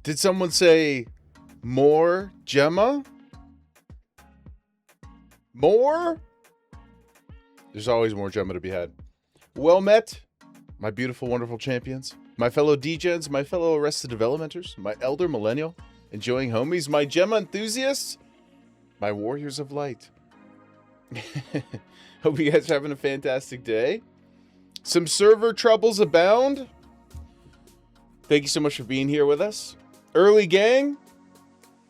Did someone say more Gemma? More? There's always more Gemma to be had. Well met, my beautiful, wonderful champions. My fellow D-Gens, my fellow Arrested Developmenters, my elder millennial, enjoying homies, my Gemma enthusiasts, my warriors of light. Hope you guys are having a fantastic day. Some server troubles abound. Thank you so much for being here with us. Early gang,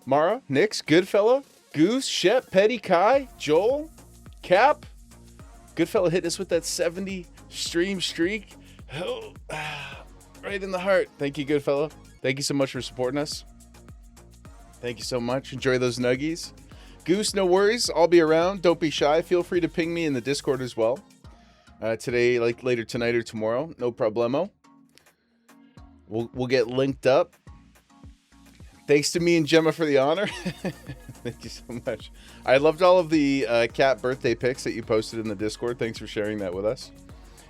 Mara, Nix, Goodfella, Goose, Shep, Petty, Kai, Joel, Cap. Goodfella hit us with that 70 stream streak. Oh, right in the heart. Thank you, Goodfella. Thank you so much for supporting us. Thank you so much. Enjoy those nuggies. Goose, no worries. I'll be around. Don't be shy. Feel free to ping me in the Discord as well. Today, like later tonight or tomorrow. No problemo. We'll get linked up. Thanks to me and Gemma for the honor. Thank you so much. I loved all of the cat birthday pics that you posted in the Discord. Thanks for sharing that with us.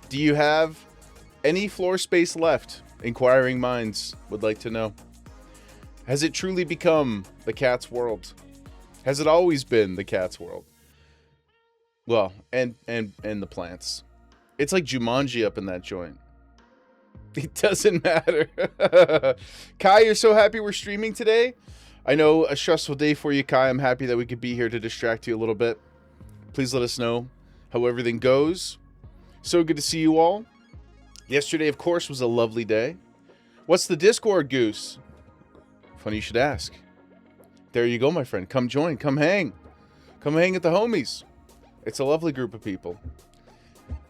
Do you have any floor space left? Inquiring minds would like to know. Has it truly become the cat's world? Has it always been the cat's world? Well, and the plants. It's like Jumanji up in that joint. It doesn't matter. Kai, you're so happy we're streaming today. I know a stressful day for you, Kai. I'm happy that we could be here to distract you a little bit. Please let us know how everything goes. So good to see you all. Yesterday, of course, was a lovely day. What's the Discord, Goose? Funny you should ask. There you go, my friend. Come join. Come hang. Come hang at the homies. It's a lovely group of people.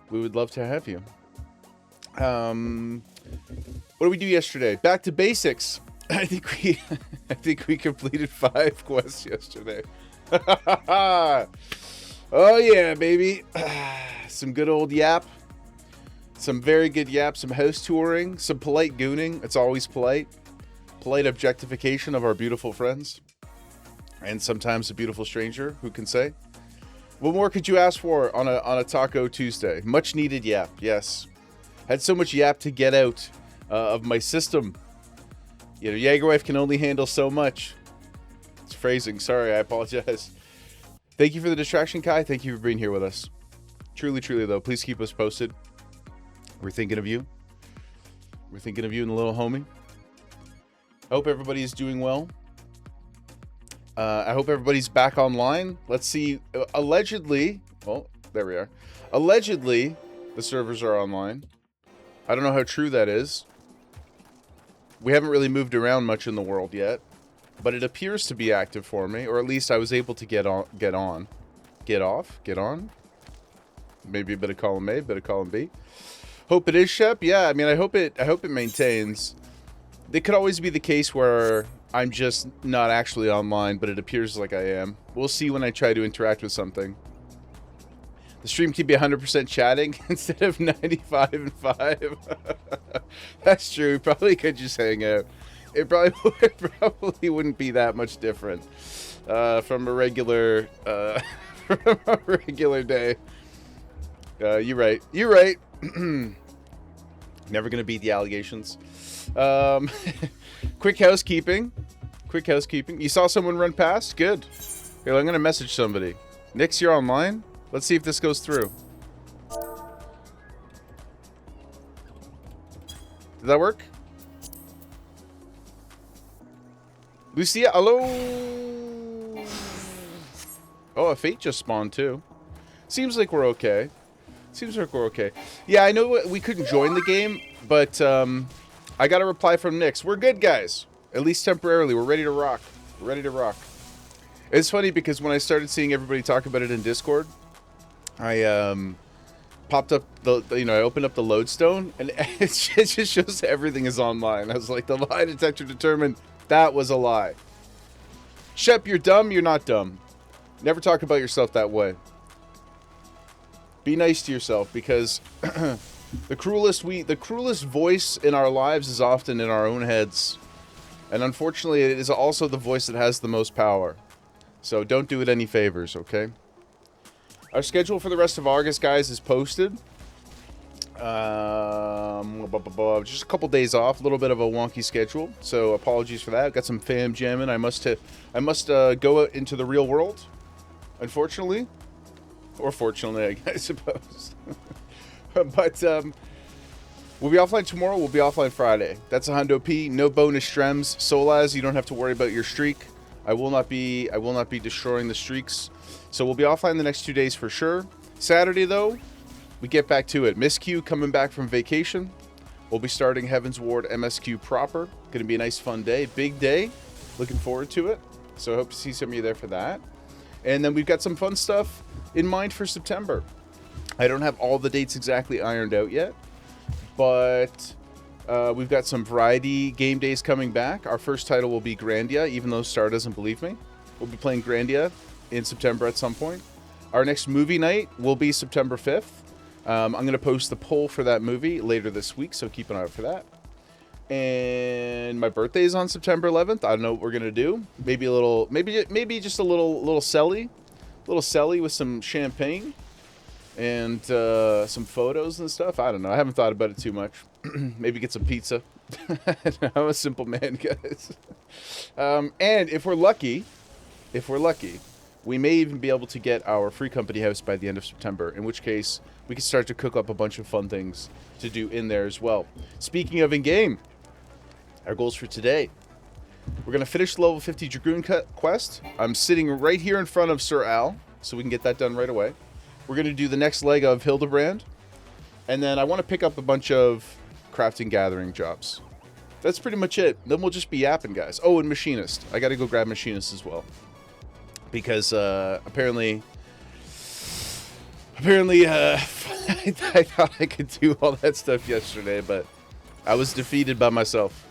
We would love to have you. What did we do yesterday? Back to basics. I think we completed 5 quests yesterday. Oh yeah, baby. Some good old yap. Some very good yap. Some house touring. Some polite gooning. It's always polite. Polite objectification of our beautiful friends. And sometimes a beautiful stranger, who can say? What more could you ask for on a Taco Tuesday? Much needed yap, yes. Had so much yap to get out of my system. You know, Jagerwife can only handle so much. It's phrasing. Sorry, I apologize. Thank you for the distraction, Kai. Thank you for being here with us. Truly, truly, though, please keep us posted. We're thinking of you. We're thinking of you and the little homie. I hope everybody is doing well. I hope everybody's back online. Let's see. Allegedly, well, there we are. Allegedly, the servers are online. I don't know how true that is. We haven't really moved around much in the world yet, but it appears to be active for me, or at least I was able to get on. Maybe a bit of column A, a bit of column B. Hope it is, Shep. Yeah, I mean, I hope it maintains. It could always be the case where I'm just not actually online, but it appears like I am. We'll see when I try to interact with something. The stream can be 100% chatting instead of 95 and 5. That's true. We probably could just hang out. It probably wouldn't be that much different from a regular day. You're right. You're right. Never gonna beat the allegations. Quick housekeeping. You saw someone run past? Good. Here, I'm gonna message somebody. Nix, you're online? Let's see if this goes through. Did that work? Lucia, hello? Oh, a fate just spawned too. Seems like we're okay. Yeah, I know we couldn't join the game, but I got a reply from Nix. We're good, guys. At least temporarily. We're ready to rock. It's funny because when I started seeing everybody talk about it in Discord, I popped up I opened up the lodestone, and it just shows everything is online. I was like, the lie detector determined that was a lie. Shep, you're dumb. You're not dumb. Never talk about yourself that way. Be nice to yourself, because the cruelest voice in our lives is often in our own heads, and unfortunately, it is also the voice that has the most power. So don't do it any favors, okay? Our schedule for the rest of August, guys, is posted. Just a couple days off, a little bit of a wonky schedule, so apologies for that. Got some fam jamming. I must go out into the real world, unfortunately, or fortunately, I suppose. But we'll be offline tomorrow. We'll be offline Friday. That's a hundo P. No bonus strems. Solaz, you don't have to worry about your streak. I will not be destroying the streaks. So we'll be offline the next 2 days for sure. Saturday though, we get back to it. Miss Q coming back from vacation. We'll be starting Heaven's Ward MSQ proper. Going to be a nice fun day. Big day. Looking forward to it. So I hope to see some of you there for that. And then we've got some fun stuff in mind for September. I don't have all the dates exactly ironed out yet, but we've got some variety game days coming back. Our first title will be Grandia, even though Star doesn't believe me. We'll be playing Grandia in September at some point. Our next movie night will be September 5th. I'm going to post the poll for that movie later this week, so keep an eye out for that. And my birthday is on September 11th. I don't know what we're going to do. Maybe a little, maybe just a little celly with some champagne. And some photos and stuff. I don't know. I haven't thought about it too much. Maybe get some pizza. I'm a simple man, guys. And if we're lucky, we may even be able to get our free company house by the end of September, in which case we can start to cook up a bunch of fun things to do in there as well. Speaking of in-game, our goals for today. We're going to finish the level 50 Dragoon quest. I'm sitting right here in front of Sir Al, so we can get that done right away. We're going to do the next leg of Hildebrand. And then I want to pick up a bunch of crafting gathering jobs. That's pretty much it. Then we'll just be yapping, guys. Oh, and Machinist. I got to go grab Machinist as well. Because apparently I thought I could do all that stuff yesterday, but I was defeated by myself.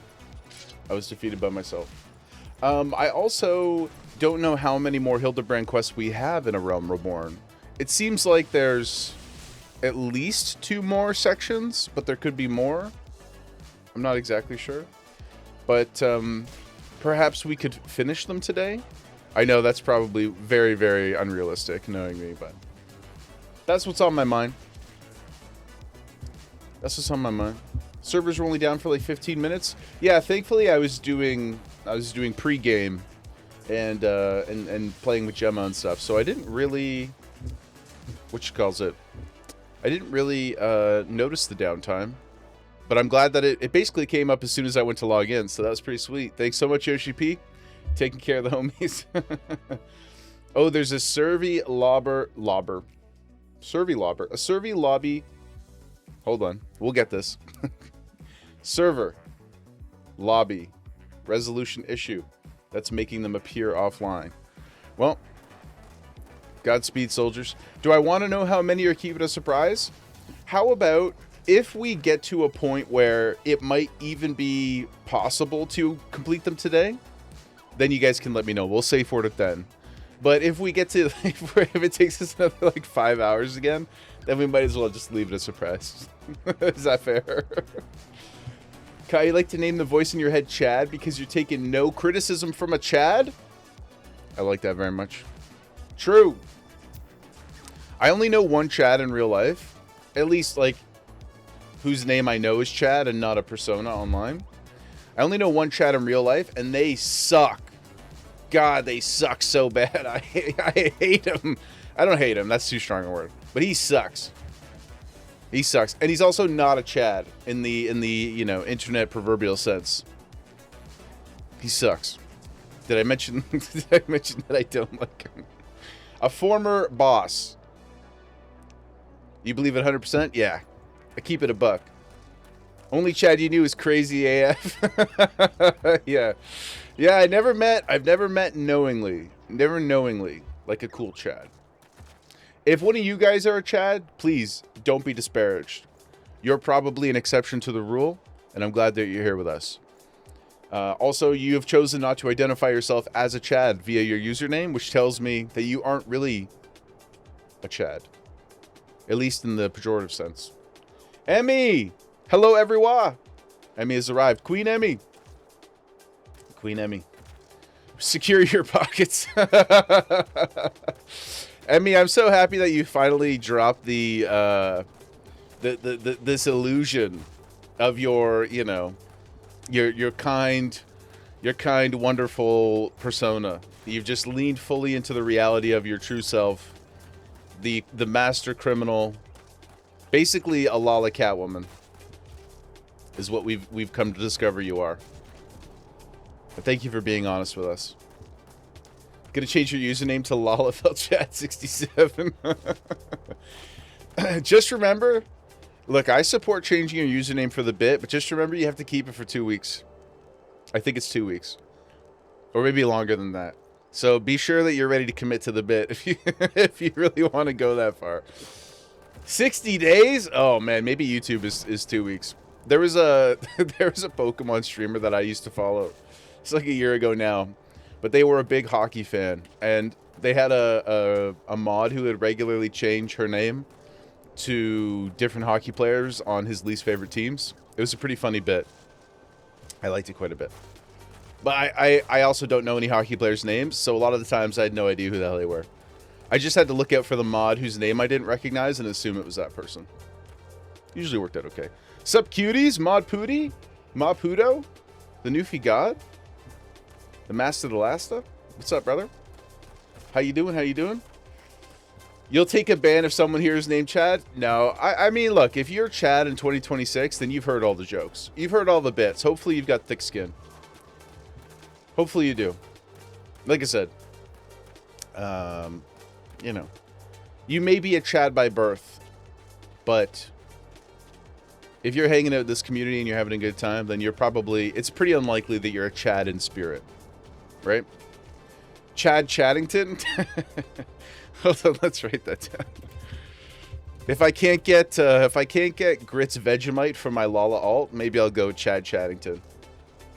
I also don't know how many more Hildebrand quests we have in A Realm Reborn. It seems like there's at least 2 more sections, but there could be more. I'm not exactly sure. But perhaps we could finish them today. I know that's probably very, very unrealistic, knowing me, but that's what's on my mind. Servers were only down for like 15 minutes. Yeah, thankfully I was doing pre-game and playing with Gemma and stuff, so I didn't really... I didn't really notice the downtime, but I'm glad that it basically came up as soon as I went to log in, so that was pretty sweet. Thanks so much, Yoshi P. Taking care of the homies. Oh, there's a Survey lobby. Hold on, we'll get this. Server lobby resolution issue that's making them appear offline. Well, Godspeed, soldiers. Do I want to know how many are keeping a surprise? How about if we get to a point where it might even be possible to complete them today, then you guys can let me know. We'll save for it then. But if we get to, if it takes us another like 5 hours again, then we might as well just leave it a surprise. Is that fair? Kai, you like to name the voice in your head Chad because you're taking no criticism from a Chad? I like that very much. True. I only know one Chad in real life. At least, like, whose name I know is Chad and not a persona online. I only know one Chad in real life, and they suck. God, they suck so bad. I hate him. I don't hate him. That's too strong a word. But he sucks. He sucks. And he's also not a Chad in the you know, internet proverbial sense. He sucks. Did I mention that I don't like him? A former boss. You believe it 100%? Yeah. I keep it a buck. Only Chad you knew is crazy AF. Yeah. Yeah, I've never met knowingly. Never knowingly. Like a cool Chad. If one of you guys are a Chad, please don't be disparaged. You're probably an exception to the rule, and I'm glad that you're here with us. Also, you have chosen not to identify yourself as a Chad via your username, which tells me that you aren't really a Chad. At least in the pejorative sense. Emmy! Hello, everyone! Emmy has arrived. Queen Emmy. Queen Emmy. Secure your pockets. Emmy, I'm so happy that you finally dropped the this illusion of your, you know, your kind, wonderful persona. You've just leaned fully into the reality of your true self, the master criminal, basically a Lala Catwoman, is what we've come to discover you are. But thank you for being honest with us. Gonna change your username to LalaFelChat67. Just remember, look, I support changing your username for the bit, but just remember you have to keep it for 2 weeks. I think it's 2 weeks. Or maybe longer than that. So be sure that you're ready to commit to the bit if you really want to go that far. 60 days? Oh man, maybe YouTube is 2 weeks. There was a Pokemon streamer that I used to follow. It's like a year ago now. But they were a big hockey fan, and they had a mod who would regularly change her name to different hockey players on his least favorite teams. It was a pretty funny bit. I liked it quite a bit. But I also don't know any hockey players' names, so a lot of the times I had no idea who the hell they were. I just had to look out for the mod whose name I didn't recognize and assume it was that person. Usually worked out okay. Sup, cuties? Mod Pooty? Mod Pudo? The Newfie God? The Master the Lasta? What's up, brother? How you doing? How you doing? You'll take a ban if someone hears name Chad? No. I mean, look, if you're Chad in 2026, then you've heard all the jokes. You've heard all the bits. Hopefully you've got thick skin. Hopefully you do. Like I said, you know, you may be a Chad by birth, but if you're hanging out with this community and you're having a good time, then you're probably, it's pretty unlikely that you're a Chad in spirit, right? Chad Chaddington? Hold on, let's write that down. If I can't get Grits Vegemite from my Lala alt, maybe I'll go Chad Chaddington.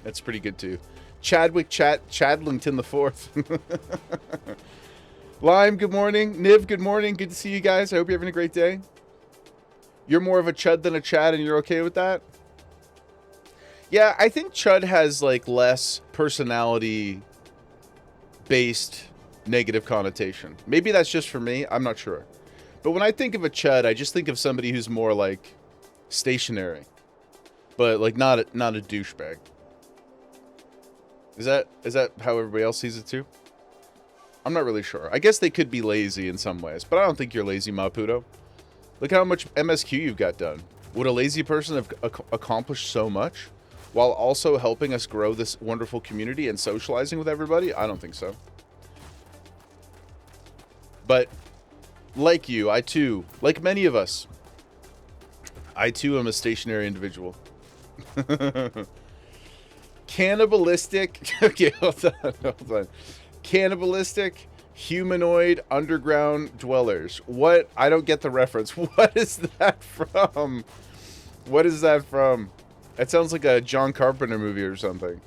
That's pretty good too. Chadwick Chadlington the Fourth. Lime, good morning. Niv, good morning. Good to see you guys. I hope you're having a great day. You're more of a Chud than a Chad, and you're okay with that? Yeah, I think Chud has like less personality-based negative connotation. Maybe that's just for me. I'm not sure. But when I think of a Chud, I just think of somebody who's more like stationary, but like not a douchebag. Is that how everybody else sees it too? I'm not really sure. I guess they could be lazy in some ways, but I don't think you're lazy, Maputo. Look how much MSQ you've got done. Would a lazy person have accomplished so much while also helping us grow this wonderful community and socializing with everybody? I don't think so. But like you, I too, like many of us, I too am a stationary individual. Cannibalistic. Okay, hold on. Cannibalistic humanoid underground dwellers. What? I don't get the reference. What is that from? What is that from? That sounds like a John Carpenter movie or something.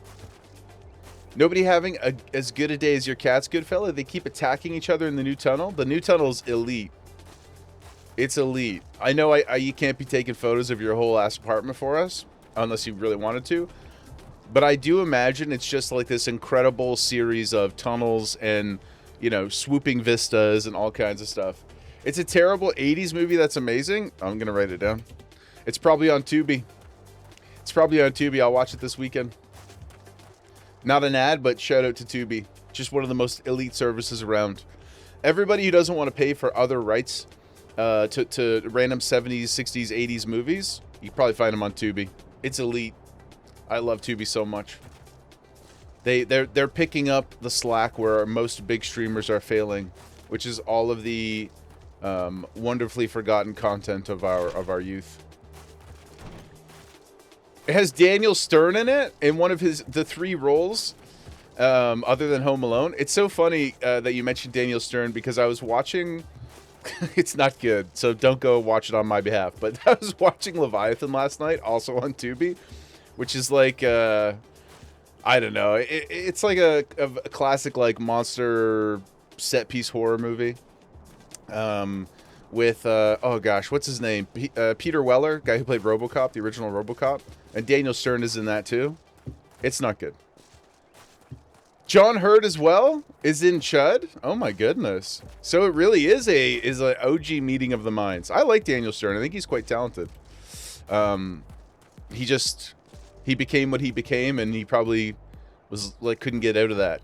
Nobody having as good a day as your cats, good fella. They keep attacking each other in the new tunnel. The new tunnel's elite. It's elite. I know you can't be taking photos of your whole ass apartment for us, unless you really wanted to. But I do imagine it's just like this incredible series of tunnels and, you know, swooping vistas and all kinds of stuff. It's a terrible 80s movie that's amazing. I'm going to write it down. It's probably on Tubi. I'll watch it this weekend. Not an ad, but shout out to Tubi. Just one of the most elite services around. Everybody who doesn't want to pay for other rights to random 70s, 60s, 80s movies, you can probably find them on Tubi. It's elite. I love Tubi so much. They're picking up the slack where most big streamers are failing, which is all of the wonderfully forgotten content of our youth. It has Daniel Stern in it in one of the 3 roles, other than Home Alone. It's so funny that you mentioned Daniel Stern because I was watching. It's not good, so don't go watch it on my behalf. But I was watching Leviathan last night, also on Tubi, which is like I don't know. It's like a classic like monster set piece horror movie. With oh gosh, what's his name? Peter Weller, guy who played RoboCop, the original RoboCop, and Daniel Stern is in that too. It's not good. John Hurt as well is in Chud. Oh my goodness. So it really is an OG meeting of the minds. I like Daniel Stern. I think he's quite talented. He became what he became, and he probably was like couldn't get out of that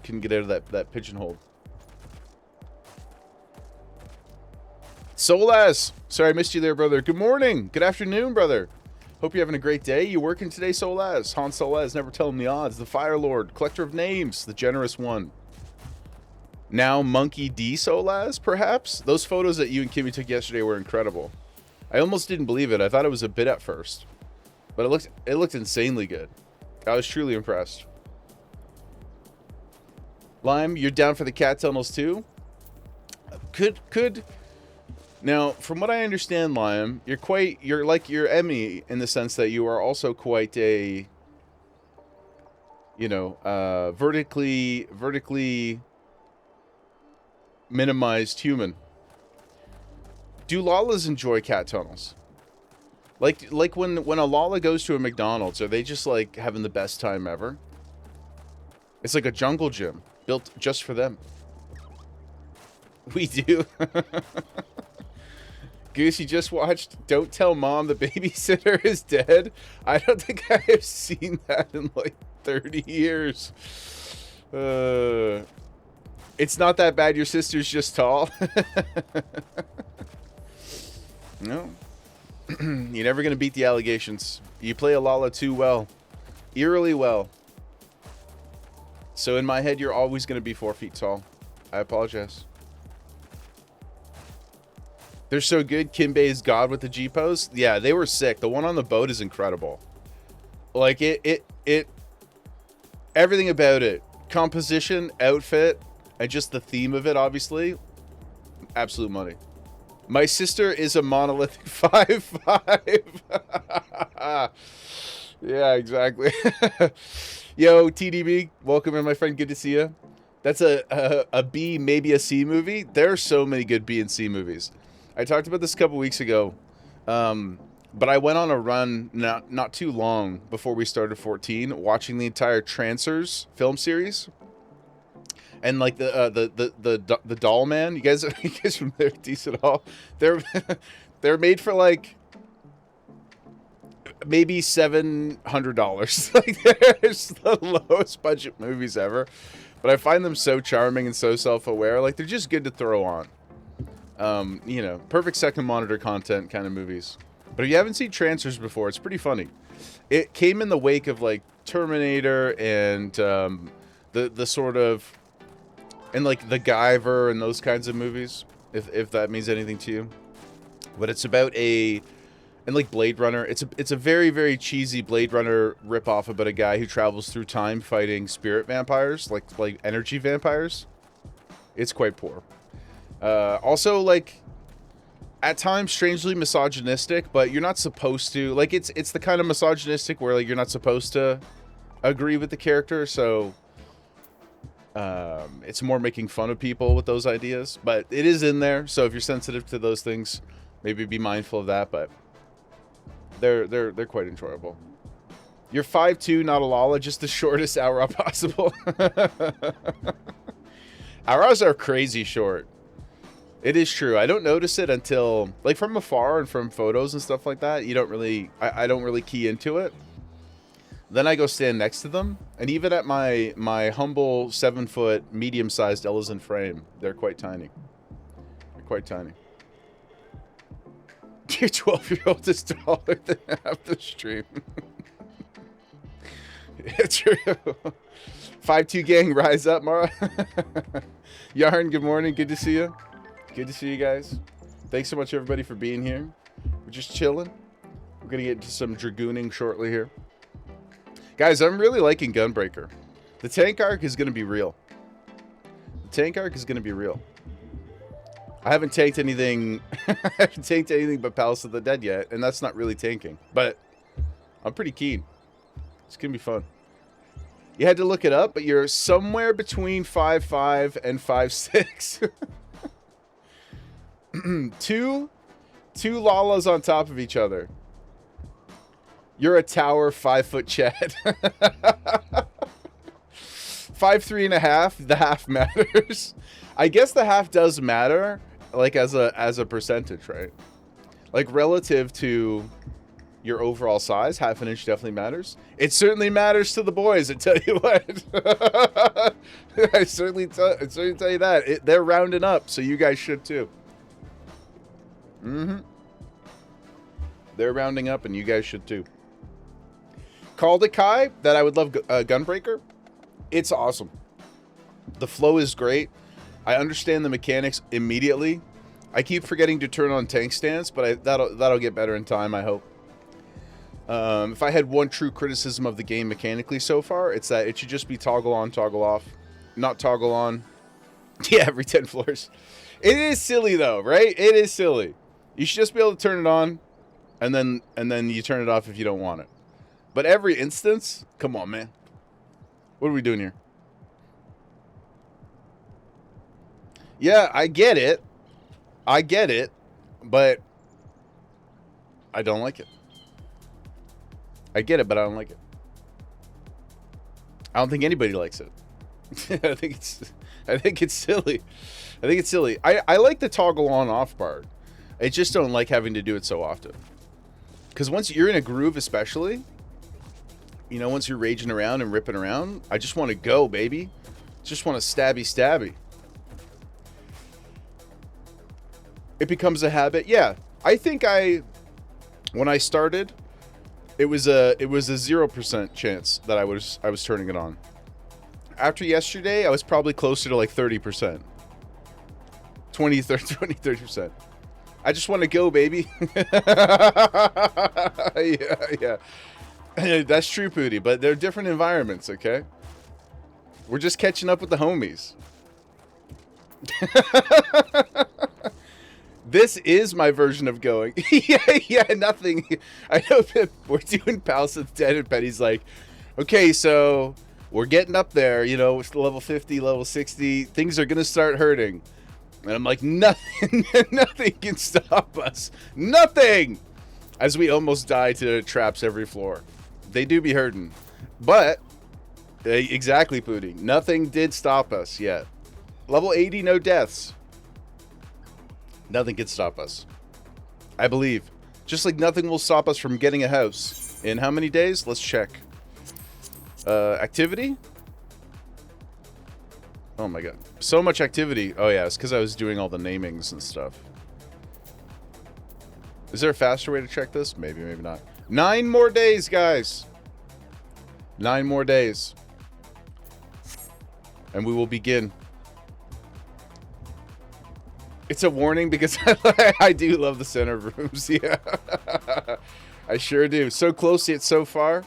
that pigeonhole. Solaz, sorry I missed you there, brother. Good morning, good afternoon, brother. Hope you're having a great day. You working today, Solaz? Han Solaz, never tell him the odds. The Fire Lord, collector of names, the generous one. Now Monkey D Solaz, perhaps? Those photos that you and Kimmy took yesterday were incredible. I almost didn't believe it. I thought it was a bit at first, but it looked insanely good. I was truly impressed. Lime, you're down for the cat tunnels too? Could. Now, from what I understand, Liam, you're like your Emmy in the sense that you are also quite a, vertically minimized human. Do Lalas enjoy cat tunnels? Like when a Lala goes to a McDonald's, are they just like having the best time ever? It's like a jungle gym built just for them. We do. Goose, you just watched Don't Tell Mom the Babysitter is Dead? I don't think I have seen that in like 30 years. It's not that bad. Your sister's just tall. No. You're never going to beat the allegations. You play a Lala too well. Eerily well. So in my head, you're always going to be 4 feet tall. I apologize. They're so good. Kimbe's God with the G pose. Yeah, they were sick. The one on the boat is incredible. Like it everything about it. Composition, outfit, and just the theme of it, obviously. Absolute money. My sister is a monolithic 5'5". Yeah, exactly. Yo, TDB, welcome in, my friend. Good to see you. That's a B, maybe a C movie. There are so many good B and C movies. I talked about this a couple weeks ago, but I went on a run not too long before we started 14, watching the entire Trancers film series, and like the Doll Man. You guys from there, decent all. They're made for like maybe $700. Like they're the lowest budget movies ever, but I find them so charming and so self-aware. Like they're just good to throw on. Perfect second monitor content kind of movies. But if you haven't seen Trancers before, it's pretty funny. It came in the wake of like Terminator and the sort of, and like the Guyver and those kinds of movies, if that means anything to you. But it's about and like Blade Runner. It's a very, very cheesy Blade Runner ripoff about a guy who travels through time fighting spirit vampires, like energy vampires. It's quite poor. Also, like, at times strangely misogynistic, but you're not supposed to. Like, it's the kind of misogynistic where like you're not supposed to agree with the character, so it's more making fun of people with those ideas. But it is in there, so if you're sensitive to those things, maybe be mindful of that. But they're quite enjoyable. You're 5'2", not a Lala, just the shortest Aura possible. Auras are crazy short. It is true. I don't notice it until, like, from afar and from photos and stuff like that. You don't really, I don't really key into it. Then I go stand next to them, and even at my humble 7-foot medium-sized Ellison frame, they're quite tiny. They're quite tiny. Your 12-year-old is taller than half the stream. It's true. 5'2" gang, rise up, Mara. Yarn, good morning. Good to see you. Good to see you guys. Thanks so much, everybody, for being here. We're just chilling. We're going to get into some dragooning shortly here. Guys, I'm really liking Gunbreaker. The tank arc is going to be real. The tank arc is going to be real. I haven't tanked anything. I haven't tanked anything but Palace of the Dead yet, and that's not really tanking. But I'm pretty keen. It's going to be fun. You had to look it up, but you're somewhere between 5'5" and 5'6". Two Lalas on top of each other. You're a tower 5-foot Chad. 5, 3.5. The half matters. I guess the half does matter, like as a percentage, right? Like relative to your overall size, half an inch definitely matters. It certainly matters to the boys. I tell you what. I certainly tell you that they're rounding up, so you guys should too. They're rounding up, and you guys should too. Called it Kai that I would love Gunbreaker. It's awesome. The flow is great. I understand the mechanics immediately. I keep forgetting to turn on tank stance, but that'll get better in time, I hope. If I had one true criticism of the game mechanically so far, it's that it should just be toggle on, toggle off. Not toggle on. Yeah, every 10 floors. It is silly though, right? It is silly. You should just be able to turn it on, and then you turn it off if you don't want it. But every instance, come on, man. What are we doing here? Yeah, I get it. But I don't like it. I get it, but I don't like it. I don't think anybody likes it. I think it's silly. I like the toggle on off part. I just don't like having to do it so often. Because once you're in a groove, especially, you know, once you're raging around and ripping around, I just want to go, baby. Just want to stabby. It becomes a habit. Yeah, I think when I started, it was a 0% chance that I was turning it on. After yesterday, I was probably closer to like 30%. 30%. I just want to go, baby. Yeah. That's true, Pooty, but they're different environments, okay? We're just catching up with the homies. This is my version of going. yeah, nothing. I know that we're doing Palisades Dead, and Penny's like, okay, so we're getting up there, you know, it's level 50, level 60. Things are going to start hurting. And I'm like, nothing can stop us. Nothing! As we almost die to traps every floor. They do be hurting. But, exactly, Pooty. Nothing did stop us yet. Level 80, no deaths. Nothing can stop us. I believe. Just like nothing will stop us from getting a house. In how many days? Let's check. Activity? Oh my god. So much activity. Oh yeah, it's because I was doing all the namings and stuff. Is there a faster way to check this? Maybe, maybe not. 9 more days, guys. 9 more days. And we will begin. It's a warning because I do love the center rooms. Yeah. I sure do. So close yet so far.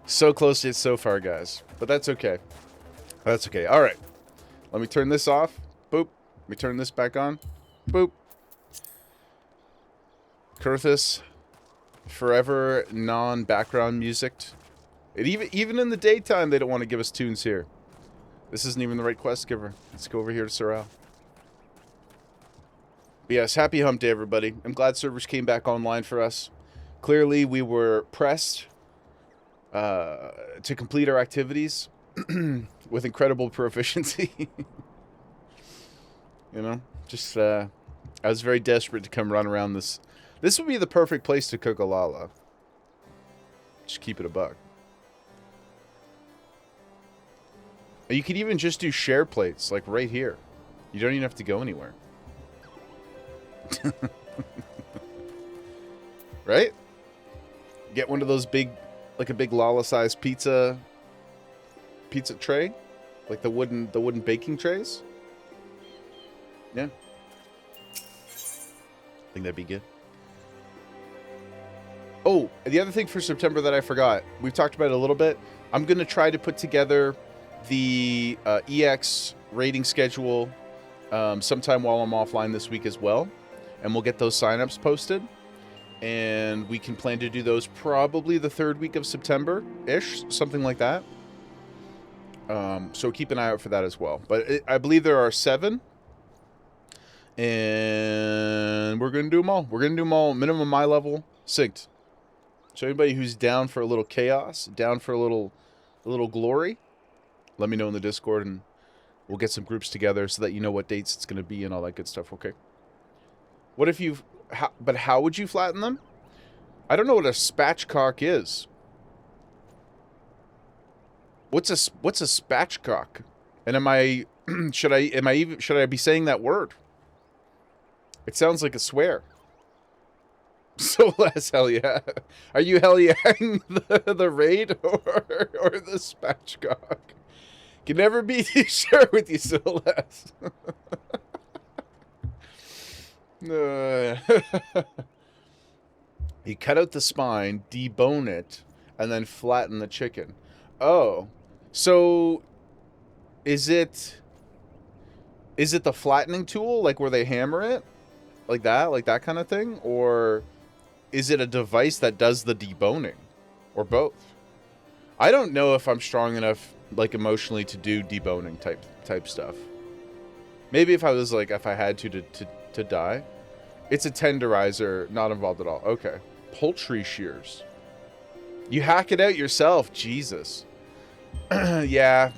So close yet so far, guys. But that's okay. That's okay. All right. Let me turn this off. Boop. Let me turn this back on. Boop. Kurthus. Forever non-background music. Even in the daytime, they don't want to give us tunes here. This isn't even the right quest giver. Let's go over here to Sorrel. But yes, happy hump day, everybody. I'm glad servers came back online for us. Clearly, we were pressed to complete our activities with incredible proficiency. You know, just I was very desperate to come run around this. This would be the perfect place to cook a lala. Just keep it a buck. You could even just do share plates, like right here. You don't even have to go anywhere. Right? Get one of those big, like a big lala-sized pizza tray, like the wooden baking trays. Yeah, I think that'd be good. Oh, the other thing for September that I forgot, we've talked about it a little bit. I'm gonna try to put together the EX rating schedule sometime while I'm offline this week as well. And we'll get those signups posted. And we can plan to do those probably the 3rd week of September-ish, something like that. So keep an eye out for that as well. But I believe there are 7. And we're going to do them all. We're going to do them all minimum my level, synced. So anybody who's down for a little chaos, down for a little glory, let me know in the Discord, and we'll get some groups together so that you know what dates it's going to be and all that good stuff, okay? What if you... But how would you flatten them? I don't know what a spatchcock is. What's a spatchcock? And am I... should I be saying that word? It sounds like a swear. So less hell yeah. Are you hell yeahing the raid or the spatchcock? Can never be too sure with you, so less. You cut out the spine, debone it, and then flatten the chicken. Oh, so is it the flattening tool, like where they hammer it, like that kind of thing, or is it a device that does the deboning, or both? I don't know if I'm strong enough, like, emotionally to do deboning type stuff. Maybe if I was like, if I had to die. It's a tenderizer, not involved at all. Okay. Poultry shears. You hack it out yourself. Jesus. Yeah.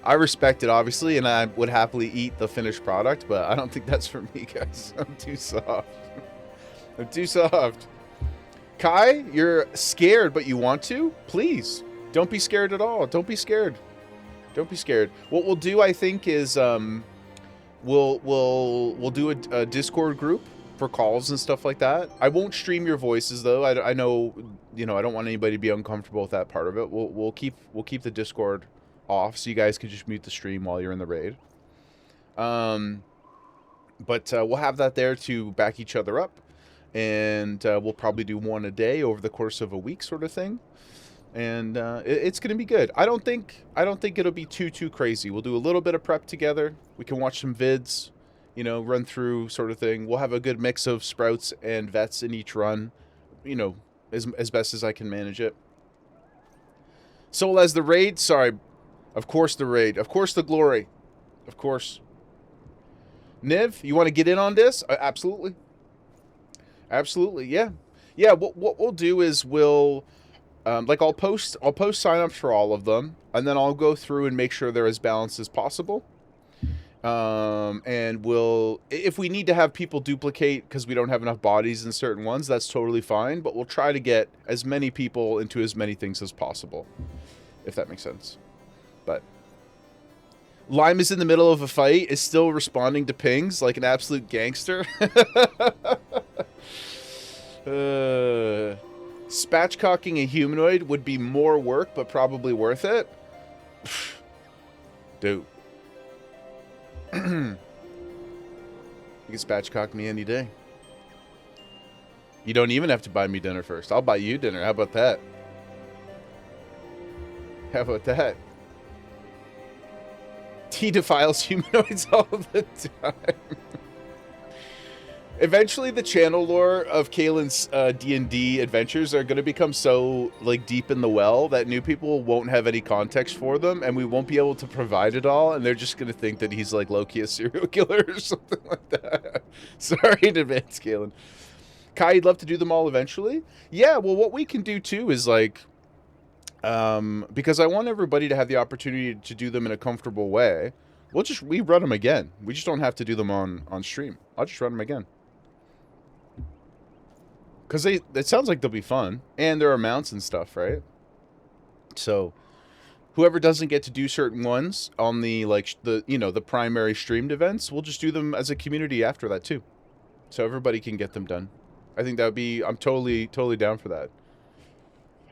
I respect it, obviously, and I would happily eat the finished product, but I don't think that's for me, guys. I'm too soft. I'm too soft. Kai, you're scared, but you want to? Please. Don't be scared at all. Don't be scared. Don't be scared. What we'll do, I think, is we'll do a Discord group for calls and stuff like that. I won't stream your voices though. I know, you know, I don't want anybody to be uncomfortable with that part of it. We'll keep the Discord off so you guys can just mute the stream while you're in the raid. But we'll have that there to back each other up, and we'll probably do one a day over the course of a week, sort of thing. And it's gonna be good. I don't think it'll be too crazy. We'll do a little bit of prep together. We can watch some vids, you know, run through sort of thing. We'll have a good mix of sprouts and vets in each run, you know, as best as I can manage it. Soul as the raid, sorry, of course the raid, of course the glory, of course. Niv, you want to get in on this? Absolutely, absolutely, yeah. What we'll do is we'll. Like I'll post signups for all of them, and then I'll go through and make sure they're as balanced as possible. And we'll, if we need to have people duplicate because we don't have enough bodies in certain ones, that's totally fine. But we'll try to get as many people into as many things as possible, if that makes sense. But Lime is in the middle of a fight, is still responding to pings like an absolute gangster. Spatchcocking a humanoid would be more work, but probably worth it. Dude. You can spatchcock me any day. You don't even have to buy me dinner first. I'll buy you dinner. How about that? How about that? He defiles humanoids all the time. Eventually, the channel lore of Kalen's D&D adventures are going to become so, like, deep in the well that new people won't have any context for them, and we won't be able to provide it all, and they're just going to think that he's, like, low-key a serial killer or something like that. Sorry in advance, Kalen. Kai, you'd love to do them all eventually? Yeah, well, what we can do, too, is, like, because I want everybody to have the opportunity to do them in a comfortable way, we run them again. We just don't have to do them on stream. I'll just run them again. Because it sounds like they'll be fun. And there are mounts and stuff, right? So, whoever doesn't get to do certain ones on the, like, the primary streamed events, we'll just do them as a community after that, too. So everybody can get them done. I think that would be, I'm totally down for that.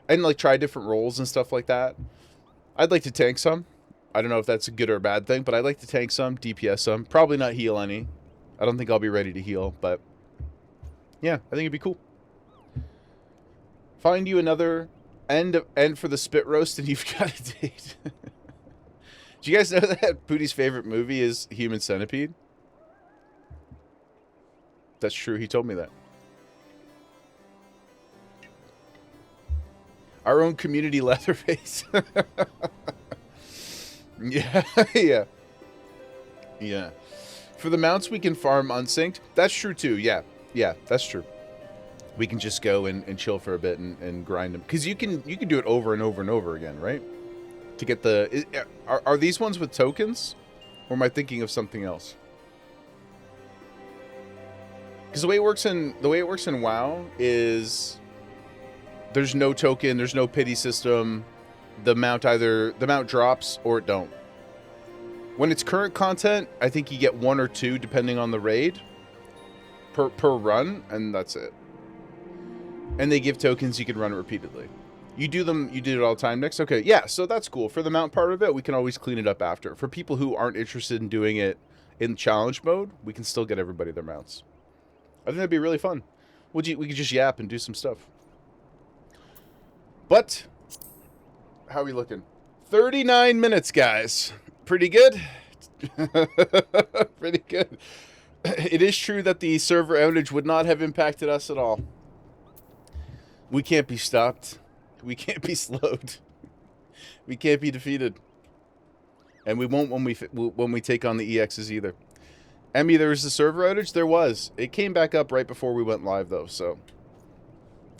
And, like, try different roles and stuff like that. I'd like to tank some. I don't know if that's a good or a bad thing, but I'd like to tank some, DPS some. Probably not heal any. I don't think I'll be ready to heal, but yeah, I think it'd be cool. Find you another end for the spit roast and you've got a date. Do you guys know that Pootie's favorite movie is Human Centipede? That's true. He told me that. Our own community Leatherface. Yeah, yeah. Yeah. For the mounts, we can farm unsynced. That's true, too. Yeah. Yeah, that's true. We can just go and chill for a bit and grind them. Because you can do it over and over and over again, right? to get the... Are these ones with tokens? Or am I thinking of something else? Because the way it works in WoW is there's no token, there's no pity system. The mount drops or it don't. When it's current content, I think you get 1 or 2 depending on the raid per run, and that's it. And they give tokens, you can run it repeatedly. You do it all the time next? Okay, yeah, so that's cool. For the mount part of it, we can always clean it up after. For people who aren't interested in doing it in challenge mode, we can still get everybody their mounts. I think that'd be really fun. We could just yap and do some stuff. But, how are we looking? 39 minutes, guys. Pretty good? Pretty good. It is true that the server outage would not have impacted us at all. We can't be stopped. We can't be slowed. We can't be defeated. And we won't when we take on the EXs either. Emmy, there was a server outage? There was. It came back up right before we went live, though, so...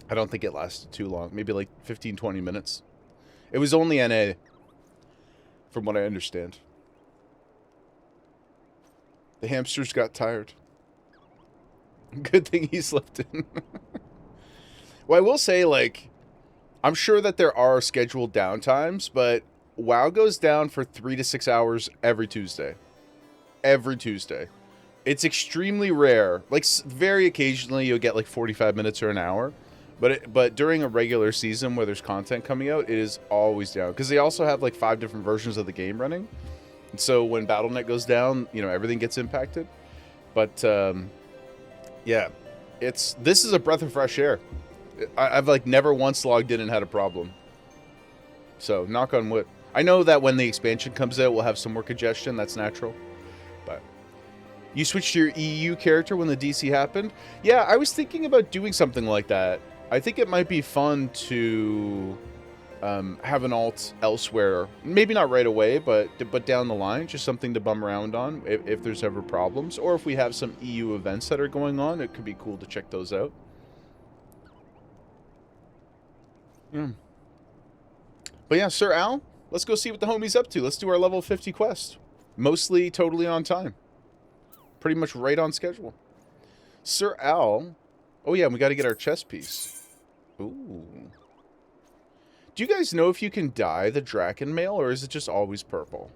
I don't think it lasted too long. Maybe like 15, 20 minutes. It was only NA, from what I understand. The hamsters got tired. Good thing he slept in. Well, I will say, like... I'm sure that there are scheduled downtimes, but WoW goes down for 3 to 6 hours every Tuesday. Every Tuesday. It's extremely rare. Like, very occasionally you'll get like 45 minutes or an hour. But during a regular season where there's content coming out, it is always down. Because they also have like 5 different versions of the game running. And so when BattleNet goes down, you know, everything gets impacted. But, yeah. This is a breath of fresh air. I've like never once logged in and had a problem. So, knock on wood. I know that when the expansion comes out, we'll have some more congestion. That's natural. But you switched to your EU character when the DC happened? Yeah, I was thinking about doing something like that. I think it might be fun to have an alt elsewhere. Maybe not right away, but down the line. Just something to bum around on if there's ever problems. Or if we have some EU events that are going on, it could be cool to check those out. Yeah. But yeah, Sir Al, let's go see what the homie's up to. Let's do our level 50 quest. Mostly totally on time. Pretty much right on schedule. Sir Al. Oh yeah, we got to get our chess piece. Ooh. Do you guys know if you can dye the Draken mail, or is it just always purple?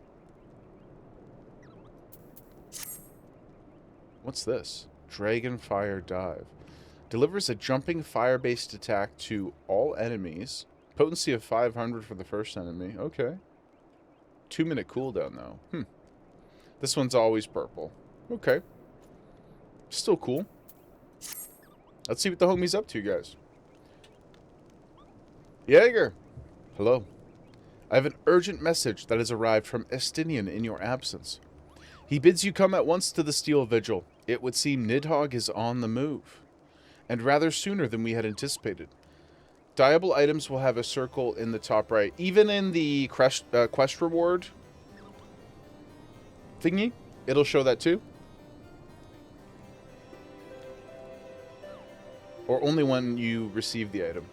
What's this? Dragonfire Dive. Delivers a jumping fire-based attack to all enemies. Potency of 500 for the first enemy. Okay. 2-minute cooldown, though. This one's always purple. Okay. Still cool. Let's see what the homie's up to, guys. Jaeger. Hello. I have an urgent message that has arrived from Estinian in your absence. He bids you come at once to the Steel Vigil. It would seem Nidhogg is on the move. And rather sooner than we had anticipated. Dyeable items will have a circle in the top right. Even in the quest reward thingy, it'll show that too. Or only when you receive the item.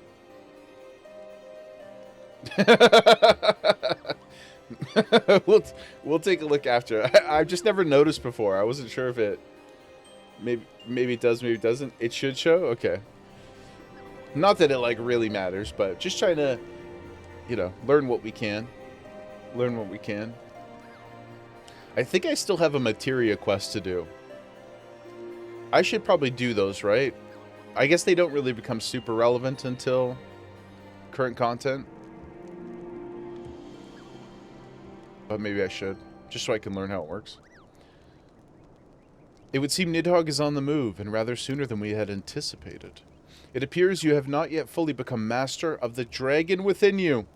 We'll take a look after. I've just never noticed before. I wasn't sure if it... Maybe it does, maybe it doesn't. It should show? Okay. Not that it, like, really matters, but just trying to, you know, learn what we can. Learn what we can. I think I still have a materia quest to do. I should probably do those, right? I guess they don't really become super relevant until current content. But maybe I should. Just so I can learn how it works. It would seem Nidhogg is on the move, and rather sooner than we had anticipated. It appears you have not yet fully become master of the dragon within you,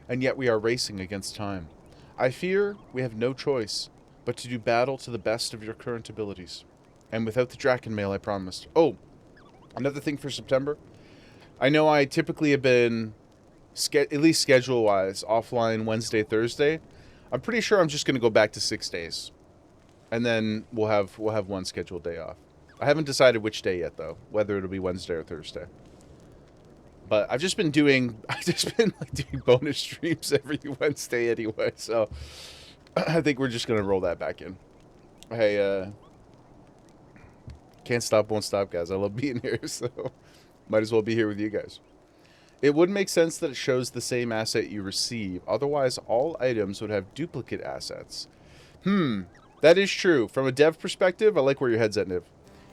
and yet we are racing against time. I fear we have no choice but to do battle to the best of your current abilities. And without the Draken mail, I promised. Oh, another thing for September. I know I typically have been, at least schedule-wise, offline Wednesday, Thursday. I'm pretty sure I'm just going to go back to 6 days. And then we'll have one scheduled day off. I haven't decided which day yet, though. Whether it'll be Wednesday or Thursday. But I've just been doing like doing bonus streams every Wednesday anyway, so I think we're just gonna roll that back in. Hey, can't stop, won't stop, guys. I love being here, so might as well be here with you guys. It would make sense that it shows the same asset you receive. Otherwise, all items would have duplicate assets. That is true. From a dev perspective, I like where your head's at, Niv.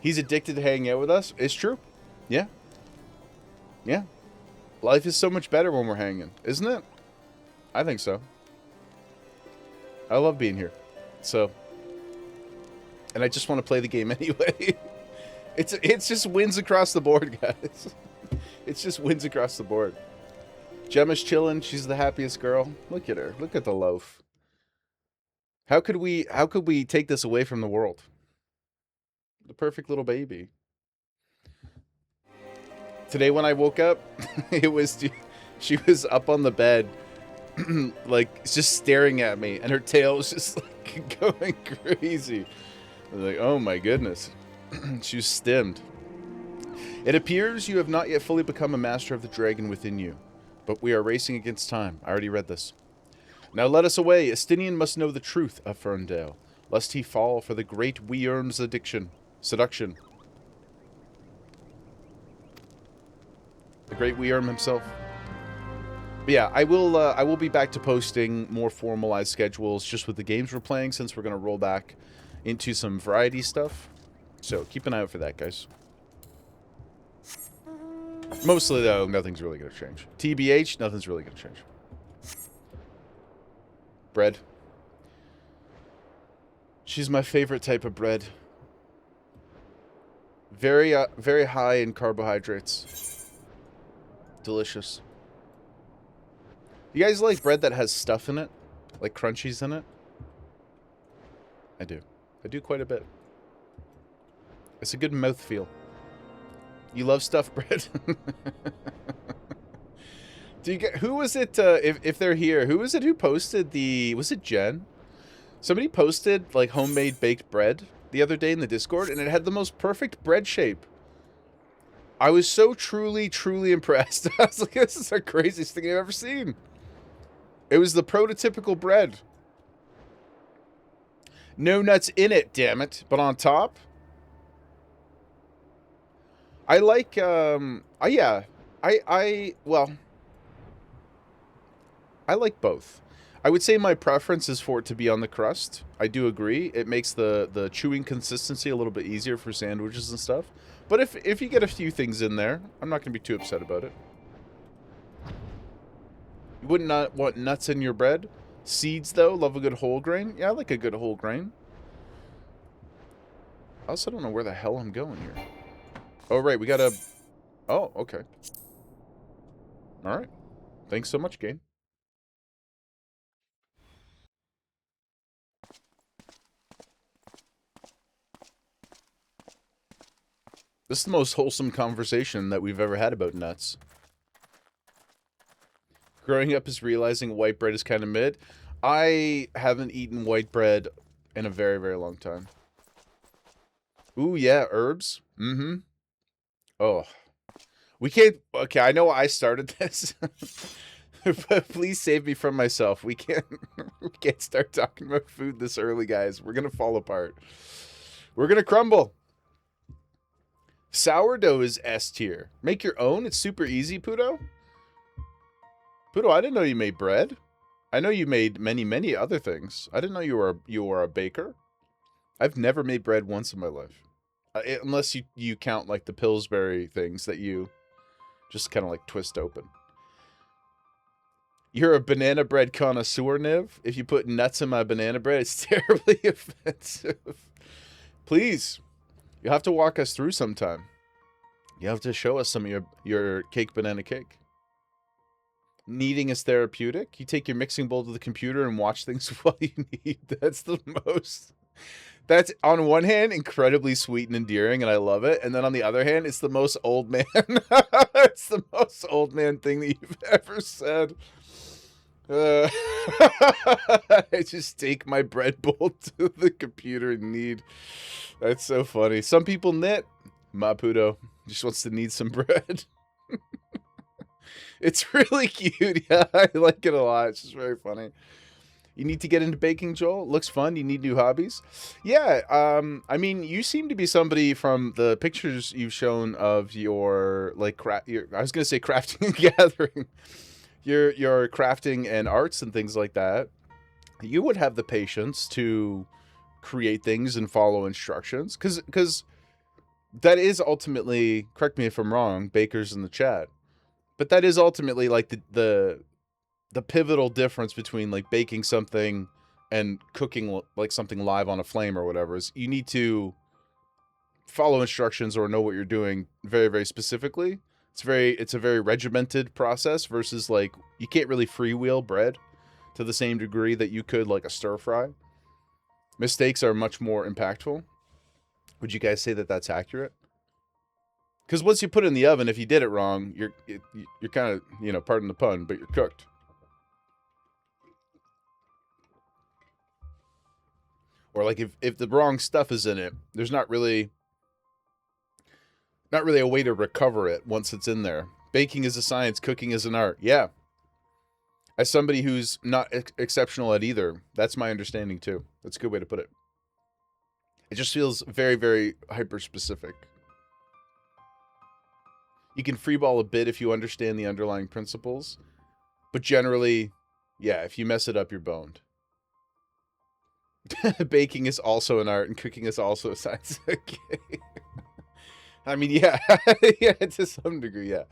He's addicted to hanging out with us. It's true. Yeah. Yeah. Life is so much better when we're hanging, isn't it? I think so. I love being here. So, and I just want to play the game anyway. It's just wins across the board, guys. It's just wins across the board. Gemma's chilling. She's the happiest girl. Look at her. Look at the loaf. How could we take this away from the world? The perfect little baby. Today when I woke up, she was up on the bed, like just staring at me, and her tail was just like going crazy. I was like, oh my goodness. She was stimmed. It appears you have not yet fully become a master of the dragon within you, but we are racing against time. I already read this. Now let us away. Estinian must know the truth of Ferndale, lest he fall for the great Weirm's seduction. The great Weirm himself. But yeah, I will be back to posting more formalized schedules just with the games we're playing, since we're going to roll back into some variety stuff. So keep an eye out for that, guys. Mostly, though, nothing's really going to change. TBH, nothing's really going to change. Bread. She's my favorite type of bread. Very high in carbohydrates. Delicious. You guys like bread that has stuff in it? Like crunchies in it? I do. I do quite a bit. It's a good mouthfeel. You love stuffed bread? Do you get, who was it, if they're here, who was it who posted the, was it Jen? Somebody posted, like, homemade baked bread the other day in the Discord, and it had the most perfect bread shape. I was so truly impressed. I was like, this is the craziest thing I've ever seen. It was the prototypical bread. No nuts in it, damn it. But on top? I like, yeah. Well, I like both. I would say my preference is for it to be on the crust. I do agree. It makes the chewing consistency a little bit easier for sandwiches and stuff. But if you get a few things in there, I'm not going to be too upset about it. You wouldn't not want nuts in your bread? Seeds, though? Love a good whole grain? Yeah, I like a good whole grain. I also don't know where the hell I'm going here. Oh, right, we gotta... Oh, okay. Alright. Thanks so much, game. This is the most wholesome conversation that we've ever had about nuts. Growing up is realizing white bread is kind of mid. I haven't eaten white bread in a very long time. Ooh, yeah, herbs. Mm-hmm. Oh. We can't... Okay, I know I started this. But please save me from myself. We can't start talking about food this early, guys. We're gonna fall apart. We're gonna crumble. Sourdough is S tier. Make your own? It's super easy, Puto? Puto, I didn't know you made bread. I know you made many other things. I didn't know you were a baker. I've never made bread once in my life. Unless you count, like, the Pillsbury things that you just kind of, like, twist open. You're a banana bread connoisseur, Niv. If you put nuts in my banana bread, it's terribly offensive. Please. You have to walk us through sometime. You have to show us some of your cake banana cake. Kneading is therapeutic. You take your mixing bowl to the computer and watch things while you knead. That's the most... That's, on one hand, incredibly sweet and endearing, and I love it. And then on the other hand, it's the most old man... It's the most old man thing that you've ever said. I just take my bread bowl to the computer and knead. That's so funny. Some people knit. Maputo just wants to knead some bread. It's really cute. Yeah, I like it a lot. It's just very funny. You need to get into baking, Joel. It looks fun. You need new hobbies. Yeah, I mean, you seem to be somebody from the pictures you've shown of your like I was gonna say crafting and gathering, your crafting and arts and things like that. You would have the patience to create things and follow instructions, because that is ultimately, correct me if I'm wrong, bakers in the chat, but that is ultimately like the pivotal difference between like baking something and cooking like something live on a flame or whatever, is you need to follow instructions or know what you're doing very, very specifically. It's a very regimented process versus like you can't really freewheel bread to the same degree that you could like a stir fry. Mistakes are much more impactful. Would you guys say that that's accurate? Because once you put it in the oven, if you did it wrong, you're kind of, you know, pardon the pun, but you're cooked. Or like if the wrong stuff is in it, there's not really a way to recover it once it's in there. Baking is a science, cooking is an art. Yeah. As somebody who's not exceptional at either, that's my understanding too. That's a good way to put it. It just feels very, very hyper specific. You can freeball a bit if you understand the underlying principles, but generally, yeah, if you mess it up, you're boned. Baking is also an art and cooking is also a science. Okay. I mean, yeah, yeah, to some degree, yeah.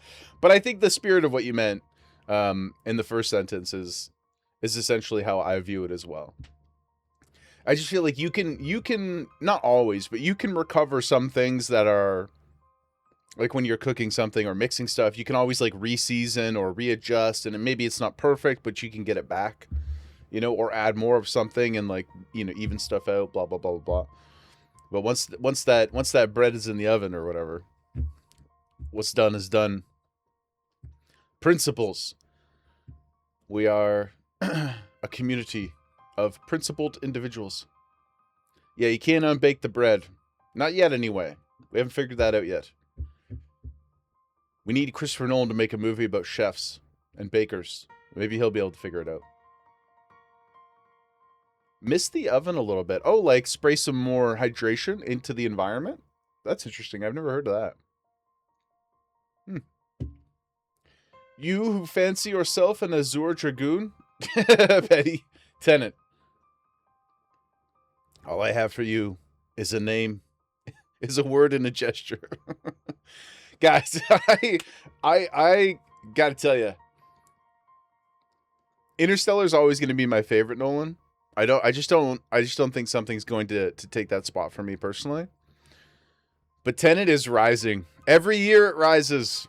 But I think the spirit of what you meant in the first sentence is essentially how I view it as well. I just feel like you can not always, but you can recover some things that are like when you're cooking something or mixing stuff, you can always like reseason or readjust, and maybe it's not perfect, but you can get it back, you know, or add more of something and like, you know, even stuff out, blah blah blah blah blah. But once that bread is in the oven or whatever, what's done is done. Principles. We are a community of principled individuals. Yeah, you can't unbake the bread. Not yet, anyway. We haven't figured that out yet. We need Christopher Nolan to make a movie about chefs and bakers. Maybe he'll be able to figure it out. Miss the oven a little bit. Oh, like spray some more hydration into the environment? That's interesting. I've never heard of that. You who fancy yourself an Azure Dragoon? Petty Tenant. All I have for you is a name, is a word and a gesture. Guys, I gotta tell you, Interstellar is always going to be my favorite Nolan. I just don't think something's going to take that spot for me personally. But Tenet is rising. Every year it rises.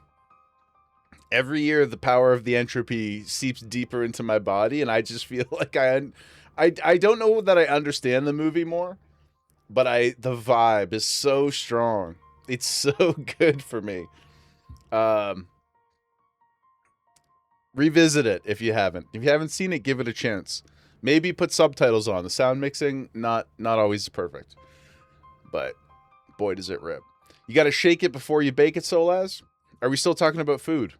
Every year the power of the entropy seeps deeper into my body, and I just feel like I don't know that I understand the movie more, but the vibe is so strong. It's so good for me. Revisit it if you haven't. If you haven't seen it, give it a chance. Maybe put subtitles on. The sound mixing, not always perfect. But boy, does it rip. You got to shake it before you bake it, Solaz? Are we still talking about food?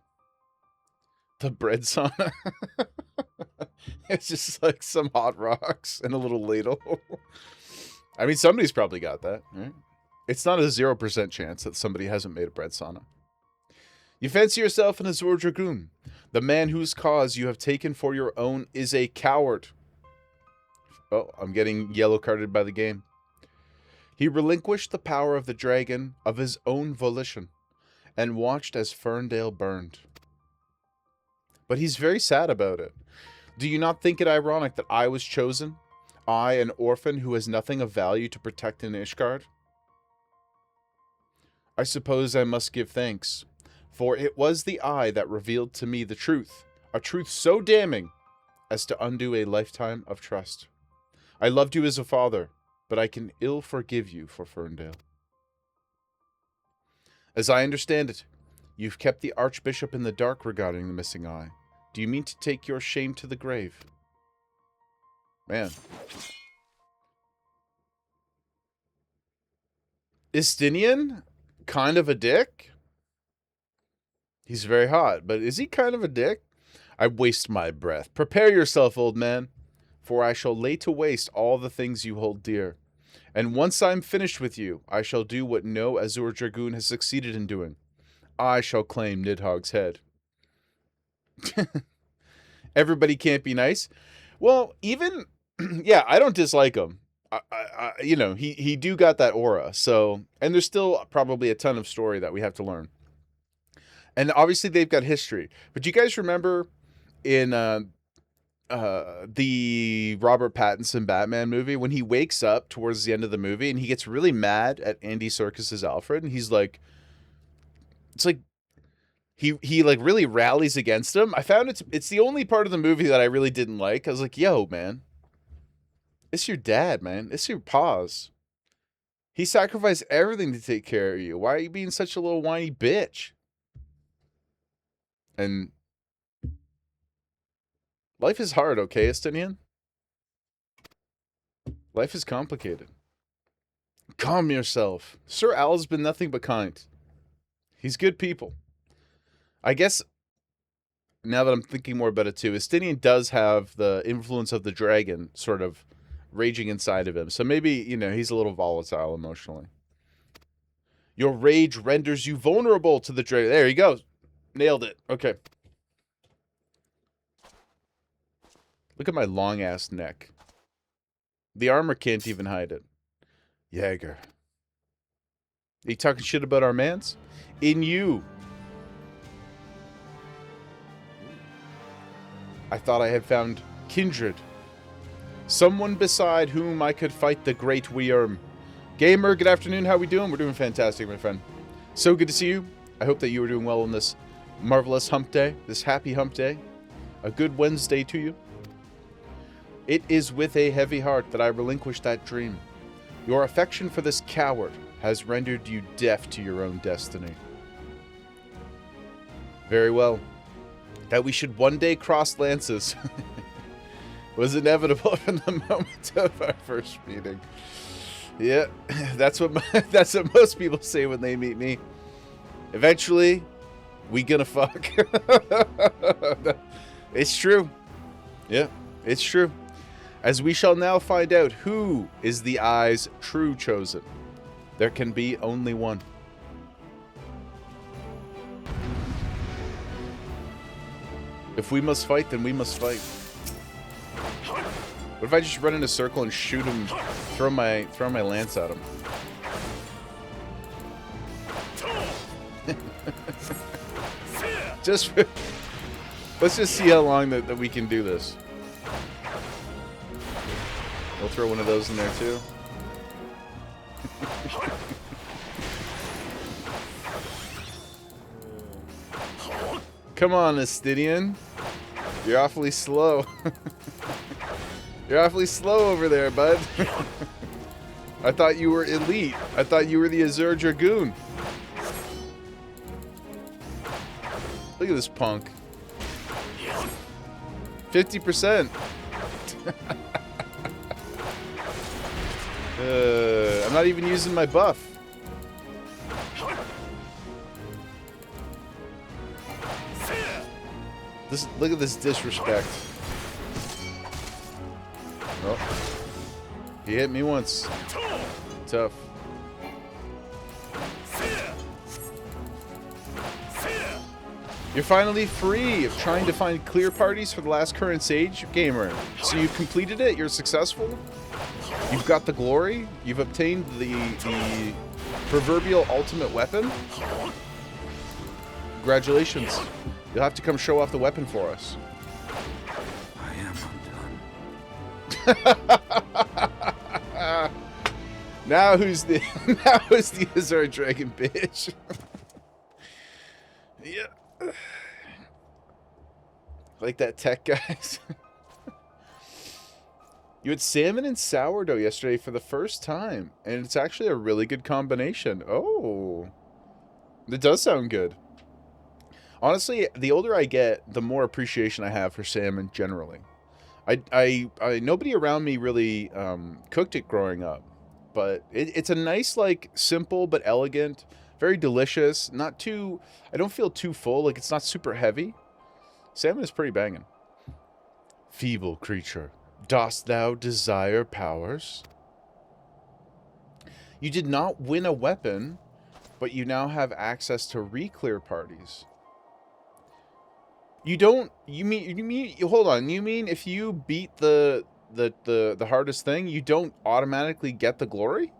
The bread sauna? It's just like some hot rocks and a little ladle. I mean, somebody's probably got that, right? It's not a 0% chance that somebody hasn't made a bread sauna. You fancy yourself an Azure Dragoon. The man whose cause you have taken for your own is a coward. Oh, I'm getting yellow carded by the game. He relinquished the power of the dragon of his own volition and watched as Ferndale burned. But he's very sad about it. Do you not think it ironic that I was chosen? I, an orphan who has nothing of value to protect in Ishgard? I suppose I must give thanks, for it was the eye that revealed to me the truth, a truth so damning as to undo a lifetime of trust. I loved you as a father, but I can ill forgive you for Ferndale. As I understand it, you've kept the Archbishop in the dark regarding the missing eye. Do you mean to take your shame to the grave? Man. Istinian? Kind of a dick? He's very hot, but is he kind of a dick? I waste my breath. Prepare yourself, old man, for I shall lay to waste all the things you hold dear. And once I'm finished with you, I shall do what no Azure Dragoon has succeeded in doing. I shall claim Nidhogg's head. Everybody can't be nice. Well, even, yeah, I don't dislike him. You know, he do got that aura. So, and there's still probably a ton of story that we have to learn. And obviously they've got history. But do you guys remember in the Robert Pattinson Batman movie when he wakes up towards the end of the movie and he gets really mad at Andy Serkis's Alfred, and he's like, it's like he like really rallies against him. I found it's the only part of the movie that I really didn't like. I was like, yo, man, it's your dad, man. It's your paws. He sacrificed everything to take care of you. Why are you being such a little whiny bitch? And life is hard, okay, Estinian? Life is complicated. Calm yourself. Sir Al's been nothing but kind. He's good people. I guess, now that I'm thinking more about it too, Estinian does have the influence of the dragon sort of raging inside of him. So maybe, you know, he's a little volatile emotionally. Your rage renders you vulnerable to the dragon. There you go. Nailed it. Okay. Look at my long-ass neck. The armor can't even hide it. Jaeger. Are you talking shit about our mans? In you. I thought I had found kindred. Someone beside whom I could fight the great Wyrm. Gamer, good afternoon. How we doing? We're doing fantastic, my friend. So good to see you. I hope that you are doing well on this marvelous hump day. This happy hump day. A good Wednesday to you. It is with a heavy heart that I relinquish that dream. Your affection for this coward has rendered you deaf to your own destiny. Very well. That we should one day cross lances was inevitable from the moment of our first meeting. Yeah, that's what most people say when they meet me. Eventually, we gonna fuck. It's true. Yeah, it's true. As we shall now find out who is the Eye's true chosen. There can be only one. If we must fight, then we must fight. What if I just run in a circle and shoot him, throw my lance at him? Let's just see how long that we can do this. We'll throw one of those in there too. Come on, Astidian. You're awfully slow. You're awfully slow over there, bud. I thought you were elite. I thought you were the Azure Dragoon. Look at this punk. 50%. I'm not even using my buff. Look at this disrespect. Oh. He hit me once. Tough. You're finally free of trying to find clear parties for the last current sage, gamer. So you've completed it, you're successful. You've got the glory. You've obtained the proverbial ultimate weapon. Congratulations. You'll have to come show off the weapon for us. I am undone. Now who's the Azure Dragon bitch? Yeah. Like that tech, guys. You had salmon and sourdough yesterday for the first time, and it's actually a really good combination. Oh, it does sound good. Honestly, the older I get, the more appreciation I have for salmon generally. I nobody around me really cooked it growing up, but it's a nice, like, simple but elegant Very delicious. Not too... I don't feel too full. Like, it's not super heavy. Salmon is pretty banging. Feeble creature, dost thou desire powers? You did not win a weapon, but you now have access to re-clear parties. You don't... You mean... Hold on. You mean if you beat the hardest thing, you don't automatically get the glory?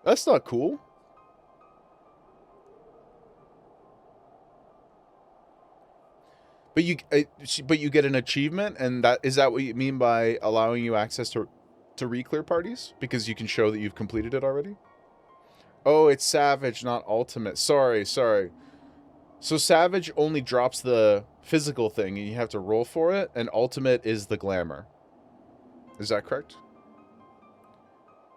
That's not cool. But you get an achievement, and is that what you mean by allowing you access to re-clear parties? Because you can show that you've completed it already? Oh, it's Savage, not Ultimate. Sorry. So Savage only drops the physical thing, and you have to roll for it, and Ultimate is the glamour. Is that correct?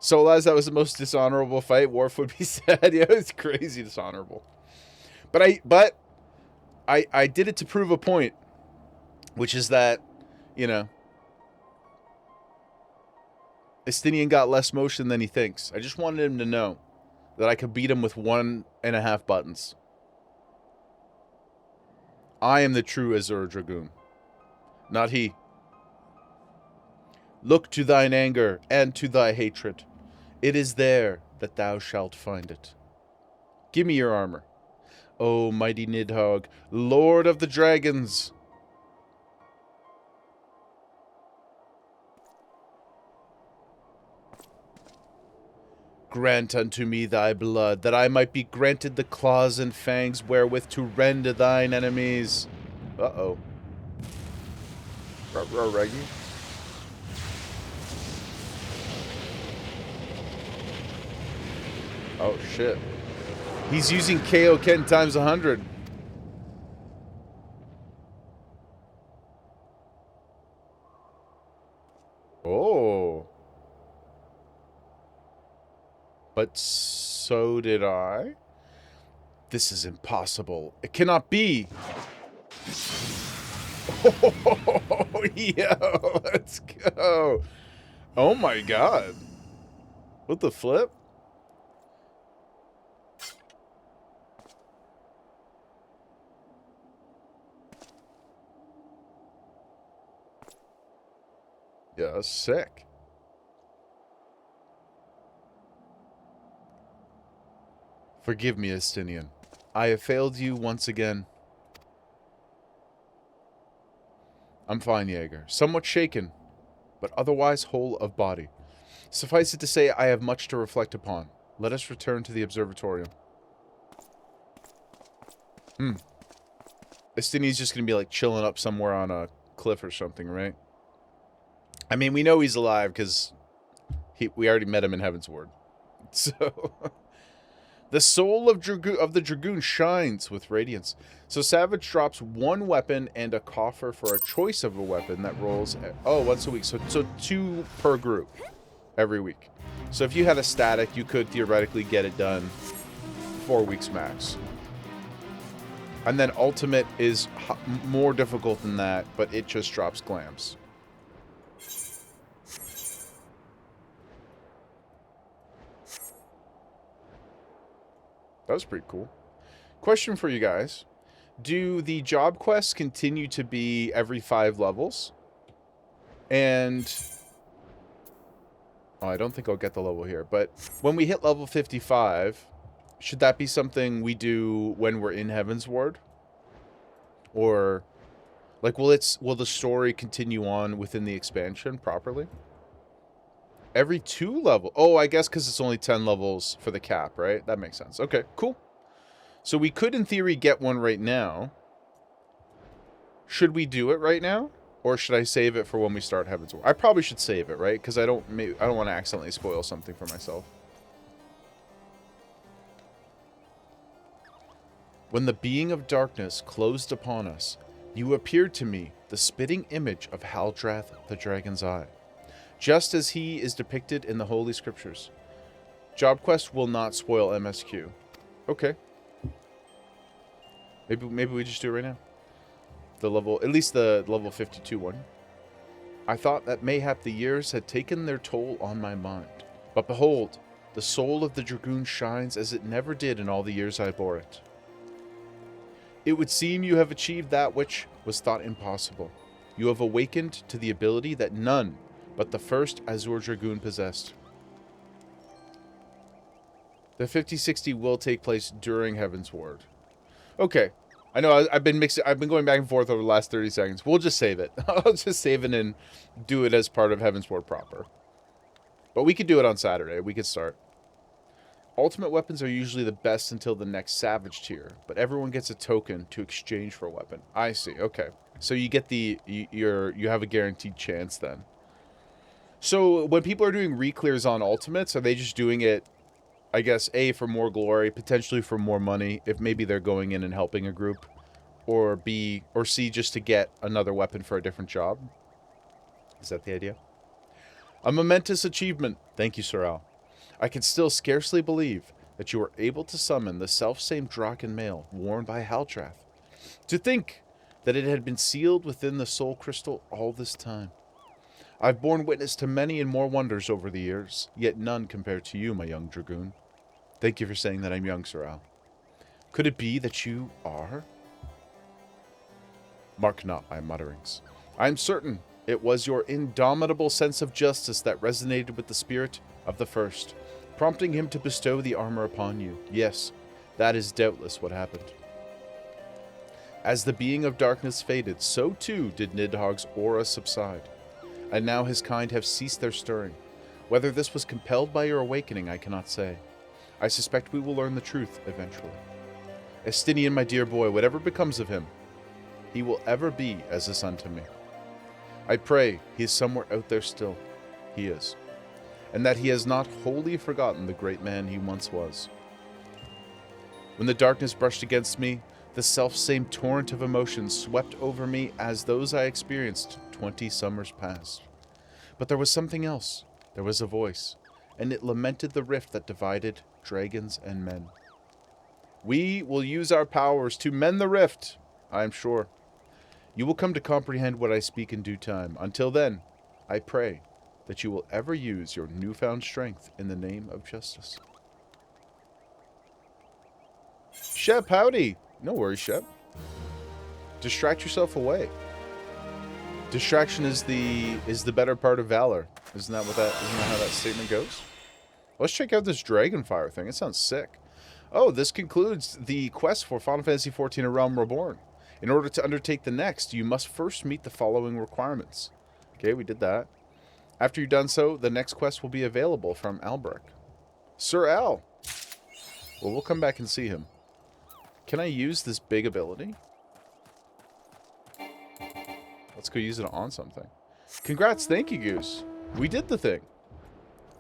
Solaz, that was the most dishonorable fight. Worf would be sad. Yeah, it's crazy dishonorable. But I did it to prove a point, which is that, you know, Estinian got less motion than he thinks. I just wanted him to know that I could beat him with 1.5 buttons. I am the true Azure Dragoon, not he. Look to thine anger and to thy hatred. It is there that thou shalt find it. Give me your armor. O mighty Nidhogg, Lord of the Dragons. Grant unto me thy blood, that I might be granted the claws and fangs wherewith to rend thine enemies. Uh-oh. Reggie? Oh, shit. He's using KO Ken times 100. Oh. But so did I. This is impossible. It cannot be. Oh, yo, let's go. Oh my god. What the flip? Yeah, sick. Forgive me, Estinian. I have failed you once again. I'm fine, Jaeger. Somewhat shaken, but otherwise whole of body. Suffice it to say, I have much to reflect upon. Let us return to the observatorium. Estinian's just gonna be like chilling up somewhere on a cliff or something, right? I mean, we know he's alive because we already met him in Heaven's Ward. So, the soul of the Dragoon shines with radiance. So Savage drops one weapon and a coffer for a choice of a weapon that rolls, once a week. So 2 per group every week. So if you had a static, you could theoretically get it done 4 weeks max. And then Ultimate is more difficult than that, but it just drops glams. That was pretty cool. Question for you guys. Do the job quests continue to be every 5 levels? And... oh, I don't think I'll get the level here. But when we hit level 55, should that be something we do when we're in Heaven's Ward? Or... like, will the story continue on within the expansion properly? Every 2 level. Oh, I guess because it's only 10 levels for the cap, right? That makes sense. Okay, cool. So we could, in theory, get one right now. Should we do it right now? Or should I save it for when we start Heaven's Ward? I probably should save it, right? Because I don't want to accidentally spoil something for myself. When the being of darkness closed upon us, you appeared to me, the spitting image of Haldrath, the Dragon's Eye, just as he is depicted in the Holy Scriptures. Job quest will not spoil MSQ. Okay. Maybe we just do it right now. At least the level 52 one. I thought that mayhap the years had taken their toll on my mind. But behold, The soul of the Dragoon shines as it never did in all the years I bore it. It would seem you have achieved that which was thought impossible. You have awakened to the ability that none but the first Azure Dragoon possessed. The 50-60 will take place during Heaven's Ward. Okay. I know I've been going back and forth over the last 30 seconds. We'll just save it. I'll just save it and do it as part of Heaven's Ward proper. But we could do it on Saturday. We could start. Ultimate weapons are usually the best until the next Savage tier, but everyone gets a token to exchange for a weapon. I see. Okay. So you get you have a guaranteed chance then. So when people are doing re-clears on ultimates, are they just doing it, I guess, A, for more glory, potentially for more money, if maybe they're going in and helping a group, or B, or C, just to get another weapon for a different job? Is that the idea? A momentous achievement. Thank you, Sir Al. I can still scarcely believe that you were able to summon the selfsame Draken mail worn by Haltrath. To think that it had been sealed within the soul crystal all this time. I've borne witness to many and more wonders over the years, yet none compared to you, my young Dragoon. Thank you for saying that I'm young, Sir Al. Could it be that you are? Mark not my mutterings. I am certain it was your indomitable sense of justice that resonated with the spirit of the first, prompting him to bestow the armor upon you. Yes, that is doubtless what happened. As the being of darkness faded, so too did Nidhogg's aura subside, and now his kind have ceased their stirring. Whether this was compelled by your awakening, I cannot say. I suspect we will learn the truth eventually. Estinian, my dear boy, whatever becomes of him, he will ever be as a son to me. I pray he is somewhere out there still. He is. And that he has not wholly forgotten the great man he once was. When the darkness brushed against me, the self-same torrent of emotions swept over me as those I experienced 20 summers past. But there was something else. There was a voice, and it lamented the rift that divided dragons and men. We will use our powers to mend the rift, I am sure. You will come to comprehend what I speak in due time. Until then, I pray that you will ever use your newfound strength in the name of justice. Shep, howdy. No worries, Shep. Distract yourself away. Distraction is the better part of valor. Isn't that how that statement goes? Let's check out this Dragonfire thing. It sounds sick. Oh, this concludes the quest for Final Fantasy XIV: A Realm Reborn. In order to undertake the next, you must first meet the following requirements. Okay, we did that. After you've done so, the next quest will be available from Albrecht. Sir Al! Well, we'll come back and see him. Can I use this big ability? Let's go use it on something. Congrats, thank you, Goose. We did the thing.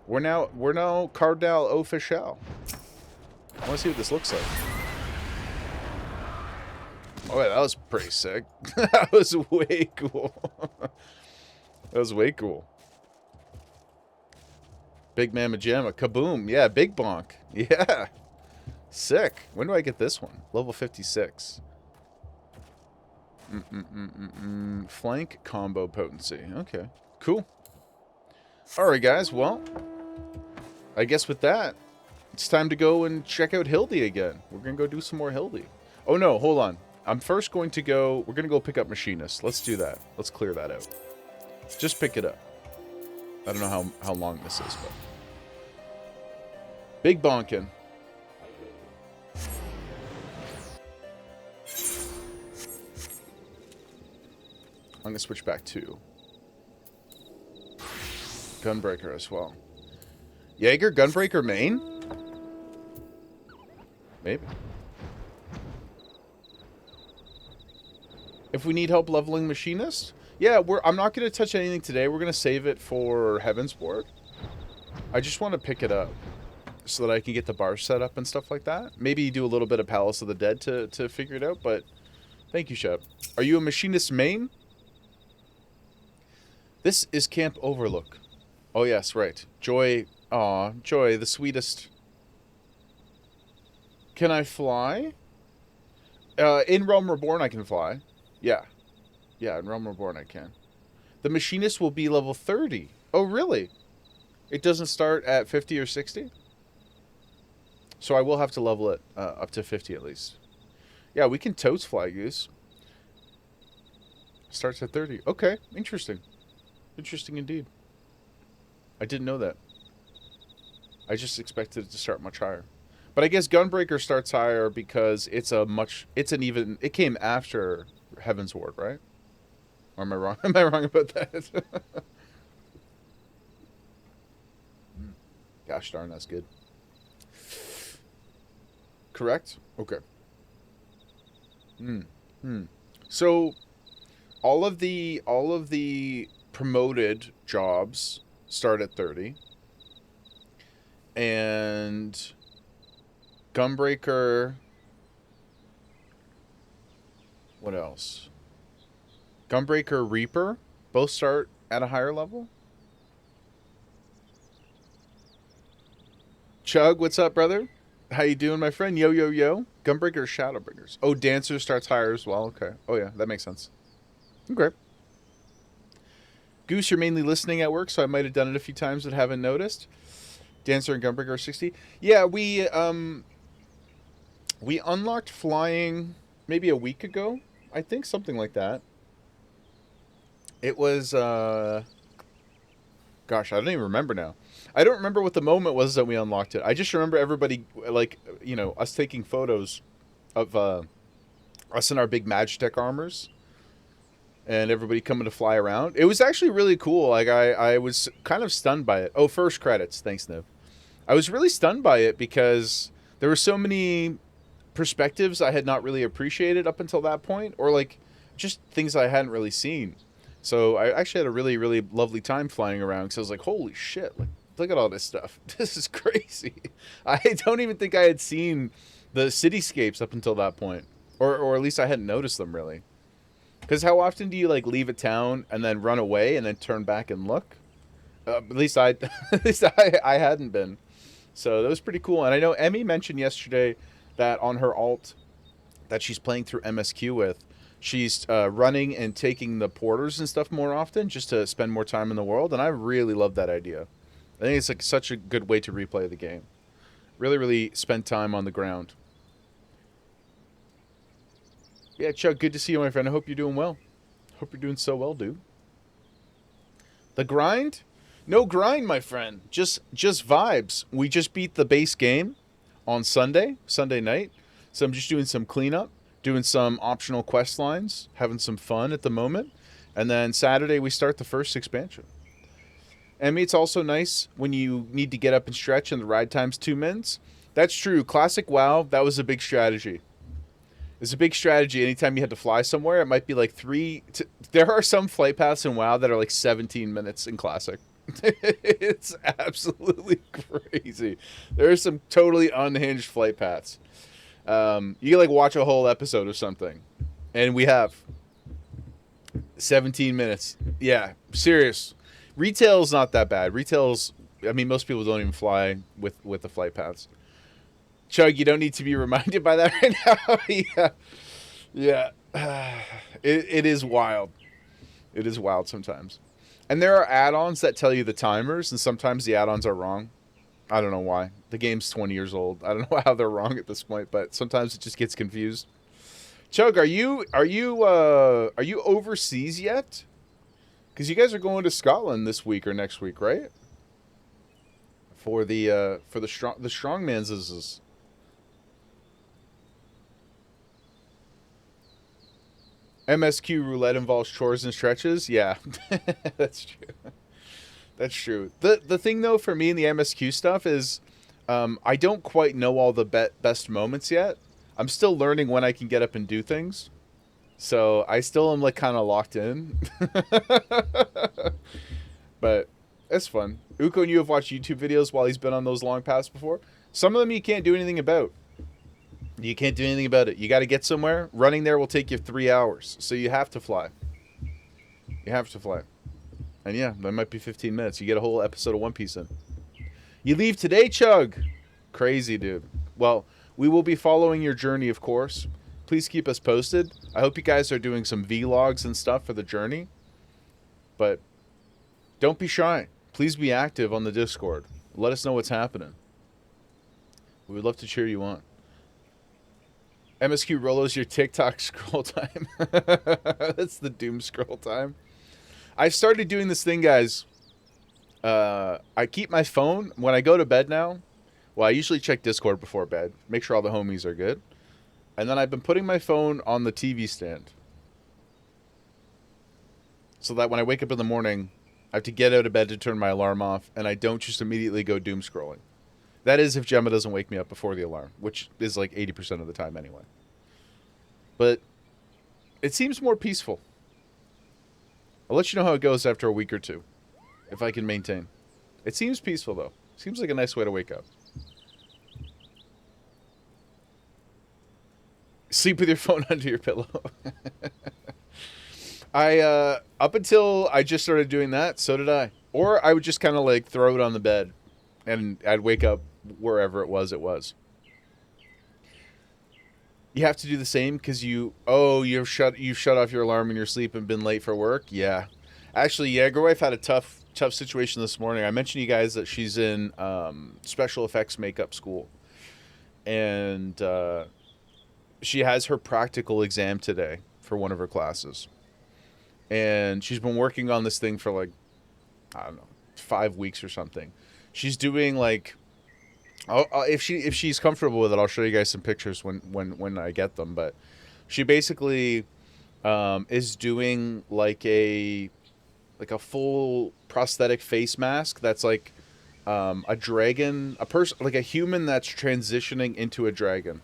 We're now Cardinal Official. I want to see what this looks like. Oh, yeah, that was pretty sick. That was way cool. That was way cool. Big Mama Jamma. Kaboom. Yeah, big bonk. Yeah. Sick. When do I get this one? Level 56. Flank combo potency. Okay. Cool. Alright, guys. Well, I guess with that, it's time to go and check out Hildy again. We're going to go do some more Hildy. Oh, no. Hold on. I'm first going to go... We're going to go pick up Machinist. Let's do that. Let's clear that out. Just pick it up. I don't know how long this is, but... Big bonkin'. I'm going to switch back to Gunbreaker as well. Jaeger, Gunbreaker main? Maybe. If we need help leveling Machinist? Yeah, I'm not going to touch anything today. We're going to save it for Heaven's Ward. I just want to pick it up so that I can get the bar set up and stuff like that. Maybe do a little bit of Palace of the Dead to figure it out, but thank you, Shep. Are you a Machinist main? This is Camp Overlook. Oh, yes, right. Joy. Aw, Joy, the sweetest. Can I fly? In Realm Reborn, I can fly. Yeah. Yeah, in Realm Reborn, I can. The Machinist will be level 30. Oh, really? It doesn't start at 50 or 60? So I will have to level it up to 50 at least. Yeah, we can totes fly goose. Starts at 30. Okay, interesting. Interesting indeed. I didn't know that. I just expected it to start much higher. But I guess Gunbreaker starts higher because it came after Heaven's Ward, right? Or am I wrong? Am I wrong about that? Gosh darn, that's good. Correct? Okay. So all of the promoted jobs start at 30. And Gunbreaker, what else? Gunbreaker, Reaper both start at a higher level. Chug, what's up, brother? How you doing, my friend? Yo, yo, yo. Gunbreaker, Shadowbringers. Oh, Dancer starts higher as well. Okay. Oh, yeah, that makes sense. Okay. Goose, you're mainly listening at work, so I might have done it a few times but haven't noticed. Dancer and Gunbreaker are 60. Yeah, we unlocked flying maybe a week ago. I think something like that. It was gosh, I don't even remember now. I don't remember what the moment was that we unlocked it. I just remember everybody, like, you know, us taking photos of us in our big Magitech armors and everybody coming to fly around. It was actually really cool. Like, I was kind of stunned by it. Oh, first credits. Thanks, Niv. I was really stunned by it because there were so many perspectives I had not really appreciated up until that point, or like just things I hadn't really seen. So I actually had a really, really lovely time flying around because I was like, holy shit, like, look at all this stuff. This is crazy. I don't even think I had seen the cityscapes up until that point, or at least I hadn't noticed them really. Because how often do you like leave a town and then run away and then turn back and look? At least I hadn't been. So that was pretty cool. And I know Emmy mentioned yesterday that on her alt that she's playing through MSQ with, she's running and taking the porters and stuff more often just to spend more time in the world. And I really love that idea. I think it's like such a good way to replay the game. Really, really spend time on the ground. Yeah, Chuck, good to see you, my friend. I hope you're doing well. Hope you're doing so well, dude. The grind? No grind, my friend. Just vibes. We just beat the base game on Sunday night. So I'm just doing some cleanup, doing some optional quest lines, having some fun at the moment. And then Saturday we start the first expansion. And it's also nice when you need to get up and stretch and the ride time's 2 minutes. That's true. Classic WoW, that was a big strategy. It's a big strategy. Anytime you had to fly somewhere, it might be like there are some flight paths in WoW that are like 17 minutes in Classic. It's absolutely crazy. There are some totally unhinged flight paths. You can like watch a whole episode of something, and we have 17 minutes. Yeah, serious. Retail's not that bad. Retail's, I mean, most people don't even fly with the flight paths. Chug, you don't need to be reminded by that right now. Yeah. It is wild. It is wild sometimes. And there are add-ons that tell you the timers, and sometimes the add-ons are wrong. I don't know why. The game's 20 years old. I don't know how they're wrong at this point, but sometimes it just gets confused. Chug, are you overseas yet? Because you guys are going to Scotland this week or next week, right? For the strongman's. MSQ roulette involves chores and stretches. Yeah, that's true. That's true. The thing though for me in the MSQ stuff is, I don't quite know all the best moments yet. I'm still learning when I can get up and do things, so I still am like kind of locked in. But it's fun. Uko and you have watched YouTube videos while he's been on those long paths before. Some of them you can't do anything about. You can't do anything about it. You got to get somewhere. Running there will take you 3 hours. So you have to fly. You have to fly. And yeah, that might be 15 minutes. You get a whole episode of One Piece in. You leave today, Chug? Crazy, dude. Well, we will be following your journey, of course. Please keep us posted. I hope you guys are doing some vlogs and stuff for the journey. But don't be shy. Please be active on the Discord. Let us know what's happening. We would love to cheer you on. MSQ Rolo's your TikTok scroll time. That's the doom scroll time. I started doing this thing, guys. I keep my phone when I go to bed now. Well, I usually check Discord before bed, make sure all the homies are good. And then I've been putting my phone on the TV stand. So that when I wake up in the morning, I have to get out of bed to turn my alarm off, and I don't just immediately go doom scrolling. That is if Gemma doesn't wake me up before the alarm, which is like 80% of the time anyway. But it seems more peaceful. I'll let you know how it goes after a week or two, if I can maintain. It seems peaceful, though. Seems like a nice way to wake up. Sleep with your phone under your pillow. Up until I just started doing that, so did I. Or I would just kind of like throw it on the bed, and I'd wake up wherever it was. You have to do the same because you've shut off your alarm in your sleep and been late for work. Yeah, actually, Jagerwife had a tough situation this morning. I mentioned to you guys that she's in special effects makeup school, and she has her practical exam today for one of her classes, and she's been working on this thing for like, I don't know, 5 weeks or something. She's doing like, if she's comfortable with it, I'll show you guys some pictures when I get them. But she basically is doing like a full prosthetic face mask that's like a dragon, a person, like a human that's transitioning into a dragon,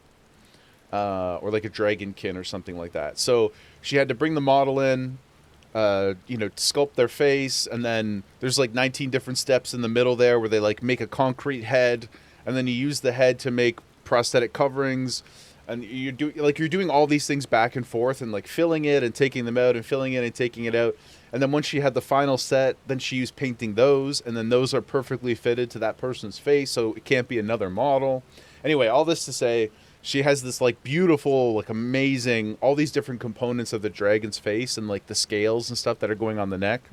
or like a dragonkin or something like that. So she had to bring the model in, sculpt their face, and then there's like 19 different steps in the middle there where they like make a concrete head, and then you use the head to make prosthetic coverings, and you're doing all these things back and forth and like filling it and taking them out and filling it and taking it out. And then once she had the final set, then she used painting those, and then those are perfectly fitted to that person's face, so it can't be another model. Anyway, all this to say, she has this like beautiful, like amazing, all these different components of the dragon's face and like the scales and stuff that are going on the neck.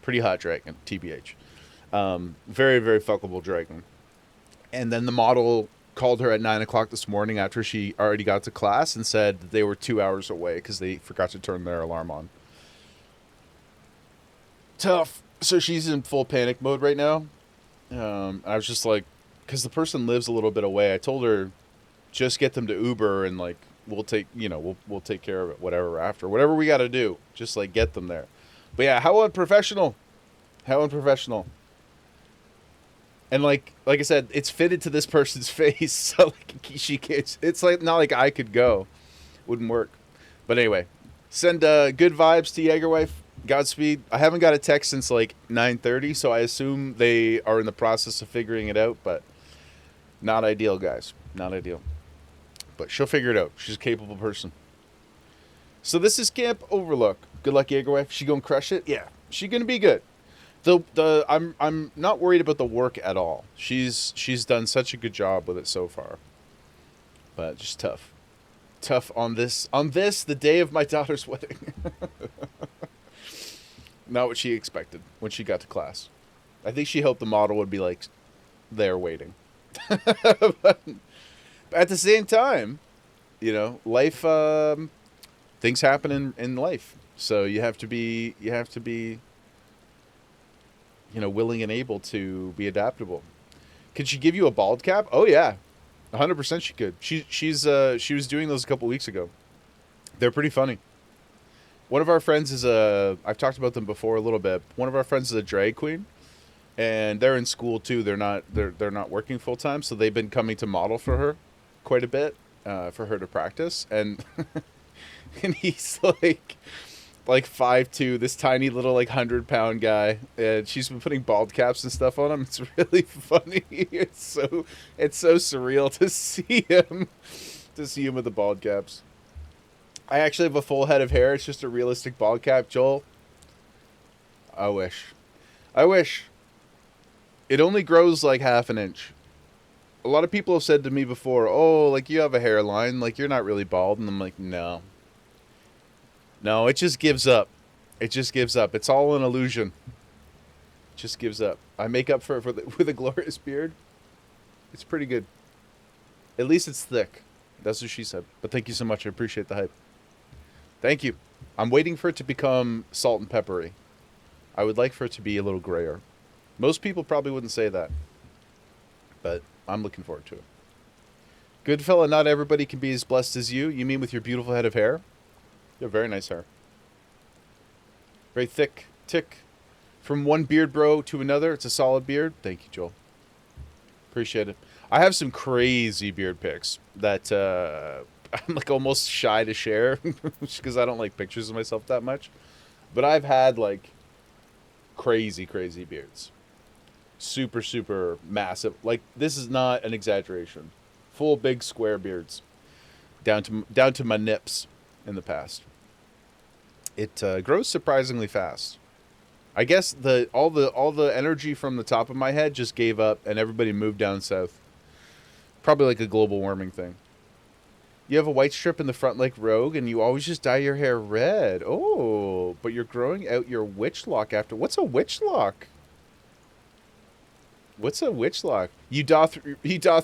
Pretty hot dragon, TBH. Very, very fuckable dragon. And then the model called her at 9 o'clock this morning after she already got to class and said that they were 2 hours away because they forgot to turn their alarm on. Tough. So she's in full panic mode right now. I was just like, because the person lives a little bit away, I told her, just get them to Uber and like we'll take care of it, whatever we got to do, just like get them there. But yeah, how unprofessional. And like I said, it's fitted to this person's face, so like she can't, it's like not like I could go, wouldn't work. But anyway, send good vibes to Jagerwife. Godspeed. I haven't got a text since like 9:30, so I assume they are in the process of figuring it out, but not ideal, guys, not ideal. But she'll figure it out. She's a capable person. So this is Camp Overlook. Good luck, Jagerwife. She gonna crush it? Yeah, she gonna be good. I'm not worried about the work at all. She's done such a good job with it so far. But just tough on this the day of my daughter's wedding. Not what she expected when she got to class. I think she hoped the model would be like there waiting. But at the same time, life, things happen in life. So you have to be, willing and able to be adaptable. Could she give you a bald cap? Oh yeah, 100% she could. She was doing those a couple weeks ago. They're pretty funny. One of our friends is I've talked about them before a little bit. One of our friends is a drag queen, and they're in school too. They're not working full time, so they've been coming to model for her quite a bit, for her to practice. And and he's like 5'2", this tiny little like 100-pound guy, and she's been putting bald caps and stuff on him. It's really funny. It's so surreal to see him with the bald caps. I actually have a full head of hair. It's just a realistic bald cap. Joel, I wish. It only grows like half an inch. A lot of people have said to me before, oh, like you have a hairline, like you're not really bald. And I'm like, no, it just gives up. It's all an illusion. It just gives up. I make up for it with a glorious beard. It's pretty good. At least it's thick. That's what she said. But thank you so much. I appreciate the hype. Thank you. I'm waiting for it to become salt and peppery. I would like for it to be a little grayer. Most people probably wouldn't say that. But I'm looking forward to it. Good fella, not everybody can be as blessed as you. You mean with your beautiful head of hair? You have very nice hair. Very thick. From one beard bro to another, it's a solid beard. Thank you, Joel. Appreciate it. I have some crazy beard pics that I'm like almost shy to share because I don't like pictures of myself that much. But I've had like crazy beards. Super, super massive. Like, this is not an exaggeration. Full big square beards. Down to my nips in the past. It grows surprisingly fast. I guess all the energy from the top of my head just gave up and everybody moved down south. Probably like a global warming thing. You have a white strip in the front like Rogue and you always just dye your hair red. Oh, but you're growing out your witch lock after. What's a witch lock? What's a witch lock? He doth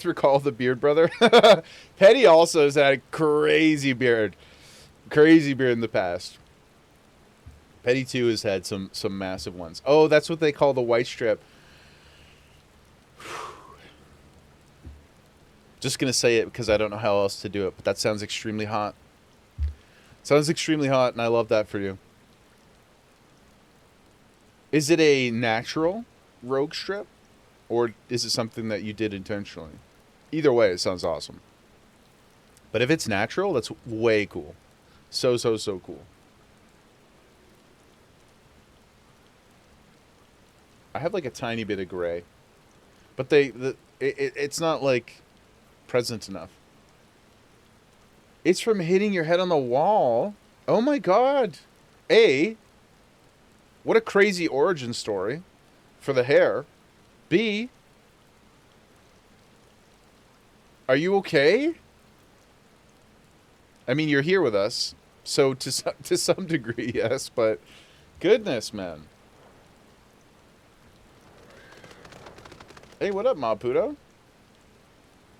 recall the beard brother. Petty also has had a crazy beard in the past. Petty 2 has had some massive ones. Oh, that's what they call the white strip. Just gonna say it because I don't know how else to do it, but that sounds extremely hot. Sounds extremely hot, and I love that for you. Is it a natural rogue strip? Or is it something that you did intentionally? Either way, it sounds awesome. But if it's natural, that's way cool. So cool. I have like a tiny bit of gray. But it's not like present enough. It's from hitting your head on the wall. Oh my god. What a crazy origin story for the hair. B, are you okay? I mean, you're here with us, so to some degree, yes, but goodness, man. Hey, what up, Maputo?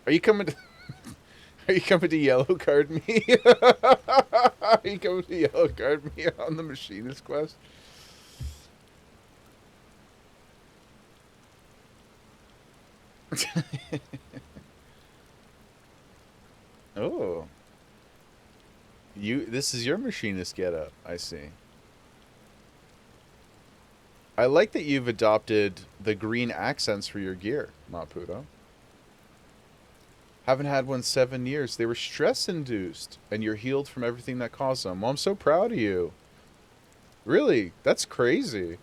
Are you coming to yellow card me? Are you coming to yellow card me on the machinist quest? Oh. This is your machinist getup, I see. I like that you've adopted the green accents for your gear, Maputo. Haven't had one 7 years. They were stress-induced, and you're healed from everything that caused them. Well, I'm so proud of you. Really, that's crazy.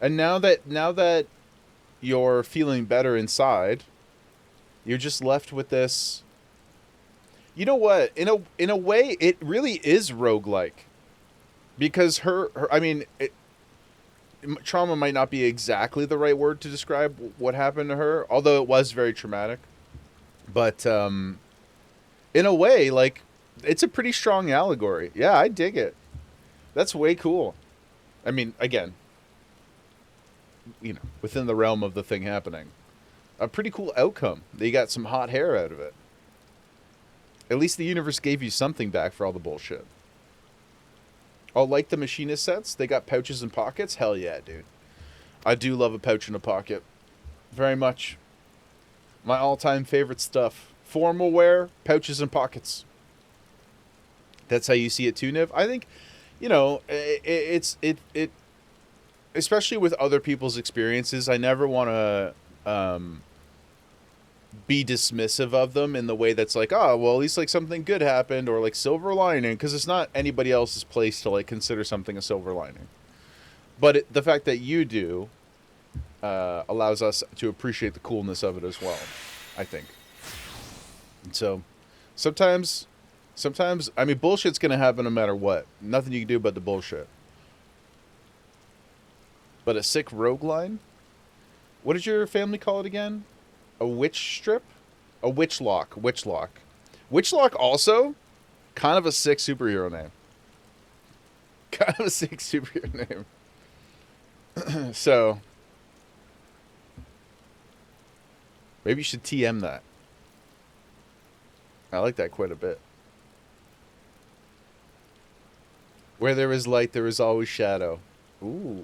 And now that you're feeling better inside, you're just left with this. You know what? In a way, it really is roguelike. Because trauma might not be exactly the right word to describe what happened to her, although it was very traumatic. But in a way, like, it's a pretty strong allegory. Yeah, I dig it. That's way cool. I mean, again, within the realm of the thing happening. A pretty cool outcome. They got some hot hair out of it. At least the universe gave you something back for all the bullshit. Oh, like the machinist sets? They got pouches and pockets? Hell yeah, dude. I do love a pouch and a pocket. Very much. My all-time favorite stuff. Formal wear, pouches and pockets. That's how you see it too, Niv? I think, it's especially with other people's experiences, I never want to be dismissive of them in the way that's like, oh, well, at least like something good happened, or like silver lining, because it's not anybody else's place to like consider something a silver lining. But the fact that you do allows us to appreciate the coolness of it as well, I think. And so sometimes, I mean, bullshit's going to happen no matter what. Nothing you can do about the bullshit. But a sick rogue line? What did your family call it again? A witch strip? A witch lock. Witch lock. Witch lock also? Kind of a sick superhero name. Kind of a sick superhero name. So, maybe you should TM that. I like that quite a bit. Where there is light, there is always shadow. Ooh,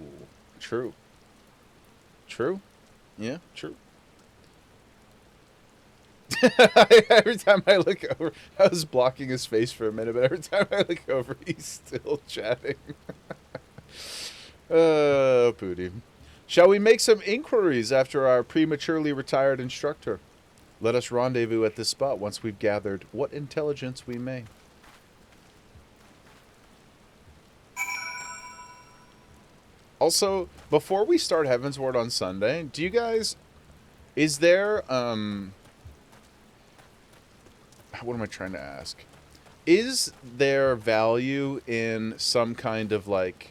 true. True. Yeah, true. Every time I look over, I was blocking his face for a minute, but every time I look over, he's still chatting. Oh, Pooty. Shall we make some inquiries after our prematurely retired instructor? Let us rendezvous at this spot once we've gathered what intelligence we may. Also, before we start Heavensward on Sunday, do you guys... Is there, what am I trying to ask? Is there value in some kind of, like,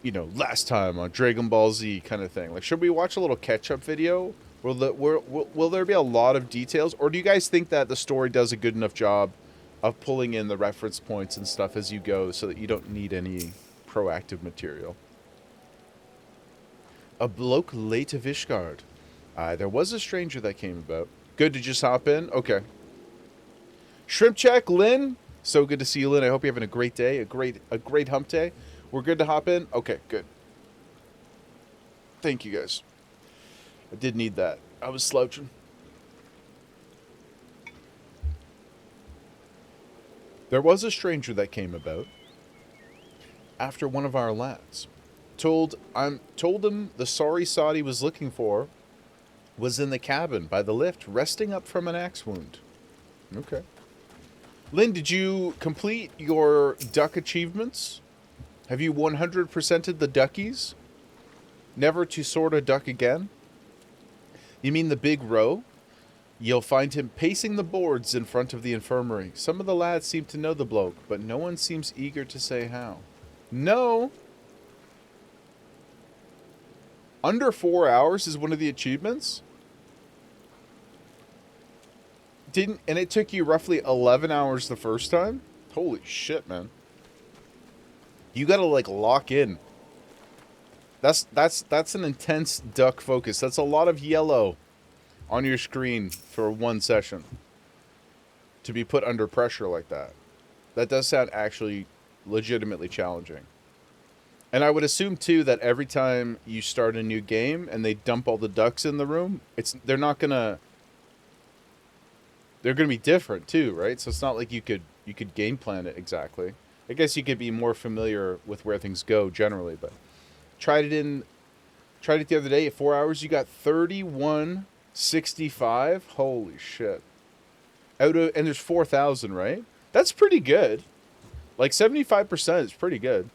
you know, last time on Dragon Ball Z kind of thing? Like, should we watch a little catch-up video? Will there be a lot of details? Or do you guys think that the story does a good enough job of pulling in the reference points and stuff as you go so that you don't need any proactive material? A bloke late of Ishgard. There was a stranger that came about. Good to just hop in? Okay. Shrimp check, Lynn. So good to see you, Lynn. I hope you're having a great day, a great hump day. We're good to hop in? Okay, good. Thank you, guys. I did need that. I was slouching. There was a stranger that came about after one of our lads. Told him the sorry sod he was looking for was in the cabin by the lift, resting up from an axe wound. Okay. Lynn, did you complete your duck achievements? Have you 100%ed the duckies? Never to sort a duck again? You mean the big row? You'll find him pacing the boards in front of the infirmary. Some of the lads seem to know the bloke, but no one seems eager to say how. No! Under 4 hours is one of the achievements? And it took you roughly 11 hours the first time? Holy shit, man. You gotta, like, lock in. That's an intense duck focus. That's a lot of yellow on your screen for one session. To be put under pressure like that. That does sound actually legitimately challenging. And I would assume, too, that every time you start a new game and they dump all the ducks in the room, they're gonna be different, too, right? So it's not like you could game plan it exactly. I guess you could be more familiar with where things go generally, but tried it the other day at 4 hours. You got 3165. Holy shit! And there's 4,000, right? That's pretty good. Like 75% is pretty good.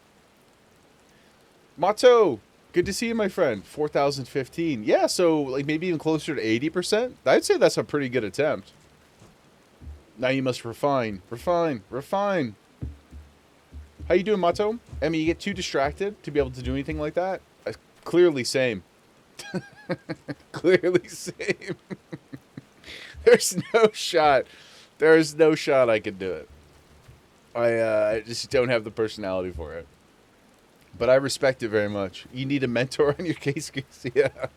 Mato, good to see you, my friend. 4,015. Yeah, so like maybe even closer to 80%. I'd say that's a pretty good attempt. Now you must refine. How you doing, Mato? I mean, you get too distracted to be able to do anything like that? Clearly same. Clearly same. There's no shot. There's no shot I could do it. I just don't have the personality for it. But I respect it very much. You need a mentor on your case. Yeah.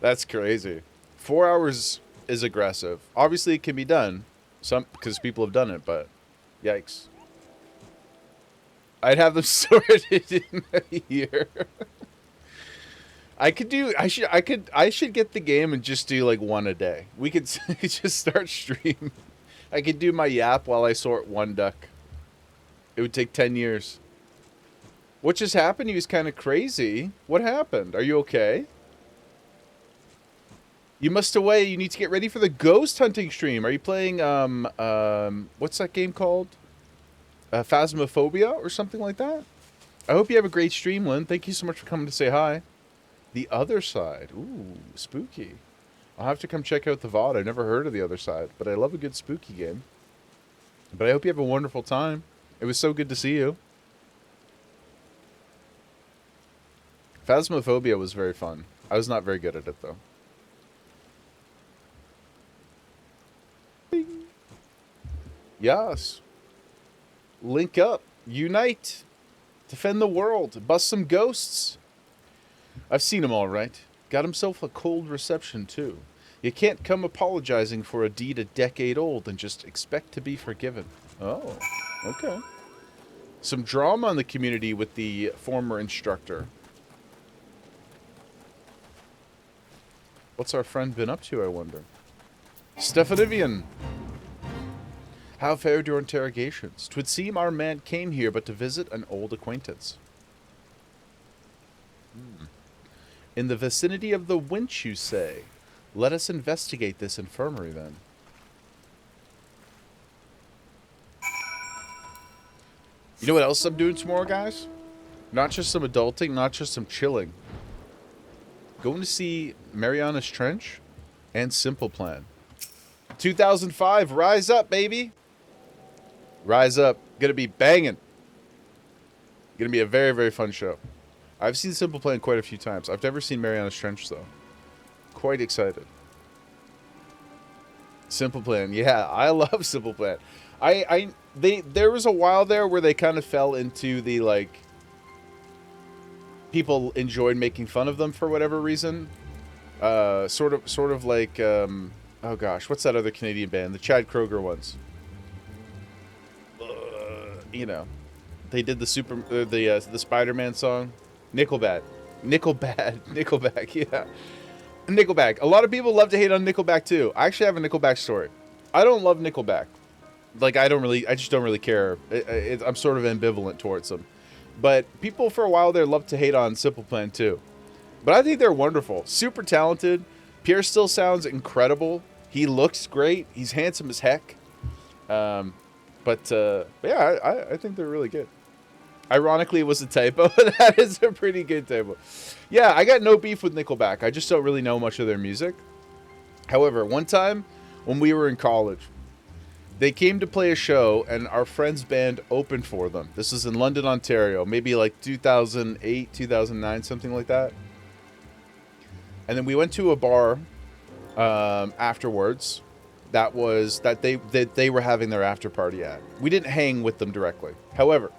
That's crazy. 4 hours is aggressive. Obviously, it can be done. Because people have done it, but yikes. I'd have them sorted in a year. I should get the game and just do like one a day. We could just start stream. I could do my yap while I sort one duck. It would take 10 years. What just happened? He was kind of crazy. What happened? Are you okay? You must away. You need to get ready for the ghost hunting stream. Are you playing, what's that game called? Phasmophobia or something like that? I hope you have a great stream, Lynn. Thank you so much for coming to say hi. The Other Side. Ooh, spooky. I'll have to come check out the VOD. I've never heard of The Other Side, but I love a good spooky game. But I hope you have a wonderful time. It was so good to see you. Phasmophobia was very fun. I was not very good at it, though. Bing. Yes. Link up. Unite. Defend the world. Bust some ghosts. I've seen him all right. Got himself a cold reception, too. You can't come apologizing for a deed a decade old and just expect to be forgiven. Oh, okay. Some drama in the community with the former instructor. What's our friend been up to, I wonder? Stephanivian. How fared your interrogations? 'Twould seem our man came here but to visit an old acquaintance. In the vicinity of the winch, you say? Let us investigate this infirmary, then. You know what else I'm doing tomorrow, guys? Not just some adulting, not just some chilling. Going to see Mariana's Trench and Simple Plan. 2005, rise up, baby. Rise up. Gonna be banging. Gonna be a very, very fun show. I've seen Simple Plan quite a few times. I've never seen Mariana's Trench, though. Quite excited. Simple Plan. Yeah, I love Simple Plan. There was a while there where they kind of fell into the, like, people enjoyed making fun of them for whatever reason. Sort of like, oh gosh, what's that other Canadian band? The Chad Kroeger ones. You know, they did the Spider-Man song. Nickelback, yeah. Nickelback. A lot of people love to hate on Nickelback too. I actually have a Nickelback story. I don't love Nickelback. Like, I just don't really care. I'm sort of ambivalent towards them. But people for a while there love to hate on Simple Plan too. But I think they're wonderful. Super talented. Pierre still sounds incredible. He looks great. He's handsome as heck. Yeah, I think they're really good. Ironically, it was a typo. That is a pretty good typo. Yeah, I got no beef with Nickelback. I just don't really know much of their music. However, one time when we were in college, they came to play a show, and our friend's band opened for them. This is in London, Ontario, maybe like 2008, 2009, something like that. And then we went to a bar afterwards. That they were having their after party at. We didn't hang with them directly. However,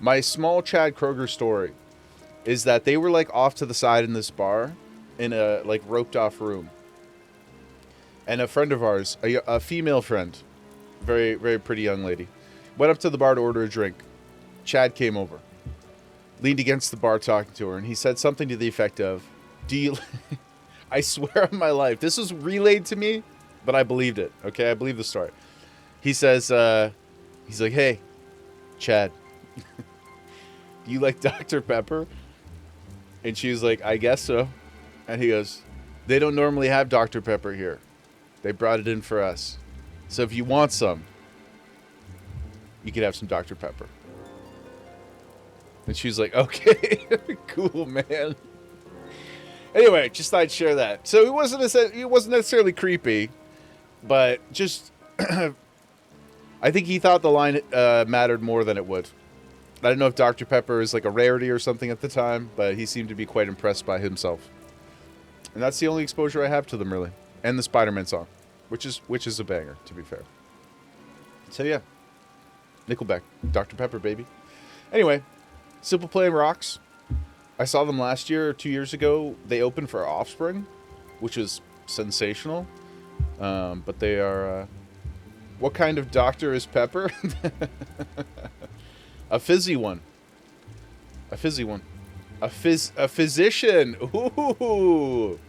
my small Chad Kroeger story is that they were like off to the side in this bar in a like roped off room. And a friend of ours, a female friend, very, very pretty young lady, went up to the bar to order a drink. Chad came over, leaned against the bar talking to her, and he said something to the effect of, "Do you..." I swear on my life, this was relayed to me, but I believed it. Okay, I believe the story. He says, he's like, "Hey, Chad, do you like Dr. Pepper?" And she was like, "I guess so." And he goes, "They don't normally have Dr. Pepper here. They brought it in for us. So if you want some, you can have some Dr. Pepper." And she was like, "Okay, cool, man." Anyway, just thought I'd share that. So it wasn't necessarily creepy, but just I think he thought the line mattered more than it would. I don't know if Dr. Pepper is like a rarity or something at the time, but he seemed to be quite impressed by himself. And that's the only exposure I have to them, really. And the Spider-Man song, which is a banger, to be fair. So yeah, Nickelback, Dr. Pepper, baby. Anyway, Simple Plan rocks. I saw them last year or 2 years ago. They opened for Offspring, which is sensational. But they are... what kind of doctor is Pepper? A fizzy one. A fizzy one. A physician. Ooh.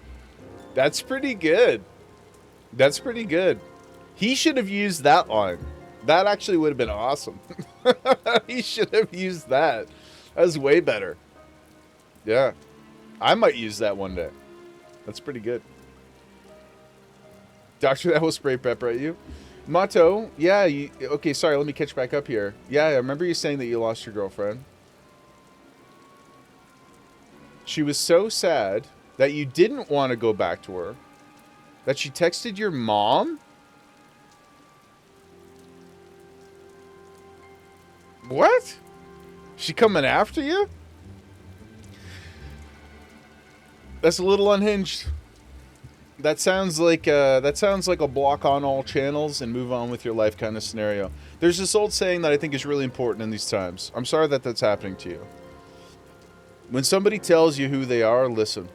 That's pretty good. That's pretty good. He should have used that line. That actually would have been awesome. He should have used that. That was way better. Yeah. I might use that one day. That's pretty good. Doctor, that will spray pepper at you. Mato, yeah, okay, sorry, let me catch back up here. Yeah, I remember you saying that you lost your girlfriend. She was so sad that you didn't want to go back to her, that she texted your mom? What? She coming after you? That's a little unhinged. That sounds like a block on all channels and move on with your life kind of scenario. There's this old saying that I think is really important in these times. I'm sorry that that's happening to you. When somebody tells you who they are, listen.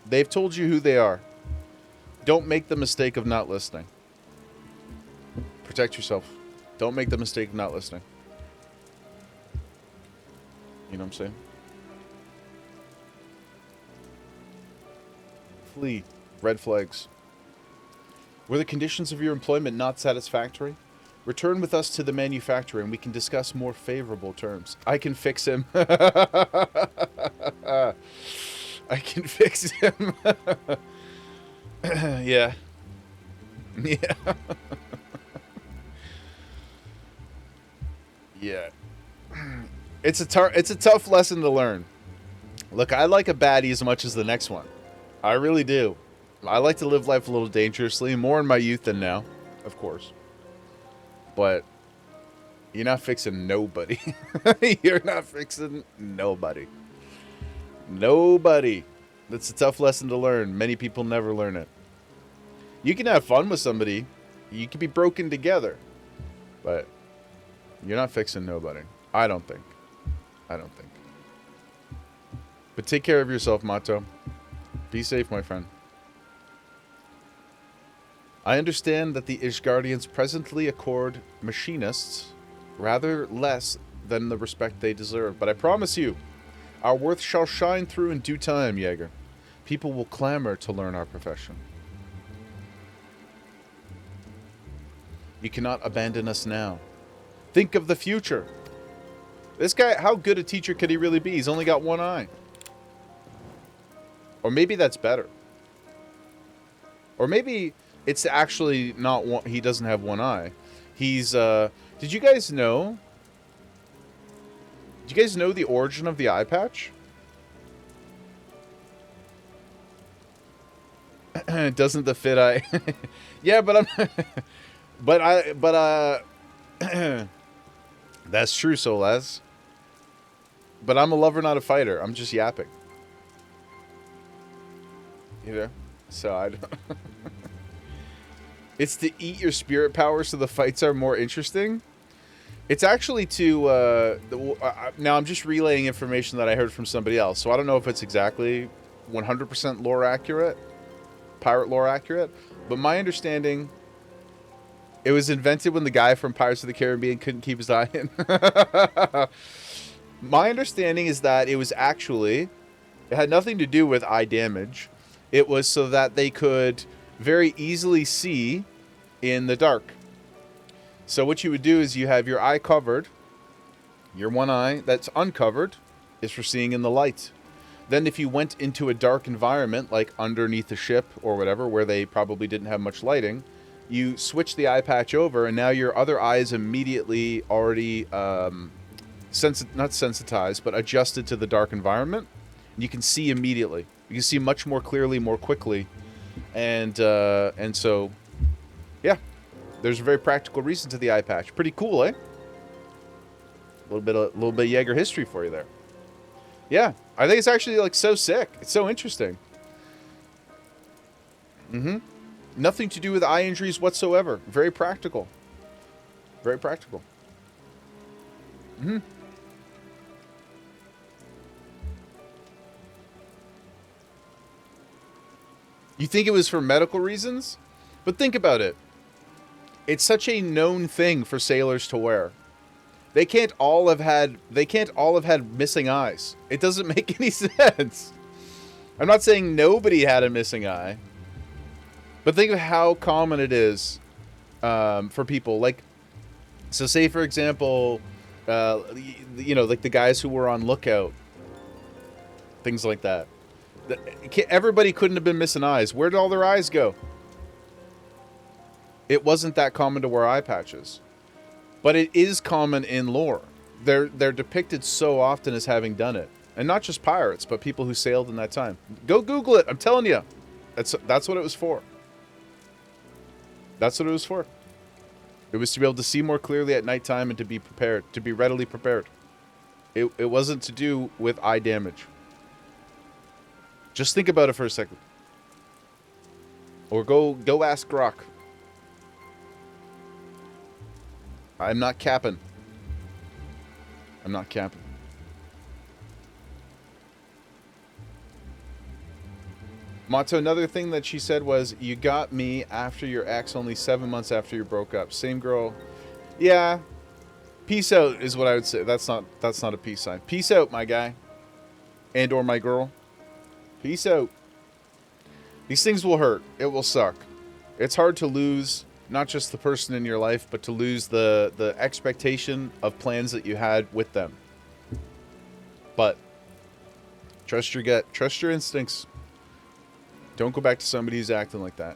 They've told you who they are. Don't make the mistake of not listening. Protect yourself. Don't make the mistake of not listening. You know what I'm saying? Flee. Red flags. Were the conditions of your employment not satisfactory? Return with us to the manufacturer and we can discuss more favorable terms. I can fix him. I can fix him. Yeah. Yeah. Yeah. It's a tough lesson to learn. Look, I like a baddie as much as the next one. I really do. I like to live life a little dangerously, more in my youth than now, of course. But you're not fixing nobody. You're not fixing nobody. Nobody. That's a tough lesson to learn. Many people never learn it. You can have fun with somebody. You can be broken together. But you're not fixing nobody. I don't think. I don't think. But take care of yourself, Mato. Be safe, my friend. I understand that the Ishgardians presently accord machinists rather less than the respect they deserve, but I promise you, our worth shall shine through in due time, Jaeger. People will clamor to learn our profession. You cannot abandon us now. Think of the future. This guy, how good a teacher could he really be? He's only got one eye. Or maybe that's better. Or maybe it's actually not one, he doesn't have one eye. He's, did you guys know? Did you guys know the origin of the eye patch? Doesn't the fit eye? Yeah, but I'm, that's true, Solaz. But I'm a lover, not a fighter. I'm just yapping. You know? So I don't... It's to eat your spirit power so the fights are more interesting. It's actually to... now, I'm just relaying information that I heard from somebody else. So I don't know if it's exactly 100% lore accurate. Pirate lore accurate. But my understanding... It was invented when the guy from Pirates of the Caribbean couldn't keep his eye in. My understanding is that it was actually... It had nothing to do with eye damage. It was so that they could very easily see in the dark. So what you would do is you have your eye covered. Your one eye that's uncovered is for seeing in the light. Then if you went into a dark environment, like underneath a ship or whatever, where they probably didn't have much lighting, you switch the eye patch over, and now your other eye is immediately already not sensitized, but adjusted to the dark environment. And you can see immediately. You can see much more clearly, more quickly, and so, yeah, there's a very practical reason to the eye patch. Pretty cool, eh? A little bit of Jaeger history for you there. Yeah, I think it's actually like so sick. It's so interesting. Nothing to do with eye injuries whatsoever. Very practical. Very practical. You think it was for medical reasons? But think about it. It's such a known thing for sailors to wear. They can't all have had missing eyes. It doesn't make any sense. I'm not saying nobody had a missing eye. But think of how common it is for people. Like, so say, for example, you know, like the guys who were on lookout. Things like that. Everybody couldn't have been missing eyes. Where did all their eyes go? It wasn't that common to wear eye patches. But it is common in lore. They're depicted so often as having done it. And not just pirates, but people who sailed in that time. Go Google it. I'm telling you. That's what it was for. That's what it was for. It was to be able to see more clearly at nighttime and to be prepared, to be readily prepared. It wasn't to do with eye damage. Just think about it for a second. Or go ask Grok. I'm not capping. I'm not capping. Mato, another thing that she said was, you got me after your ex only 7 months after you broke up. Same girl. Yeah. Peace out is what I would say. That's not a peace sign. Peace out, my guy. And or my girl. Peace out. These things will hurt. It will suck. It's hard to lose not just the person in your life, but to lose the expectation of plans that you had with them. But trust your gut. Trust your instincts. Don't go back to somebody who's acting like that.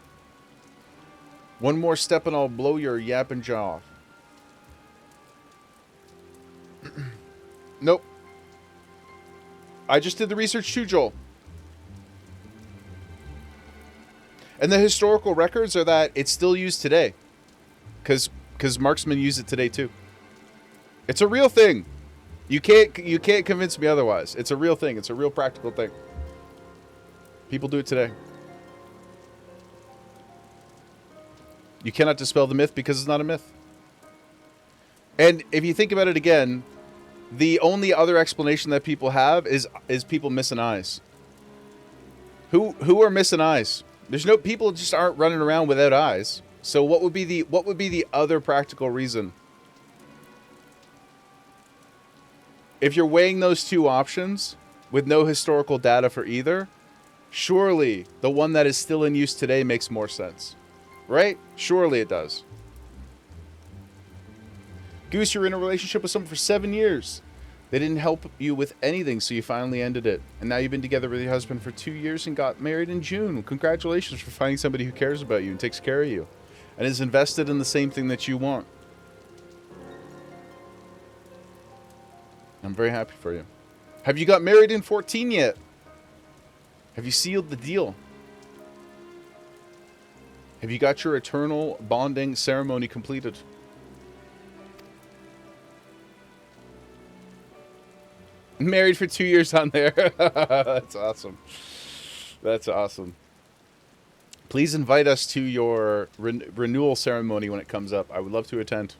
One more step and I'll blow your yapping jaw off. Nope. I just did the research too, Joel. And the historical records are that it's still used today. Because marksmen use it today too. It's a real thing. You can't convince me otherwise. It's a real thing. It's a real practical thing. People do it today. You cannot dispel the myth because it's not a myth. And if you think about it again, the only other explanation that people have is people missing eyes. Who are missing eyes? There's no people just aren't running around without eyes. So what would be the other practical reason? If you're weighing those two options with no historical data for either, surely the one that is still in use today makes more sense. Right? Surely it does. Goose, you're in a relationship with someone for 7 years. They didn't help you with anything, so you finally ended it. And now you've been together with your husband for 2 years and got married in June. Congratulations for finding somebody who cares about you and takes care of you. And is invested in the same thing that you want. I'm very happy for you. Have you got married in 14 yet? Have you sealed the deal? Have you got your eternal bonding ceremony completed? Married for 2 years on there. That's awesome. That's awesome. Please invite us to your renewal ceremony when it comes up. I would love to attend.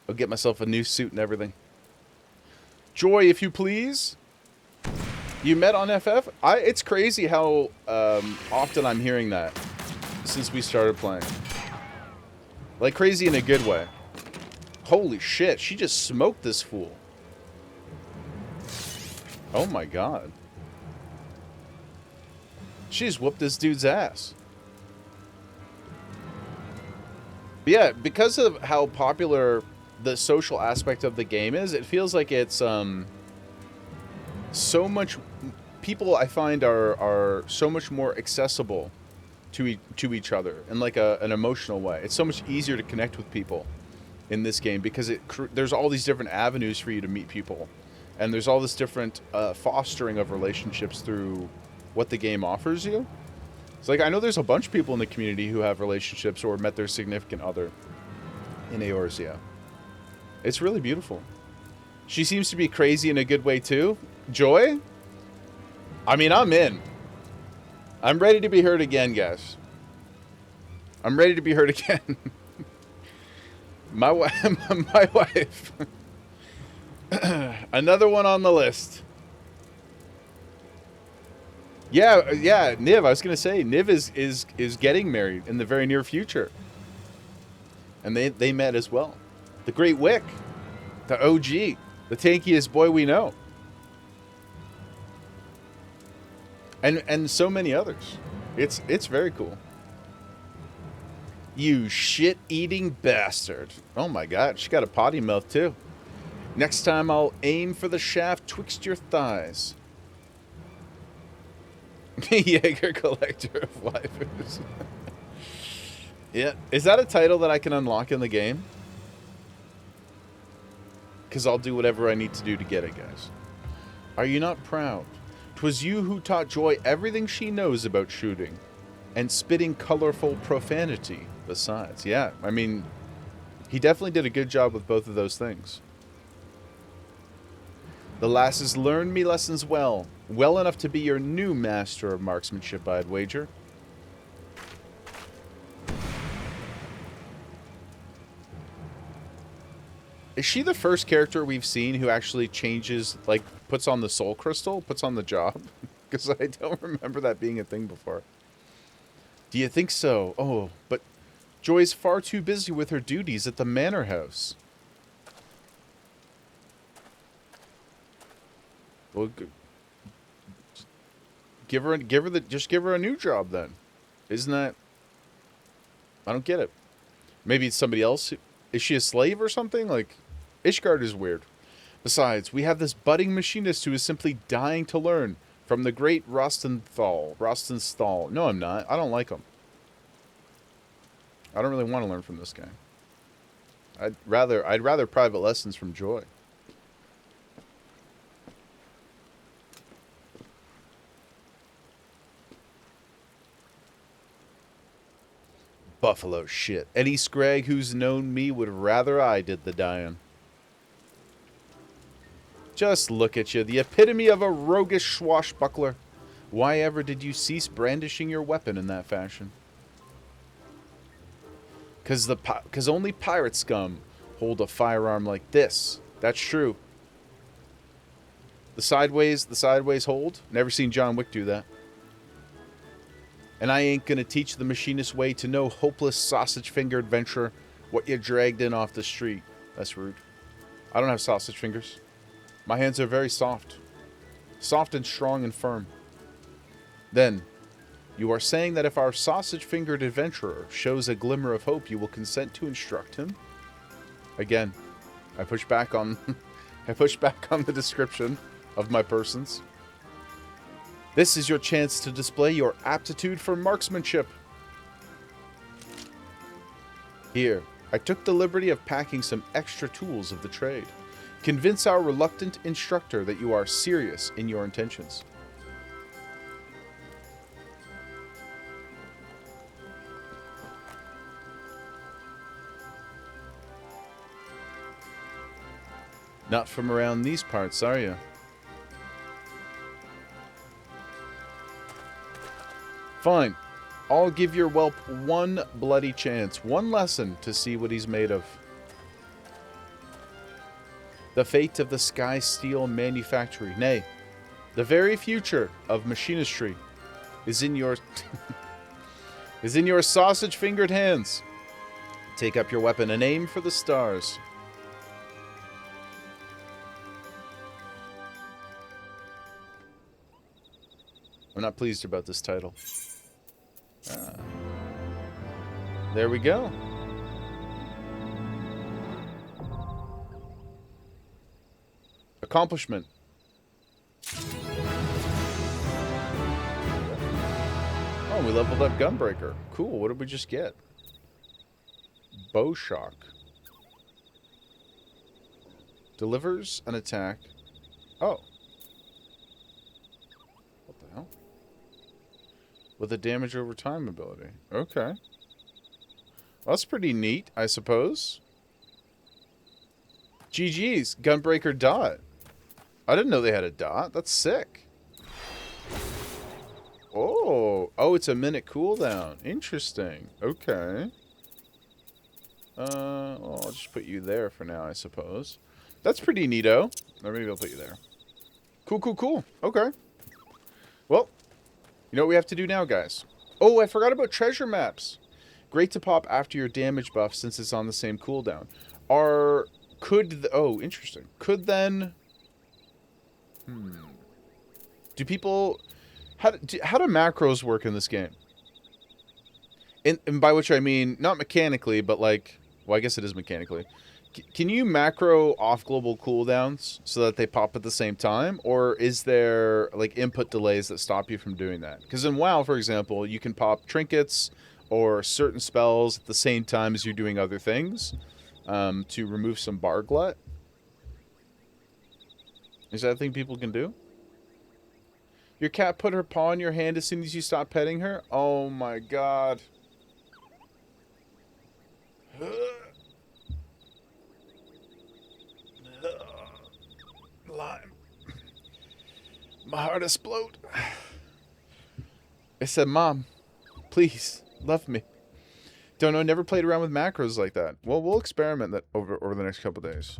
I'll get myself a new suit and everything. Joy, if you please. You met on FF? It's crazy how often I'm hearing that since we started playing. Like crazy in a good way. Holy shit, she just smoked this fool. Oh my god. She just whooped this dude's ass. But yeah, because of how popular the social aspect of the game is, it feels like it's so much. People I find are so much more accessible to each other in like an emotional way. It's so much easier to connect with people in this game because there's all these different avenues for you to meet people, and there's all this different fostering of relationships through what the game offers you. It's like I know there's a bunch of people in the community who have relationships or met their significant other in Eorzea. It's really beautiful. She seems to be crazy in a good way too. Joy? I mean, I'm in. I'm ready to be heard again, guys. I'm ready to be heard again. My wife. Another one on the list. Yeah, Niv, I was going to say, Niv is getting married in the very near future. And they met as well. The Great Wick. The OG. The tankiest boy we know. And so many others. It's very cool. You shit-eating bastard. Oh my god, she got a potty mouth too. Next time I'll aim for the shaft twixt your thighs. Jaeger Collector of Waifus. Yeah, is that a title that I can unlock in the game? Because I'll do whatever I need to do to get it, guys. Are you not proud? 'Twas you who taught Joy everything she knows about shooting, and spitting colorful profanity besides. Yeah, I mean, he definitely did a good job with both of those things. The lasses learned me lessons well enough to be your new master of marksmanship, I'd wager. Is she the first character we've seen who actually changes, like, puts on the soul crystal, puts on the job? Because I don't remember that being a thing before. Do you think so? Oh, but Joy's far too busy with her duties at the manor house. Well, just give her a new job then. Isn't that? I don't get it. Maybe it's somebody else. Is she a slave or something? Like, Ishgard is weird. Besides, we have this budding machinist who is simply dying to learn from the great Rostenthal. No, I'm not. I don't like him. I don't really want to learn from this guy. I'd rather private lessons from Joy. Buffalo shit. Any scrag who's known me would rather I did the dying. Just look at you, the epitome of a roguish swashbuckler. Why ever did you cease brandishing your weapon in that fashion? Cause only pirate scum hold a firearm like this. That's true. The sideways hold. Never seen John Wick do that. And I ain't gonna teach the machinist way to no hopeless sausage-finger adventurer what you dragged in off the street. That's rude. I don't have sausage fingers. My hands are very soft. Soft and strong and firm. Then, you are saying that if our sausage-fingered adventurer shows a glimmer of hope, you will consent to instruct him? Again, I push back on the description of my persons. This is your chance to display your aptitude for marksmanship. Here, I took the liberty of packing some extra tools of the trade. Convince our reluctant instructor that you are serious in your intentions. Not from around these parts, are you? Fine. I'll give your whelp one bloody chance, one lesson to see what he's made of. The fate of the Sky Steel manufactory, nay, the very future of machinistry, is in your sausage-fingered hands. Take up your weapon and aim for the stars. I'm not pleased about this title. There we go. Accomplishment. Oh, we leveled up Gunbreaker. Cool. What did we just get? Bow Shock. Delivers an attack. Oh. What the hell? With a damage over time ability. Okay. Well, that's pretty neat, I suppose. GG's. Gunbreaker dot. I didn't know they had a dot. That's sick. Oh. Oh, it's a minute cooldown. Interesting. Okay. Well, I'll just put you there for now, I suppose. That's pretty neato. Or maybe I'll put you there. Cool, cool, cool. Okay. Well, you know what we have to do now, guys? Oh, I forgot about treasure maps. Great to pop after your damage buff since it's on the same cooldown. Oh, interesting. Could then... Do people... How do macros work in this game? And by which I mean, not mechanically, but like... Well, I guess it is mechanically. Can you macro off global cooldowns so that they pop at the same time? Or is there, like, input delays that stop you from doing that? Because in WoW, for example, you can pop trinkets or certain spells at the same time as you're doing other things to remove some bar glut. Is that a thing people can do? Your cat put her paw in your hand as soon as you stop petting her? Oh my god. Lime. My heart explode. I said, Mom, please, love me. Don't know, never played around with macros like that. Well, we'll experiment that over the next couple days.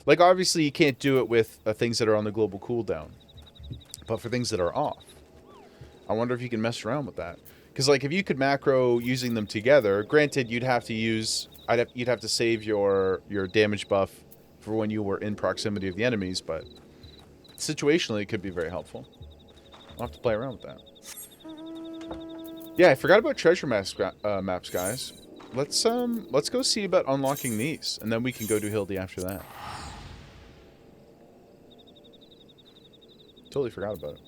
Like, obviously, you can't do it with things that are on the global cooldown. But for things that are off, I wonder if you can mess around with that. Because, like, if you could macro using them together, granted, you'd have to use... you'd have to save your damage buff for when you were in proximity of the enemies, but situationally, it could be very helpful. I'll have to play around with that. Yeah, I forgot about treasure maps, guys. Let's go see about unlocking these, and then we can go do Hildy after that. Totally forgot about it.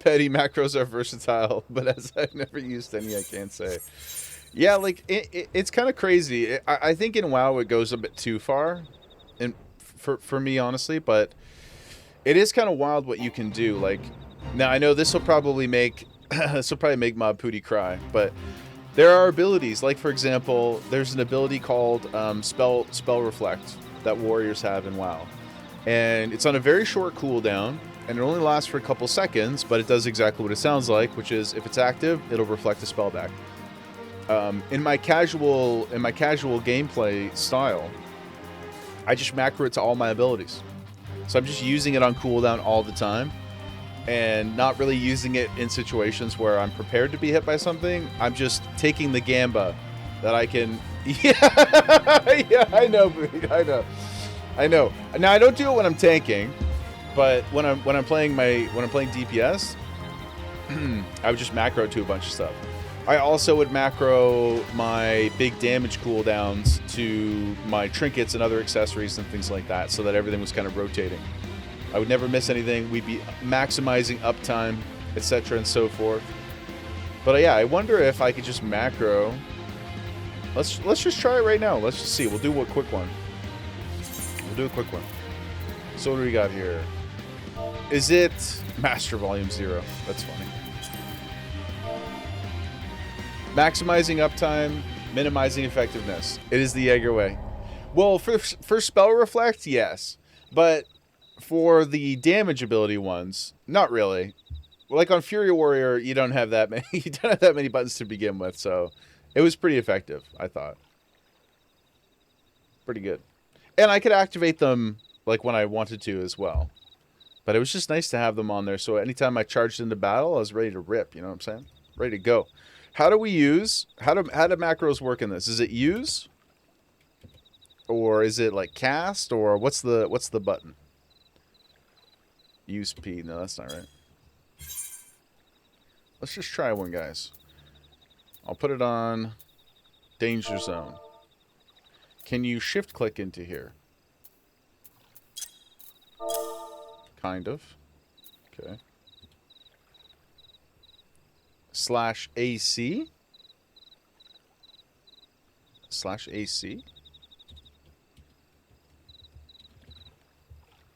Petty macros are versatile, but as I've never used any, I can't say. Yeah, like, it's kind of crazy. I think in WoW it goes a bit too far, and for me, honestly, but it is kind of wild what you can do. Like, now I know this will probably make Mob Pooty cry, but there are abilities. Like, for example, there's an ability called Spell Reflect that warriors have in WoW, and it's on a very short cooldown, and it only lasts for a couple seconds, but it does exactly what it sounds like, which is if it's active, it'll reflect a spell back. In my casual gameplay style, I just macro it to all my abilities. So I'm just using it on cooldown all the time, and not really using it in situations where I'm prepared to be hit by something. I'm just taking the gamba that I can. Yeah, I know. Now I don't do it when I'm tanking, but when I'm playing DPS, I would just macro to a bunch of stuff. I also would macro my big damage cooldowns to my trinkets and other accessories and things like that, so that everything was kind of rotating. I would never miss anything. We'd be maximizing uptime, etc. and so forth. But yeah, I wonder if I could just macro. Let's just try it right now. Let's just see. We'll do a quick one. So what do we got here? Is it Master Volume 0? That's funny. Maximizing uptime, minimizing effectiveness. It is the Jaeger way. Well, for Spell Reflect, yes. But for the damage ability ones, not really. Like on Fury Warrior, you don't have that many. You don't have that many buttons to begin with, so it was pretty effective, I thought. Pretty good. And I could activate them like when I wanted to as well. But it was just nice to have them on there, so anytime I charged into battle, I was ready to rip, you know what I'm saying? Ready to go. How do macros work in this? Is it use? Or is it like cast? Or what's the button? Use P. No, that's not right. Let's just try one, guys. I'll put it on Danger Zone. Can you shift click into here? Kind of. Okay. /AC? /AC?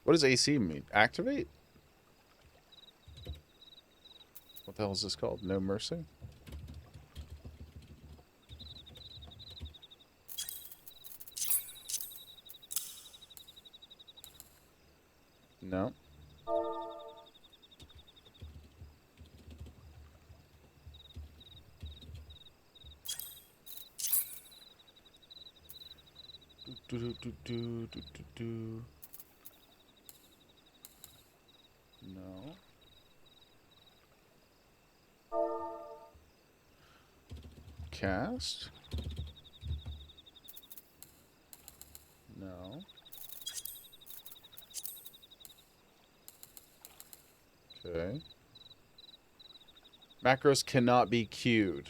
What does AC mean? Activate? What the hell is this called? No Mercy? No. No. Cast? No. Okay. Macros cannot be queued.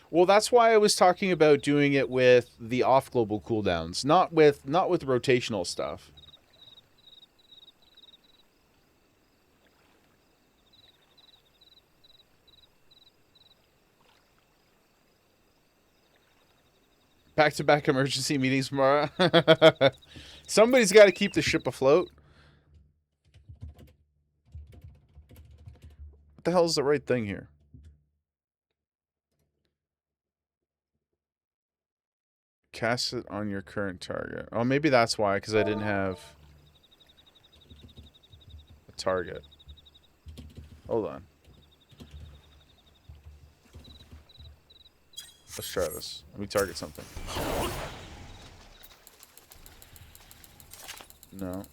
Well, that's why I was talking about doing it with the off global cooldowns, not with rotational stuff. Back-to-back emergency meetings tomorrow. Somebody's got to keep the ship afloat. What the hell is the right thing here? Cast it on your current target. Oh, maybe that's why, because I didn't have target. Hold on. Let's try this. Let me target something. No.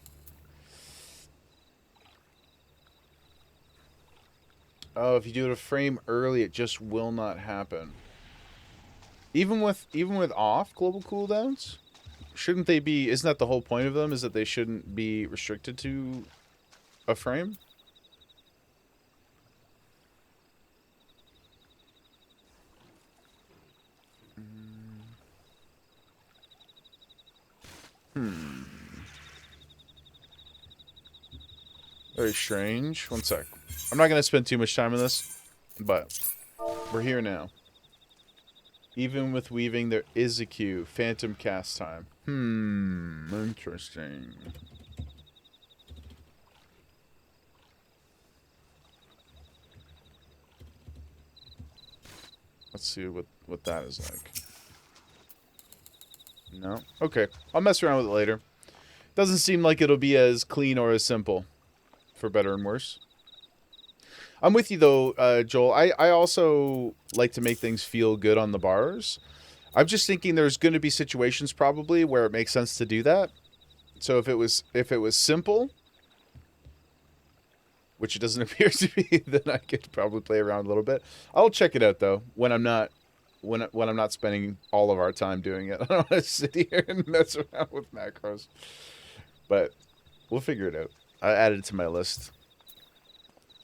Oh, if you do it a frame early, it just will not happen. Even with off global cooldowns, shouldn't they be? Isn't that the whole point of them? Is that they shouldn't be restricted to a frame? Very strange. One sec. I'm not going to spend too much time on this, but we're here now. Even with weaving, there is a queue. Phantom cast time. Interesting. Let's see what that is like. No? Okay. I'll mess around with it later. Doesn't seem like it'll be as clean or as simple. For better and worse. I'm with you, though, Joel. I also like to make things feel good on the bars. I'm just thinking there's going to be situations probably where it makes sense to do that. So if it was simple, which it doesn't appear to be, then I could probably play around a little bit. I'll check it out though when I'm not spending all of our time doing it. I don't want to sit here and mess around with macros, but we'll figure it out. I added it to my list.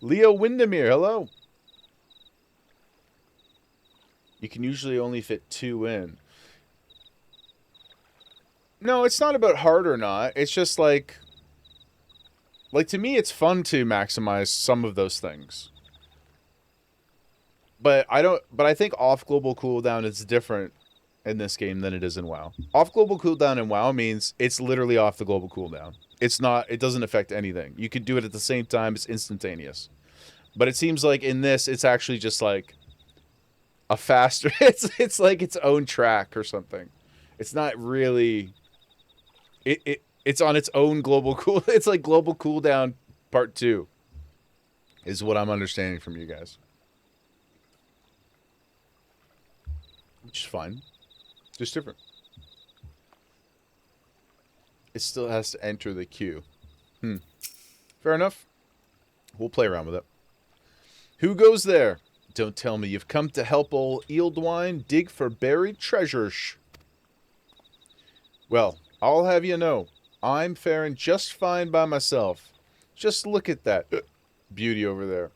Leo Windermere, hello. You can usually only fit 2 in. No, it's not about hard or not. It's just like to me, it's fun to maximize some of those things. But I think off global cooldown is different in this game than it is in WoW. Off global cooldown in WoW means it's literally off the global cooldown. It doesn't affect anything. You could do it at the same time. It's instantaneous. But it seems like in this, it's actually just like a faster... It's like its own track or something. It's not really... It's on its own global cool... It's like global cooldown part 2. Is what I'm understanding from you guys. Which is fine. Just different. It still has to enter the queue. Fair enough. We'll play around with it. Who goes there? Don't tell me you've come to help old Ealdwine dig for buried treasures. Well, I'll have you know, I'm faring just fine by myself. Just look at that beauty over there.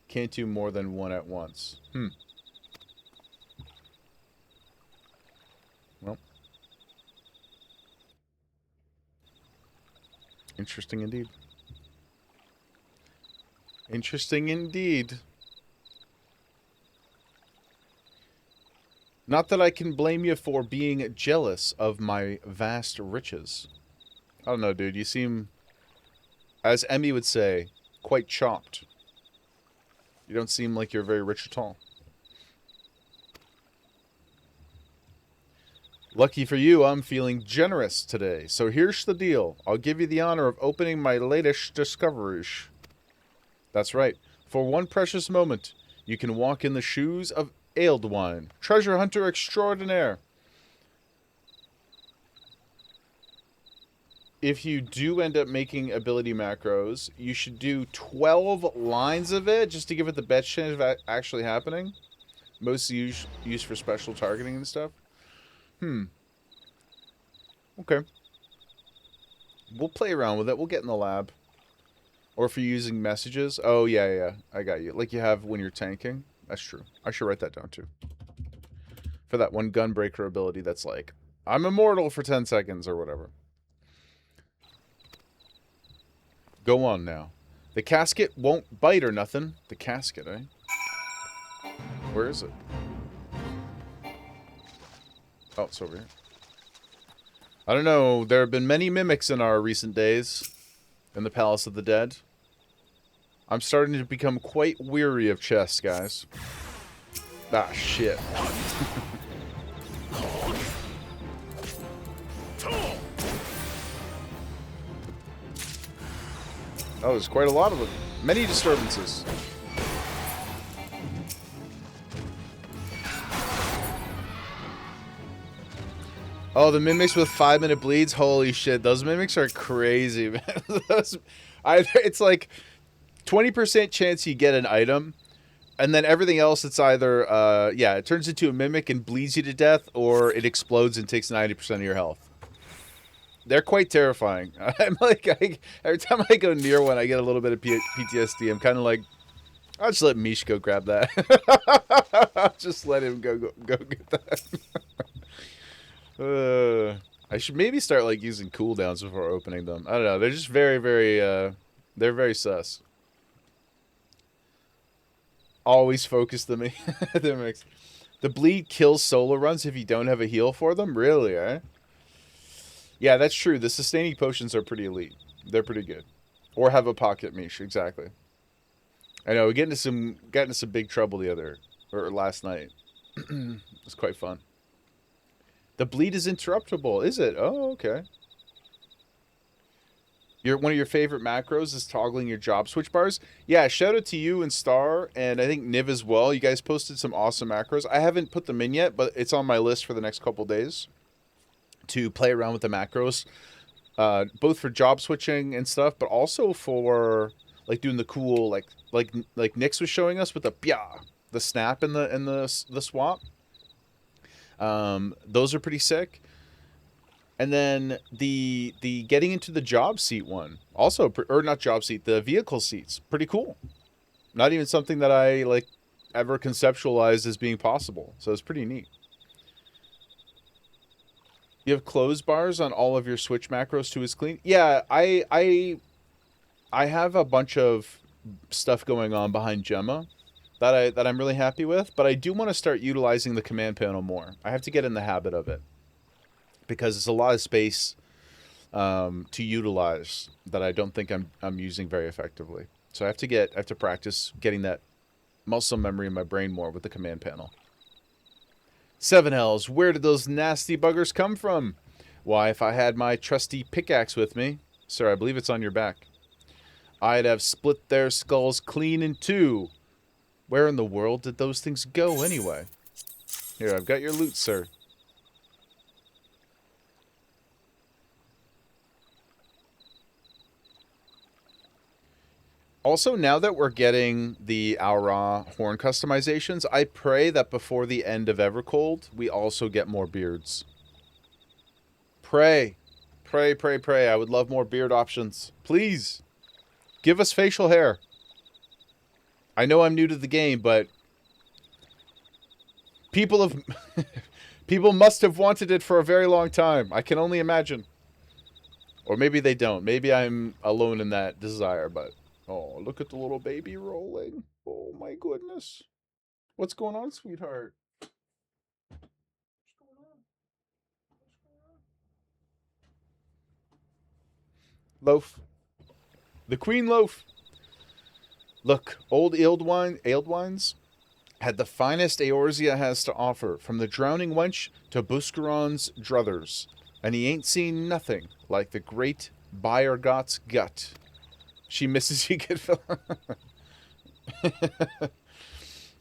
Can't do more than one at once. Well. Interesting indeed. Interesting indeed. Not that I can blame you for being jealous of my vast riches. I don't know, dude. You seem, as Emmy would say, quite chopped. You don't seem like you're very rich at all. Lucky for you, I'm feeling generous today. So here's the deal. I'll give you the honor of opening my latest discoveries. That's right. For one precious moment, you can walk in the shoes of Ealdwine, treasure hunter extraordinaire. If you do end up making ability macros, you should do 12 lines of it just to give it the best chance of actually happening. Mostly used for special targeting and stuff. Okay. We'll play around with it. We'll get in the lab. Or if you're using messages. Oh, yeah. I got you. Like you have when you're tanking. That's true. I should write that down, too. For that one gunbreaker ability that's like, I'm immortal for 10 seconds or whatever. Go on now. The casket won't bite or nothing. The casket, eh? Where is it? Oh, it's over here. I don't know. There have been many mimics in our recent days. In the Palace of the Dead. I'm starting to become quite weary of chests, guys. Ah, shit. Oh, there's quite a lot of them. Many disturbances. Oh, the mimics with 5-minute bleeds. Holy shit, those mimics are crazy, man. It's like 20% chance you get an item, and then everything else, it's either, yeah, it turns into a mimic and bleeds you to death, or it explodes and takes 90% of your health. They're quite terrifying. I'm like, every time I go near one, I get a little bit of PTSD. I'm kind of like, I'll just let Mish go grab that. Just let him go get that. I should maybe start like using cooldowns before opening them. I don't know. They're just very, they're very sus. Always focus the me. The bleed kills solo runs if you don't have a heal for them. Really, eh? Yeah, that's true. The sustaining potions are pretty elite. They're pretty good. Or have a pocket Mish, exactly. I know, we got into some big trouble last night. It was quite fun. The bleed is interruptible, is it? Oh, okay. One of your favorite macros is toggling your job switch bars. Yeah, shout out to you and Star, and I think Niv as well. You guys posted some awesome macros. I haven't put them in yet, but it's on my list for the next couple days to play around with the macros, both for job switching and stuff, but also for like doing the cool like Nyx was showing us with the snap and the swap. Those are pretty sick. And then the getting into the job seat one also, or not job seat, the vehicle seats, pretty cool. Not even something that I like ever conceptualized as being possible. So it's pretty neat. You have close bars on all of your switch macros to is clean. Yeah, I have a bunch of stuff going on behind Gemma that I'm really happy with, but I do want to start utilizing the command panel more. I have to get in the habit of it because it's a lot of space to utilize that I don't think I'm using very effectively. So I have to practice getting that muscle memory in my brain more with the command panel. 7Ls, where did those nasty buggers come from? Why, if I had my trusty pickaxe with me, sir, I believe it's on your back, I'd have split their skulls clean in two. Where in the world did those things go anyway? Here, I've got your loot, sir. Also, now that we're getting the Aura horn customizations, I pray that before the end of Evercold, we also get more beards. Pray. Pray, pray, pray. I would love more beard options. Please. Give us facial hair. I know I'm new to the game, but people must have wanted it for a very long time. I can only imagine. Or maybe they don't. Maybe I'm alone in that desire, but... Oh, look at the little baby rolling. Oh, my goodness. What's going on, sweetheart? What's going on? Loaf. The Queen Loaf. Look, old Ealdwines had the finest Eorzea has to offer, from the Drowning Wench to Buscaron's druthers, and he ain't seen nothing like the great Bayergot's gut. She misses you, good fella.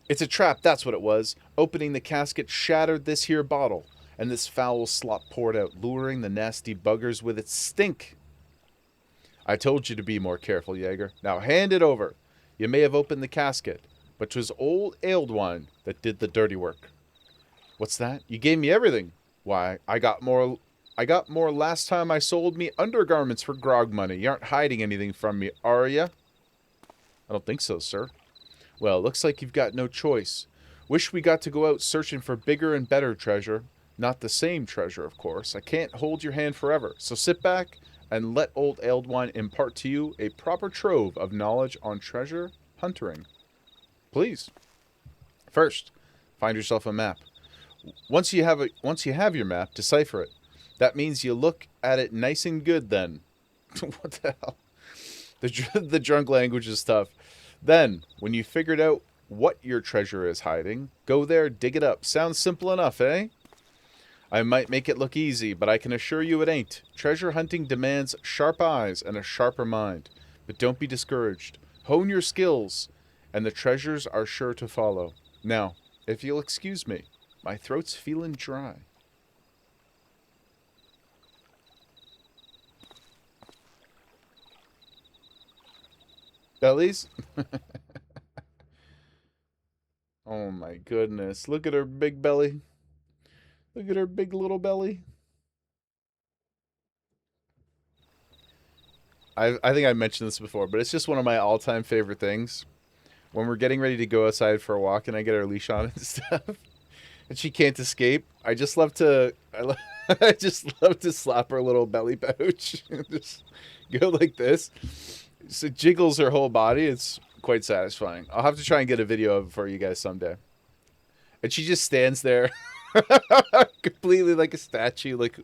It's a trap, that's what it was. Opening the casket shattered this here bottle, and this foul slop poured out, luring the nasty buggers with its stink. I told you to be more careful, Jaeger. Now hand it over. You may have opened the casket, but 'twas old Ealdwine that did the dirty work. What's that? You gave me everything. Why, I got more last time I sold me undergarments for grog money. You aren't hiding anything from me, are ya? I don't think so, sir. Well, looks like you've got no choice. Wish we got to go out searching for bigger and better treasure. Not the same treasure, of course. I can't hold your hand forever. So sit back and let old Ealdwine impart to you a proper trove of knowledge on treasure hunting. Please. First, find yourself a map. Once you have your map, decipher it. That means you look at it nice and good then. What the hell? The drunk language is tough. Then, when you figured out what your treasure is hiding, go there, dig it up. Sounds simple enough, eh? I might make it look easy, but I can assure you it ain't. Treasure hunting demands sharp eyes and a sharper mind. But don't be discouraged. Hone your skills, and the treasures are sure to follow. Now, if you'll excuse me, my throat's feeling dry. Bellies? Oh my goodness. Look at her big belly. Look at her big little belly. I think I mentioned this before, but it's just one of my all-time favorite things. When we're getting ready to go outside for a walk and I get her leash on and stuff, and she can't escape, I just love to I just love to slap her little belly pouch and just go like this. So it jiggles her whole body. It's quite satisfying. I'll have to try and get a video of it for you guys someday. And she just stands there completely like a statue, like,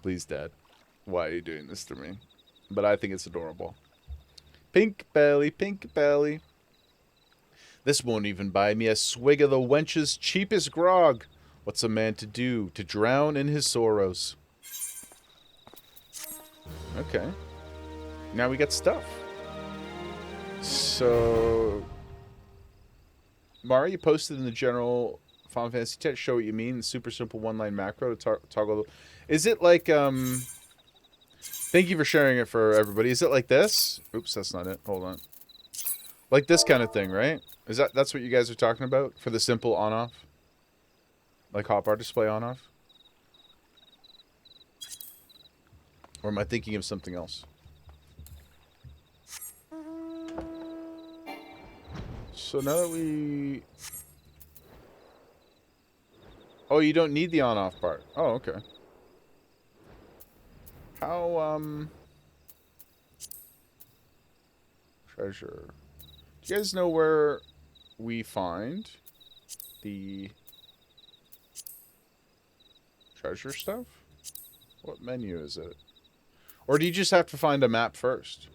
please, Dad, why are you doing this to me? But I think it's adorable. Pink belly, pink belly. This won't even buy me a swig of the wench's cheapest grog. What's a man to do to drown in his sorrows? Okay. Now we got stuff. So, Mara, you posted in the general Final Fantasy text, show what you mean. Super simple one-line macro to toggle. Is it like, thank you for sharing it for everybody. Is it like this? Oops, that's not it. Hold on. Like this kind of thing, right? That's what you guys are talking about for the simple on-off? Like hotbar display on-off? Or am I thinking of something else? So now that we... Oh, you don't need the on-off part. Oh, okay. How, treasure. Do you guys know where we find the treasure stuff? What menu is it? Or do you just have to find a map first?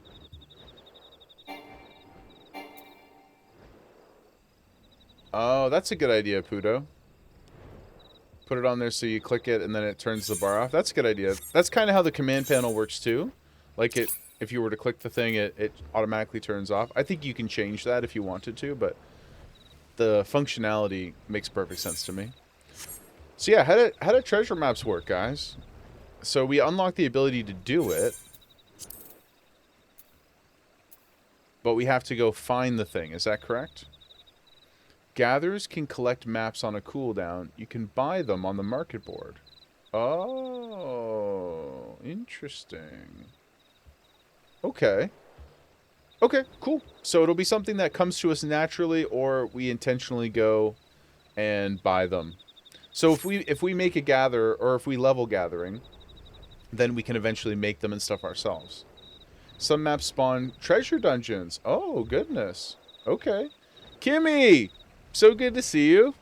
Oh, that's a good idea, Pudo. Put it on there so you click it and then it turns the bar off. That's a good idea. That's kind of how the command panel works too. Like it, if you were to click the thing, it automatically turns off. I think you can change that if you wanted to, but the functionality makes perfect sense to me. So yeah, how do treasure maps work, guys? So we unlock the ability to do it, but we have to go find the thing. Is that correct? Gatherers can collect maps on a cooldown. You can buy them on the market board. Oh, interesting. Okay. Okay, cool. So it'll be something that comes to us naturally, or we intentionally go and buy them. So if we make a gather, or if we level gathering, then we can eventually make them and stuff ourselves. Some maps spawn treasure dungeons. Oh, goodness. Okay. Kimmy! So good to see you.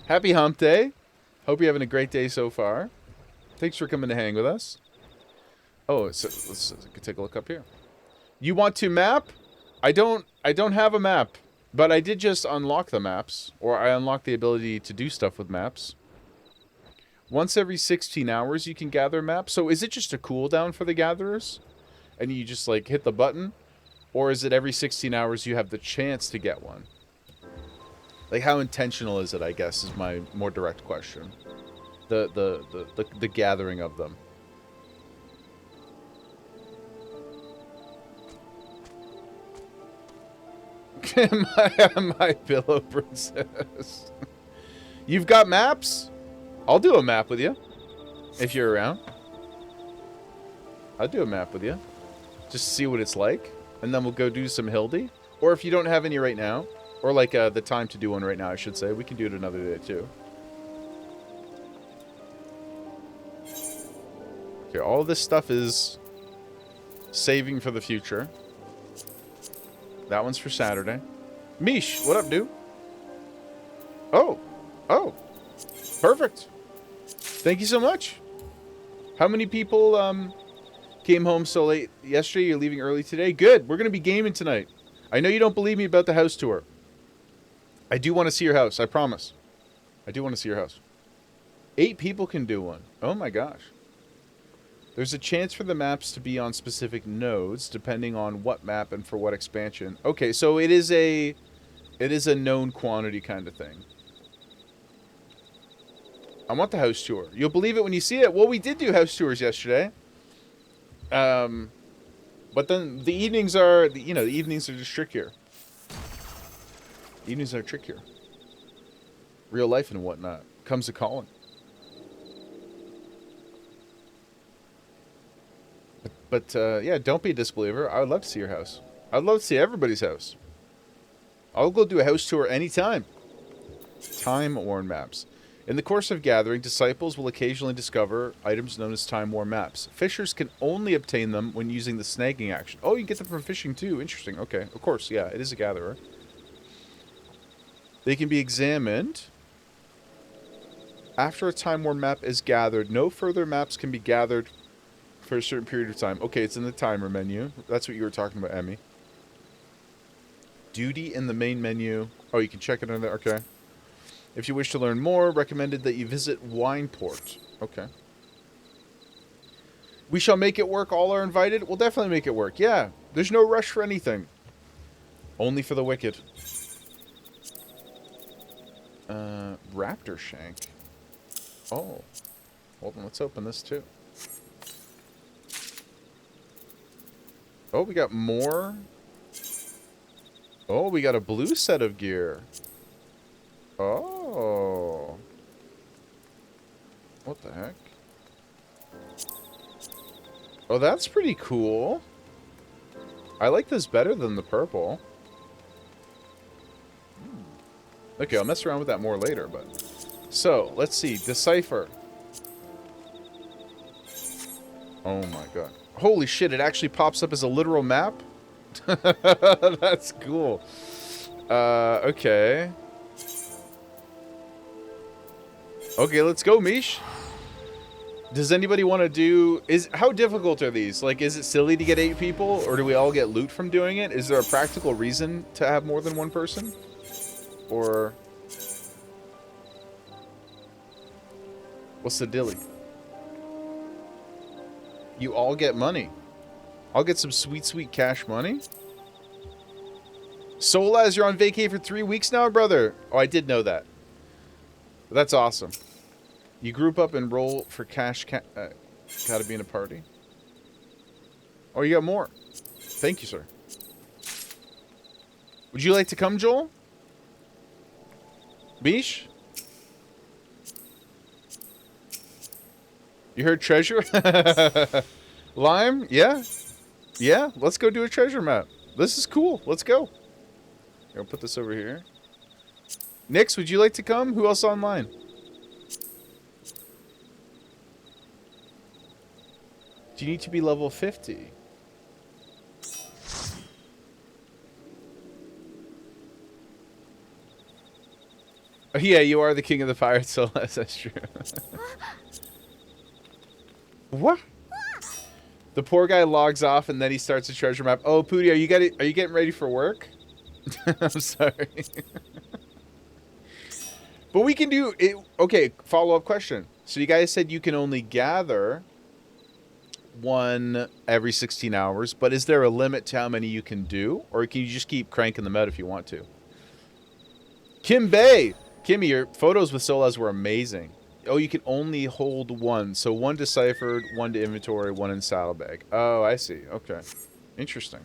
Happy hump day. Hope you're having a great day so far. Thanks for coming to hang with us. Oh, so let's take a look up here. You want to map? I don't have a map, but I did just unlock the maps, or I unlocked the ability to do stuff with maps. Once every 16 hours you can gather maps. So is it just a cooldown for the gatherers? And you just like hit the button? Or is it every 16 hours you have the chance to get one? Like how intentional is it, I guess, is my more direct question. The gathering of them. my pillow princess. You've got maps? I'll do a map with you. If you're around. I'll do a map with you. Just to see what it's like. And then we'll go do some Hildy. Or if you don't have any right now. Or like the time to do one right now, I should say. We can do it another day too. Okay, all this stuff is saving for the future. That one's for Saturday. Mish, what up, dude? Oh. Oh. Perfect. Thank you so much. How many people came home so late yesterday? You're leaving early today? Good. We're going to be gaming tonight. I know you don't believe me about the house tour. I do want to see your house. I promise. I do want to see your house. 8 people can do one. Oh my gosh. There's a chance for the maps to be on specific nodes, depending on what map and for what expansion. Okay, so it is a known quantity kind of thing. I want the house tour. You'll believe it when you see it. Well, we did do house tours yesterday. But then the evenings are, the evenings are just trickier. Evenings are trickier. Real life and whatnot comes a calling. But yeah, don't be a disbeliever. I would love to see your house. I'd love to see everybody's house. I'll go do a house tour anytime. Time-worn maps. In the course of gathering, disciples will occasionally discover items known as time-worn maps. Fishers can only obtain them when using the snagging action. Oh, you can get them from fishing too. Interesting. Okay. Of course, yeah, it is a gatherer. They can be examined. After a time-worn map is gathered, no further maps can be gathered for a certain period of time. Okay, it's in the timer menu. That's what you were talking about, Emmy. Duty in the main menu. Oh, you can check it on there. Okay. If you wish to learn more, recommended that you visit Wineport. Okay. We shall make it work. All are invited. We'll definitely make it work. Yeah. There's no rush for anything. Only for the wicked. Raptor shank. Oh. Hold on. Let's open this too. Oh, we got more. Oh, we got a blue set of gear. Oh. What the heck? Oh, that's pretty cool. I like this better than the purple. Okay, I'll mess around with that more later, but... So, let's see. Decipher. Oh my god. Holy shit, it actually pops up as a literal map? That's cool. Okay. Okay, let's go, Mish. Does anybody want to do... How difficult are these? Like, is it silly to get 8 people? Or do we all get loot from doing it? Is there a practical reason to have more than one person? Or... What's the dilly? You all get money. I'll get some sweet, sweet cash money. Solaz, you're on vacay for 3 weeks now, brother. Oh, I did know that. That's awesome. You group up and roll for cash. Gotta be in a party. Oh, you got more. Thank you, sir. Would you like to come, Joel? Bish? You heard treasure? Lime? Yeah? Yeah? Let's go do a treasure map. This is cool. Let's go. Here, I'll put this over here. Nix, would you like to come? Who else online? Do you need to be level 50? Oh, yeah, you are the king of the pirates, so that's true. What? The poor guy logs off and then he starts a treasure map. Oh, Pooty, are you getting ready for work? I'm sorry. But we can do it. Okay, follow-up question. So you guys said you can only gather one every 16 hours, but is there a limit to how many you can do? Or can you just keep cranking them out if you want to? Kim Bay! Kimmy, your photos with Solaz were amazing. Oh, you can only hold one. So one deciphered, one to inventory, one in saddlebag. Oh, I see. Okay. Interesting.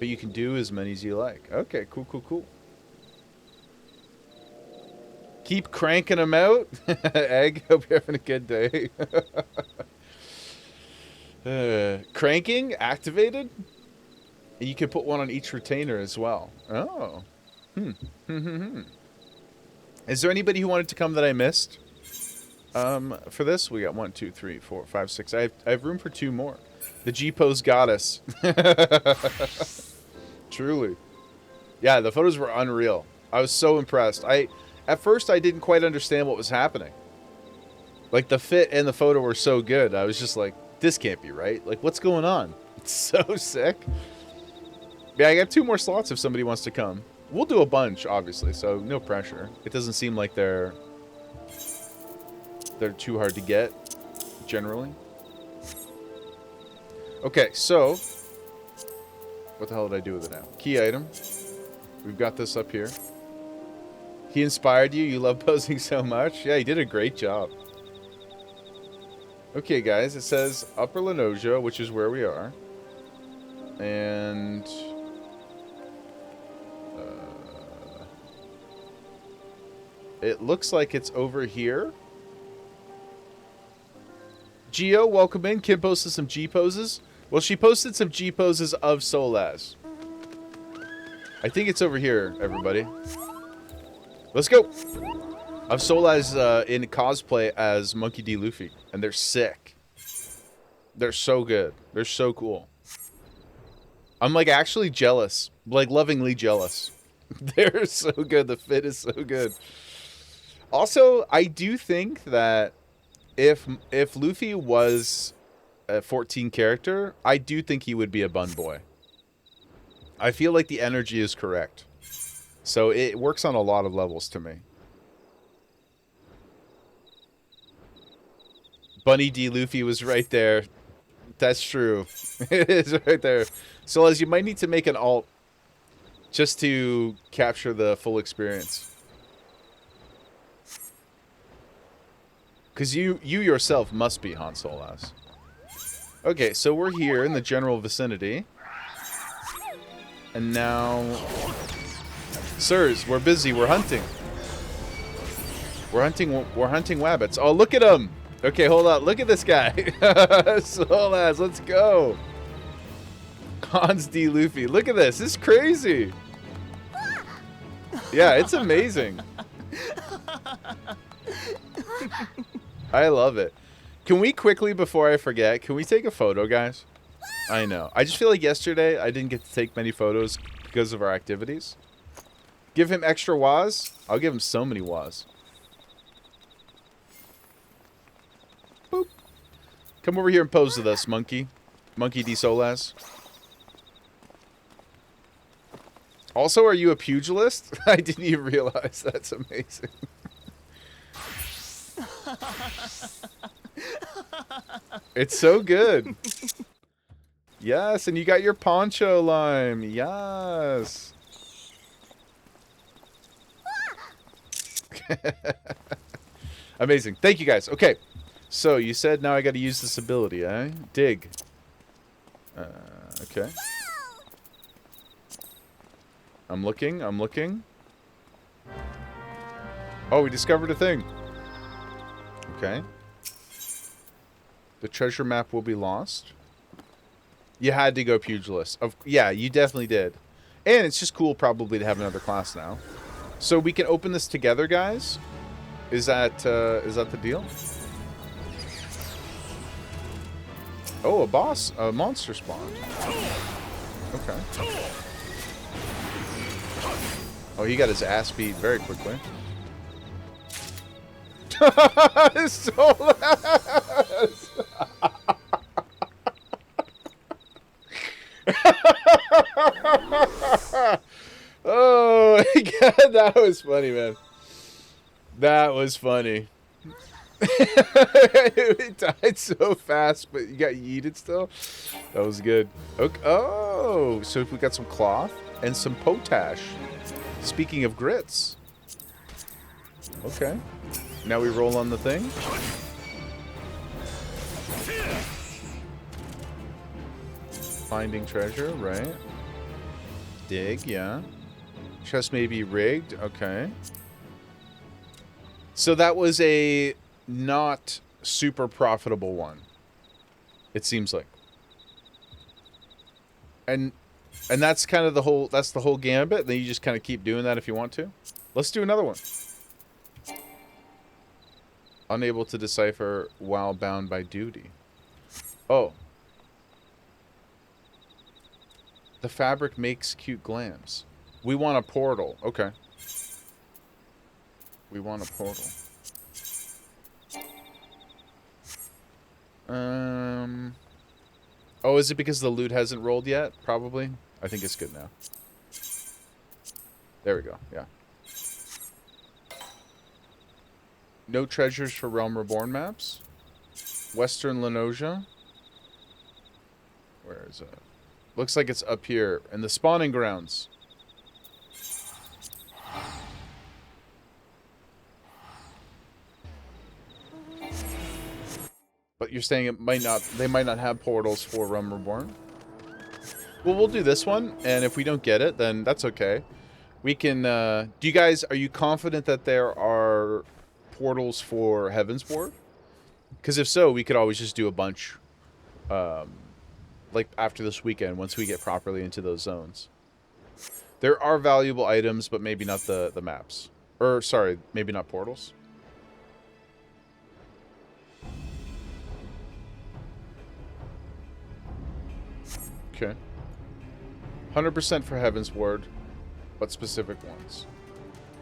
But you can do as many as you like. Okay, cool, cool, cool. Keep cranking them out. Egg, hope you're having a good day. Cranking, activated. You can put one on each retainer as well. Oh. Is there anybody who wanted to come that I missed? For this, we got 1, 2, 3, 4, 5, 6. I have room for 2 more. The G-Pose goddess. Truly. Yeah, the photos were unreal. I was so impressed. At first, I didn't quite understand what was happening. Like, the fit and the photo were so good. I was just like, this can't be right. Like, what's going on? It's so sick. Yeah, I got 2 more slots if somebody wants to come. We'll do a bunch, obviously, so no pressure. It doesn't seem like they're too hard to get. generally. Okay, so what the hell did I do with it now? Key item. We've got this up here. He inspired you. You love posing so much. Yeah, he did a great job. Okay, guys, it says Upper Lenosia, which is where we are. And it looks like it's over here. Geo, welcome in. Kim posted some G poses. Well, she posted some G poses of Solaz. I think it's over here, everybody. Let's go. Of Solaz in cosplay as Monkey D. Luffy, and they're sick. They're so good. They're so cool. I'm like actually jealous, like lovingly jealous. They're so good. The fit is so good. Also, I do think that if Luffy was a 14 character, I do think he would be a bun boy. I feel like the energy is correct. So it works on a lot of levels to me. Bunny D. Luffy was right there. That's true. It is right there. So as you might need to make an alt just to capture the full experience. Because you yourself must be Han Solaz. Okay, so we're here in the general vicinity. And now... Sirs, we're busy. We're hunting. We're hunting wabbits. Oh, look at him! Okay, hold on. Look at this guy. Solaz, let's go. Hans D. Luffy. Look at this. This is crazy. Yeah, it's amazing. I love it. Can we quickly, before I forget, can we take a photo, guys? I know. I just feel like yesterday I didn't get to take many photos because of our activities. Give him extra was. I'll give him so many was. Boop. Come over here and pose with us, monkey. Monkey D. Solaz. Also, are you a pugilist? I didn't even realize. That's amazing. It's so good. Yes, and you got your poncho lime. Yes. Amazing. Thank you, guys. Okay. So, you said now I got to use this ability, eh? Dig. Okay. I'm looking. I'm looking. Oh, we discovered a thing. Okay. The treasure map will be lost. You had to go pugilist. Yeah, you definitely did. And it's just cool probably to have another class now. So we can open this together, guys? Is that the deal? Oh, a monster spawned. Okay. Oh, he got his ass beat very quickly. Solaz! Oh my god, that was funny, man. That was funny. It died so fast, but you got yeeted still. That was good. Okay. Oh, so if we got some cloth and some potash. Speaking of grits. Okay. Now we roll on the thing. Finding treasure, right? Dig, yeah. Chest may be rigged, okay. So that was a not super profitable one. It seems like. And that's kind of the whole gambit. Then you just kind of keep doing that if you want to. Let's do another one. Unable to decipher while bound by duty. Oh. The fabric makes cute glams. We want a portal. Okay. We want a portal. Oh, is it because the loot hasn't rolled yet? Probably. I think it's good now. There we go. Yeah. No treasures for Realm Reborn maps. Western Lenosia. Where is it? Looks like it's up here in the spawning grounds. But you're saying it might not, they might not have portals for Reborn? Well, we'll do this one, and if we don't get it, then that's okay. We can, do you guys, are you confident that there are portals for Heavensward? Because if so, we could always just do a bunch, like after this weekend, once we get properly into those zones. There are valuable items, but maybe not the maps. Or, sorry, maybe not portals. Okay. 100% for Heavensward. What specific ones?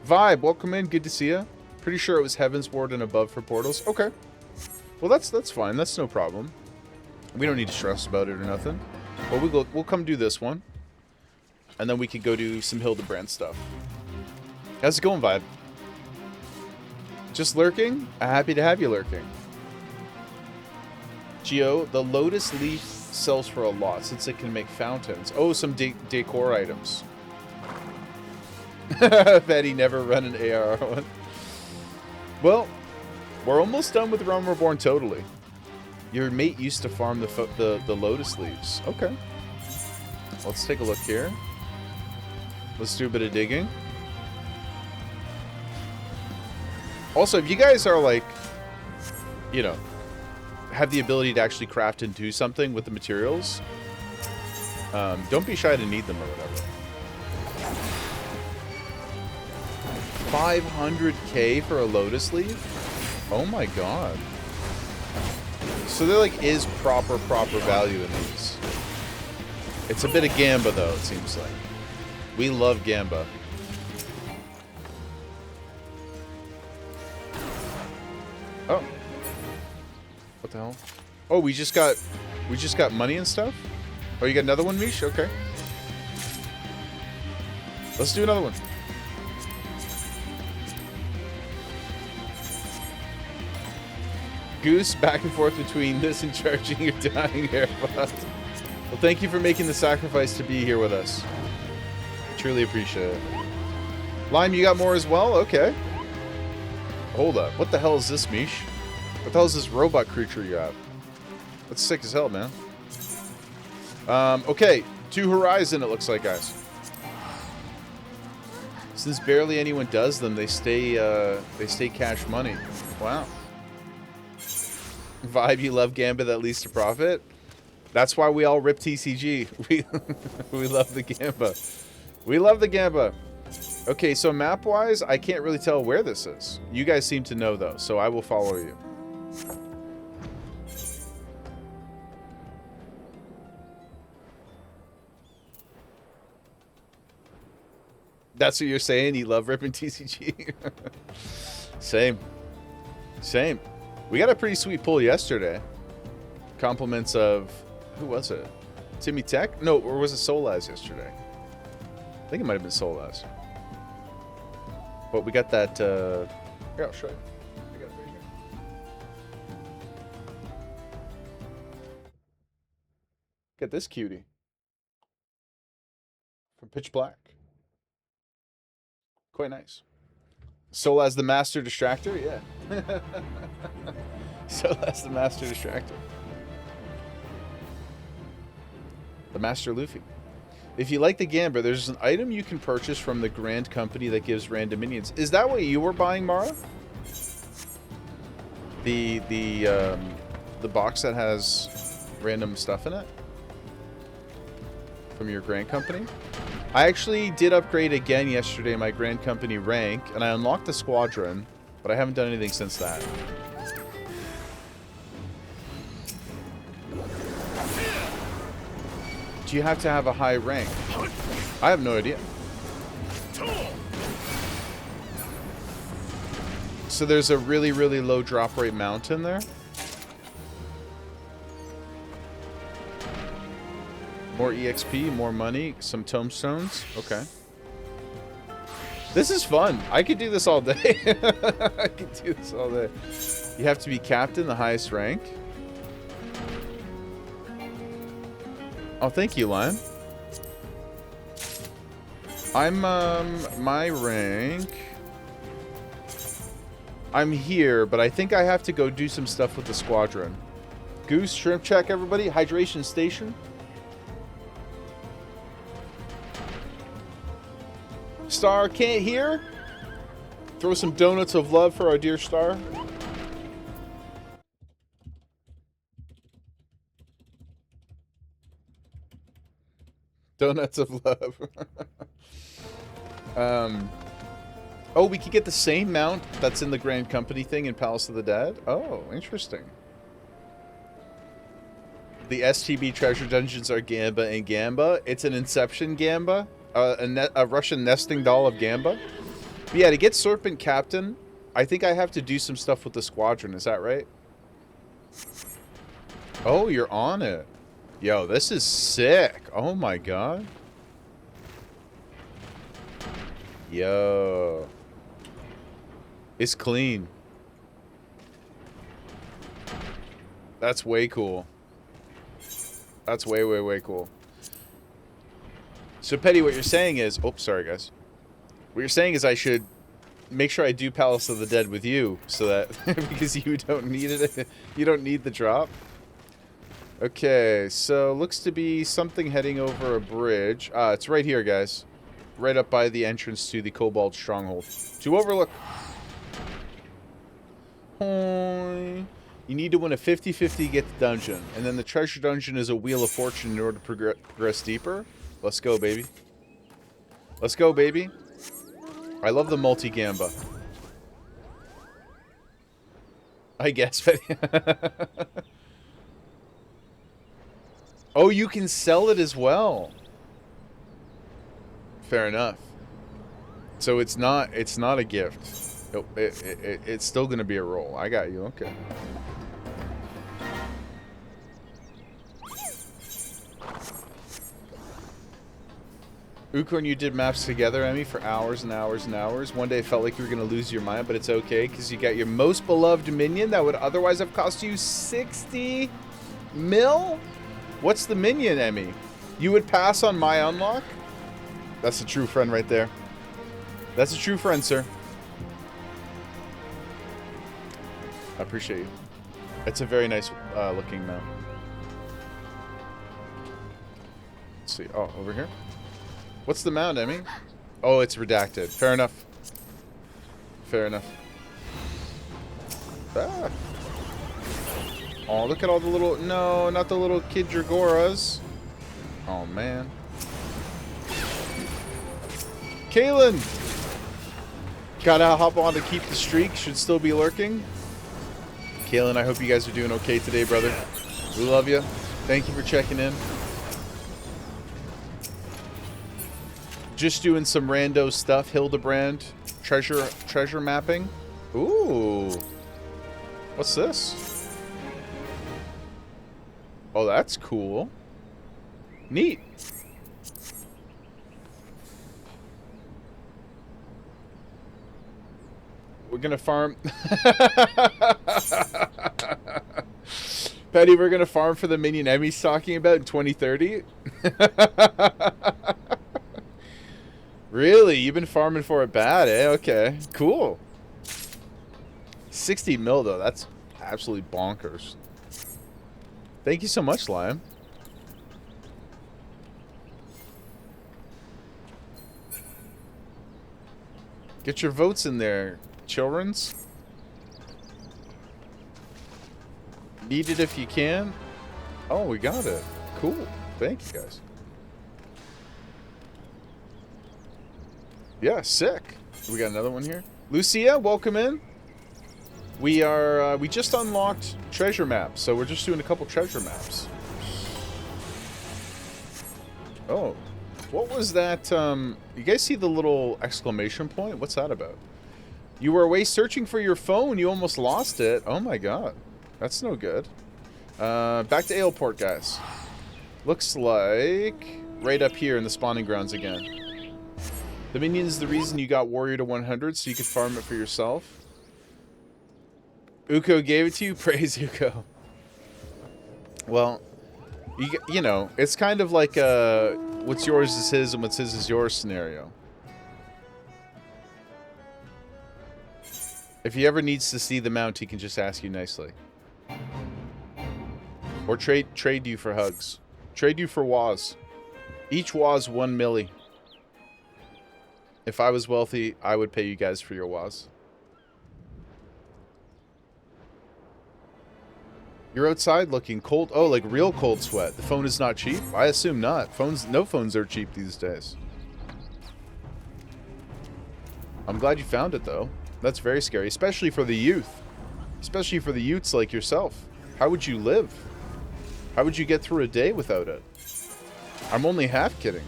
Vibe, welcome in. Good to see you. Pretty sure it was Heavensward and above for portals. Okay. Well, that's fine. That's no problem. We don't need to stress about it or nothing. Well, we'll come do this one. And then we can go do some Hildebrand stuff. How's it going, Vibe? Just lurking? Happy to have you lurking. Geo, the lotus leaf sells for a lot since it can make fountains. Oh, some decor items. Betty never run an AR one. Well, we're almost done with Realm Reborn totally. Your mate used to farm the lotus leaves. Okay. Let's take a look here. Let's do a bit of digging. Also, if you guys are like, you know, have the ability to actually craft and do something with the materials, don't be shy to need them or whatever. 500k for a lotus leaf? Oh my god. So there like is proper value in these. It's a bit of gamba though, it seems like. We love gamba. Oh. What the hell? Oh, we just got money and stuff? Oh, you got another one, Mish? Okay. Let's do another one. Goose, back and forth between this and charging your dying AirPods. Well, thank you for making the sacrifice to be here with us. Truly appreciate it. Lime, you got more as well? Okay. Hold up. What the hell is this, Mish? What the hell is this robot creature you have? That's sick as hell, man. Okay. 2 Horizon, it looks like, guys. Since barely anyone does them, they stay cash money. Wow. Vibe, you love Gamba that leads to profit? That's why we all rip TCG. We love the Gamba. We love the Gamba. Okay, so map-wise, I can't really tell where this is. You guys seem to know, though, so I will follow you. That's what you're saying? You love ripping TCG? Same. Same. We got a pretty sweet pull yesterday. Compliments of... Who was it? Timmy Tech? No, or was it Solaz yesterday? I think it might have been Solaz. But we got that... Here, I'll show you. I got it right here. Get this cutie. From Pitch Black. Quite nice. Solaz the Master Distractor? Yeah. Solaz the Master Distractor. The Master Luffy. If you like the Gamba, there's an item you can purchase from the Grand Company that gives random minions. Is that what you were buying, Mara? The box that has random stuff in it? From your Grand Company? I actually did upgrade again yesterday my Grand Company rank, and I unlocked the squadron, but I haven't done anything since that. Do you have to have a high rank? I have no idea. So there's a really, really low drop rate mountain there? More EXP, more money, some tombstones. Okay. This is fun. I could do this all day. I could do this all day. You have to be captain, the highest rank. Oh, thank you, Lime. I'm, my rank... I'm here, but I think I have to go do some stuff with the squadron. Goose, shrimp check, everybody. Hydration station. Star can't hear. Throw some donuts of love for our dear Star. Donuts of love. Oh, we could get the same mount that's in the Grand Company thing in Palace of the Dead? Oh, interesting. The STB treasure dungeons are Gamba and Gamba. It's an Inception Gamba. A Russian nesting doll of Gamba. But yeah, to get Serpent Captain, I think I have to do some stuff with the squadron. Is that right? Oh, you're on it. Yo, this is sick. Oh my god. Yo. It's clean. That's way cool. That's way, way, way cool. So, Petty, what you're saying is... Oops, sorry, guys. What you're saying is I should make sure I do Palace of the Dead with you, so that... because you don't need it. You don't need the drop. Okay, so looks to be something heading over a bridge. It's right here, guys. Right up by the entrance to the Cobalt Stronghold. To overlook. You need to win a 50-50 to get the dungeon. And then the treasure dungeon is a Wheel of Fortune in order to progress deeper. Let's go, baby. Let's go, baby. I love the multi-gamba. I guess. Oh, you can sell it as well. Fair enough. So it's not a gift. It's still gonna be a roll. I got you. Okay. Uko and you did maps together, Emmy, for hours and hours and hours. One day it felt like you were gonna lose your mind, but it's okay because you got your most beloved minion that would otherwise have cost you 60 mil. What's the minion, Emmy? You would pass on my unlock? That's a true friend right there. That's a true friend, sir. I appreciate you. It's a very nice looking mount. Let's see. Oh, over here. What's the mount, Emmy? Oh, it's redacted. Fair enough. Fair enough. Ah. Oh, look at all the little... No, not the little Kid Dragoras. Oh, man. Kalen! Gotta hop on to keep the streak. Should still be lurking. Kalen, I hope you guys are doing okay today, brother. We love you. Thank you for checking in. Just doing some rando stuff. Hildebrand. Treasure mapping. Ooh. What's this? Oh, that's cool. Neat. We're gonna farm. Petty, we're gonna farm for the minion Emmy's talking about in 2030. Really? You've been farming for it bad, eh? Okay, cool. 60 mil though, that's absolutely bonkers. Thank you so much, Liam. Get your votes in there, childrens. Need it if you can. Oh, we got it. Cool. Thank you, guys. Yeah, sick. We got another one here. Lucia, welcome in. We are, we just unlocked treasure maps, so we're just doing a couple treasure maps. Oh, what was that, you guys see the little exclamation point? What's that about? You were away searching for your phone, you almost lost it. Oh my god. That's no good. Back to Aleport, guys. Looks like right up here in the spawning grounds again. The minion's the reason you got Warrior to 100, so you could farm it for yourself. Uko gave it to you? Praise Uko. Well, You know, it's kind of like what's yours is his and what's his is yours scenario. If he ever needs to see the mount, he can just ask you nicely. Or trade you for hugs. Trade you for Waz. Each Waz 1 milli. If I was wealthy, I would pay you guys for your Waz. You're outside looking cold. Oh, like real cold sweat. The phone is not cheap? I assume not. No phones are cheap these days. I'm glad you found it, though. That's very scary, especially for the youth. Especially for the youths like yourself. How would you live? How would you get through a day without it? I'm only half kidding.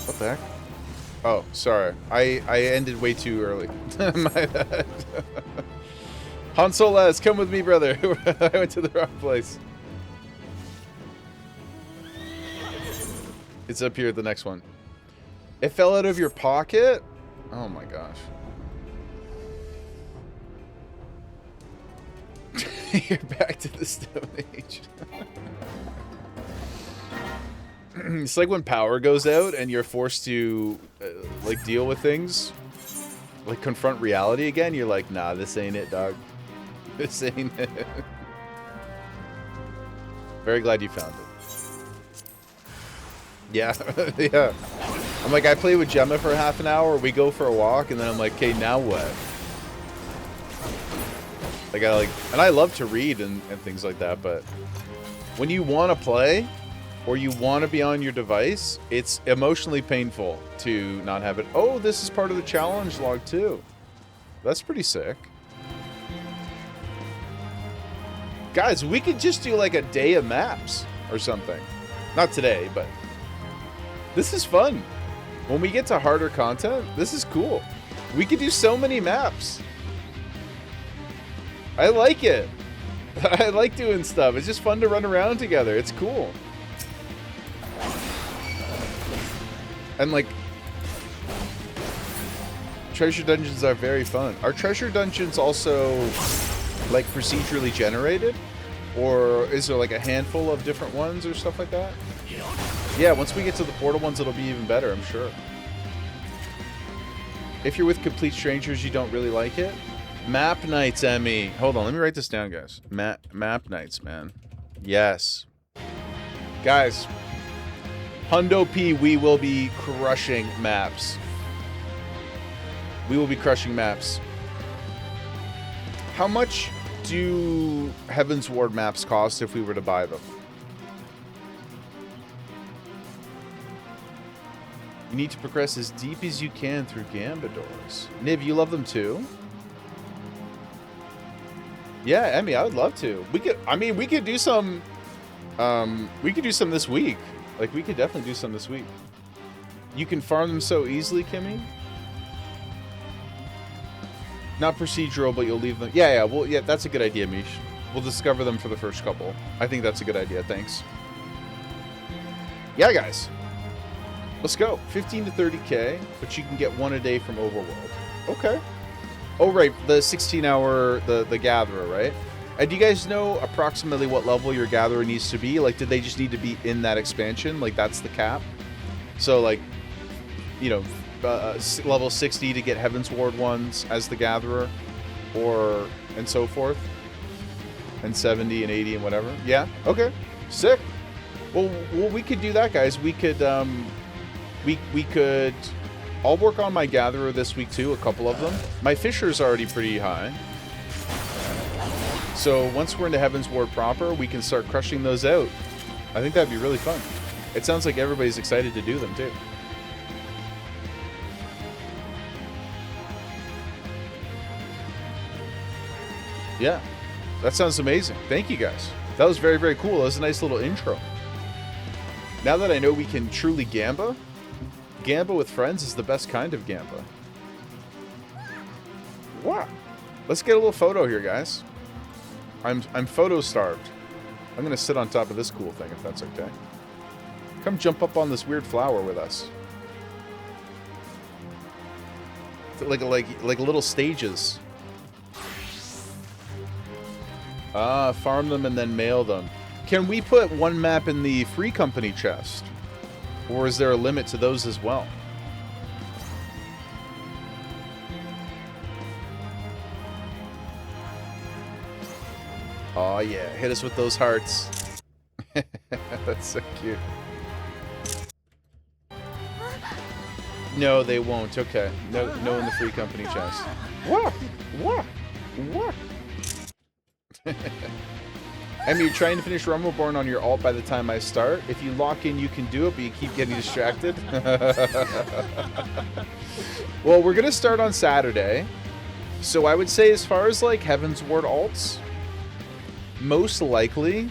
What the heck? Oh, sorry. I ended way too early. My bad. Han Solas, come with me, brother. I went to the wrong place. It's up here, the next one. It fell out of your pocket? Oh my gosh. You're back to the Stone Age. It's like when power goes out and you're forced to like deal with things, like confront reality again. You're like, nah, this ain't it, dog. This ain't it. Very glad you found it. Yeah, yeah. I'm like, I play with Gemma for half an hour, we go for a walk, and then I'm like, okay, now what? Like, and I love to read and things like that, but when you want to play, or you want to be on your device, it's emotionally painful to not have it. Oh, this is part of the challenge log too. That's pretty sick. Guys, we could just do like a day of maps or something. Not today, but this is fun. When we get to harder content, this is cool. We could do so many maps. I like it. I like doing stuff. It's just fun to run around together. It's cool. And like, treasure dungeons are very fun. Are treasure dungeons also like procedurally generated? Or is there like a handful of different ones or stuff like that? Yeah, once we get to the portal ones, it'll be even better, I'm sure. If you're with complete strangers, you don't really like it? Map nights, Emmy. Hold on, let me write this down, guys. Map nights, man. Yes. Guys, Hundo P, we will be crushing maps. We will be crushing maps. How much do Heaven's Ward maps cost if we were to buy them? You need to progress as deep as you can through Gambadors. Nib, you love them too? Yeah, Emmy, I would love to. We could do some this week. Like, we could definitely do some this week. You can farm them so easily, Kimmy. Not procedural, but you'll leave them. Yeah, well, yeah, that's a good idea, Mish. We'll discover them for the first couple. I think that's a good idea, thanks. Yeah, guys. Let's go. 15 to 30k, but you can get one a day from Overworld. Okay. Oh, right, the 16-hour, the Gatherer, right? And do you guys know approximately what level your Gatherer needs to be? Like, did they just need to be in that expansion? Like, that's the cap? So, like, you know, level 60 to get Heaven's Ward ones as the Gatherer, or, and so forth, and 70 and 80 and whatever. Yeah, okay, sick. Well, we could do that, guys. We could, I'll work on my Gatherer this week too, a couple of them. My Fisher's already pretty high. So once we're into Heaven's Ward proper, we can start crushing those out. I think that'd be really fun. It sounds like everybody's excited to do them too. Yeah, that sounds amazing. Thank you guys. That was very, very cool. That was a nice little intro. Now that I know we can truly Gamba, Gamba with friends is the best kind of Gamba. Wow. Let's get a little photo here, guys. I'm photo starved. I'm gonna sit on top of this cool thing if that's okay. Come jump up on this weird flower with us. Like little stages. Farm them and then mail them. Can we put one map in the free company chest? Or is there a limit to those as well? Oh yeah, hit us with those hearts. That's so cute. No, they won't. Okay. No in the free company chest. What? I mean, you're trying to finish Reborn on your alt by the time I start. If you lock in, you can do it, but you keep getting distracted. Well, we're going to start on Saturday. So I would say as far as, like, Heaven's Ward alts, most likely...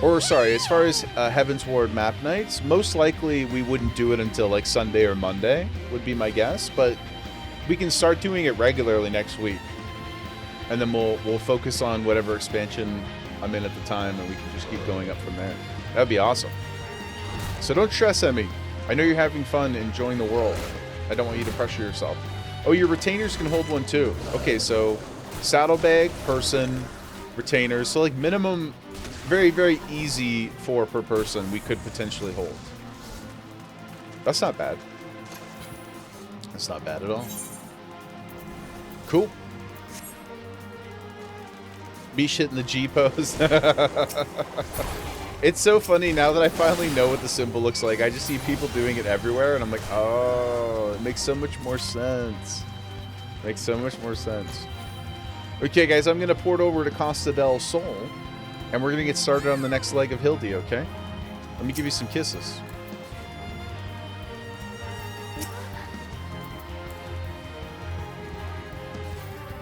Or, sorry, as far as Heaven's Ward map nights, most likely we wouldn't do it until, like, Sunday or Monday, would be my guess. But we can start doing it regularly next week. And then we'll focus on whatever expansion I'm in at the time, and we can just keep going up from there. That'd be awesome. So don't stress at me. I know you're having fun enjoying the world. I don't want you to pressure yourself. Oh, your retainers can hold one too. Okay, so saddlebag, person, retainers. So like minimum, very, very easy 4 per person we could potentially hold. That's not bad. That's not bad at all. Cool. Me shit in the G pose. It's so funny now that I finally know what the symbol looks like. I just see people doing it everywhere, and I'm like, oh, it makes so much more sense. Makes so much more sense. Okay, guys, I'm gonna port over to Costa del Sol, and we're gonna get started on the next leg of Hildy. Okay? Let me give you some kisses.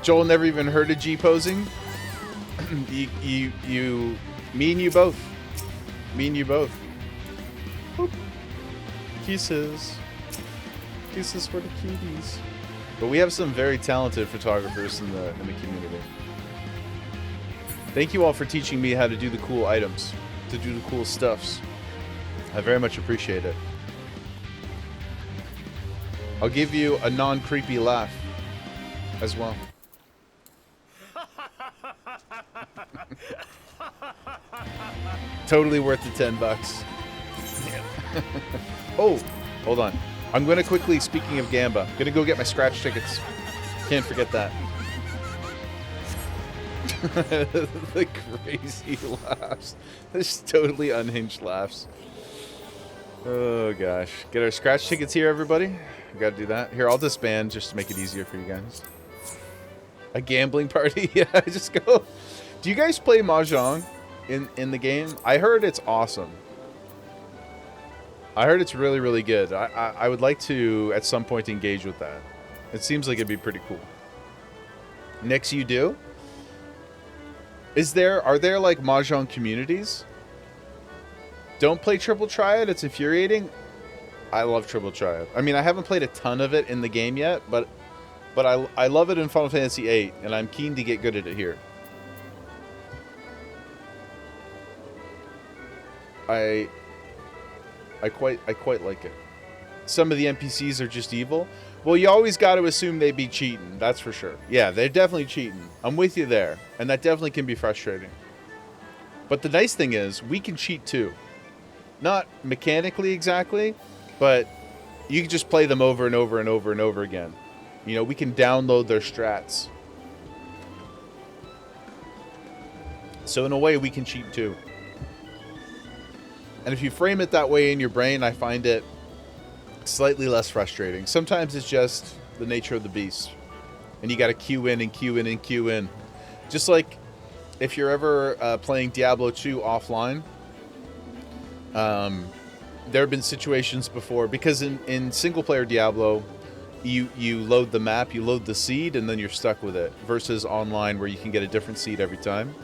Joel never even heard of G posing. Me and you both. Me and you both. Boop. Kisses. Kisses for the cuties. But we have some very talented photographers in the community. Thank you all for teaching me how to do the cool items, to do the cool stuffs. I very much appreciate it. I'll give you a non-creepy laugh as well. Totally worth the $10. Oh, hold on. I'm gonna quickly, speaking of Gamba, gonna go get my scratch tickets. Can't forget that. The crazy laughs. This totally unhinged laughs. Oh gosh. Get our scratch tickets here, everybody. We gotta do that. Here, I'll disband just to make it easier for you guys. A gambling party? Yeah, just go. Do you guys play Mahjong in the game? I heard it's awesome. I heard it's really, really good. I would like to, at some point, engage with that. It seems like it'd be pretty cool. Nix, you do? Are there like Mahjong communities? Don't play Triple Triad, it's infuriating. I love Triple Triad. I mean, I haven't played a ton of it in the game yet, but I love it in Final Fantasy VIII, and I'm keen to get good at it here. I quite like it. Some of the NPCs are just evil. Well, you always got to assume they'd be cheating. That's for sure. Yeah, they're definitely cheating. I'm with you there. And that definitely can be frustrating. But the nice thing is, we can cheat too. Not mechanically exactly, but you can just play them over and over and over and over again. You know, we can download their strats. So in a way, we can cheat too. And if you frame it that way in your brain, I find it slightly less frustrating. Sometimes it's just the nature of the beast. And you got to queue in and queue in and queue in. Just like if you're ever playing Diablo 2 offline, there have been situations before. Because in single-player Diablo, you load the map, you load the seed, and then you're stuck with it. Versus online where you can get a different seed every time.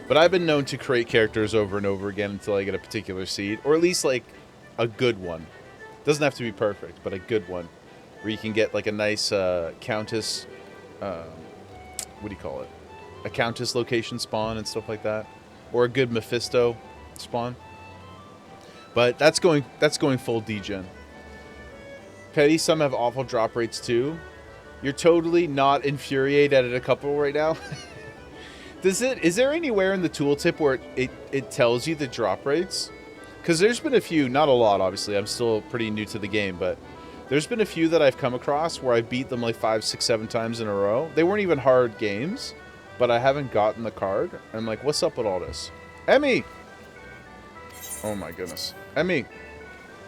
But I've been known to create characters over and over again until I get a particular seed. Or at least, like, a good one. Doesn't have to be perfect, but a good one. Where you can get, like, a nice Countess... what do you call it? A Countess location spawn and stuff like that. Or a good Mephisto spawn. But that's going full degen. Petty, some have awful drop rates, too. You're totally not infuriated at a couple right now? Is there anywhere in the tooltip where it tells you the drop rates? Because there's been a few, not a lot, obviously. I'm still pretty new to the game, but there's been a few that I've come across where I beat them like 5, 6, 7 times in a row. They weren't even hard games, but I haven't gotten the card. I'm like, what's up with all this? Emmy! Oh my goodness. Emmy,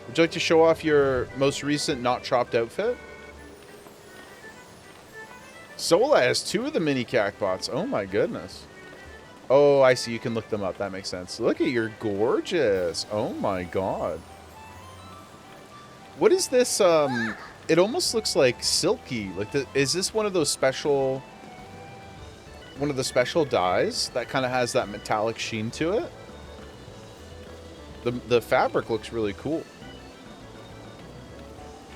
would you like to show off your most recent not chopped outfit? Sola has 2 of the mini cactbots. Oh my goodness. Oh, I see. You can look them up. That makes sense. Look at you're gorgeous. Oh my god. What is this? It almost looks like silky. Like, is this one of those special? One of the special dyes that kind of has that metallic sheen to it. The fabric looks really cool.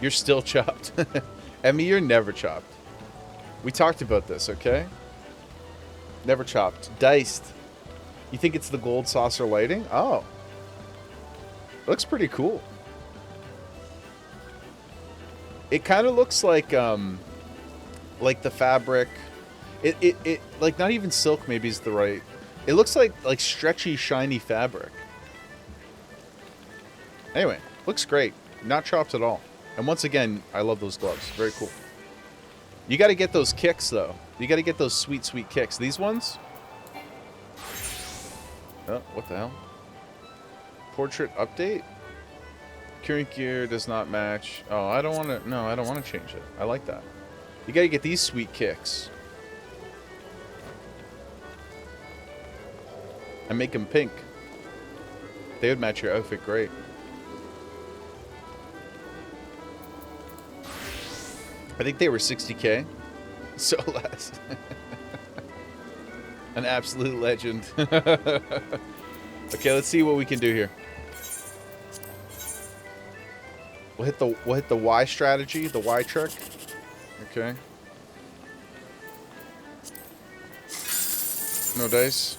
You're still chopped. Emmy, you're never chopped. We talked about this, okay? Never chopped. Diced. You think it's the gold saucer lighting? Oh. Looks pretty cool. It kind of looks like the fabric. It like not even silk maybe is the right. It looks like stretchy, shiny fabric. Anyway, looks great. Not chopped at all. And once again, I love those gloves. Very cool. You got to get those kicks, though. You got to get those sweet, sweet kicks. These ones? Oh, what the hell? Portrait update? Current gear does not match. Oh, I don't want to... No, I don't want to change it. I like that. You got to get these sweet kicks. And make them pink. They would match your outfit great. I think they were 60K. So less. An absolute legend. Okay, let's see what we can do here. We'll hit the Y strategy, the Y trick. Okay. No dice.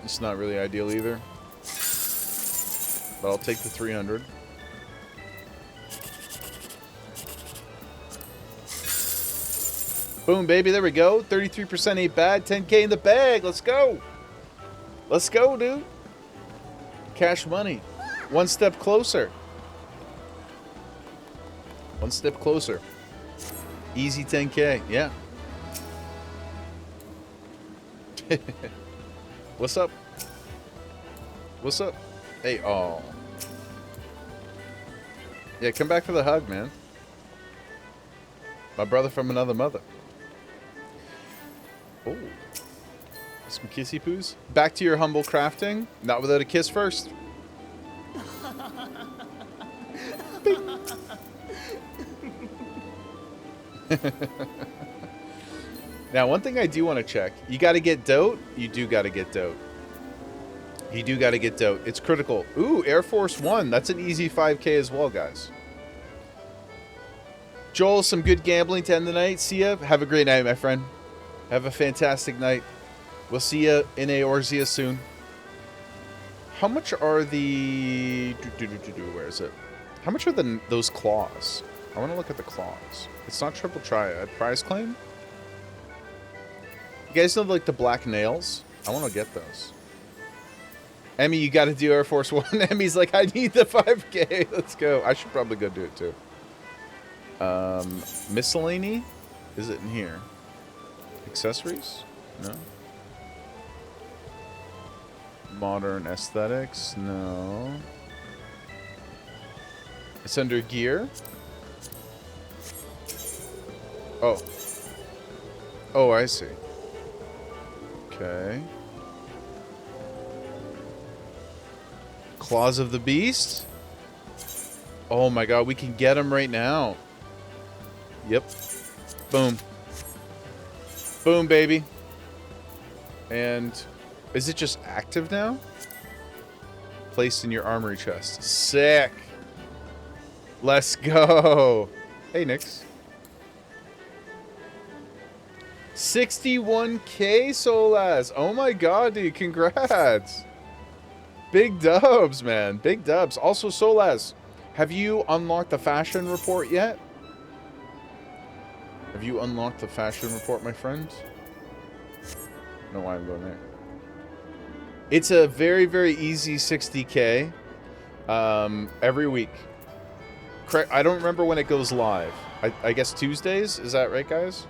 It's not really ideal either. But I'll take the 300. Boom, baby. There we go. 33% ain't bad. 10K in the bag. Let's go. Let's go, dude. Cash money. One step closer. One step closer. Easy 10K. Yeah. What's up? What's up? Hey, oh. Yeah, come back for the hug, man. My brother from another mother. Oh. Some kissy poos. Back to your humble crafting. Not without a kiss first. Bing. Now, one thing I do want to check. You got to get dote. You do got to get dote. You do got to get dote. It's critical. Ooh, Air Force One. That's an easy 5K as well, guys. Joel, some good gambling to end the night. See ya. Have a great night, my friend. Have a fantastic night. We'll see ya in Eorzea soon. How much are the... Where is it? How much are those claws? I want to look at the claws. It's not triple triad. Prize claim? You guys know, like, the black nails? I want to get those. Emmy, you got to do Air Force One. Emmy's like, I need the 5K. Let's go. I should probably go do it, too. Miscellany? Is it in here? Accessories? No. Modern aesthetics? No. It's under gear? Oh. Oh, I see. Okay. Claws of the Beast? Oh my god, we can get them right now. Yep. Boom. Boom, baby. And is it just active now? Placed in your armory chest. Sick. Let's go. Hey, Nix. 61K, Solaz. Oh my god, dude. Congrats. Big dubs, man. Big dubs. Also, Solaz, Have you unlocked the fashion report yet? Have you unlocked the fashion report, my friend? I don't know why I'm going there. It's a very, very easy 60K every week. I don't remember when it goes live. I guess Tuesdays? Is that right, guys?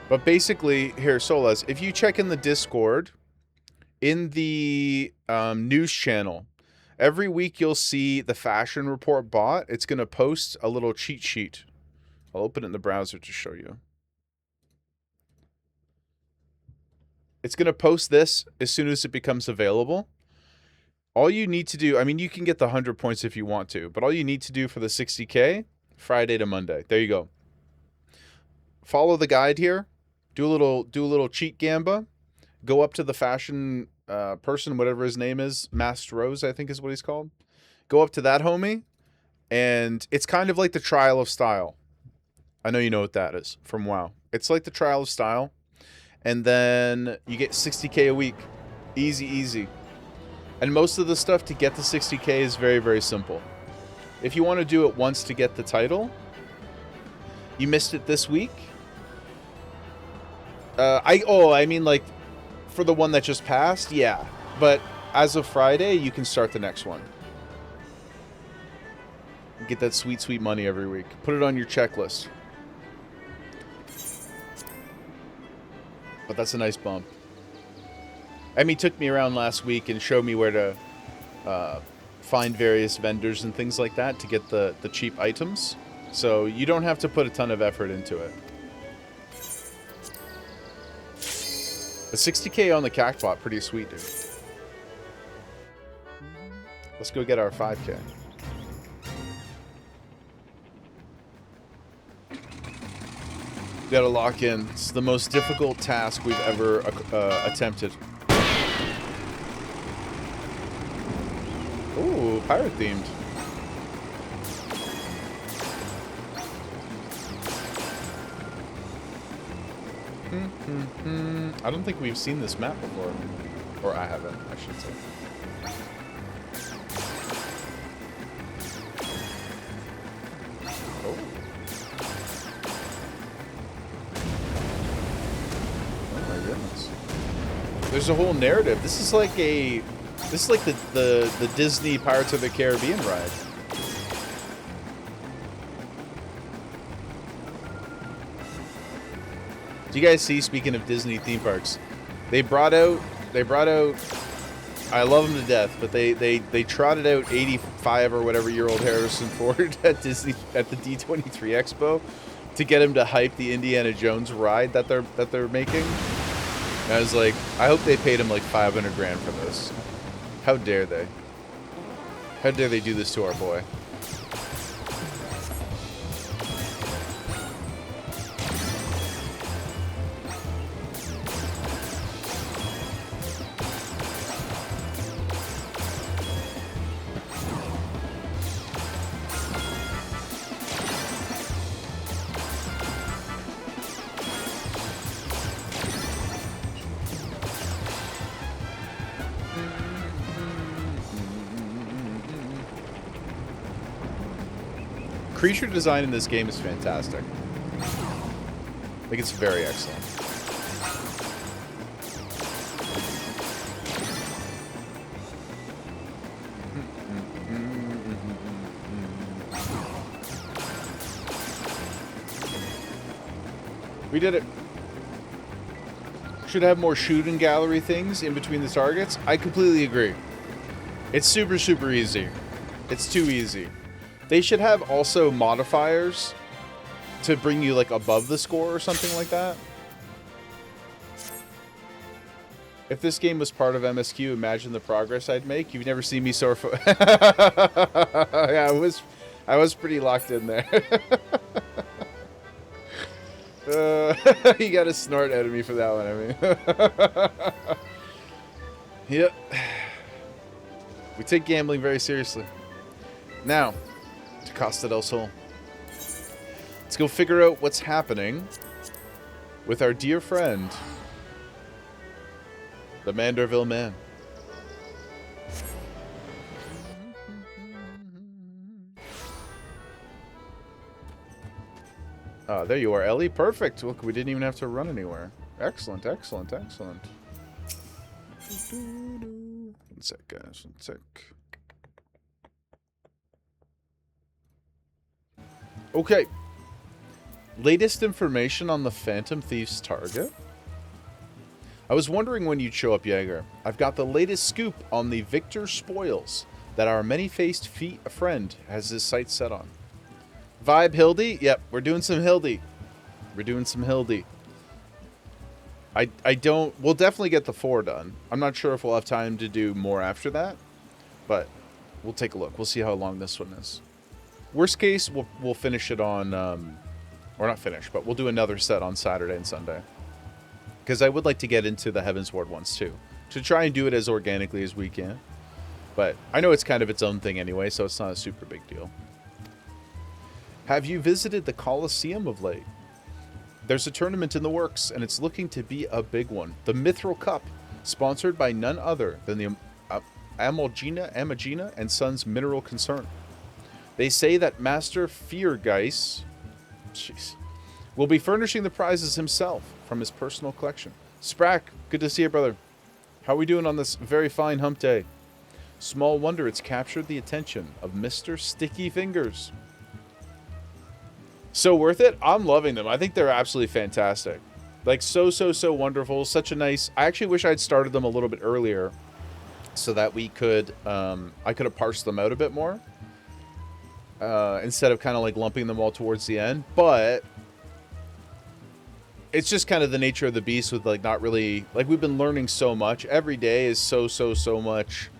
But basically, here, Solas, if you check in the Discord, in the news channel, every week you'll see the fashion report bot. It's going to post a little cheat sheet. I'll open it in the browser to show you. It's going to post this as soon as it becomes available. All you need to do, I mean, you can get the 100 points if you want to, but all you need to do for the 60K, Friday to Monday. There you go. Follow the guide here. Do a little cheat gamba. Go up to the fashion person, whatever his name is, Masked Rose, I think is what he's called. Go up to that homie, and it's kind of like the Trial of Style. I know you know what that is from WoW. It's like the Trial of Style, and then you get 60K a week. Easy, easy. And most of the stuff to get the 60K is very, very simple. If you want to do it once to get the title, you missed it this week. I mean, like, for the one that just passed, yeah. But as of Friday, you can start the next one. Get that sweet, sweet money every week. Put it on your checklist. But that's a nice bump. Emmy took me around last week and showed me where to find various vendors and things like that to get the cheap items. So you don't have to put a ton of effort into it. The 60K on the Cactbot, pretty sweet, dude. Let's go get our 5K. Gotta lock in. It's the most difficult task we've ever attempted. Ooh, pirate themed. I don't think we've seen this map before. Or I haven't, I should say. Oh. Oh my goodness. There's a whole narrative. This is like the Disney Pirates of the Caribbean ride. Do you guys see, speaking of Disney theme parks, they brought out, I love them to death, but they trotted out 85 or whatever year old Harrison Ford at Disney, at the D23 Expo, to get him to hype the Indiana Jones ride that they're making. And I was like, I hope they paid him like 500 grand for this. How dare they? How dare they do this to our boy? Creature design in this game is fantastic. I think it's very excellent. We did it. Should have more shooting gallery things in between the targets. I completely agree. It's super, super easy. It's too easy. They should have also modifiers to bring you like above the score or something like that. If this game was part of MSQ, imagine the progress I'd make. You've never seen me so yeah, I was pretty locked in there. You got a snort out of me for that one, I mean. Yep. We take gambling very seriously. Now, to Costa del Sol. Let's go figure out what's happening with our dear friend, the Manderville Man. There you are, Ellie. Perfect. Look, we didn't even have to run anywhere. Excellent, excellent, excellent. One sec, guys. One sec. Okay. Latest information on the Phantom Thief's target? I was wondering when you'd show up, Jaeger. I've got the latest scoop on the Victor spoils that our many-faced friend has his sights set on. Vibe Hildy? Yep, we're doing some Hildy. We're doing some Hildy. We'll definitely get the 4 done. I'm not sure if we'll have time to do more after that, but we'll take a look. We'll see how long this one is. Worst case, we'll finish it on, or not finish, but we'll do another set on Saturday and Sunday. Because I would like to get into the Heaven's Ward ones too, to try and do it as organically as we can. But I know it's kind of its own thing anyway, so it's not a super big deal. Have you visited the Colosseum of late? There's a tournament in the works, and it's looking to be a big one. The Mithril Cup, sponsored by none other than the Amagina and Sons Mineral Concern. They say that Master Feargeist will be furnishing the prizes himself from his personal collection. Sprack, good to see you, brother. How are we doing on this very fine hump day? Small wonder it's captured the attention of Mr. Sticky Fingers. So worth it? I'm loving them. I think they're absolutely fantastic. Like, so wonderful. Such a nice... I actually wish I'd started them a little bit earlier so that we could... I could have parsed them out a bit more. Instead of kind of like lumping them all towards the end. But... it's just kind of the nature of the beast with like not really... like, we've been learning so much. Every day is so much...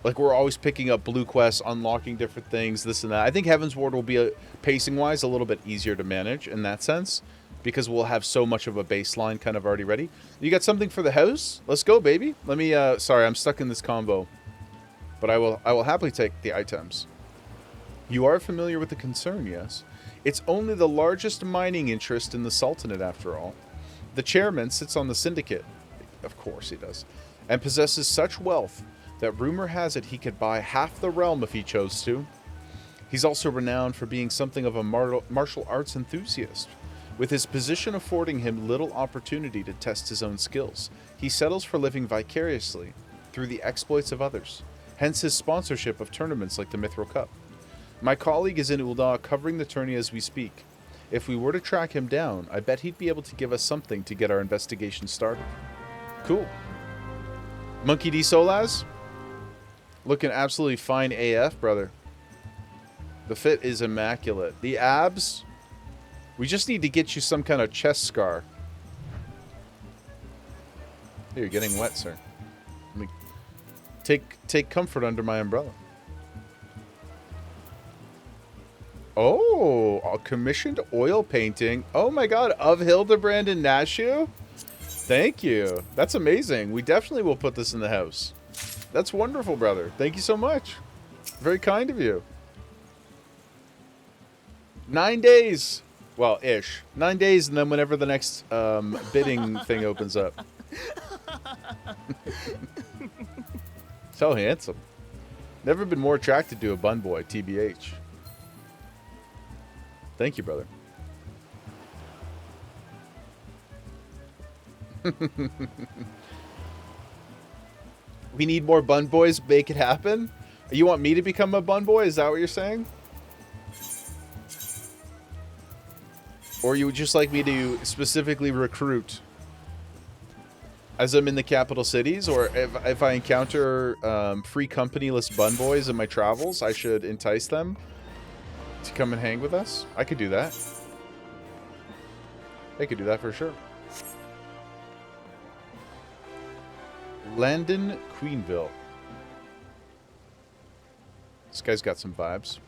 like, we're always picking up blue quests, unlocking different things, this and that. I think Heaven's Ward will be, pacing-wise, a little bit easier to manage in that sense, because we'll have so much of a baseline kind of already ready. You got something for the house? Let's go, baby. Let me, sorry, I'm stuck in this combo. But I will happily take the items. You are familiar with the concern, yes? It's only the largest mining interest in the Sultanate, after all. The chairman sits on the syndicate. Of course he does. And possesses such wealth that rumor has it he could buy half the realm if he chose to. He's also renowned for being something of a martial arts enthusiast, with his position affording him little opportunity to test his own skills. He settles for living vicariously through the exploits of others, hence his sponsorship of tournaments like the Mithril Cup. My colleague is in Ul'dah covering the tourney as we speak. If we were to track him down, I bet he'd be able to give us something to get our investigation started. Cool. Monkey D. Solaz? Looking absolutely fine AF, brother. The fit is immaculate. The abs, we just need to get you some kind of chest scar. Hey, you're getting wet, sir. Let me take comfort under my umbrella. Oh, a commissioned oil painting. Oh my god, of Hildebrand and Nashu? Thank you. That's amazing. We definitely will put this in the house. That's wonderful, brother. Thank you so much. Very kind of you. 9 days. Well, ish. 9 days, and then whenever the next bidding thing opens up. So handsome. Never been more attracted to a bun boy, TBH. Thank you, brother. We need more bun boys. Make it happen. You want me to become a bun boy? Is that what you're saying? Or you would just like me to specifically recruit as I'm in the capital cities? Or if I encounter free company-less bun boys in my travels, I should entice them to come and hang with us? I could do that. I could do that for sure. Landon Queenville. This guy's got some vibes.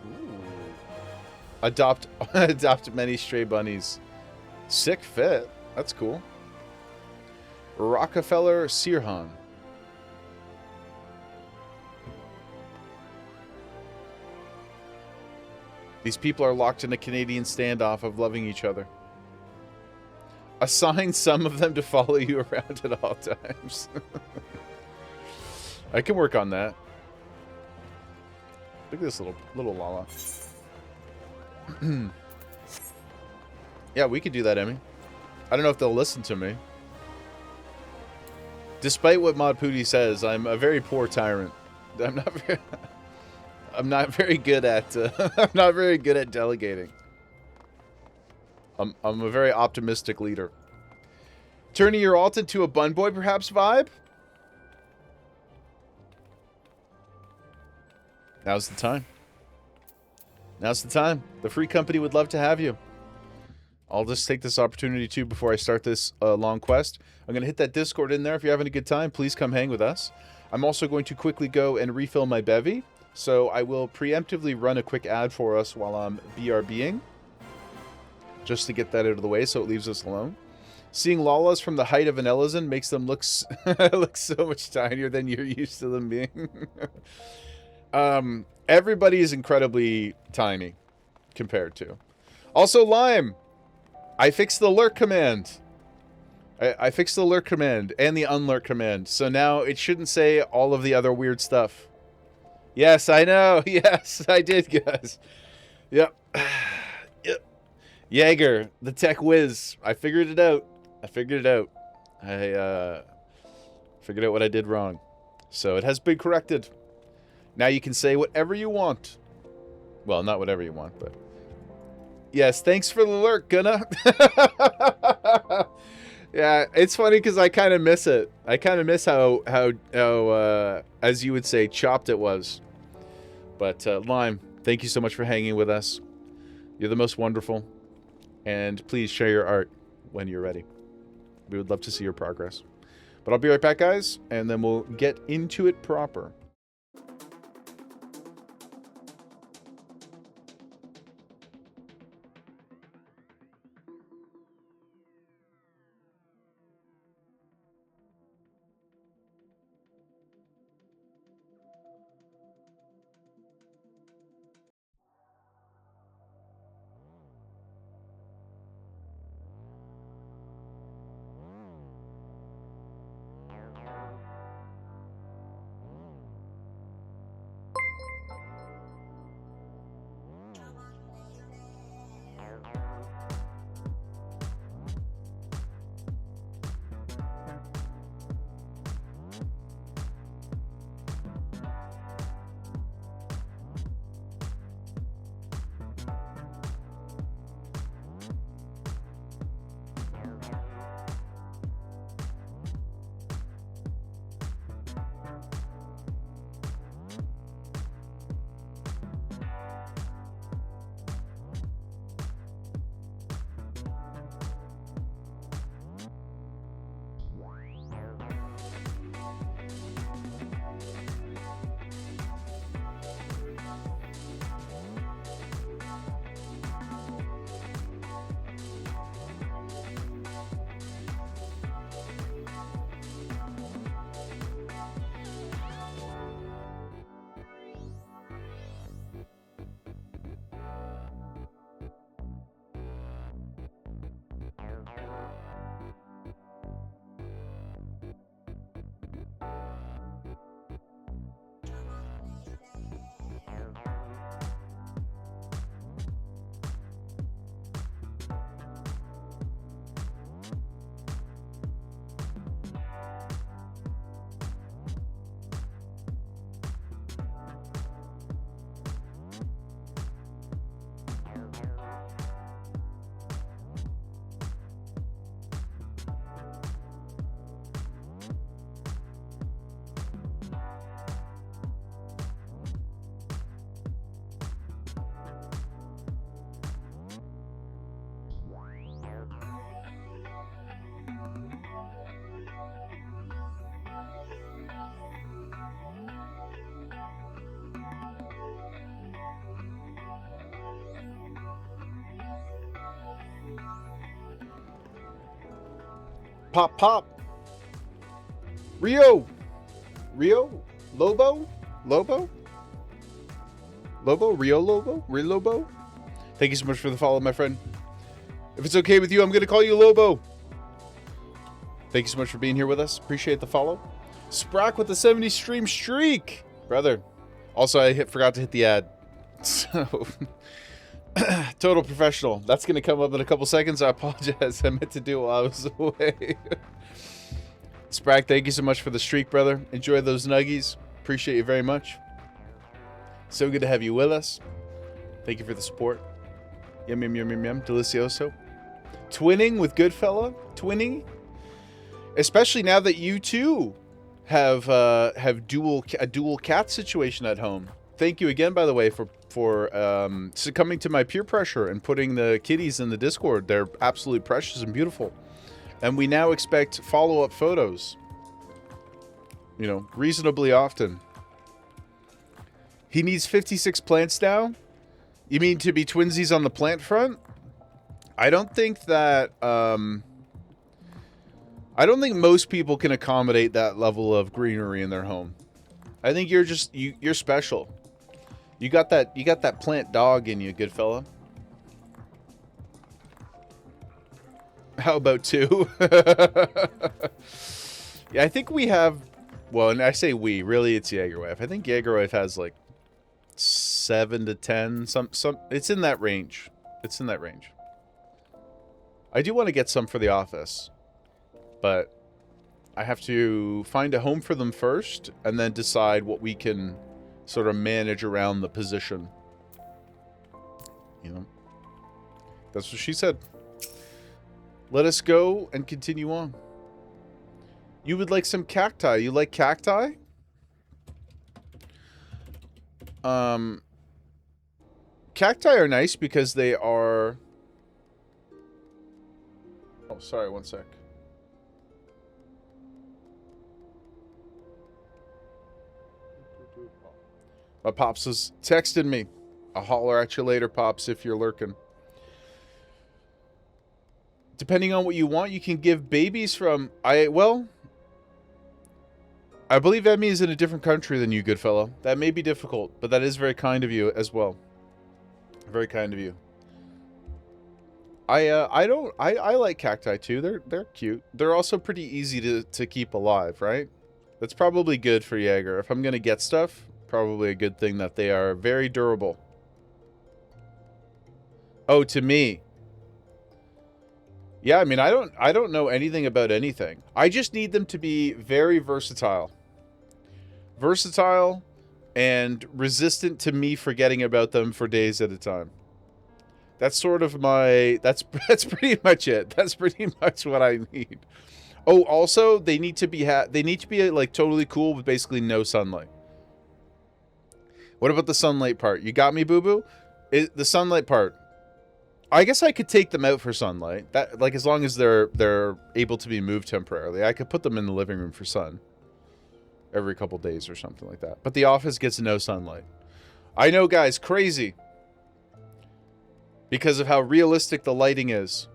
Ooh. Adopt many stray bunnies. Sick fit. That's cool. Rockefeller Sirhan. These people are locked in a Canadian standoff of loving each other. Assign some of them to follow you around at all times. I can work on that. Look at this little Lala. Yeah, we could do that, Emmy. I don't know if they'll listen to me. Despite what Mod Pooty says, I'm a very poor tyrant. I'm not very good at I'm not very good at delegating. I'm a very optimistic leader. Turning your alt into a bun boy perhaps vibe? Now's the time. Now's the time. The free company would love to have you. I'll just take this opportunity too before I start this long quest. I'm going to hit that Discord in there. If you're having a good time, please come hang with us. I'm also going to quickly go and refill my bevy. So I will preemptively run a quick ad for us while I'm BRBing. Just to get that out of the way so it leaves us alone. Seeing Lalas from the height of an Ellison makes them look so much tinier than you're used to them being. Everybody is incredibly tiny compared to. Also, Lime, I fixed the lurk command. I fixed the lurk command and the unlurk command. So now it shouldn't say all of the other weird stuff. Yes, I know. Yes, I did, guys. Yep. Yep. Jaeger, the tech whiz. I figured it out. I figured out what I did wrong. So it has been corrected. Now you can say whatever you want. Well, not whatever you want, but... Yes, thanks for the lurk, Gunna. Yeah, it's funny because I kind of miss it. I kind of miss how as you would say, chopped it was. But, Lime, thank you so much for hanging with us. You're the most wonderful. And please share your art when you're ready. We would love to see your progress. But I'll be right back, guys, and then we'll get into it proper. Pop, pop. Rio. Lobo. Rio Lobo. Thank you so much for the follow, my friend. If it's okay with you, I'm going to call you Lobo. Thank you so much for being here with us. Appreciate the follow. Sprock with the 70 stream streak. Brother, Also, I forgot to hit the ad. So, total professional. That's going to come up in a couple seconds. I apologize. I meant to do it while I was away. Sprag, thank you so much for the streak, brother. Enjoy those nuggies. Appreciate you very much. So good to have you with us. Thank you for the support. Yum, yum, yum, yum, yum. Delicioso. Twinning with Goodfella. Twinning. Especially now that you too have a dual cat situation at home. Thank you again, by the way, for succumbing to my peer pressure and putting the kitties in the Discord. They're absolutely precious and beautiful. And we now expect follow-up photos. You know, reasonably often. He needs 56 plants now? You mean to be twinsies on the plant front? I don't think that, I don't think most people can accommodate that level of greenery in their home. I think you're just, you're special. You got that plant dog in you, good fella. How about 2? Yeah, I think we have, well, and I say we, really it's Jagerwife. I think Jagerwife has like 7 to 10, some, it's in that range. It's in that range. I do want to get some for the office, but I have to find a home for them first and then decide what we can sort of manage around the position. You know, that's what she said. Let us go and continue on. You would like some cacti. You like cacti? Cacti are nice because they are... Oh, sorry, one sec. My Pops is texting me. I'll holler at you later, Pops, if you're lurking. Depending on what you want, you can give babies from... Well, I believe Emmy is in a different country than you, good fellow. That may be difficult, but that is very kind of you as well. Very kind of you. I like cacti too. They're cute. They're also pretty easy to keep alive, right? That's probably good for Jaeger. If I'm gonna get stuff, probably a good thing that they are very durable. Oh, to me. Yeah, I mean, I don't know anything about anything. I just need them to be very versatile. Versatile and resistant to me forgetting about them for days at a time. That's sort of my... That's pretty much it. That's pretty much what I need. Oh, also, they need to be like totally cool with basically no sunlight. What about the sunlight part? You got me, boo-boo? The sunlight part. I guess I could take them out for sunlight. That, like, as long as they're able to be moved temporarily. I could put them in the living room for sun. Every couple days or something like that. But the office gets no sunlight. I know, guys, crazy. Because of how realistic the lighting is.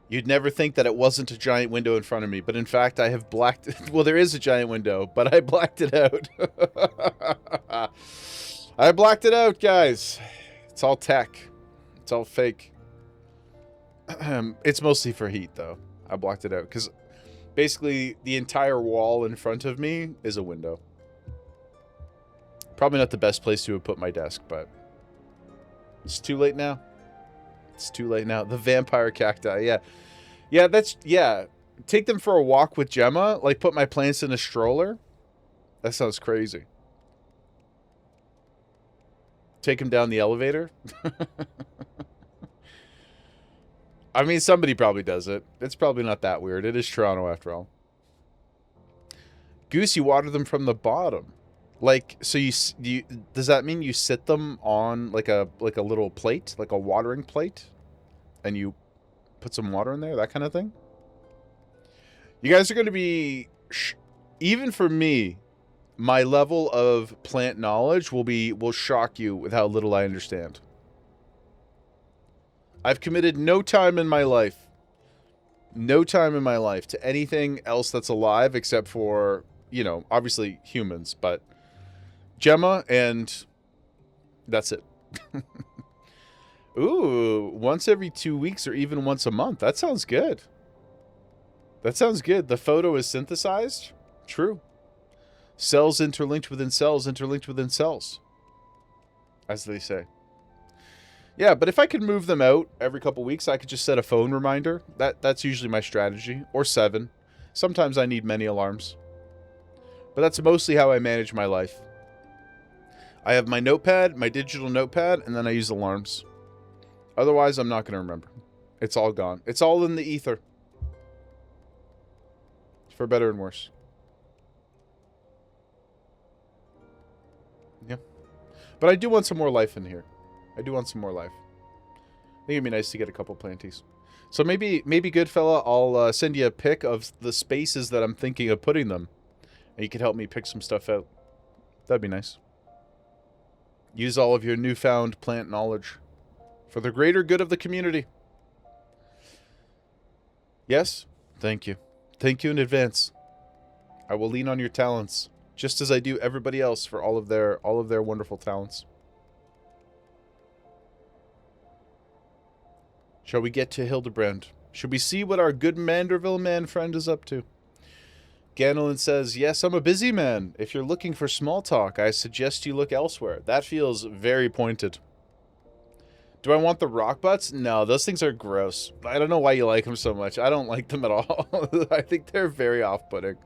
You'd never think that it wasn't a giant window in front of me. But in fact, I have blacked... Well, there is a giant window, but I blacked it out. I blacked it out, guys. It's all tech. It's all fake. It's mostly for heat, though. I blocked it out. Because basically, the entire wall in front of me is a window. Probably not the best place to have put my desk, but... It's too late now. It's too late now. The vampire cacti, yeah. Yeah, that's... Yeah. Take them for a walk with Gemma. Like, put my plants in a stroller. That sounds crazy. Take him down the elevator. I mean, somebody probably does it. It's probably not that weird. It is Toronto, after all. Goose, you water them from the bottom. Like, so you does that mean you sit them on like a little plate, like a watering plate, and you put some water in there, that kind of thing? You guys are going to be, even for me, my level of plant knowledge will shock you with how little I understand. I've committed no time in my life to anything else that's alive except for, you know, obviously humans, but Gemma, and that's it. Ooh, once every 2 weeks or even once a month. That sounds good. That sounds good. The photo is synthesized? True. Cells interlinked within cells, interlinked within cells, as they say. Yeah, but if I could move them out every couple weeks, I could just set a phone reminder. That's usually my strategy. Or 7. Sometimes I need many alarms. But that's mostly how I manage my life. I have my notepad, my digital notepad, and then I use alarms. Otherwise, I'm not going to remember. It's all gone. It's all in the ether. For better and worse. Yeah. But I do want some more life in here. I do want some more life. I think it'd be nice to get a couple planties. So maybe Goodfella, I'll send you a pic of the spaces that I'm thinking of putting them. And you could help me pick some stuff out. That'd be nice. Use all of your newfound plant knowledge for the greater good of the community. Yes? Thank you. Thank you in advance. I will lean on your talents, just as I do everybody else for all of their wonderful talents. Shall we get to Hildebrand? Should we see what our good Manderville man friend is up to? Ganelin says, yes, I'm a busy man. If you're looking for small talk, I suggest you look elsewhere. That feels very pointed. Do I want the rock butts? No, those things are gross. I don't know why you like them so much. I don't like them at all. I think they're very off-putting.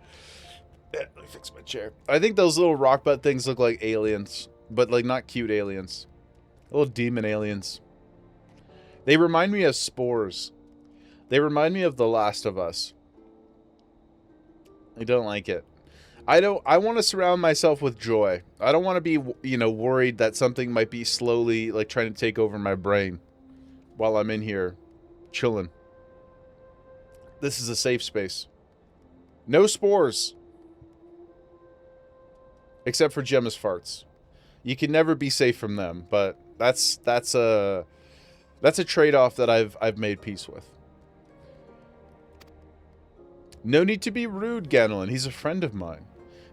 Let me fix my chair. I think those little rock butt things look like aliens, but like not cute aliens. Little demon aliens. They remind me of spores. They remind me of The Last of Us. I don't like it. I want to surround myself with joy. I don't want to be, worried that something might be slowly, like, trying to take over my brain while I'm in here chilling. This is a safe space. No spores. Except for Gemma's farts. You can never be safe from them, but that's a trade-off that I've made peace with. No need to be rude, Ganelin. He's a friend of mine.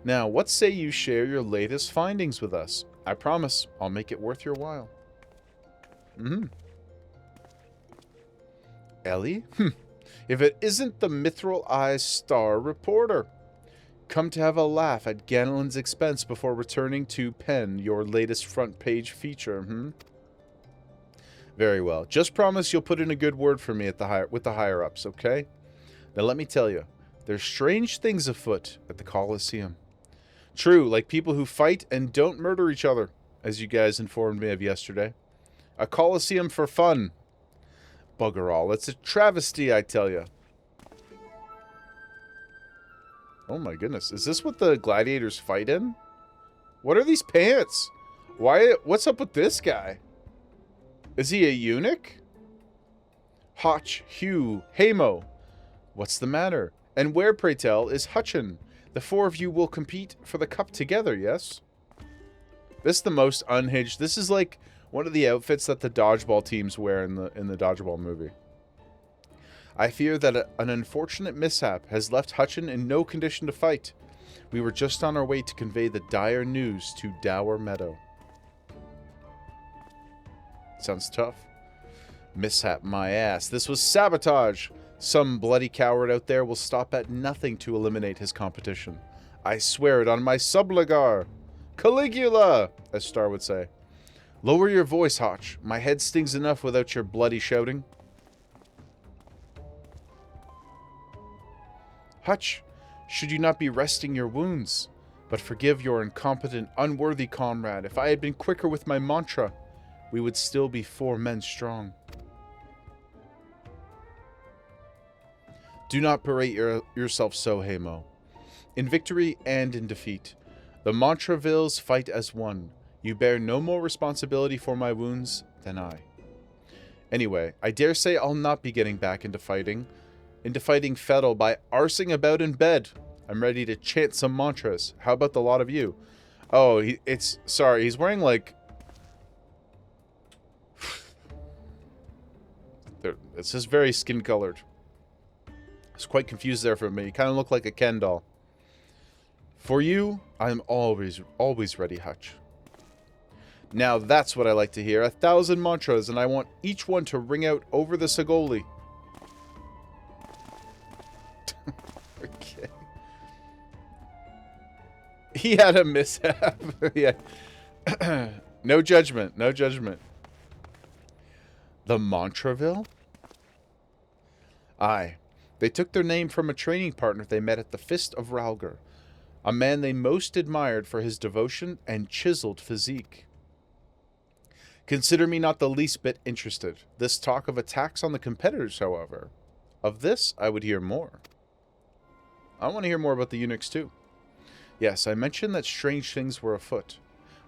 Now, what say you share your latest findings with us? I promise I'll make it worth your while. Ellie? If it isn't the Mithril Eyes Star reporter. Come to have a laugh at Ganelin's expense before returning to pen your latest front page feature, Very well. Just promise you'll put in a good word for me with the higher-ups, okay? Now let me tell you, there's strange things afoot at the Colosseum. True, like people who fight and don't murder each other, as you guys informed me of yesterday. A Colosseum for fun. Bugger all. It's a travesty, I tell you. Oh my goodness. Is this what the gladiators fight in? What are these pants? What's up with this guy? Is he a eunuch? Hotch, Hugh, Hamo. What's the matter? And where, pray tell, is Hutchin? The 4 of you will compete for the cup together, yes? This is the most unhinged. This is like one of the outfits that the dodgeball teams wear in the dodgeball movie. I fear that an unfortunate mishap has left Hutchin in no condition to fight. We were just on our way to convey the dire news to Dower Meadow. Sounds tough. Mishap my ass. This was sabotage. Some bloody coward out there will stop at nothing to eliminate his competition. I swear it on my subligar. Caligula, as Star would say. Lower your voice, Hotch. My head stings enough without your bloody shouting. Hutch, should you not be resting your wounds? But forgive your incompetent, unworthy comrade. If I had been quicker with my mantra, we would still be 4 men strong. Do not berate yourself so, Hamo. In victory and in defeat, the Montrevilles fight as one. You bear no more responsibility for my wounds than I. Anyway, I dare say I'll not be getting back into fighting Fettel by arsing about in bed. I'm ready to chant some mantras. How about the lot of you? Oh, he's wearing like... It's just very skin-colored. I was quite confused there for me. You kind of look like a Ken doll. For you, I'm always ready, Hutch. Now that's what I like to hear. 1,000 mantras, and I want each one to ring out over the Sagoli. Okay. He had a mishap. Yeah. No judgment. No judgment. The Montreville? Aye. They took their name from a training partner they met at the Fist of Ralger, a man they most admired for his devotion and chiseled physique. Consider me not the least bit interested. This talk of attacks on the competitors, however, of this I would hear more. I want to hear more about the eunuchs too. Yes, I mentioned that strange things were afoot.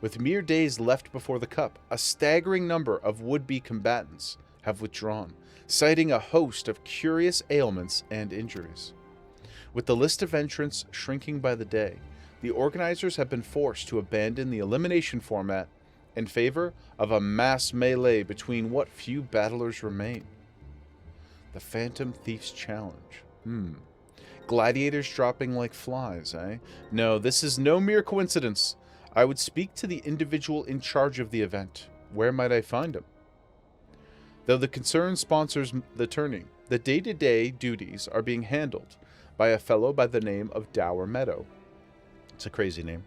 With mere days left before the cup, a staggering number of would-be combatants have withdrawn, citing a host of curious ailments and injuries. With the list of entrants shrinking by the day, the organizers have been forced to abandon the elimination format in favor of a mass melee between what few battlers remain. The Phantom Thief's Challenge. Gladiators dropping like flies, eh? No, this is no mere coincidence. I would speak to the individual in charge of the event. Where might I find him? Though the concern sponsors the tourney, the day-to-day duties are being handled by a fellow by the name of Dower Meadow. It's a crazy name.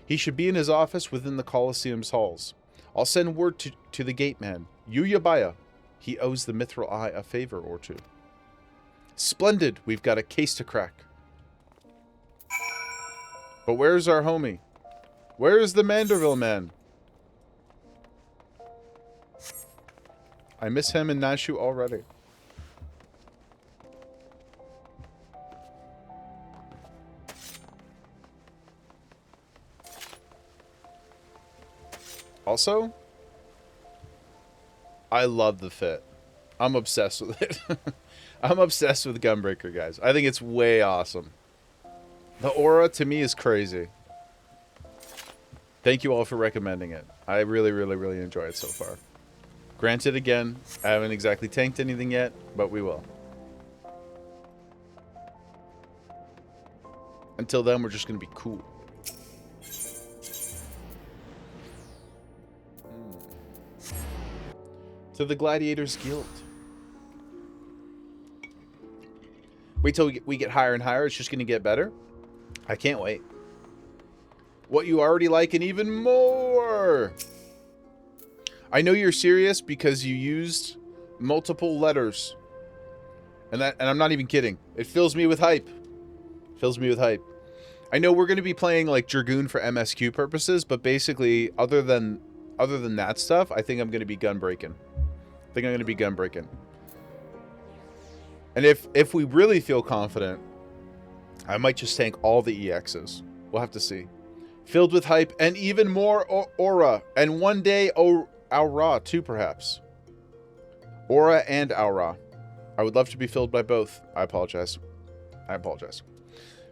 He should be in his office within the Colosseum's halls. I'll send word to the gate man, Yuyabaya. He owes the Mithril Eye a favor or two. Splendid, we've got a case to crack. But where's our homie? Where is the Manderville man? I miss him and Nashu already. Also, I love the fit. I'm obsessed with it. I'm obsessed with Gunbreaker, guys. I think it's way awesome. The aura, to me, is crazy. Thank you all for recommending it. I really, really, really enjoy it so far. Granted, again, I haven't exactly tanked anything yet, but we will. Until then, we're just going to be cool. To the Gladiators Guild. Wait till we get higher and higher. It's just going to get better. I can't wait. What you already like and even more. I know you're serious because you used multiple letters. And I'm not even kidding. It fills me with hype. Fills me with hype. I know we're going to be playing like Dragoon for MSQ purposes, but basically other than that stuff, I think I'm going to be gunbreaking. And if we really feel confident, I might just tank all the EXs. We'll have to see. Filled with hype and even more aura. And one day, aura too, perhaps. Aura and aura. I would love to be filled by both. I apologize.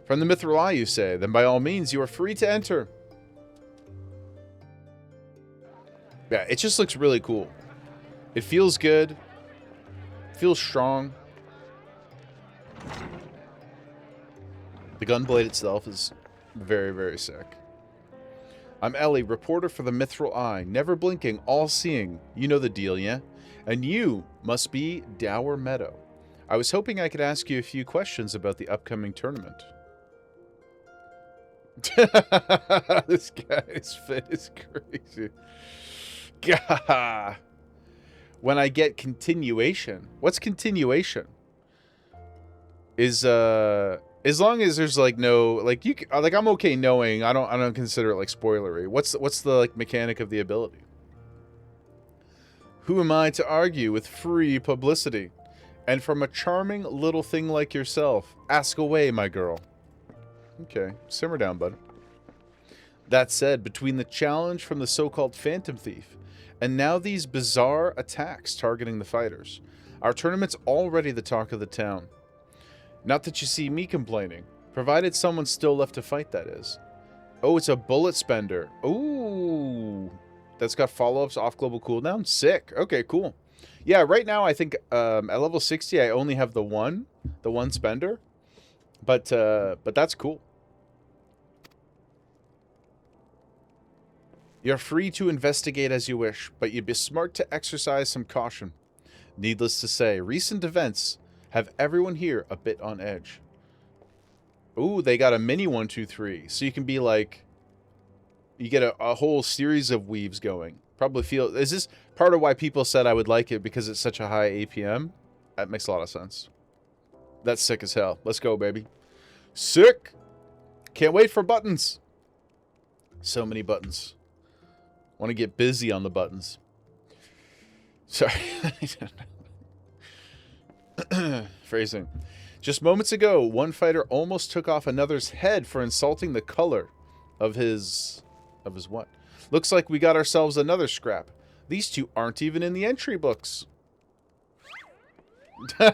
From the Mithril Eye, you say? Then by all means, you are free to enter. Yeah, it just looks really cool. It feels good. Feels strong. The gunblade itself is very, very sick. I'm Ellie, reporter for the Mithril Eye, never blinking, all-seeing. You know the deal, yeah? And you must be Dower Meadow. I was hoping I could ask you a few questions about the upcoming tournament. This guy's fit is crazy. Gah. When I get continuation. What's continuation? Is as long as there's like no like I'm okay knowing. I don't consider it like spoilery. What's the like mechanic of the ability? Who am I to argue with free publicity? And from a charming little thing like yourself, ask away, my girl. Okay, simmer down, bud. That said, between the challenge from the so-called Phantom Thief and now these bizarre attacks targeting the fighters, our tournament's already the talk of the town. Not that you see me complaining, provided someone's still left to fight, that is. Oh, it's a bullet spender. Ooh, that's got follow-ups off global cooldown? Sick. Okay, cool. Yeah, right now I think at level 60 I only have the one spender. But that's cool. You're free to investigate as you wish, but you'd be smart to exercise some caution. Needless to say, recent events have everyone here a bit on edge. Ooh, they got a mini 1, 2, 3. So you can be like, you get a whole series of weaves going. Probably feel, is this part of why people said I would like it because it's such a high APM? That makes a lot of sense. That's sick as hell. Let's go, baby. Sick. Can't wait for buttons. So many buttons. Want to get busy on the buttons. Sorry. Phrasing. Just moments ago, one fighter almost took off another's head for insulting the color of his what? Looks like we got ourselves another scrap. These two aren't even in the entry books. Yeah,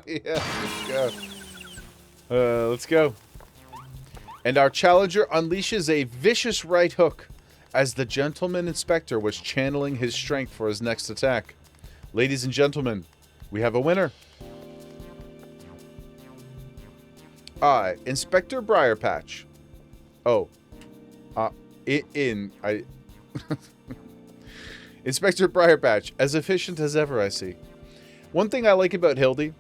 let's go. Let's go. And our challenger unleashes a vicious right hook as the gentleman inspector was channeling his strength for his next attack. Ladies and gentlemen, we have a winner. Inspector Briarpatch. Oh. Inspector Briarpatch, as efficient as ever, I see. One thing I like about Hildy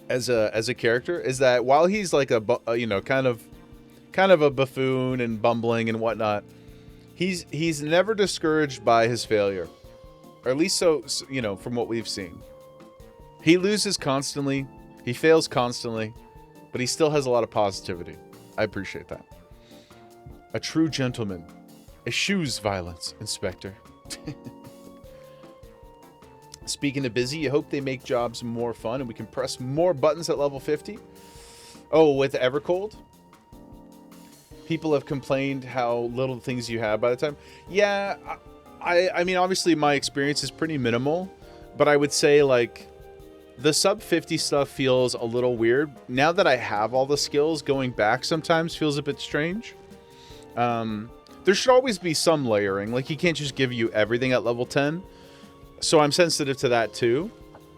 as a character is that while he's like you know, kind of a buffoon and bumbling and whatnot, he's never discouraged by his failure. Or at least so, you know, from what we've seen. He loses constantly, he fails constantly, but he still has a lot of positivity. I appreciate that. A true gentleman eschews violence, Inspector. Speaking of busy, you hope they make jobs more fun and we can press more buttons at level 50. Oh, with Evercold? People have complained how little things you have by the time. Yeah, I mean, obviously my experience is pretty minimal, but I would say, like, the sub 50 stuff feels a little weird. Now that I have all the skills, going back sometimes feels a bit strange. There should always be some layering. Like, he can't just give you everything at level 10. So I'm sensitive to that too.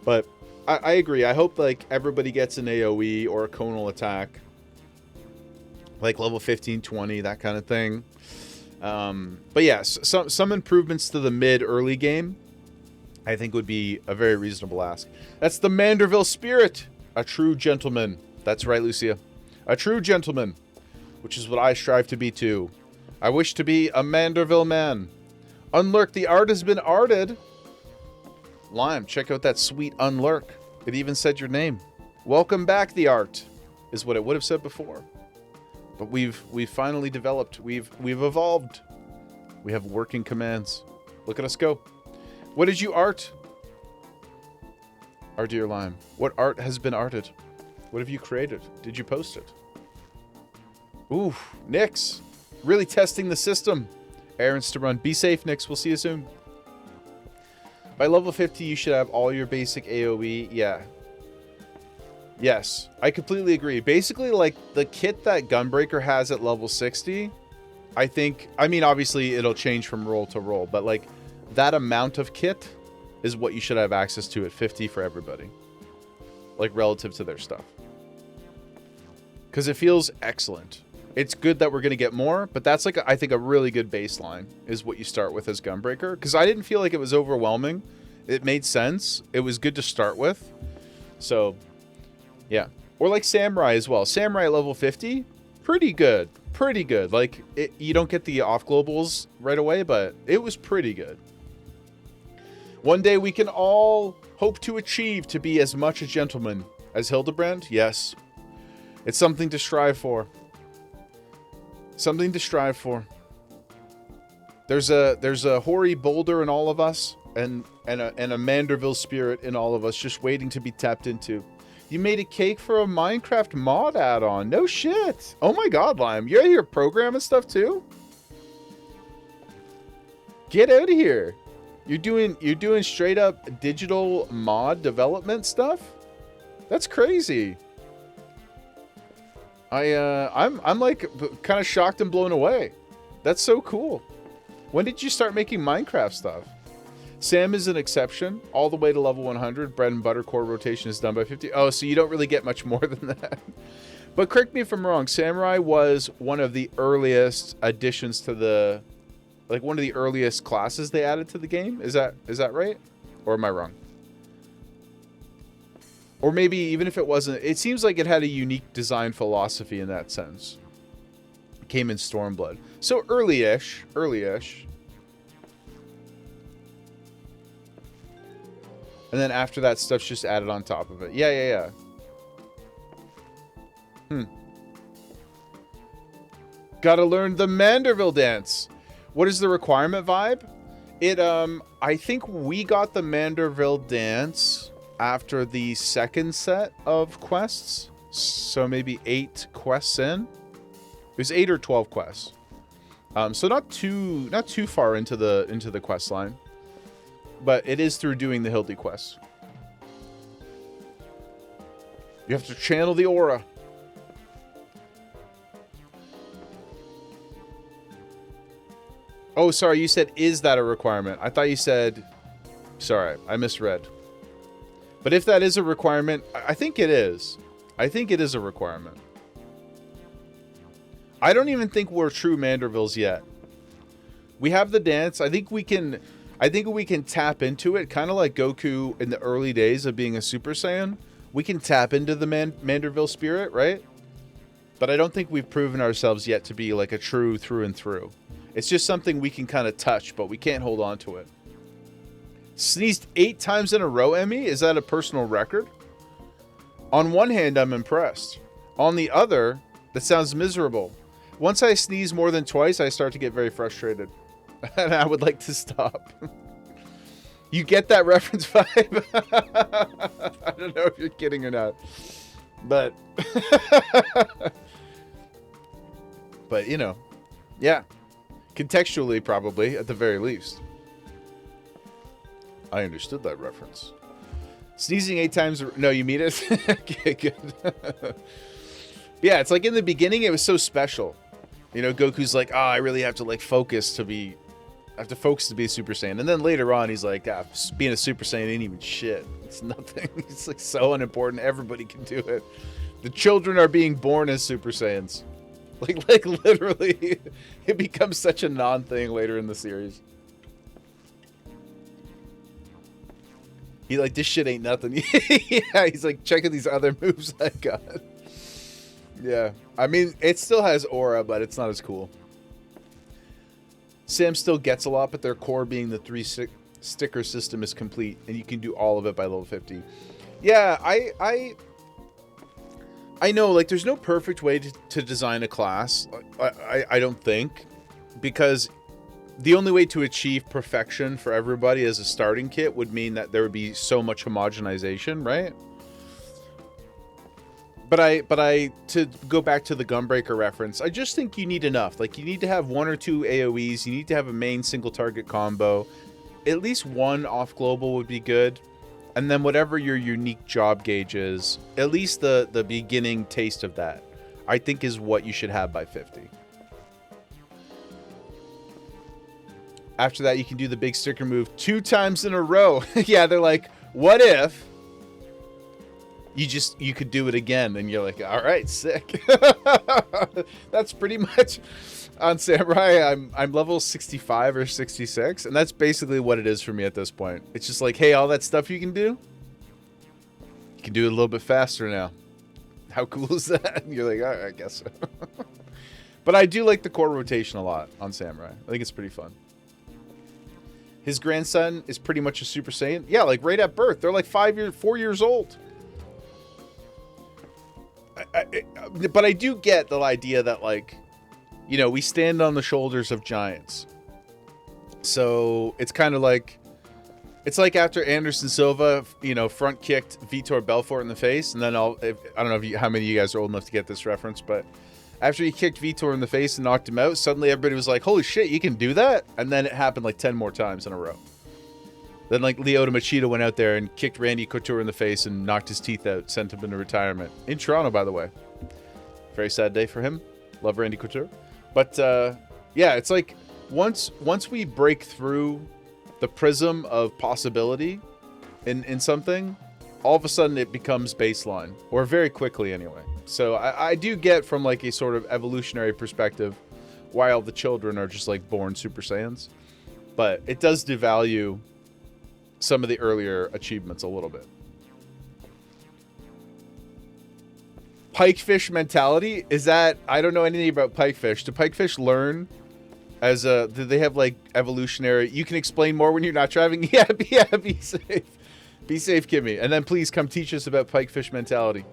But I agree. I hope, like, everybody gets an AoE or a conal attack. Like level 15, 20, that kind of thing. But yes, some improvements to the mid-early game, I think, would be a very reasonable ask. That's the Manderville spirit. A true gentleman. That's right, Lucia. A true gentleman. Which is what I strive to be too. I wish to be a Manderville man. Unlurk, the art has been arted. Lime, check out that sweet unlurk. It even said your name. Welcome back, the art, is what it would have said before. But we've finally developed. We've evolved. We have working commands. Look at us go. What did you art? Our dear Lime. What art has been arted? What have you created? Did you post it? Ooh, Nyx. Really testing the system. Errands to run. Be safe, Nyx. We'll see you soon. By level 50, you should have all your basic AoE. Yeah. Yes, I completely agree. Basically, like, the kit that Gunbreaker has at level 60, I think, I mean, obviously, it'll change from role to role, but, like, that amount of kit is what you should have access to at 50 for everybody. Like, relative to their stuff. Because it feels excellent. It's good that we're going to get more, but that's, like, I think, a really good baseline is what you start with as Gunbreaker. Because I didn't feel like it was overwhelming. It made sense. It was good to start with. So... yeah. Or like Samurai as well. Samurai level 50, pretty good. Pretty good. Like, you don't get the off globals right away, but it was pretty good. One day we can all hope to achieve to be as much a gentleman as Hildebrand. Yes. It's something to strive for. Something to strive for. There's a hoary boulder in all of us and a Manderville spirit in all of us just waiting to be tapped into. You made a cake for a Minecraft mod add-on. No shit. Oh my god, Lime. You're out here programming stuff too? Get out of here. You're doing straight up digital mod development stuff? That's crazy. I'm like kind of shocked and blown away. That's so cool. When did you start making Minecraft stuff? Sam is an exception, all the way to level 100. Bread and butter core rotation is done by 50. Oh, so you don't really get much more than that. But correct me if I'm wrong, Samurai was one of the earliest additions to the... like, one of the earliest classes they added to the game? Is that right? Or am I wrong? Or maybe even if it wasn't, it seems like it had a unique design philosophy in that sense. It came in Stormblood. So early-ish. Early-ish. And then after that, stuff's just added on top of it. Yeah. Gotta learn the Manderville dance. What is the requirement vibe? It, I think we got the Manderville dance after the second set of quests. So maybe 8 quests in. It was 8 or 12 quests. So not too far into the quest line. But it is through doing the Hildy quest. You have to channel the aura. Oh, sorry, you said, is that a requirement? I thought you said... Sorry, I misread. But if that is a requirement, I think it is. I think it is a requirement. I don't even think we're true Mandervilles yet. We have the dance. I think we can tap into it, kind of like Goku in the early days of being a Super Saiyan. We can tap into the Manderville spirit, right? But I don't think we've proven ourselves yet to be like a true through and through. It's just something we can kind of touch, but we can't hold on to it. Sneezed 8 times in a row, Emmy? Is that a personal record? On one hand, I'm impressed. On the other, that sounds miserable. Once I sneeze more than twice, I start to get very frustrated. And I would like to stop. You get that reference vibe? I don't know if you're kidding or not. But... but, you know. Yeah. Contextually, probably, at the very least. I understood that reference. Sneezing 8 times... No, you mean it? Okay, good. Yeah, it's like in the beginning, it was so special. You know, Goku's like, oh, I really have to, like, focus to be... I have to focus to be a Super Saiyan. And then later on, he's like, being a Super Saiyan ain't even shit. It's nothing. It's, like, so unimportant. Everybody can do it. The children are being born as Super Saiyans. Like literally, it becomes such a non-thing later in the series. He like, this shit ain't nothing. Yeah, he's like, checking these other moves I got. Yeah, I mean, it still has aura, but it's not as cool. Sam still gets a lot, but their core being the 3 sticker system is complete, and you can do all of it by level 50. Yeah, I know, like, there's no perfect way to design a class, I don't think, because the only way to achieve perfection for everybody as a starting kit would mean that there would be so much homogenization, right? But to go back to the Gunbreaker reference, I just think you need enough. Like, you need to have 1 or 2 AoEs, you need to have a main single target combo, at least 1 off global would be good. And then whatever your unique job gauge is, at least the beginning taste of that, I think is what you should have by 50. After that, you can do the big sticker move 2 times in a row. Yeah, they're like, what if you could do it again? And you're like, all right, sick. That's pretty much on Samurai. I'm level 65 or 66, and that's basically what it is for me at this point. It's just like, hey, all that stuff you can do it a little bit faster now. How cool is that? And you're like, all right, I guess so. But I do like the core rotation a lot on Samurai. I think it's pretty fun. His grandson is pretty much a Super Saiyan. Yeah, like right at birth. They're like 4 years old. But I do get the idea that, like, you know, we stand on the shoulders of giants. So it's kind of like, it's like after Anderson Silva, you know, front kicked Vitor Belfort in the face. And then I don't know how many of you guys are old enough to get this reference, but after he kicked Vitor in the face and knocked him out, suddenly everybody was like, holy shit, you can do that? And then it happened like 10 more times in a row. Then like Lyoto Machida went out there and kicked Randy Couture in the face and knocked his teeth out, sent him into retirement. In Toronto, by the way. Very sad day for him. Love Randy Couture. But yeah, it's like once we break through the prism of possibility in something, all of a sudden it becomes baseline, or very quickly anyway. So I do get from like a sort of evolutionary perspective why all the children are just like born Super Saiyans, but it does devalue some of the earlier achievements a little bit. Pikefish mentality, is that, I don't know anything about pikefish. Do pikefish learn as a, do they have like evolutionary, you can explain more when you're not driving? Yeah, be safe. Be safe, Kimmy. And then please come teach us about pikefish mentality.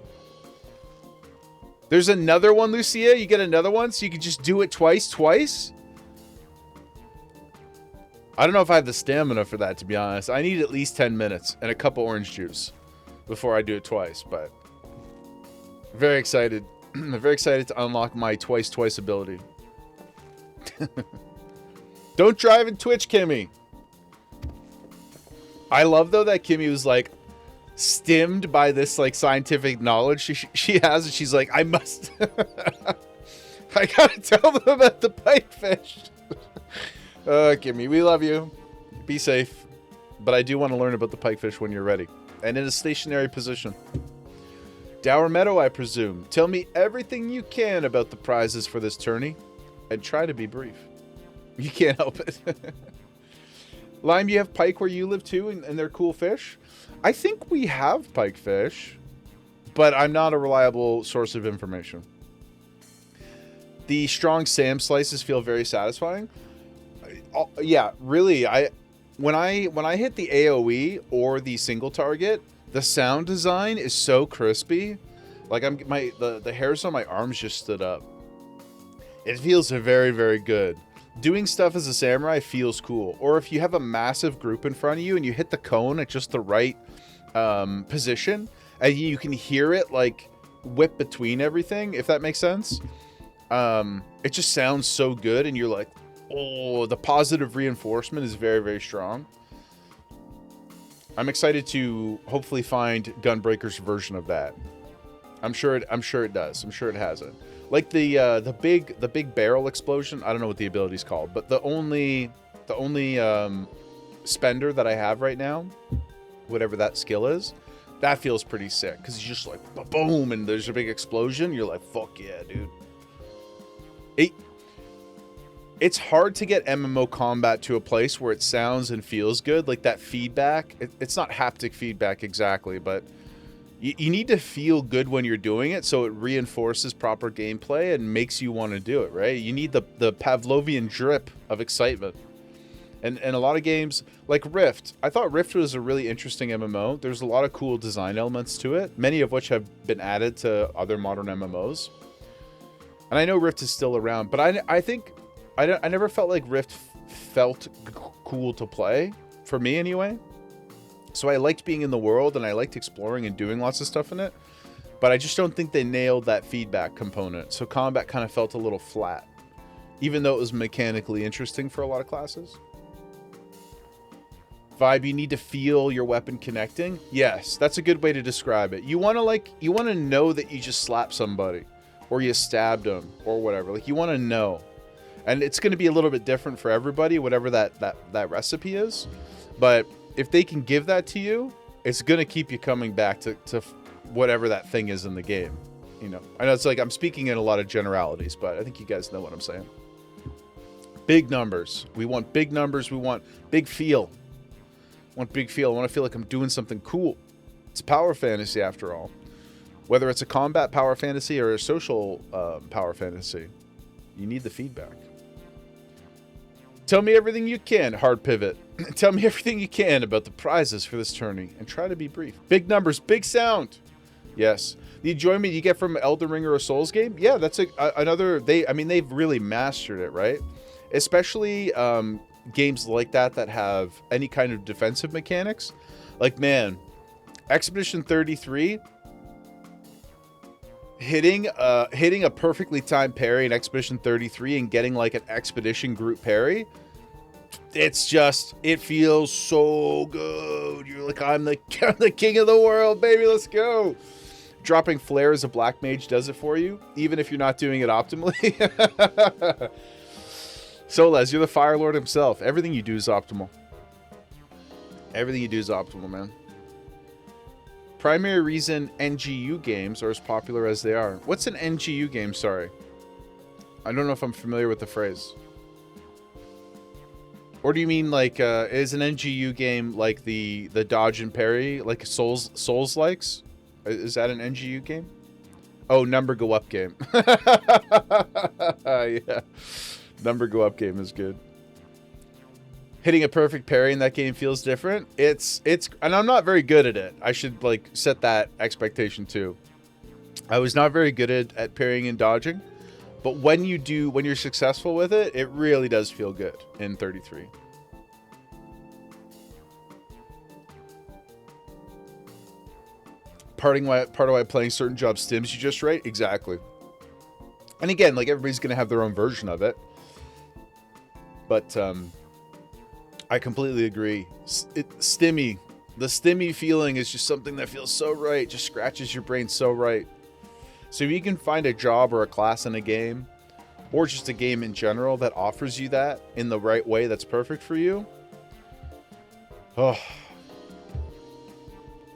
There's another one, Lucia. You get another one, so you can just do it twice? I don't know if I have the stamina for that, to be honest. I need at least 10 minutes and a cup of orange juice before I do it twice, but very excited. I'm very excited to unlock my twice ability. Don't drive in Twitch, Kimmy. I love, though, that Kimmy was, like, stimmed by this, like, scientific knowledge she has, and she's like, I must... I gotta tell them about the pikefish. Kimmy, we love you. Be safe. But I do want to learn about the pikefish when you're ready. And in a stationary position. Dower Meadow, I presume. Tell me everything you can about the prizes for this tourney. And try to be brief. You can't help it. Lime, you have pike where you live too, and they're cool fish? I think we have pikefish, but I'm not a reliable source of information. The strong Sam slices feel very satisfying. Yeah, really. When I hit the AoE or the single target, the sound design is so crispy. Like the hairs on my arms just stood up. It feels very, very good. Doing stuff as a samurai feels cool. Or if you have a massive group in front of you and you hit the cone at just the right position, and you can hear it like whip between everything, if that makes sense. It just sounds so good, and you're like, oh, the positive reinforcement is very, very strong. I'm excited to hopefully find Gunbreaker's version of that. I'm sure it does. I'm sure it has it. Like the big barrel explosion. I don't know what the ability's called, but the only spender that I have right now, whatever that skill is, that feels pretty sick because it's just like boom, and there's a big explosion. You're like, fuck yeah, dude. It's hard to get MMO combat to a place where it sounds and feels good, like that feedback. It's not haptic feedback exactly, but you need to feel good when you're doing it, so it reinforces proper gameplay and makes you want to do it, right? You need the Pavlovian drip of excitement. And a lot of games, like Rift. I thought Rift was a really interesting MMO. There's a lot of cool design elements to it, many of which have been added to other modern MMOs. And I know Rift is still around, but I think... I never felt like Rift felt cool to play, for me anyway. So I liked being in the world, and I liked exploring and doing lots of stuff in it. But I just don't think they nailed that feedback component. So combat kind of felt a little flat, even though it was mechanically interesting for a lot of classes. Vibe, you need to feel your weapon connecting. Yes, that's a good way to describe it. You want to know that you just slapped somebody, or you stabbed them, or whatever. Like, you want to know. And it's going to be a little bit different for everybody, whatever that recipe is. But if they can give that to you, it's going to keep you coming back to whatever that thing is in the game. You know, I know it's like I'm speaking in a lot of generalities, but I think you guys know what I'm saying. Big numbers. We want big numbers. We want big feel. I want big feel. I want to feel like I'm doing something cool. It's power fantasy after all. Whether it's a combat power fantasy or a social power fantasy, you need the feedback. Tell me everything you can, Hard Pivot. Tell me everything you can about the prizes for this tourney, and try to be brief. Big numbers, big sound. Yes. The enjoyment you get from Elden Ring or a Souls game? Yeah, that's another... they've really mastered it, right? Especially games like that have any kind of defensive mechanics. Like, man, Expedition 33... Hitting a perfectly timed parry in Expedition 33 and getting like an expedition group parry, it feels so good. You're like, I'm the king of the world, baby, let's go. Dropping flare as a black mage does it for you, even if you're not doing it optimally. Solaz, you're the Fire Lord himself. Everything you do is optimal. Everything you do is optimal, man. Primary reason NGU games are as popular as they are. What's an NGU game? Sorry. I don't know if I'm familiar with the phrase. Or do you mean like, is an NGU game like the dodge and parry, like Souls likes? Is that an NGU game? Oh, number go up game. Yeah. Number go up game is good. Hitting a perfect parry in that game feels different. It's and I'm not very good at it. I should like set that expectation too. I was not very good at parrying and dodging, but when you're successful with it, it really does feel good in 33. Part of why playing certain jobs stims you just right? Exactly. And again, like everybody's gonna have their own version of it. But I completely agree. The stimmy feeling is just something that feels so right, just scratches your brain so right. So if you can find a job or a class in a game, or just a game in general that offers you that in the right way that's perfect for you, oh,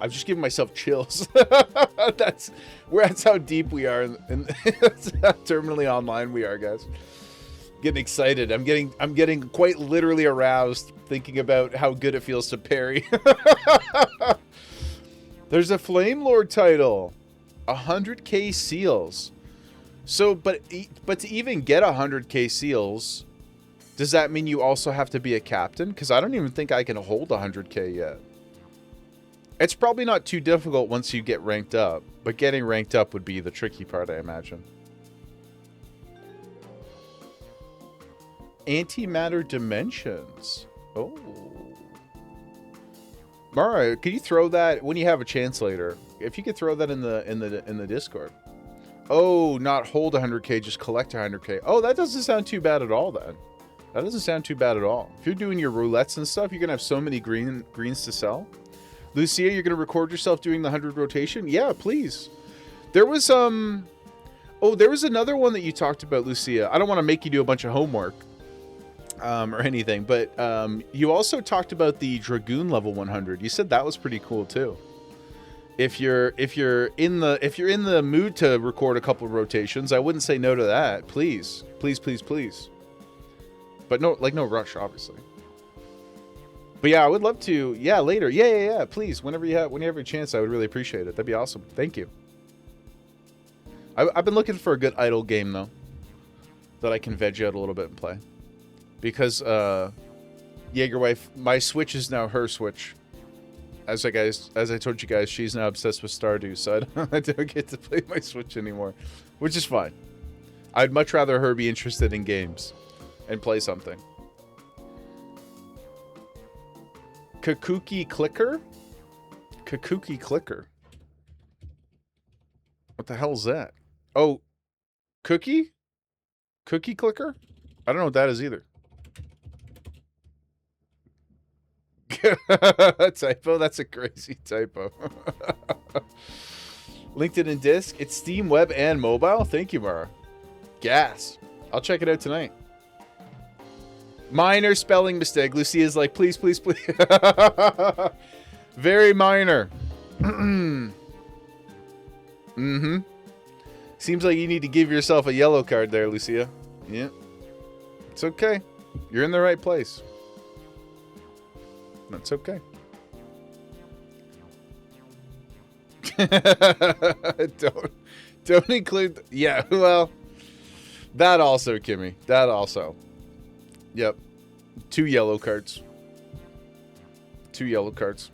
I've just given myself chills. That's how deep we are, and that's how terminally online we are, guys. Getting excited. I'm getting quite literally aroused thinking about how good it feels to parry. There's a Flame Lord title, 100k seals. So, but to even get 100k seals, does that mean you also have to be a captain? Because I don't even think I can hold 100k yet. It's probably not too difficult once you get ranked up, but getting ranked up would be the tricky part, I imagine. Antimatter dimensions. Oh. Mara, could you throw that when you have a chance later? If you could throw that in the Discord. Oh, not hold 100k, just collect 100k. Oh, that doesn't sound too bad at all then. That doesn't sound too bad at all. If you're doing your roulettes and stuff, you're gonna have so many greens to sell. Lucia, you're gonna record yourself doing the 100 rotation? Yeah, please. There was oh, there was another one that you talked about, Lucia. I don't want to make you do a bunch of homework. Or anything, but you also talked about the Dragoon level 100. You said that was pretty cool too. If you're in the mood to record a couple of rotations, I wouldn't say no to that. Please, please, please, please. But no rush, obviously. But yeah, I would love to. Yeah, later. Yeah. Please, whenever you have a chance, I would really appreciate it. That'd be awesome. Thank you. I've been looking for a good idle game though, that I can veg out a little bit and play. Because Jaegerwife, my Switch is now her Switch. As I told you guys, she's now obsessed with Stardew, so I don't get to play my Switch anymore, which is fine. I'd much rather her be interested in games and play something. Kakuki Clicker? Kakuki Clicker. What the hell is that? Oh, Cookie? Cookie Clicker? I don't know what that is either. Typo? That's a crazy typo. LinkedIn and Disc. It's Steam, web, and mobile. Thank you, Mara. Gas. I'll check it out tonight. Minor spelling mistake. Lucia's like, please, please, please. Very minor. Mm-hmm. Seems like you need to give yourself a yellow card there, Lucia. Yeah. It's okay. You're in the right place. That's okay. Don't include. Yeah, well, that also, Kimmy. That also. Yep. 2 yellow cards. 2 yellow cards.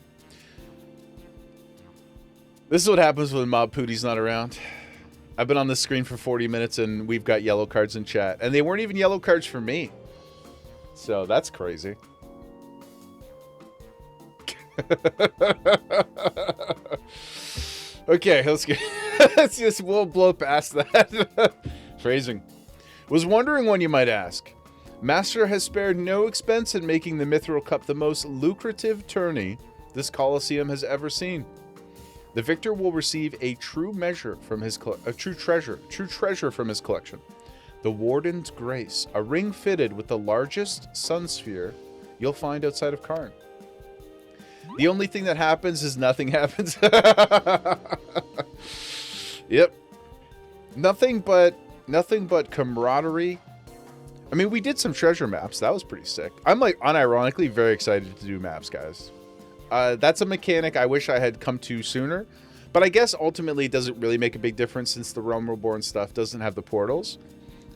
This is what happens when Mob Pootie's not around. I've been on this screen for 40 minutes and we've got yellow cards in chat. And they weren't even yellow cards for me. So that's crazy. Okay, let's just we'll blow past that. Phrasing. Was wondering when you might ask. Master has spared no expense in making the Mithril Cup the most lucrative tourney this Colosseum has ever seen. The victor will receive a true treasure from his collection. The Warden's Grace, a ring fitted with the largest sun sphere you'll find outside of Karn. The only thing that happens is nothing happens. Yep. Nothing but camaraderie. I mean, we did some treasure maps. That was pretty sick. I'm like unironically very excited to do maps, guys. That's a mechanic I wish I had come to sooner, But I guess ultimately it doesn't really make a big difference since the Realm Reborn stuff doesn't have the portals.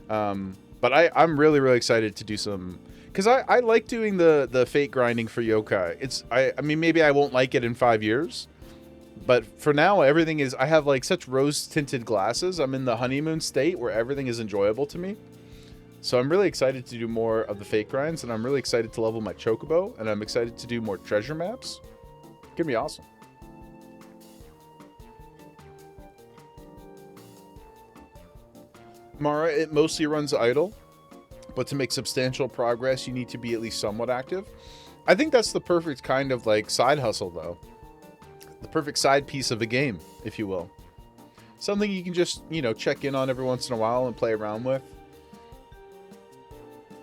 But I'm really, really excited to do some... Because I like doing the fate grinding for yokai. I mean, maybe I won't like it in 5 years. But for now, everything is... I have like such rose-tinted glasses. I'm in the honeymoon state where everything is enjoyable to me. So I'm really excited to do more of the fate grinds. And I'm really excited to level my chocobo. And I'm excited to do more treasure maps. It's gonna be awesome. Mara, it mostly runs idle. But to make substantial progress, you need to be at least somewhat active. I think that's the perfect kind of like side hustle, though. The perfect side piece of a game, if you will. Something you can just, you know, check in on every once in a while and play around with.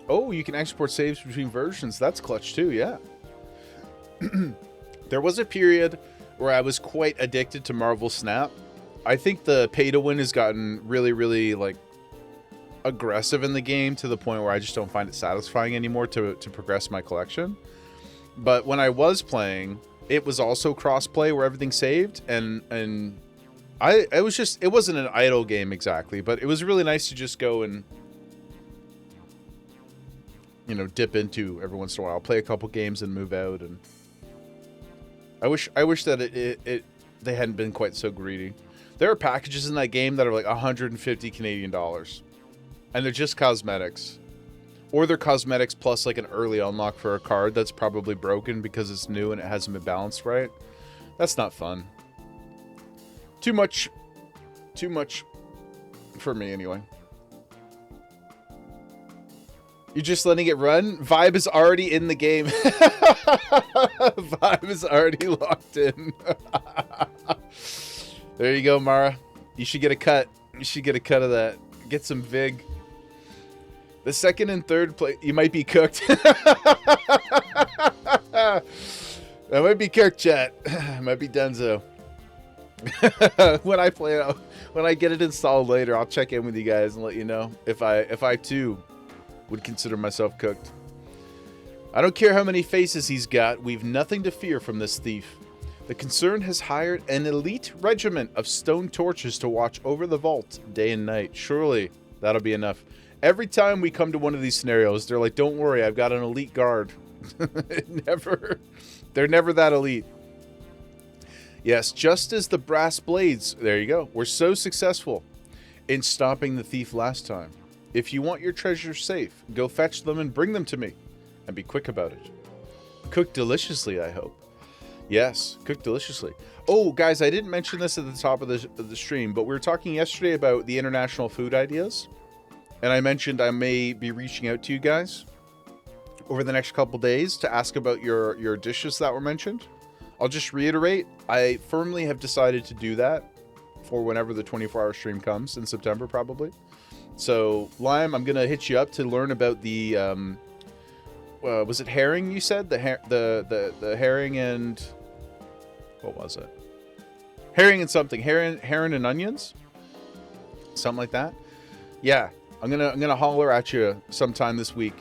Oh, you can export saves between versions. That's clutch too, yeah. There was a period where I was quite addicted to Marvel Snap. I think the pay to win has gotten really, really like aggressive in the game to the point where I just don't find it satisfying anymore to progress my collection. But when I was playing, it was also cross-play where everything saved, and it wasn't an idle game exactly, but it was really nice to just go and, you know, dip into every once in a while, play a couple games and move out. And I wish that they hadn't been quite so greedy. There are packages in that game that are like 150 Canadian dollars. And they're just cosmetics. Or they're cosmetics plus like an early unlock for a card that's probably broken because it's new and it hasn't been balanced right. That's not fun. Too much for me anyway. You're just letting it run? Vibe is already in the game. Vibe is already locked in. There you go, Mara. You should get a cut. You should get a cut of that. Get some VIG. The second and third place, you might be cooked. That might be Kirk, chat. Might be Denzo. When I get it installed later, I'll check in with you guys and let you know if I too would consider myself cooked. I don't care how many faces he's got. We've nothing to fear from this thief. The concern has hired an elite regiment of stone torches to watch over the vault day and night. Surely that'll be enough. Every time we come to one of these scenarios, they're like, don't worry, I've got an elite guard. They're never that elite. Yes, just as the brass blades, there you go, were so successful in stopping the thief last time. If you want your treasures safe, go fetch them and bring them to me. And be quick about it. Cooked deliciously, I hope. Yes, cooked deliciously. Oh, guys, I didn't mention this at the top of the stream, but we were talking yesterday about the international food ideas. And I mentioned I may be reaching out to you guys over the next couple days to ask about your dishes that were mentioned. I'll just reiterate, I firmly have decided to do that for whenever the 24-hour stream comes in September, probably. So, Lime, I'm going to hit you up to learn about the, was it herring you said? The herring and, what was it? Herring and something. Herring and onions? Something like that. Yeah. I'm gonna holler at you sometime this week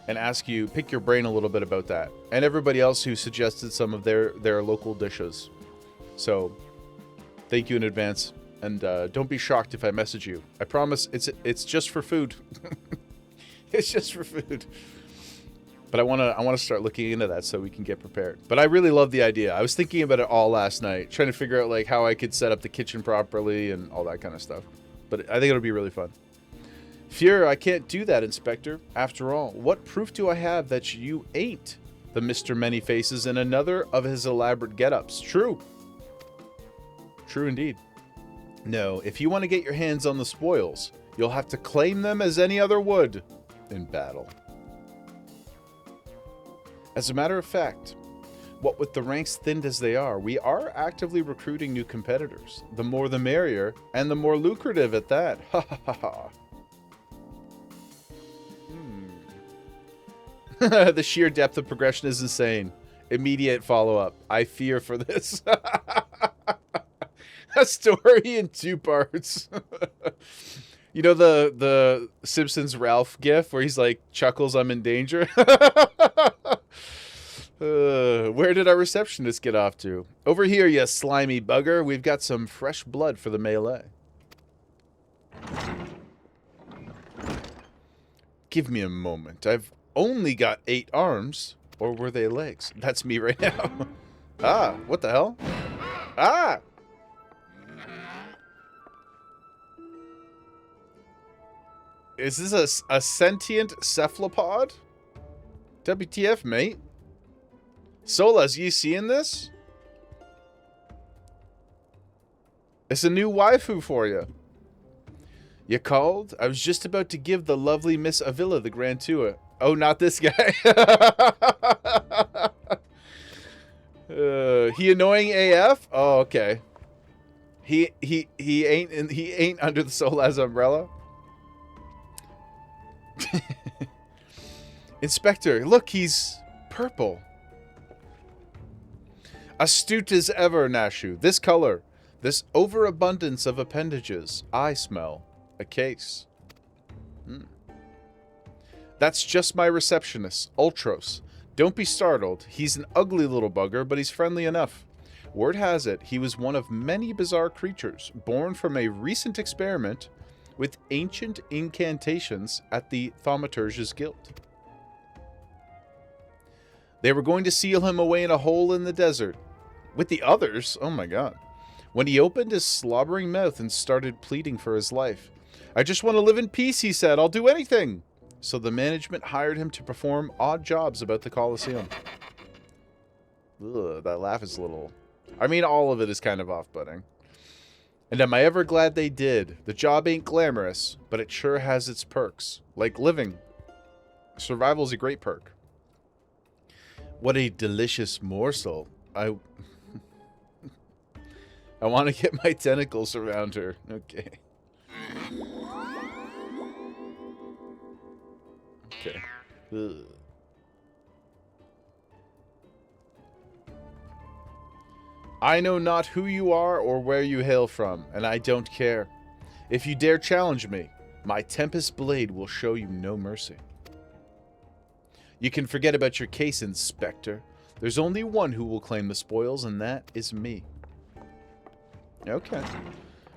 and ask you, pick your brain a little bit about that, and everybody else who suggested some of their local dishes. So, thank you in advance, and don't be shocked if I message you. I promise it's just for food. It's just for food. But I wanna start looking into that so we can get prepared. But I really love the idea. I was thinking about it all last night, trying to figure out like how I could set up the kitchen properly and all that kind of stuff. But I think it'll be really fun. Fear, I can't do that, Inspector. After all, what proof do I have that you ain't the Mr. Many Faces in another of his elaborate get-ups? True. True indeed. No, if you want to get your hands on the spoils, you'll have to claim them as any other would in battle. As a matter of fact, what with the ranks thinned as they are, we are actively recruiting new competitors. The more the merrier, and the more lucrative at that. Ha ha ha ha. The sheer depth of progression is insane. Immediate follow-up. I fear for this. A story in 2 parts. You know the Simpsons Ralph gif where he's like, chuckles, I'm in danger? Where did our receptionist get off to? Over here, you slimy bugger. We've got some fresh blood for the melee. Give me a moment. I've only got 8 arms. Or were they legs? That's me right now. Ah, what the hell? Ah! Is this a sentient cephalopod? WTF, mate? Solas, you seeing this? It's a new waifu for you. You called? I was just about to give the lovely Miss Avila the grand tour. Oh, not this guy. He annoying AF? Oh, okay. He ain't under the Solas umbrella. Inspector, look, he's purple. Astute as ever, Nashu. This color, this overabundance of appendages. I smell a case. That's just my receptionist, Ultros. Don't be startled. He's an ugly little bugger, but he's friendly enough. Word has it, he was one of many bizarre creatures, born from a recent experiment with ancient incantations at the Thaumaturge's Guild. They were going to seal him away in a hole in the desert. With the others? Oh my god. When he opened his slobbering mouth and started pleading for his life. I just want to live in peace, he said. I'll do anything. So the management hired him to perform odd jobs about the Colosseum. Ugh, that laugh is a little... I mean, all of it is kind of off-putting. And am I ever glad they did? The job ain't glamorous, but it sure has its perks. Like living. Survival's a great perk. What a delicious morsel. I want to get my tentacles around her. Okay. Okay. Ugh. I know not who you are or where you hail from, and I don't care. If you dare challenge me, my Tempest Blade will show you no mercy. You can forget about your case, Inspector. There's only one who will claim the spoils, and that is me. Okay.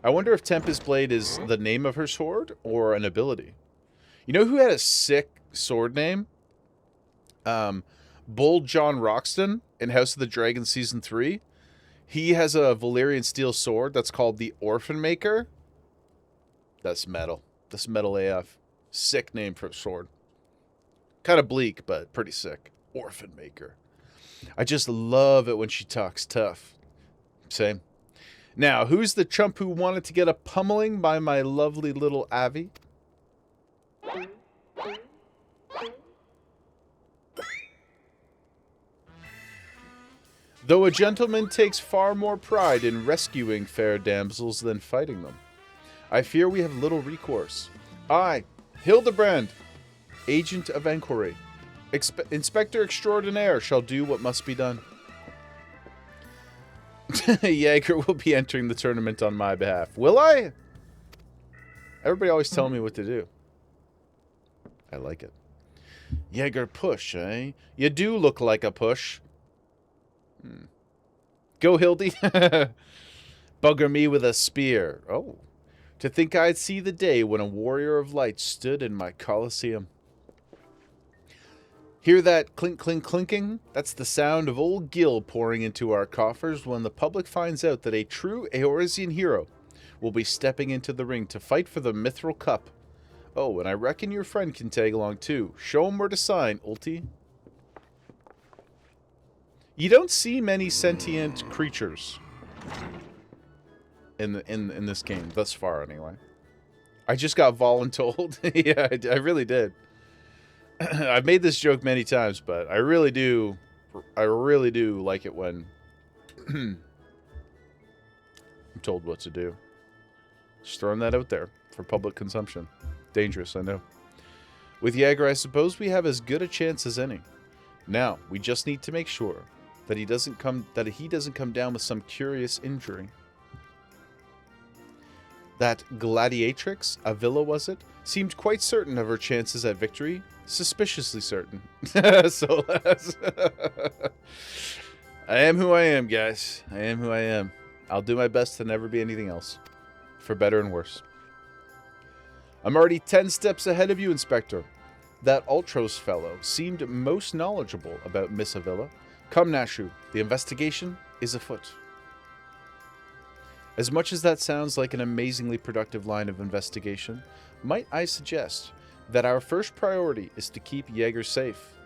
I wonder if Tempest Blade is the name of her sword or an ability. You know who had a sick sword name? Bull John Roxton in House of the Dragon Season 3. He has a Valyrian steel sword that's called the Orphan Maker. That's metal. That's metal AF. Sick name for a sword. Kind of bleak, but pretty sick. Orphan Maker. I just love it when she talks tough. Same. Now, who's the chump who wanted to get a pummeling by my lovely little Avi? Though a gentleman takes far more pride in rescuing fair damsels than fighting them, I fear we have little recourse. I, Hildebrand, Agent of Enquiry, Inspector Extraordinaire, shall do what must be done. Jaeger will be entering the tournament on my behalf. Will I? Everybody always telling me what to do. I like it. Jaeger push, eh? You do look like a push. Go, Hildy. Bugger me with a spear. Oh. To think I'd see the day when a warrior of light stood in my Colosseum. Hear that clink, clink, clinking? That's the sound of old Gil pouring into our coffers when the public finds out that a true Eorzean hero will be stepping into the ring to fight for the Mithril Cup. Oh, and I reckon your friend can tag along too. Show him where to sign, Ulti. You don't see many sentient creatures in this game thus far, anyway. I just got voluntold. Yeah, I really did. I've made this joke many times, but I really do like it when I'm told what to do. Just throwing that out there for public consumption. Dangerous, I know. With Jaeger, I suppose we have as good a chance as any. Now, we just need to make sure that he doesn't come down with some curious injury. That gladiatrix, Avila was it, seemed quite certain of her chances at victory. Suspiciously certain. So I am who I am, guys. I am who I am. I'll do my best to never be anything else. For better and worse. I'm already 10 steps ahead of you, Inspector. That Ultros fellow seemed most knowledgeable about Miss Avila. Come, Nashu. The investigation is afoot. As much as that sounds like an amazingly productive line of investigation, might I suggest that our first priority is to keep Jaeger safe.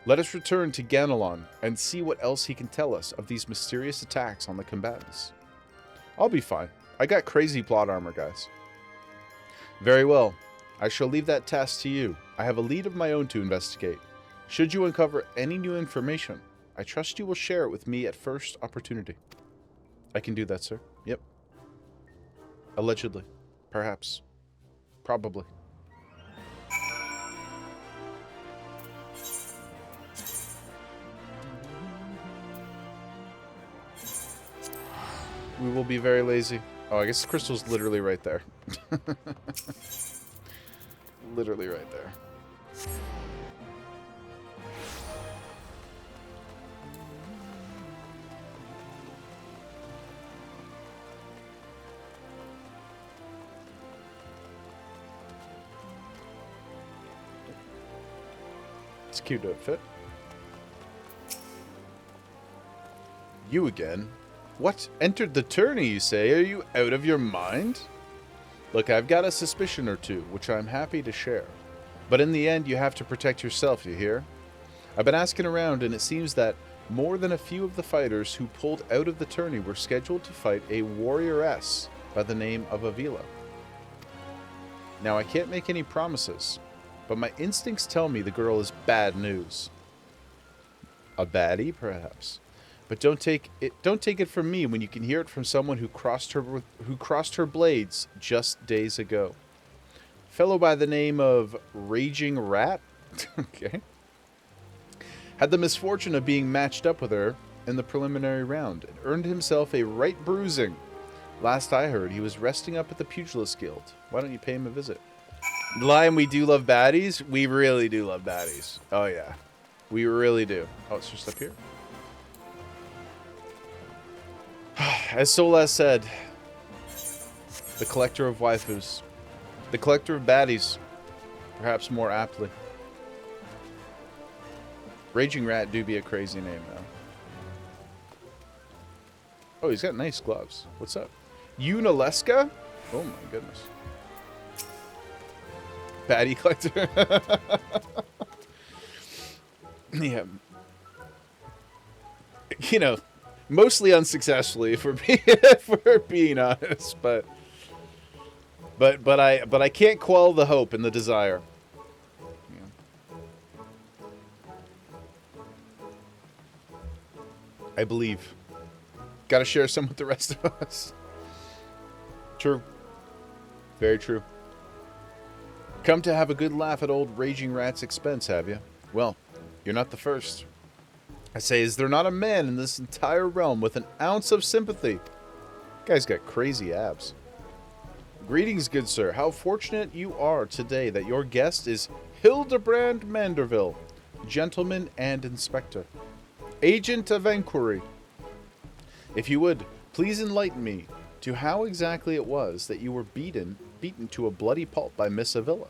Let us return to Ganelon and see what else he can tell us of these mysterious attacks on the combatants. I'll be fine. I got crazy plot armor, guys. Very well. I shall leave that task to you. I have a lead of my own to investigate. Should you uncover any new information, I trust you will share it with me at first opportunity. I can do that, sir. Yep. Allegedly. Perhaps. Probably. We will be very lazy. Oh, I guess the crystal's literally right there. Literally right there. It's a cute outfit. You again? What? Entered the tourney, you say? Are you out of your mind? Look, I've got a suspicion or two, which I'm happy to share. But in the end, you have to protect yourself, you hear? I've been asking around, and it seems that more than a few of the fighters who pulled out of the tourney were scheduled to fight a warrioress by the name of Avila. Now, I can't make any promises, but my instincts tell me the girl is bad news. A baddie, perhaps. But don't take it from me when you can hear it from someone who crossed her blades just days ago. Fellow by the name of Raging Rat, okay, had the misfortune of being matched up with her in the preliminary round and earned himself a right bruising. Last I heard, he was resting up at the Pugilist Guild. Why don't you pay him a visit? Lion, we do love baddies. We really do love baddies. Oh yeah, we really do. Oh, it's just up here. As Solas said, the collector of waifus, the collector of baddies, perhaps more aptly. Raging Rat do be a crazy name, though. Oh, he's got nice gloves. What's up? Unaleska? Oh my goodness. Baddie collector. Yeah. You know, mostly unsuccessfully, if we're being honest, but I can't quell the hope and the desire. Yeah. I believe. Got to share some with the rest of us. True. Very true. Come to have a good laugh at old Raging Rat's expense, have you? Well, you're not the first. I say, is there not a man in this entire realm with an ounce of sympathy? Guy's got crazy abs. Greetings, good sir. How fortunate you are today that your guest is Hildebrand Manderville, gentleman and inspector, agent of inquiry. If you would, please enlighten me to how exactly it was that you were beaten to a bloody pulp by Miss Avila.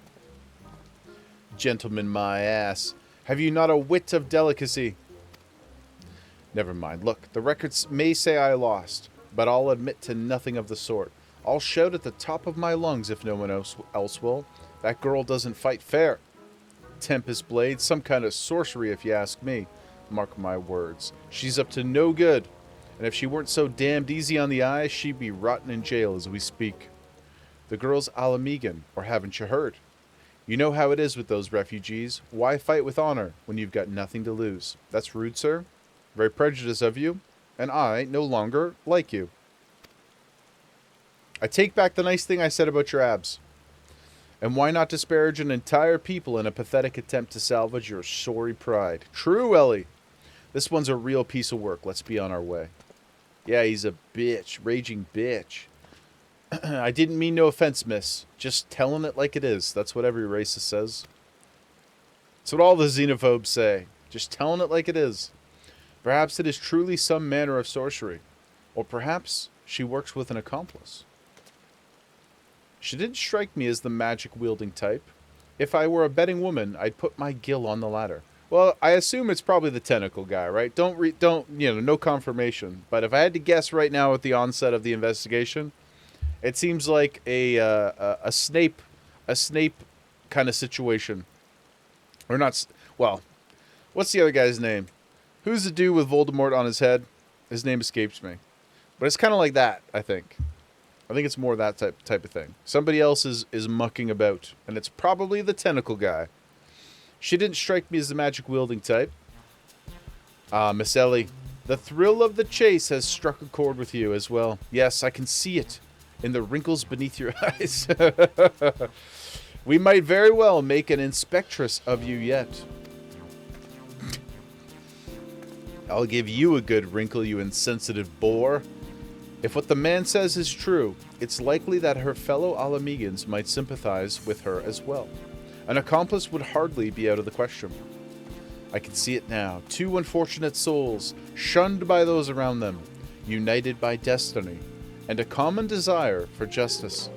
Gentleman, my ass. Have you not a whit of delicacy? Never mind. Look, the records may say I lost, but I'll admit to nothing of the sort. I'll shout at the top of my lungs if no one else will. That girl doesn't fight fair. Tempest Blade, some kind of sorcery if you ask me. Mark my words. She's up to no good. And if she weren't so damned easy on the eye, she'd be rotting in jail as we speak. The girl's Alamegan, or haven't you heard? You know how it is with those refugees. Why fight with honor when you've got nothing to lose? That's rude, sir. Very prejudiced of you, and I no longer like you. I take back the nice thing I said about your abs. And why not disparage an entire people in a pathetic attempt to salvage your sorry pride? True, Ellie. This one's a real piece of work. Let's be on our way. Yeah, he's a bitch. Raging bitch. I didn't mean no offense, miss. Just telling it like it is. That's what every racist says. That's what all the xenophobes say. Just telling it like it is. Perhaps it is truly some manner of sorcery. Or perhaps she works with an accomplice. She didn't strike me as the magic-wielding type. If I were a betting woman, I'd put my gill on the ladder. Well, I assume it's probably the tentacle guy, right? No confirmation. But if I had to guess right now at the onset of the investigation, it seems like a Snape kind of situation. Or not, well, what's the other guy's name? Who's the dude with Voldemort on his head? His name escapes me. But it's kind of like that, I think. I think it's more that type of thing. Somebody else is mucking about, and it's probably the tentacle guy. She didn't strike me as the magic-wielding type. Miss Ellie, the thrill of the chase has struck a chord with you as well. Yes, I can see it in the wrinkles beneath your eyes. We might very well make an inspectress of you yet. I'll give you a good wrinkle, you insensitive boar. If what the man says is true, it's likely that her fellow Alamegans might sympathize with her as well. An accomplice would hardly be out of the question. I can see it now. Two unfortunate souls, shunned by those around them, united by destiny, and a common desire for justice.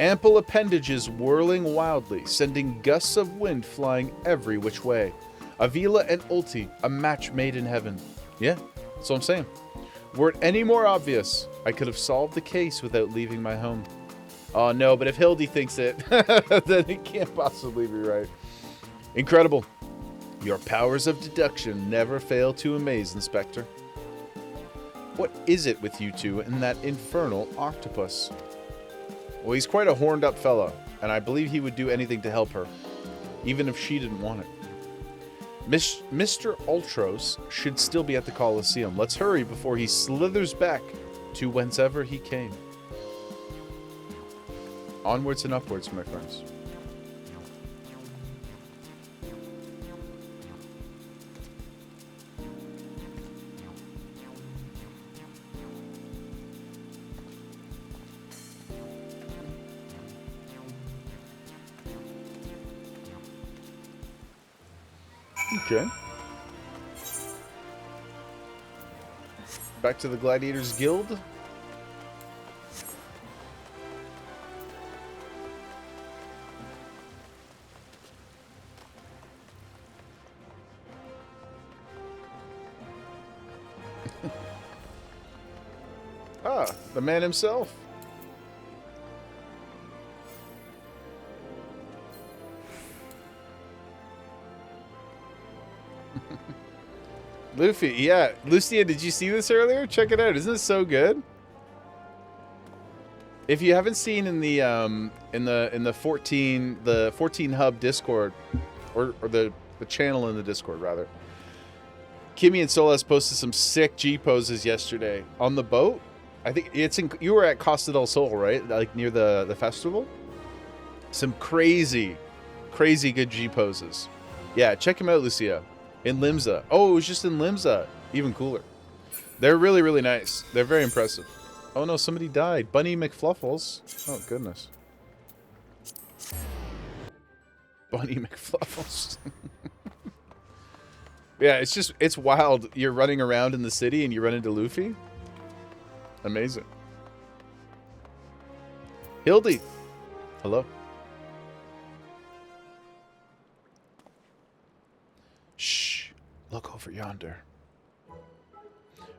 Ample appendages whirling wildly, sending gusts of wind flying every which way. Avila and Ulti, a match made in heaven. Yeah, that's what I'm saying. Were it any more obvious, I could have solved the case without leaving my home. Oh no, but if Hildy thinks it, then it can't possibly be right. Incredible. Your powers of deduction never fail to amaze, Inspector. What is it with you two and that infernal octopus? Well, he's quite a horned-up fellow, and I believe he would do anything to help her, even if she didn't want it. Mr. Ultros should still be at the Colosseum. Let's hurry before he slithers back to whencever he came. Onwards and upwards, my friends. Okay. Back to the Gladiators Guild. Ah, the man himself. Luffy, yeah. Lucia, did you see this earlier? Check it out. Isn't this so good? If you haven't seen in the 14 hub Discord, or the channel in the Discord rather, Kimmy and Solas posted some sick G poses yesterday on the boat. I think you were at Costa del Sol, right? Like near the festival. Some crazy good G poses. Yeah, check him out, Lucia. In Limsa. Oh, it was just in Limsa. Even cooler. They're really, really nice. They're very impressive. Oh no, somebody died. Bunny McFluffles. Oh, goodness. Bunny McFluffles. Yeah, it's wild. You're running around in the city and you run into Luffy. Amazing. Hildy. Hello. Shh. Look over yonder.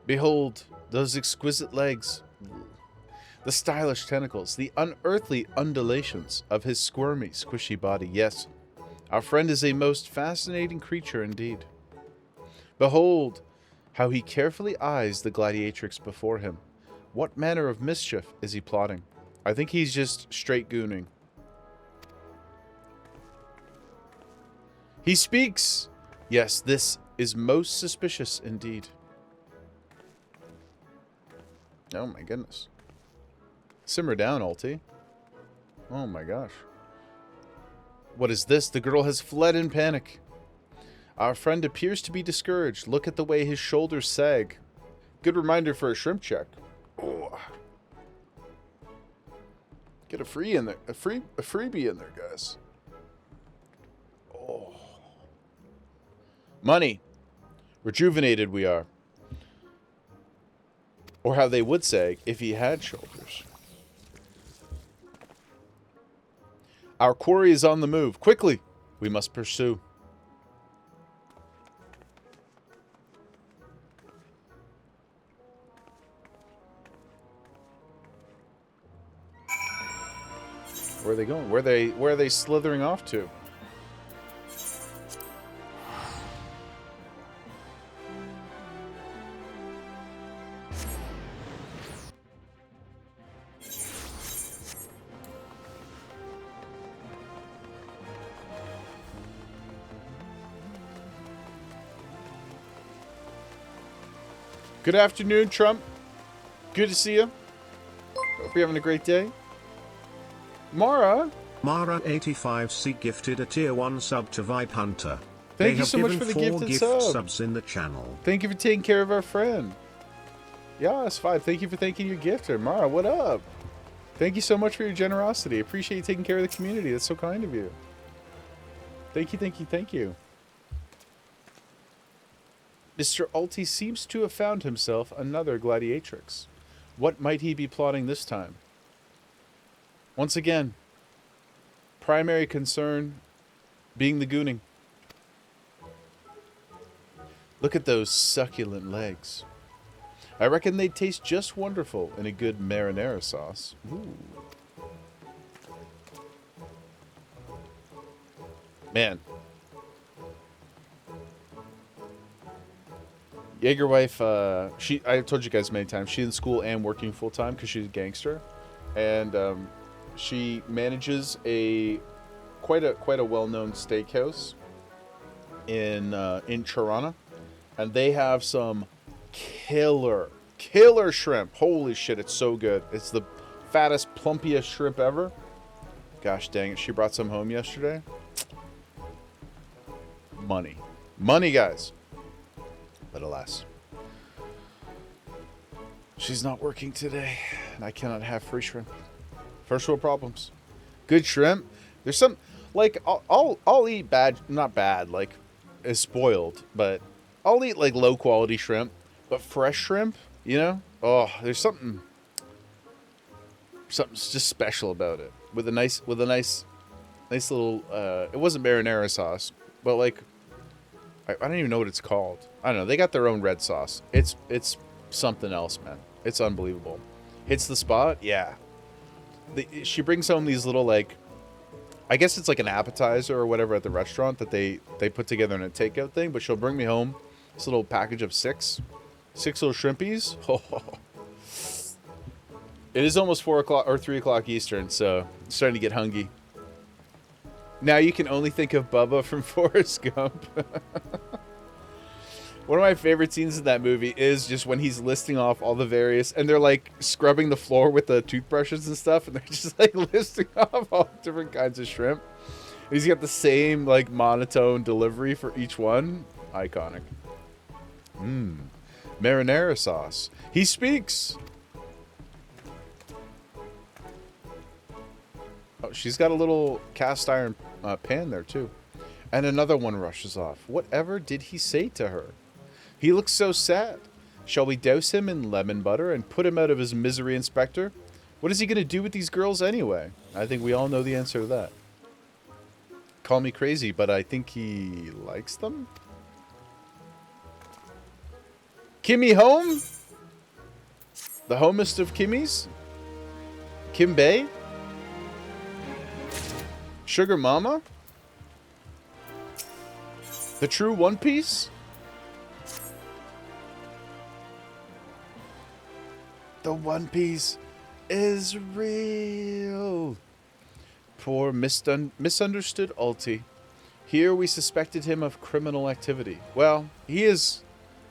Behold, those exquisite legs. The stylish tentacles. The unearthly undulations of his squirmy, squishy body. Yes, our friend is a most fascinating creature indeed. Behold, how he carefully eyes the gladiatrix before him. What manner of mischief is he plotting? I think he's just straight gooning. He speaks! Yes, this is most suspicious indeed. Oh my goodness. Simmer down, Ulti. Oh my gosh. What is this? The girl has fled in panic. Our friend appears to be discouraged. Look at the way his shoulders sag. Good reminder for a shrimp check. Oh. Get a free in there. A freebie in there, guys. Oh. Money. Rejuvenated we are. Or how they would say, if he had shoulders. Our quarry is on the move. Quickly, we must pursue. Where are they going? Where are they slithering off to? Good afternoon, Trump. Good to see you. Hope you're having a great day. Mara. Mara85C gifted a tier 1 sub to Vibe Hunter. Thank you so much for the gifted subs in the channel. Thank you for taking care of our friend. Yes, 5. Thank you for thanking your gifter. Mara, what up? Thank you so much for your generosity. Appreciate you taking care of the community. That's so kind of you. Thank you, thank you, thank you. Mr. Alti seems to have found himself another gladiatrix. What might he be plotting this time? Once again, primary concern being the gooning. Look at those succulent legs. I reckon they'd taste just wonderful in a good marinara sauce. Ooh. Man. Jaeger wife, I told you guys many times, she's in school and working full time because she's a gangster. And she manages quite a well-known steakhouse in Tirana, and they have some killer shrimp. Holy shit, it's so good. It's the fattest, plumpiest shrimp ever. Gosh dang it, she brought some home yesterday. Money, guys. But alas, she's not working today, and I cannot have free shrimp. First world problems. Good shrimp. There's some, like, I'll eat bad, not bad, like, is spoiled, but I'll eat, like, low quality shrimp, but fresh shrimp, you know? Oh, there's something just special about it. With a nice little, it wasn't marinara sauce, but, like, I don't even know what it's called. I don't know. They got their own red sauce. It's something else, man. It's unbelievable. Hits the spot? Yeah. She brings home these little, like, I guess it's like an appetizer or whatever at the restaurant that they put together in a takeout thing, but she'll bring me home this little package of six little shrimpies. It is almost 4 o'clock or 3 o'clock Eastern, so I'm starting to get hungry. Now you can only think of Bubba from Forrest Gump. One of my favorite scenes in that movie is just when he's listing off all the various, and they're like scrubbing the floor with the toothbrushes and stuff, and they're just like listing off all different kinds of shrimp. And he's got the same like monotone delivery for each one. Iconic. Marinara sauce. He speaks. Oh, she's got a little cast iron pan there too. And another one rushes off. Whatever did he say to her? He looks so sad. Shall we douse him in lemon butter and put him out of his misery, Inspector? What is he going to do with these girls anyway? I think we all know the answer to that. Call me crazy, but I think he likes them? Kimmy home? The homest of Kimmies? Kim Bay? Sugar Mama? The true One Piece? The One Piece is real. Poor misunderstood Alti. Here we suspected him of criminal activity. Well, he is...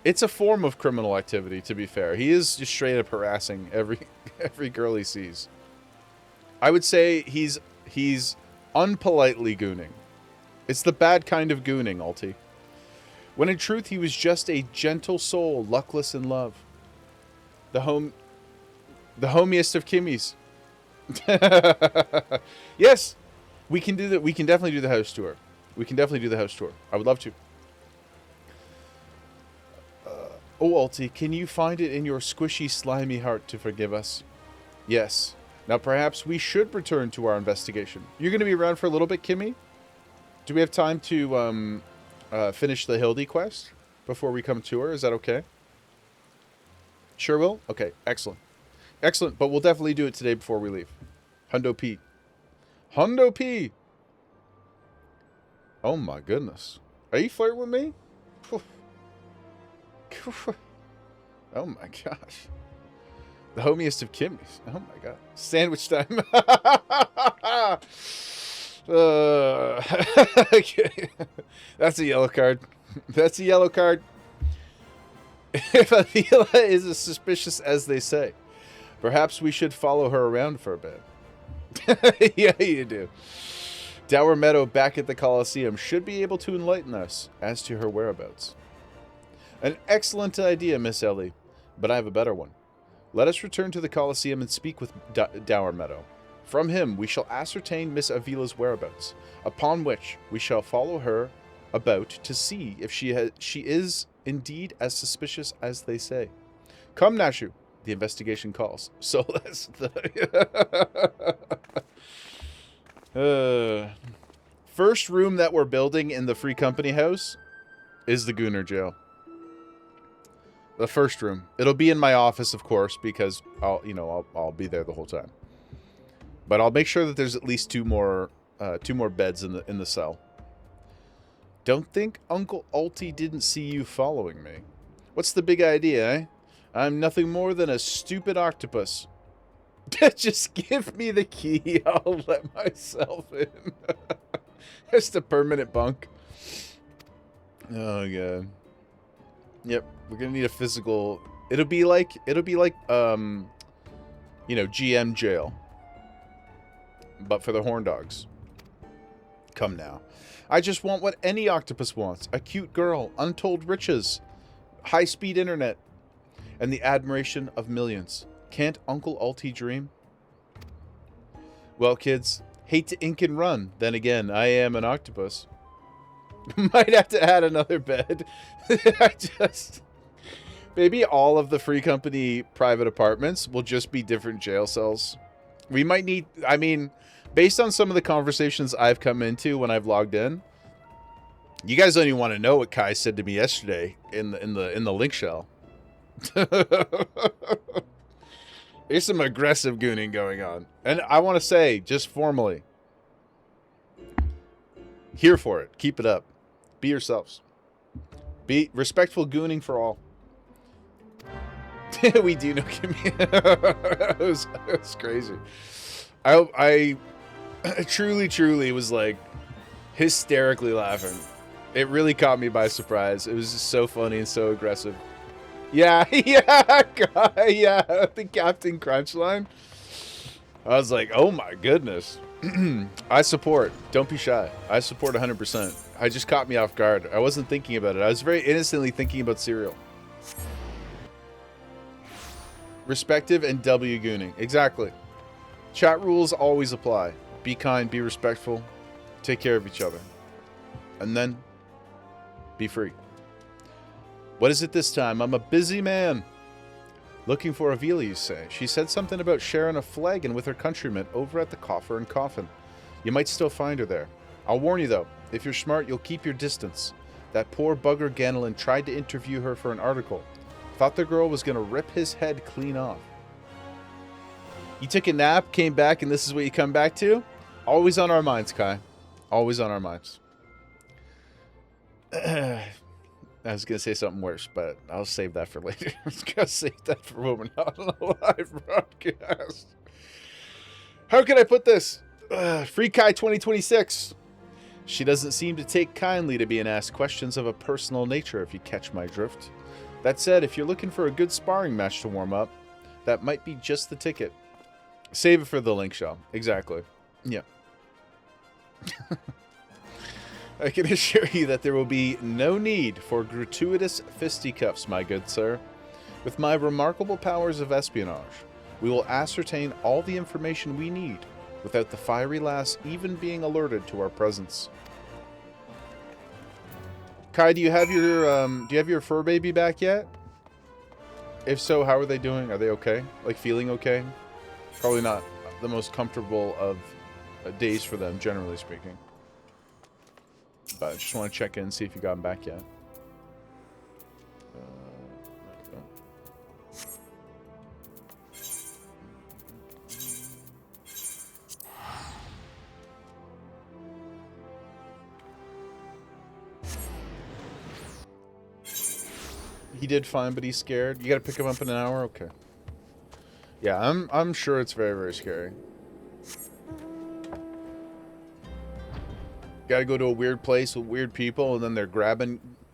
It's a form of criminal activity, to be fair. He is just straight up harassing every girl he sees. I would say he's unpolitely gooning. It's the bad kind of gooning, Alti. When in truth he was just a gentle soul, luckless in love. The homiest of Kimmies. Yes, we can do that. We can definitely do the house tour. We can definitely do the house tour. I would love to. Oh, Alti, can you find it in your squishy, slimy heart to forgive us? Yes. Now, perhaps we should return to our investigation. You're going to be around for a little bit, Kimmy? Do we have time to finish the Hildy quest before we come to her? Is that okay? Sure will? Okay, excellent. Excellent, but we'll definitely do it today before we leave. Hundo P. Hundo P! Oh my goodness. Are you flirting with me? Oh my gosh. The homiest of Kimmies. Oh my god. Sandwich time. Okay. That's a yellow card. That's a yellow card. If Avila is as suspicious as they say, perhaps we should follow her around for a bit. Yeah, you do. Dower Meadow back at the Coliseum should be able to enlighten us as to her whereabouts. An excellent idea, Miss Ellie, but I have a better one. Let us return to the Coliseum and speak with Dower Meadow. From him, we shall ascertain Miss Avila's whereabouts, upon which we shall follow her about to see if she is indeed as suspicious as they say. Come, Nashu. The investigation calls. So let's... First room that we're building in the Free Company house is the Gooner jail. The first room. It'll be in my office, of course, because I'll be there the whole time. But I'll make sure that there's at least two more beds in the cell. Don't think Uncle Alti didn't see you following me. What's the big idea, eh? I'm nothing more than a stupid octopus. Just give me the key. I'll let myself in. Just a permanent bunk. Oh god. Yep, we're gonna need a physical. It'll be like GM jail, but for the horn dogs. Come now. I just want what any octopus wants. A cute girl, untold riches, high-speed internet, and the admiration of millions. Can't Uncle Alti dream? Well, kids, hate to ink and run. Then again, I am an octopus. Might have to add another bed. Maybe all of the Free Company private apartments will just be different jail cells. We might need... I mean... Based on some of the conversations I've come into when I've logged in, you guys don't even want to know what Kai said to me yesterday in the link shell. There's some aggressive gooning going on, and I want to say just formally, here for it. Keep it up. Be yourselves. Be respectful gooning for all. We do know Kimmy. It was crazy. I truly was like hysterically laughing. It really caught me by surprise. It was just so funny and so aggressive. Yeah, yeah, the Captain Crunch line. I was like, oh my goodness. I support. Don't be shy. I support 100%. I just caught me off guard. I wasn't thinking about it. I was very innocently thinking about cereal. Respective and W gooning. Exactly. Chat rules always apply. Be kind, be respectful, take care of each other. And then, be free. What is it this time? I'm a busy man. Looking for Avila, you say. She said something about sharing a flagon with her countrymen over at the Coffer and Coffin. You might still find her there. I'll warn you though, if you're smart, you'll keep your distance. That poor bugger Ganelin tried to interview her for an article. Thought the girl was gonna rip his head clean off. You took a nap, came back, and this is what you come back to? Always on our minds, Kai. Always on our minds. I was going to say something worse, but I'll save that for later. I was going to save that for when we're not on a live broadcast. How can I put this? Free Kai 2026. She doesn't seem to take kindly to being asked questions of a personal nature, if you catch my drift. That said, if you're looking for a good sparring match to warm up, that might be just the ticket. Save it for the link shell. Exactly. Yeah. I can assure you that there will be no need for gratuitous fisticuffs, my good sir. With my remarkable powers of espionage, we will ascertain all the information we need without the fiery lass even being alerted to our presence. Kai, do you have your fur baby back yet? If so, how are they doing? Are they okay? Like, feeling okay? Probably not the most comfortable of days for them, generally speaking. But I just want to check in and see if you got them back yet. He did fine, but he's scared. You gotta pick him up in an hour? Okay. Yeah, I'm sure it's very, very scary. Gotta go to a weird place with weird people, and then they're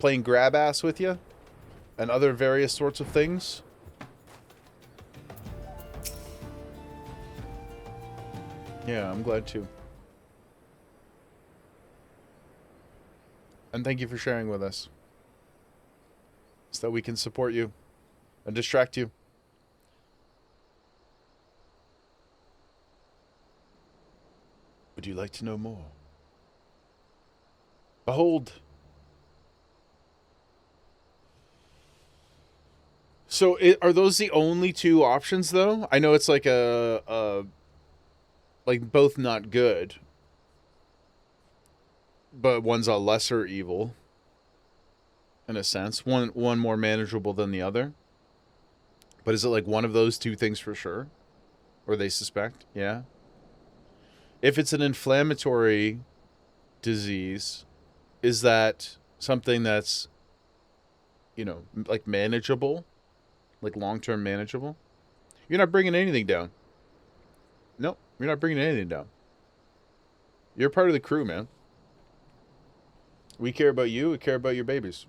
playing grab ass with you, and other various sorts of things. Yeah, I'm glad too. And thank you for sharing with us, so that we can support you and distract you. Would you like to know more? Behold. So, are those the only two options, though? I know it's like like both not good, but one's a lesser evil. In a sense, one more manageable than the other. But is it like one of those two things for sure? Or they suspect? Yeah. If it's an inflammatory disease, is that something that's, you know, like manageable? Like long-term manageable? You're not bringing anything down. Nope, you're not bringing anything down. You're part of the crew, man. We care about you, we care about your babies.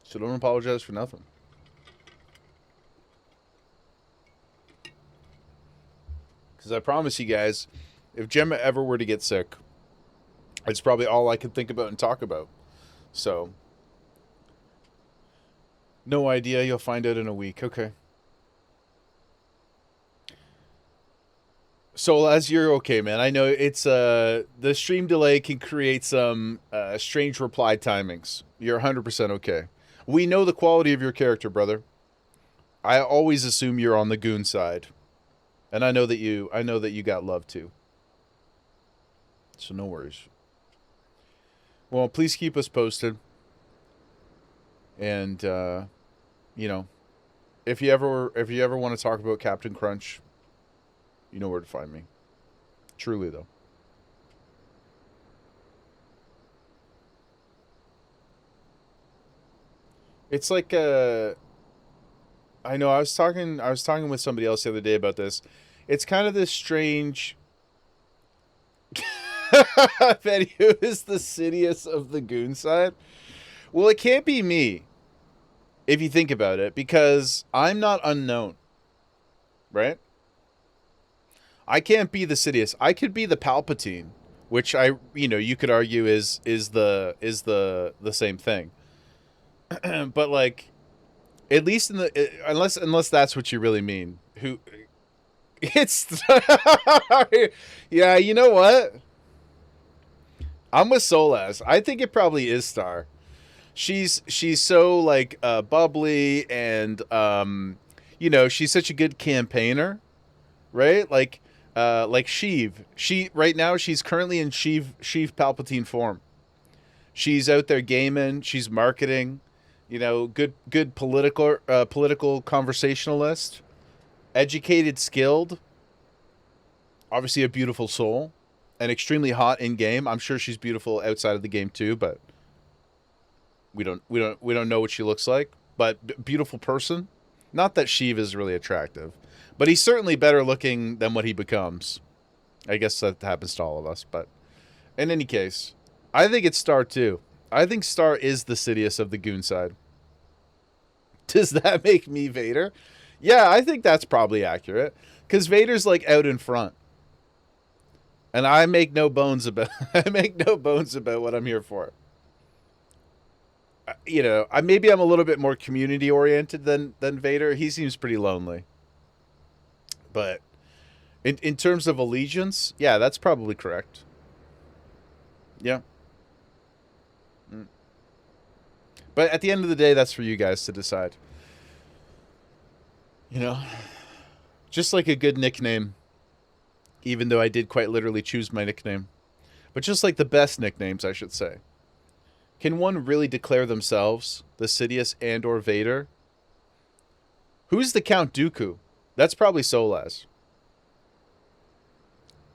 So don't apologize for nothing. Because I promise you guys, if Gemma ever were to get sick, it's probably all I can think about and talk about. So, no idea. You'll find out in a week. Okay. So, as you're okay, man. I know it's the stream delay can create some strange reply timings. You're 100% okay. We know the quality of your character, brother. I always assume you're on the goon side. And I know that you got love too. So no worries. Well, please keep us posted. And you know, if you ever want to talk about Captain Crunch, you know where to find me. Truly though. It's like I know I was talking with somebody else the other day about this. It's kind of this strange Betty, who is the Sidious of the goon side? Well, it can't be me, if you think about it, because I'm not unknown. Right? I can't be the Sidious. I could be the Palpatine, which you could argue is the same thing. But like, at least unless that's what you really mean. Who? It's yeah. You know what? I'm with Solaz. I think it probably is Star. She's so like bubbly and she's such a good campaigner, right? Like Sheev. Right now she's currently in Sheev Palpatine form. She's out there gaming. She's marketing. Good political conversationalist, educated, skilled, obviously a beautiful soul, and extremely hot in game. I'm sure she's beautiful outside of the game too, but we don't know what she looks like. But beautiful person. Not that Sheev is really attractive, but he's certainly better looking than what he becomes. I guess that happens to all of us. But in any case, I think it's Star too. I think Star is the Sidious of the goon side. Does that make me Vader? Yeah, I think that's probably accurate. Because Vader's like out in front. And I make no bones about what I'm here for. You know, maybe I'm a little bit more community oriented than Vader. He seems pretty lonely. But in terms of allegiance, yeah, that's probably correct. Yeah. But at the end of the day, that's for you guys to decide. You know, just like a good nickname, even though I did quite literally choose my nickname. But just like the best nicknames, I should say. Can one really declare themselves the Sidious and or Vader? Who's the Count Dooku? That's probably Solaz.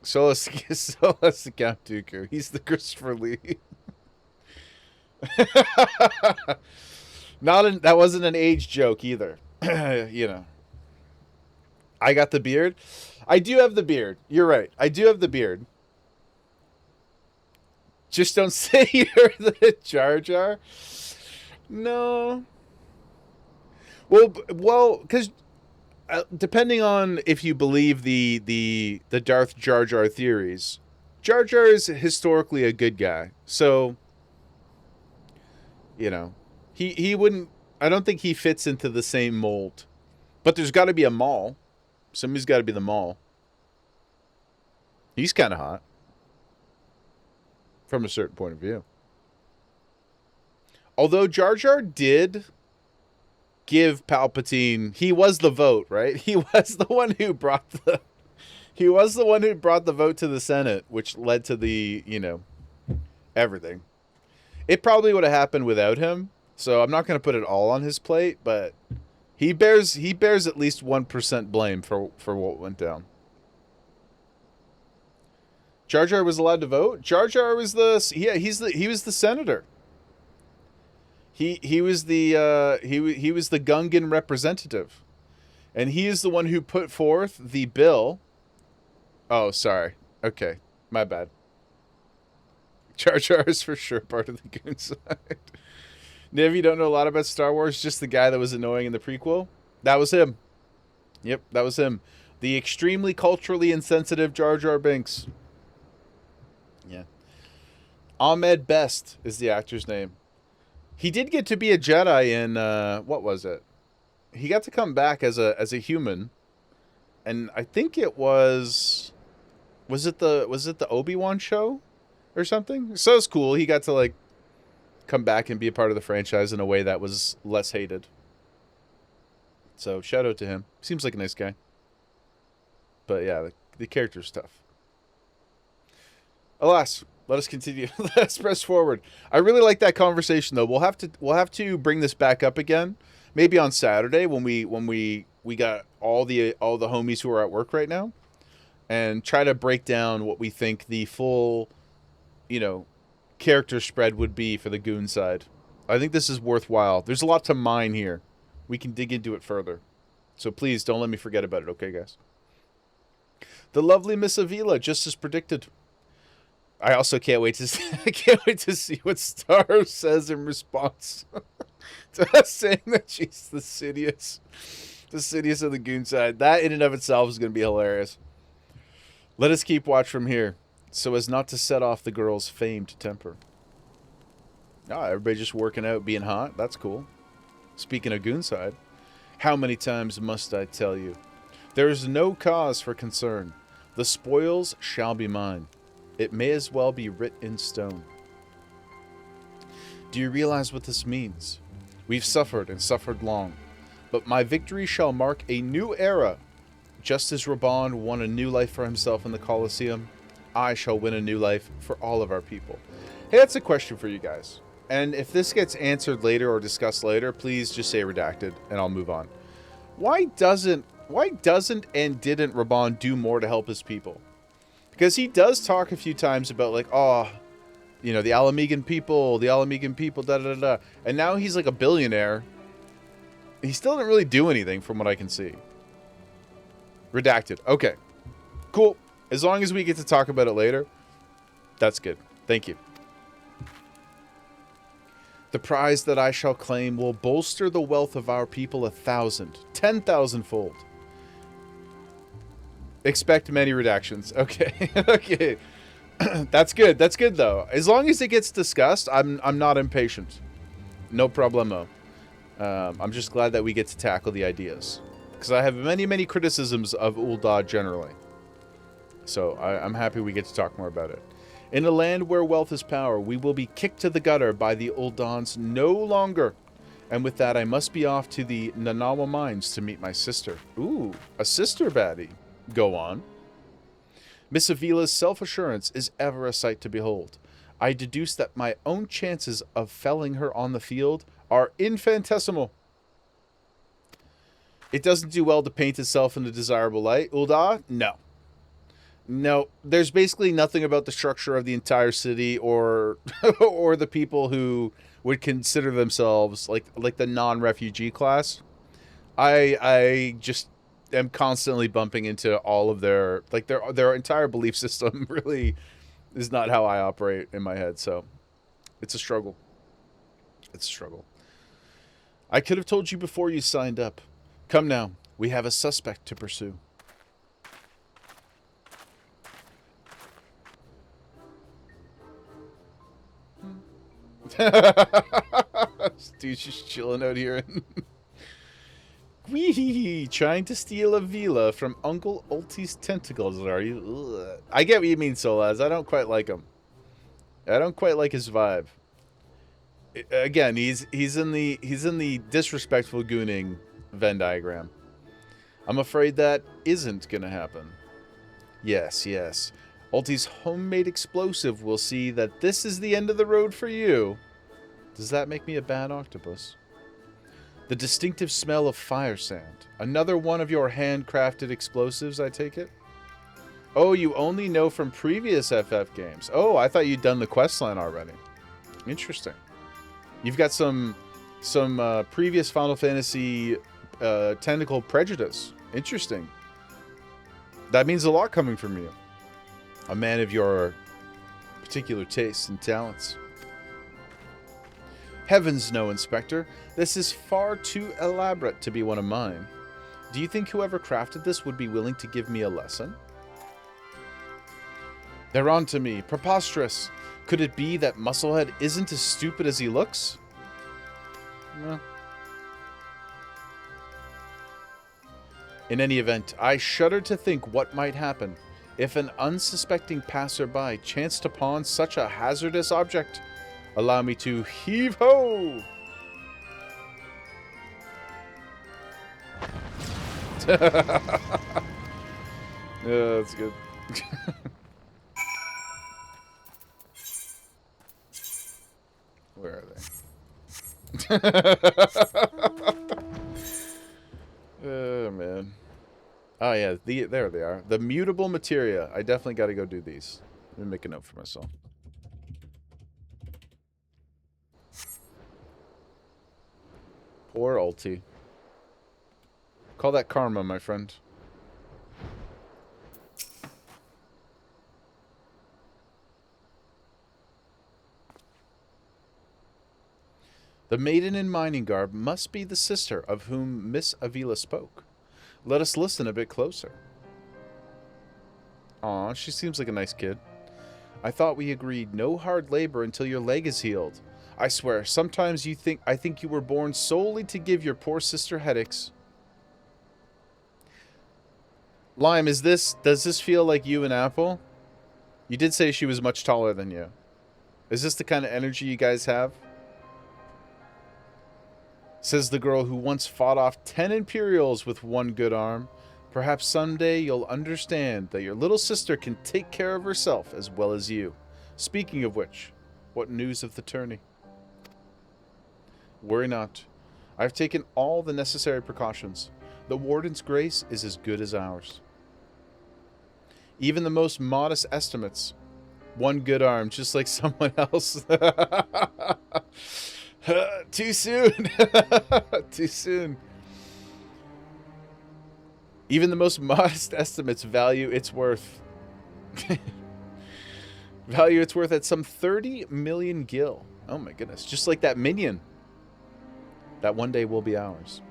Solaz the Count Dooku. He's the Christopher Lee. That wasn't an age joke either. You know. I got the beard. I do have the beard. You're right. I do have the beard. Just don't say you're the Jar Jar. No. Well, because depending on if you believe the Darth Jar Jar theories, Jar Jar is historically a good guy. So, you know, he wouldn't. I don't think he fits into the same mold. But there's got to be a Maul. Somebody's got to be the Maul. He's kind of hot. From a certain point of view. Although Jar Jar did give Palpatine, he was the vote, right? He was the one who brought the vote to the Senate, which led to the, you know, everything. It probably would have happened without him, so I'm not going to put it all on his plate, but he bears at least 1% blame for what went down. Jar Jar was allowed to vote. Jar Jar was he was the senator. He was the Gungan representative, and he is the one who put forth the bill. Oh, sorry. Okay, my bad. Jar Jar is for sure part of the goon side. Niv, you don't know a lot about Star Wars. Just the guy that was annoying in the prequel. That was him. Yep, that was him. The extremely culturally insensitive Jar Jar Binks. Yeah. Ahmed Best is the actor's name. He did get to be a Jedi in what was it? He got to come back as a human, and I think it was it the Obi-Wan show or something? So it's cool. He got to like come back and be a part of the franchise in a way that was less hated. So shout out to him. Seems like a nice guy. But yeah, the character's tough. Alas, let us continue. Let's press forward. I really like that conversation though. We'll have to bring this back up again, maybe on Saturday when we got all the homies who are at work right now, and try to break down what we think the full, you know, character spread would be for the goon side. I think this is worthwhile. There's a lot to mine here. We can dig into it further. So please don't let me forget about it, okay, guys? The lovely Miss Avila, just as predicted. I also can't wait to see what Star says in response to us saying that she's the Sidious of the goon side. That in and of itself is going to be hilarious. Let us keep watch from here, so as not to set off the girl's famed temper. Everybody just working out, being hot. That's cool. Speaking of goon side, how many times must I tell you? There is no cause for concern. The spoils shall be mine. It may as well be writ in stone. Do you realize what this means? We've suffered and suffered long, but my victory shall mark a new era. Just as Reborn won a new life for himself in the Colosseum, I shall win a new life for all of our people. Hey, that's a question for you guys. And if this gets answered later or discussed later, please just say redacted and I'll move on. Why doesn't and didn't Reborn do more to help his people? Because he does talk a few times about like, oh, you know, the Alamegan people, da-da-da-da. And now he's like a billionaire. He still didn't really do anything from what I can see. Redacted. Okay. Cool. As long as we get to talk about it later, that's good. Thank you. The prize that I shall claim will bolster the wealth of our people 1,000, 10,000-fold. Expect many redactions. Okay. Okay. That's good. That's good though. As long as it gets discussed, I'm not impatient. No problemo. I'm just glad that we get to tackle the ideas, because I have many criticisms of Ul'dah generally. So I'm happy we get to talk more about it. In a land where wealth is power, we will be kicked to the gutter by the Uldans no longer. And with that, I must be off to the Nanawa Mines to meet my sister. Ooh, a sister baddie. Go on. Miss Avila's self-assurance is ever a sight to behold. I deduce that my own chances of felling her on the field are infinitesimal. It doesn't do well to paint itself in a desirable light. Ul'dah? No. No. There's basically nothing about the structure of the entire city or or the people who would consider themselves like the non-refugee class. I just am constantly bumping into all of their entire belief system really is not how I operate in my head, so it's a struggle. It's a struggle. I could have told you before you signed up. Come now, we have a suspect to pursue. Dude's just chilling out here. Wee, trying to steal a villa from Uncle Ulti's tentacles, are you? Ugh. I get what you mean, Solaz. I don't quite like him. I don't quite like his vibe. Again, he's in the disrespectful gooning Venn diagram. I'm afraid that isn't gonna happen. Yes, yes. Ulti's homemade explosive will see that this is the end of the road for you. Does that make me a bad octopus? The distinctive smell of fire sand. Another one of your handcrafted explosives, I take it? Oh, you only know from previous FF games. Oh, I thought you'd done the questline already. Interesting. You've got some previous Final Fantasy tentacle prejudice. Interesting. That means a lot coming from you. A man of your particular tastes and talents. Heavens no, Inspector. This is far too elaborate to be one of mine. Do you think whoever crafted this would be willing to give me a lesson? They're on to me. Preposterous. Could it be that Musclehead isn't as stupid as he looks? No. In any event, I shudder to think what might happen if an unsuspecting passerby chanced upon such a hazardous object. Allow me to heave-ho! Yeah, that's good. Where are they? Oh, man. Oh, yeah. There they are. The mutable materia. I definitely got to go do these. Let me make a note for myself. Poor Ulti. Call that karma, my friend. The maiden in mining garb must be the sister of whom Miss Avila spoke. Let us listen a bit closer. Aw, she seems like a nice kid. I thought we agreed no hard labor until your leg is healed. I swear, sometimes I think you were born solely to give your poor sister headaches. Lime, does this feel like you and Apple? You did say she was much taller than you. Is this the kind of energy you guys have? Says the girl who once fought off 10 Imperials with one good arm. Perhaps someday you'll understand that your little sister can take care of herself as well as you. Speaking of which, what news of the tourney? Worry not. I've taken all the necessary precautions. The Warden's grace is as good as ours. Even the most modest estimates. One good arm, just like someone else. Too soon. Too soon. Even the most modest estimates value its worth. Value its worth at some 30 million gil. Oh my goodness. Just like that minion. That one day will be ours.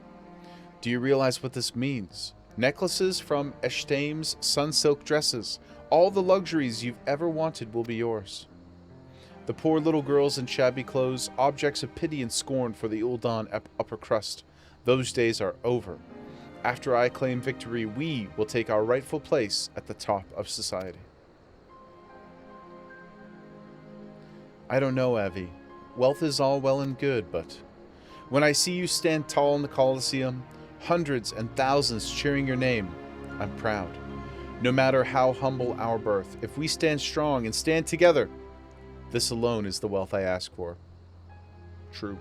Do you realize what this means? Necklaces from XIV's sun-silk dresses. All the luxuries you've ever wanted will be yours. The poor little girls in shabby clothes, objects of pity and scorn for the Uldan upper crust. Those days are over. After I claim victory, we will take our rightful place at the top of society. I don't know, Avi. Wealth is all well and good, but when I see you stand tall in the Colosseum, hundreds and thousands cheering your name, I'm proud. No matter how humble our birth, if we stand strong and stand together, this alone is the wealth I ask for. True.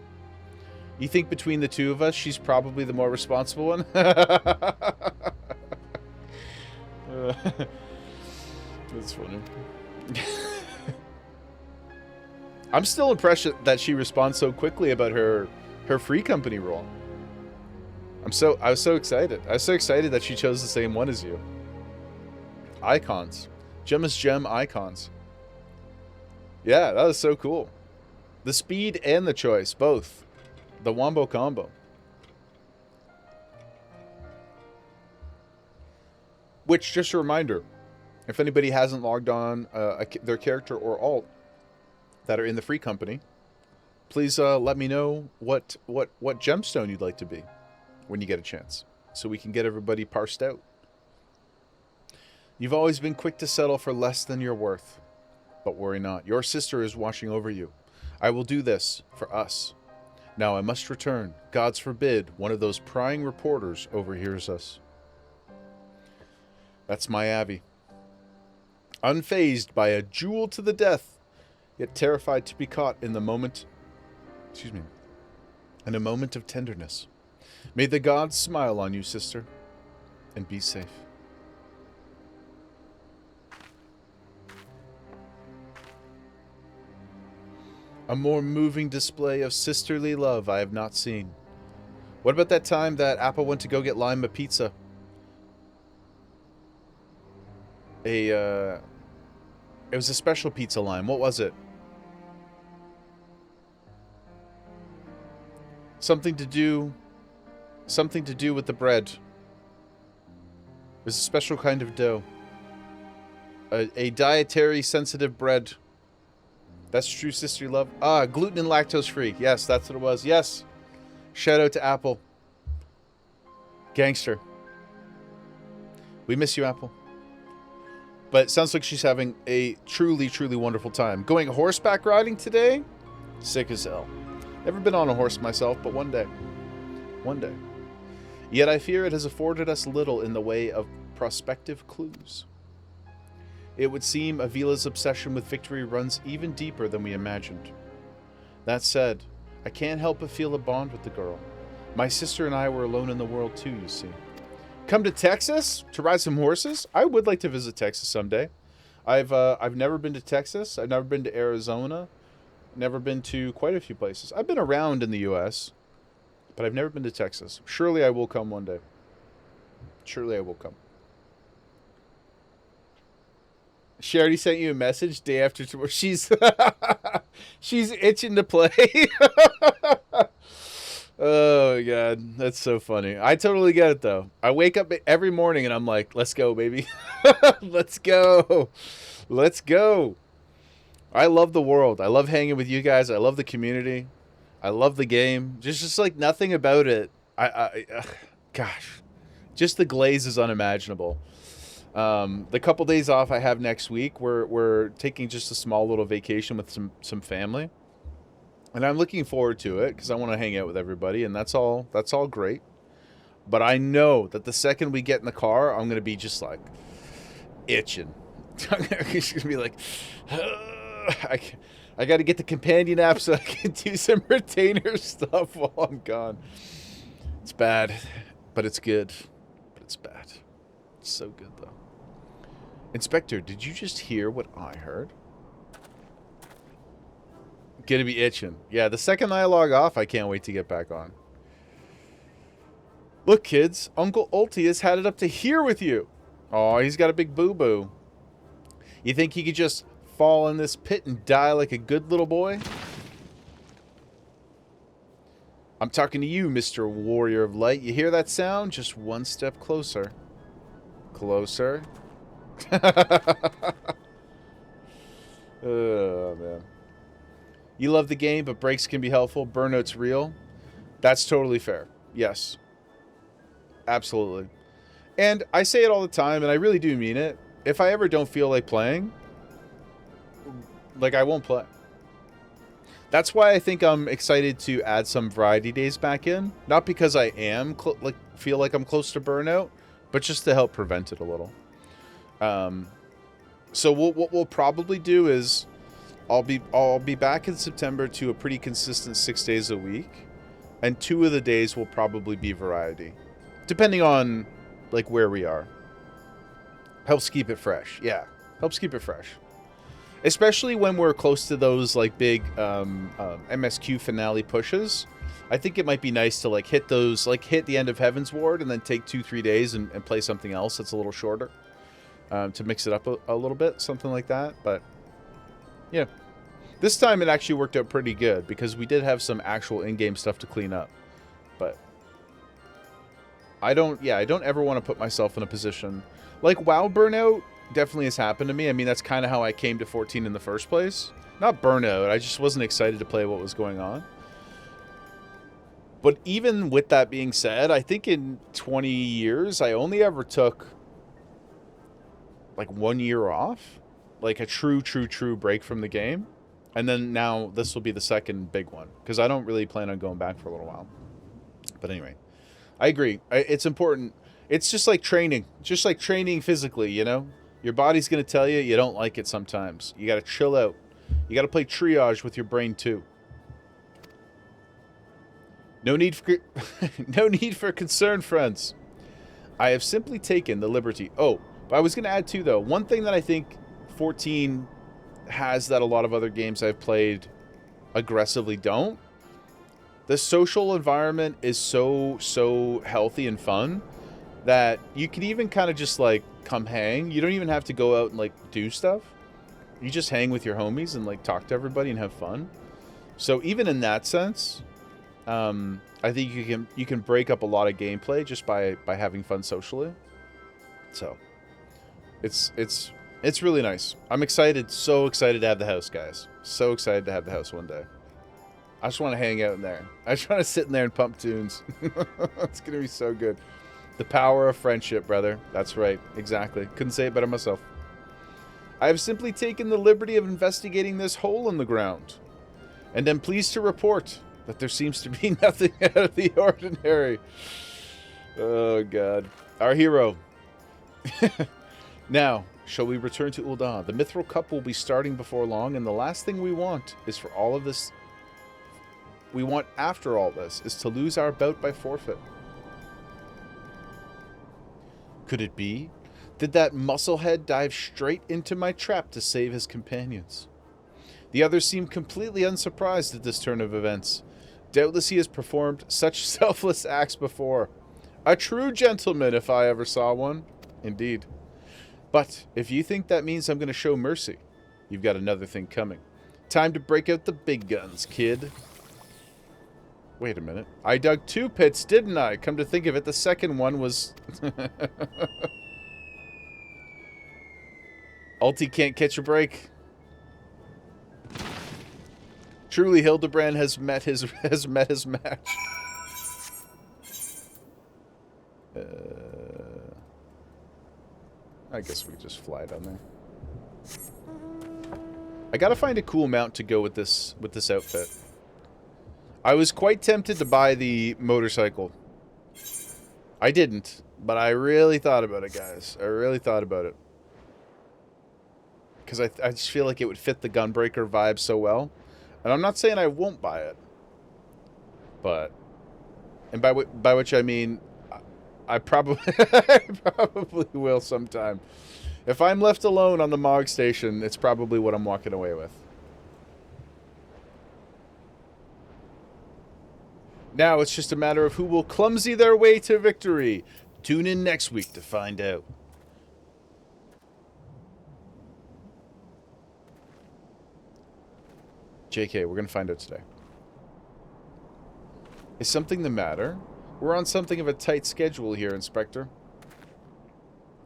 You think between the two of us, she's probably the more responsible one? That's funny. I'm still impressed that she responds so quickly about her free company role. I was so excited. I was so excited that she chose the same one as you. Icons. Gemma's gem icons. Yeah, that was so cool. The speed and the choice, both. The wombo combo. Which, just a reminder, if anybody hasn't logged on their character or alt that are in the free company, please let me know what gemstone you'd like to be when you get a chance, so we can get everybody parsed out. You've always been quick to settle for less than you're worth. But worry not. Your sister is watching over you. I will do this for us. Now I must return. Gods forbid one of those prying reporters overhears us. That's my Abby. Unfazed by a jewel to the death, yet terrified to be caught in the moment... Excuse me. In a moment of tenderness. May the gods smile on you, sister, and be safe. A more moving display of sisterly love I have not seen. What about that time that Apple went to go get Lima pizza? It was a special pizza lime. What was it? Something to do with the bread. It was a special kind of dough. A dietary sensitive bread. That's true sisterly love. Ah, gluten and lactose free. Yes, that's what it was. Yes. Shout out to Apple. Gangster. We miss you, Apple. But it sounds like she's having a truly, truly wonderful time. Going horseback riding today? Sick as hell. Never been on a horse myself, but one day. One day. Yet I fear it has afforded us little in the way of prospective clues. It would seem Avila's obsession with victory runs even deeper than we imagined. That said, I can't help but feel a bond with the girl. My sister and I were alone in the world too, you see. Come to Texas to ride some horses? I would like to visit Texas someday. I've never been to Texas. I've never been to Arizona. Never been to quite a few places. I've been around in the U.S., but I've never been to Texas. Surely I will come one day. Surely I will come. She already sent you a message day after tomorrow. She's itching to play. Oh my god, that's so funny. I totally get it though. I wake up every morning and I'm like, let's go, baby. Let's go. Let's go. I love the world. I love hanging with you guys. I love the community. I love the game. Just like nothing about it. Gosh, just the glaze is unimaginable. The couple days off I have next week, we're taking just a small little vacation with some family, and I'm looking forward to it because I want to hang out with everybody, and that's all great. But I know that the second we get in the car, I'm gonna be just like itching. I'm gonna be like, I got to get the companion app so I can do some retainer stuff while I'm gone. It's bad, but it's good. But it's bad. It's so good though. Inspector, did you just hear what I heard? Gonna be itching. Yeah, the second I log off, I can't wait to get back on. Look, kids, Uncle Ulti has had it up to here with you. Oh, he's got a big boo-boo. You think he could just fall in this pit and die like a good little boy? I'm talking to you, Mr. Warrior of Light. You hear that sound? Just one step closer. closer. Oh, man. You love the game, but breaks can be helpful. Burnout's real. That's totally fair. Yes. Absolutely. And I say it all the time, and I really do mean it. If I ever don't feel like playing, like, I won't play. That's why I think I'm excited to add some variety days back in. Not because I am feel like I'm close to burnout, but just to help prevent it a little. So what we'll probably do is I'll be back in September to a pretty consistent 6 days a week, and 2 of the days will probably be variety, depending on like where we are. Helps keep it fresh. Yeah, helps keep it fresh. Especially when we're close to those like big MSQ finale pushes. I think it might be nice to like hit those, like hit the end of Heaven's Ward and then take 2-3 days and play something else that's a little shorter to mix it up a little bit, something like that. But yeah, this time it actually worked out pretty good because we did have some actual in-game stuff to clean up. But I don't ever want to put myself in a position like WoW burnout. Definitely has happened to me. I mean, that's kind of how I came to 14 in the first place. Not burnout. I just wasn't excited to play what was going on. But even with that being said, I think in 20 years, I only ever took like 1 year off. Like a true break from the game. And then now this will be the second big one. Because I don't really plan on going back for a little while. But anyway, I agree. It's important. It's just like training. Just like training physically, you know? Your body's going to tell you you don't like it sometimes. You got to chill out. You got to play triage with your brain too. No need for no need for concern, friends. I have simply taken the liberty. Oh, but I was going to add too though. One thing that I think 14 has that a lot of other games I've played aggressively don't. The social environment is so healthy and fun that you can even kind of just like come hang. You don't even have to go out and like do stuff. You just hang with your homies and like talk to everybody and have fun. So even in that sense, I think you can break up a lot of gameplay just by having fun socially. So it's really nice. I'm excited, so excited to have the house, guys. So excited to have the house one day. I just want to hang out in there. I just want to sit in there and pump tunes. It's gonna be so good. The power of friendship, brother. That's right. Exactly. Couldn't say it better myself. I have simply taken the liberty of investigating this hole in the ground, and am pleased to report that there seems to be nothing out of the ordinary. Oh, God. Our hero. Now, shall we return to Ul'dah? The Mithril Cup will be starting before long, and the last thing we want is for all of this... We want, after all this, is to lose our bout by forfeit. Could it be? Did that musclehead dive straight into my trap to save his companions? The others seem completely unsurprised at this turn of events. Doubtless he has performed such selfless acts before. A true gentleman, if I ever saw one. Indeed. But if you think that means I'm going to show mercy, you've got another thing coming. Time to break out the big guns, kid. Wait a minute. I dug 2 pits, didn't I? Come to think of it, the second one was... Ulti can't catch a break. Truly, Hildebrand has met his match. I guess we just fly down there. I gotta find a cool mount to go with this outfit. I was quite tempted to buy the motorcycle. I didn't, but I really thought about it, guys. I really thought about it. Because I just feel like it would fit the Gunbreaker vibe so well. And I'm not saying I won't buy it. But... And by which I mean... I probably... I probably will sometime. If I'm left alone on the Mog Station, it's probably what I'm walking away with. Now it's just a matter of who will clumsy their way to victory. Tune in next week to find out. JK, we're going to find out today. Is something the matter? We're on something of a tight schedule here, Inspector.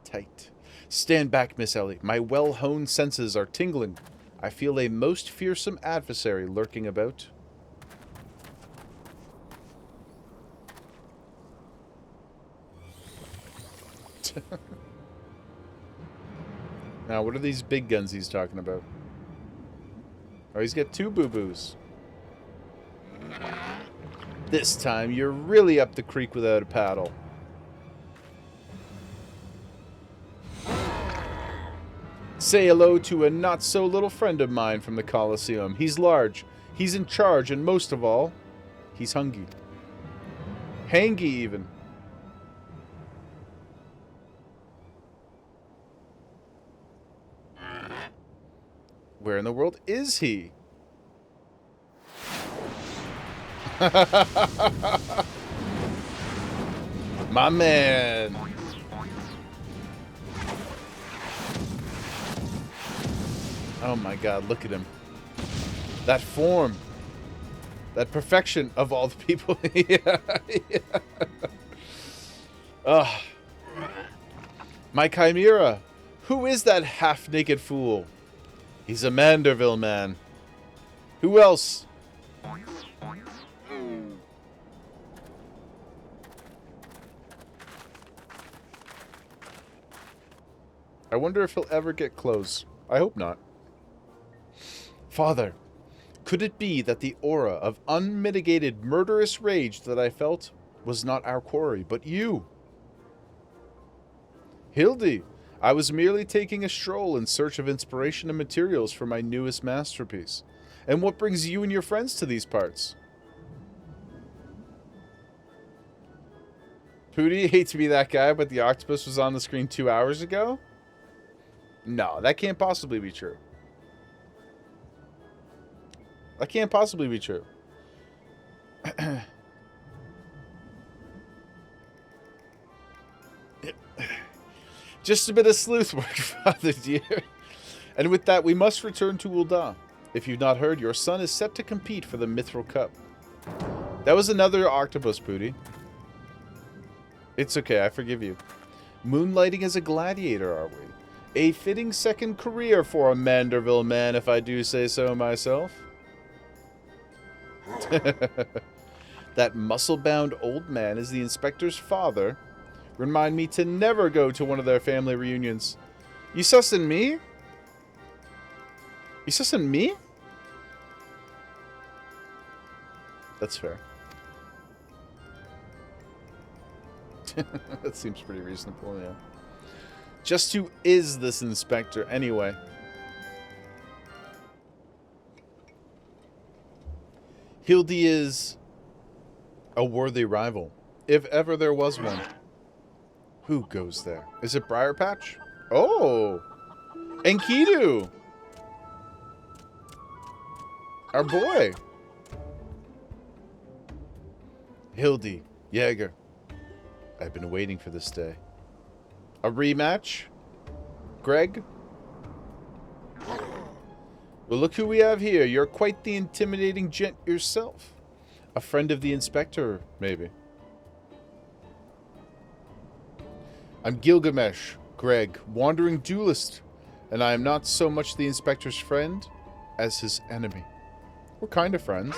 tight. Stand back, Miss Ellie. My well-honed senses are tingling. I feel a most fearsome adversary lurking about. Now, what are these big guns he's talking about? Oh, he's got 2 boo-boos. This time, you're really up the creek without a paddle. Say hello to a not-so-little friend of mine from the Colosseum. He's large, he's in charge, and most of all, he's hungry. Hangy, even. Where in the world is he? My man. Oh my god, look at him. That form. That perfection of all the people. Yeah. Ugh. My chimera. Who is that half-naked fool? He's a Manderville man. Who else? I wonder if he'll ever get close. I hope not. Father, could it be that the aura of unmitigated murderous rage that I felt was not our quarry, but you? Hildy, I was merely taking a stroll in search of inspiration and materials for my newest masterpiece. And what brings you and your friends to these parts? Pooty, hate to be that guy, but the octopus was on the screen 2 hours ago? No, that can't possibly be true. That can't possibly be true. Just a bit of sleuth work, Father dear. And with that, we must return to Ul'dah. If you've not heard, your son is set to compete for the Mithril Cup. That was another octopus, Pooty. It's okay, I forgive you. Moonlighting as a gladiator, are we? A fitting second career for a Manderville man, if I do say so myself. That muscle-bound old man is the inspector's father. Remind me to never go to one of their family reunions. You sussing me? You sussing me? That's fair. That seems pretty reasonable, yeah. Just who is this inspector, anyway? Hildy is a worthy rival, if ever there was one. Who goes there? Is it Briar Patch? Oh! Enkidu! Our boy! Hildy, Jaeger. I've been waiting for this day. A rematch? Greg? Well, look who we have here. You're quite the intimidating gent yourself. A friend of the inspector, maybe. I'm Gilgamesh, Greg, wandering duelist, and I am not so much the inspector's friend as his enemy. We're kind of friends.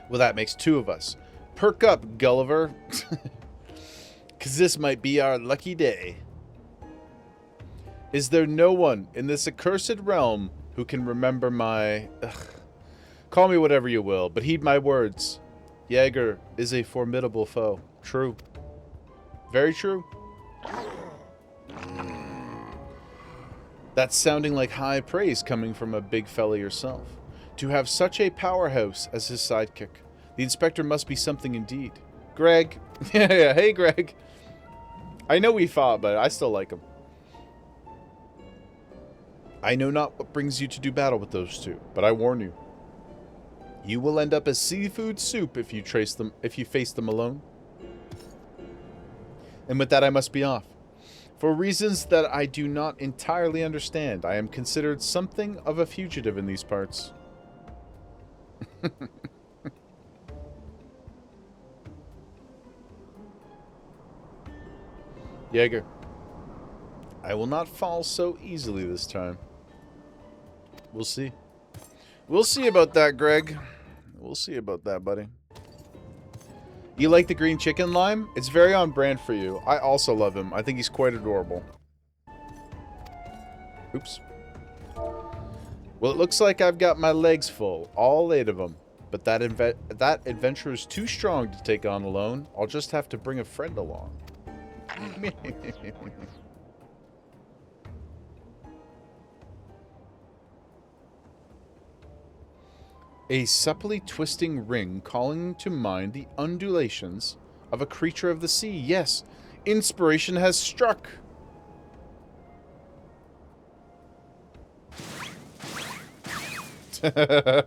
Well, that makes 2 of us. Perk up, Gulliver. Because this might be our lucky day. Is there no one in this accursed realm who can remember my... Ugh. Call me whatever you will, but heed my words. Jaeger is a formidable foe. True. Very true. That's sounding like high praise coming from a big fella yourself. To have such a powerhouse as his sidekick. The inspector must be something indeed. Greg. Yeah, hey Greg. I know we fought, but I still like him. I know not what brings you to do battle with those 2, but I warn you. You will end up as seafood soup if you face them alone. And with that, I must be off. For reasons that I do not entirely understand, I am considered something of a fugitive in these parts. Jaeger, I will not fall so easily this time. We'll see. We'll see about that, Greg. We'll see about that, buddy. You like the green chicken lime? It's very on brand for you. I also love him. I think he's quite adorable. Oops. Well, it looks like I've got my legs full. All 8 of them. But that adventure is too strong to take on alone. I'll just have to bring a friend along. A supplely twisting ring calling to mind the undulations of a creature of the sea. Yes, inspiration has struck. I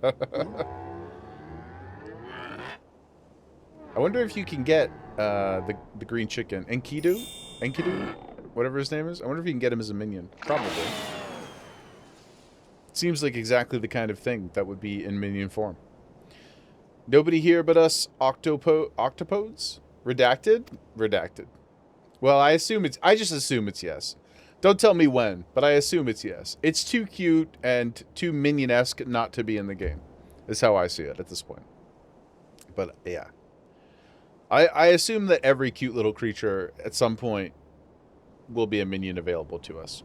wonder if you can get the green chicken. Enkidu? Enkidu? Whatever his name is. I wonder if you can get him as a minion. Probably. Seems like exactly the kind of thing that would be in minion form. Nobody here but us octopodes? Redacted? Redacted. Well, I just assume it's yes. Don't tell me when, but I assume it's yes. It's too cute and too minion-esque not to be in the game. Is how I see it at this point. But, yeah. I assume that every cute little creature at some point will be a minion available to us.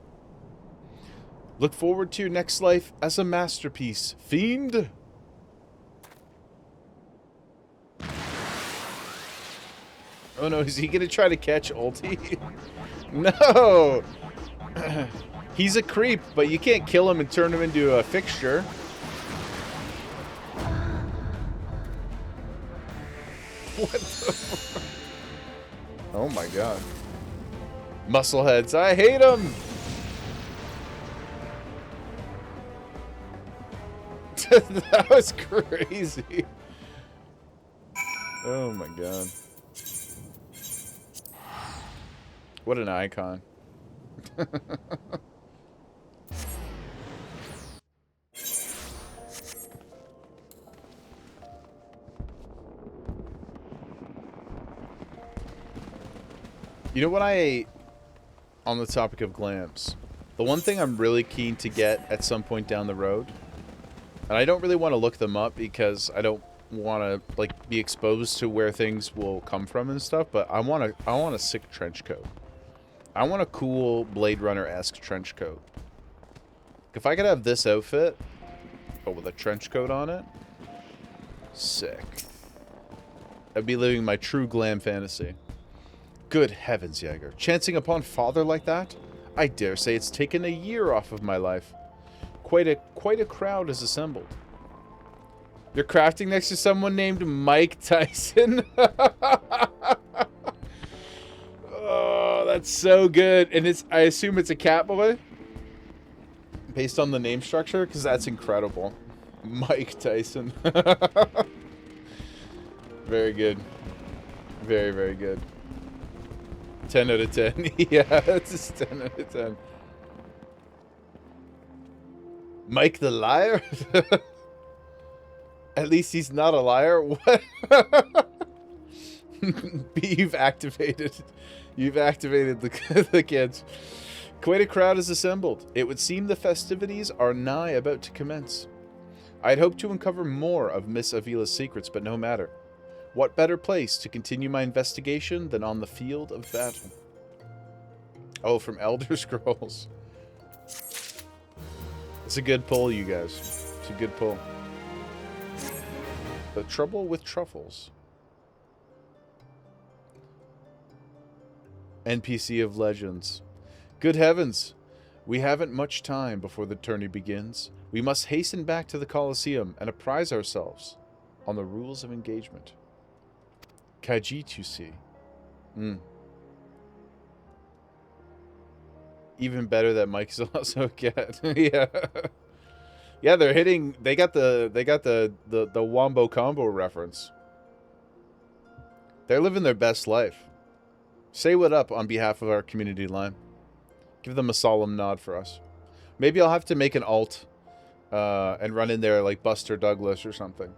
Look forward to your next life as a masterpiece, fiend. Oh no, is he gonna try to catch ulti? No! He's a creep, but you can't kill him and turn him into a fixture. What the? Oh my god. Muscleheads, I hate them! That was crazy. Oh my god. What an icon. You know what on the topic of glams, the one thing I'm really keen to get at some point down the road, and I don't really want to look them up because I don't want to like be exposed to where things will come from and stuff, but I want a sick trench coat. I want a cool Blade Runner-esque trench coat. If I could have this outfit, but with a trench coat on it, sick. I'd be living my true glam fantasy. Good heavens, Jaeger. Chancing upon father like that? I dare say it's taken a year off of my life. Quite a crowd is assembled. You're crafting next to someone named Mike Tyson? Oh, that's so good. And I assume it's a cat boy? Based on the name structure? Because that's incredible. Mike Tyson. Very good. Very, very good. 10 out of 10. Yeah, it's just 10 out of 10. Mike the liar? At least he's not a liar. What? You've activated the kids. Quite a crowd is assembled. It would seem the festivities are nigh about to commence. I'd hoped to uncover more of Miss Avila's secrets, but no matter. What better place to continue my investigation than on the field of battle? Oh, from Elder Scrolls. It's a good pull, you guys. It's a good pull. The trouble with truffles. NPC of Legends. Good heavens! We haven't much time before the tourney begins. We must hasten back to the Colosseum and apprise ourselves on the rules of engagement. Khajiit, you see. Even better that Mike's also a cat. Yeah. Yeah, they're hitting. They got the wombo combo reference. They're living their best life. Say what up on behalf of our community line. Give them a solemn nod for us. Maybe I'll have to make an alt and run in there like Buster Douglas or something.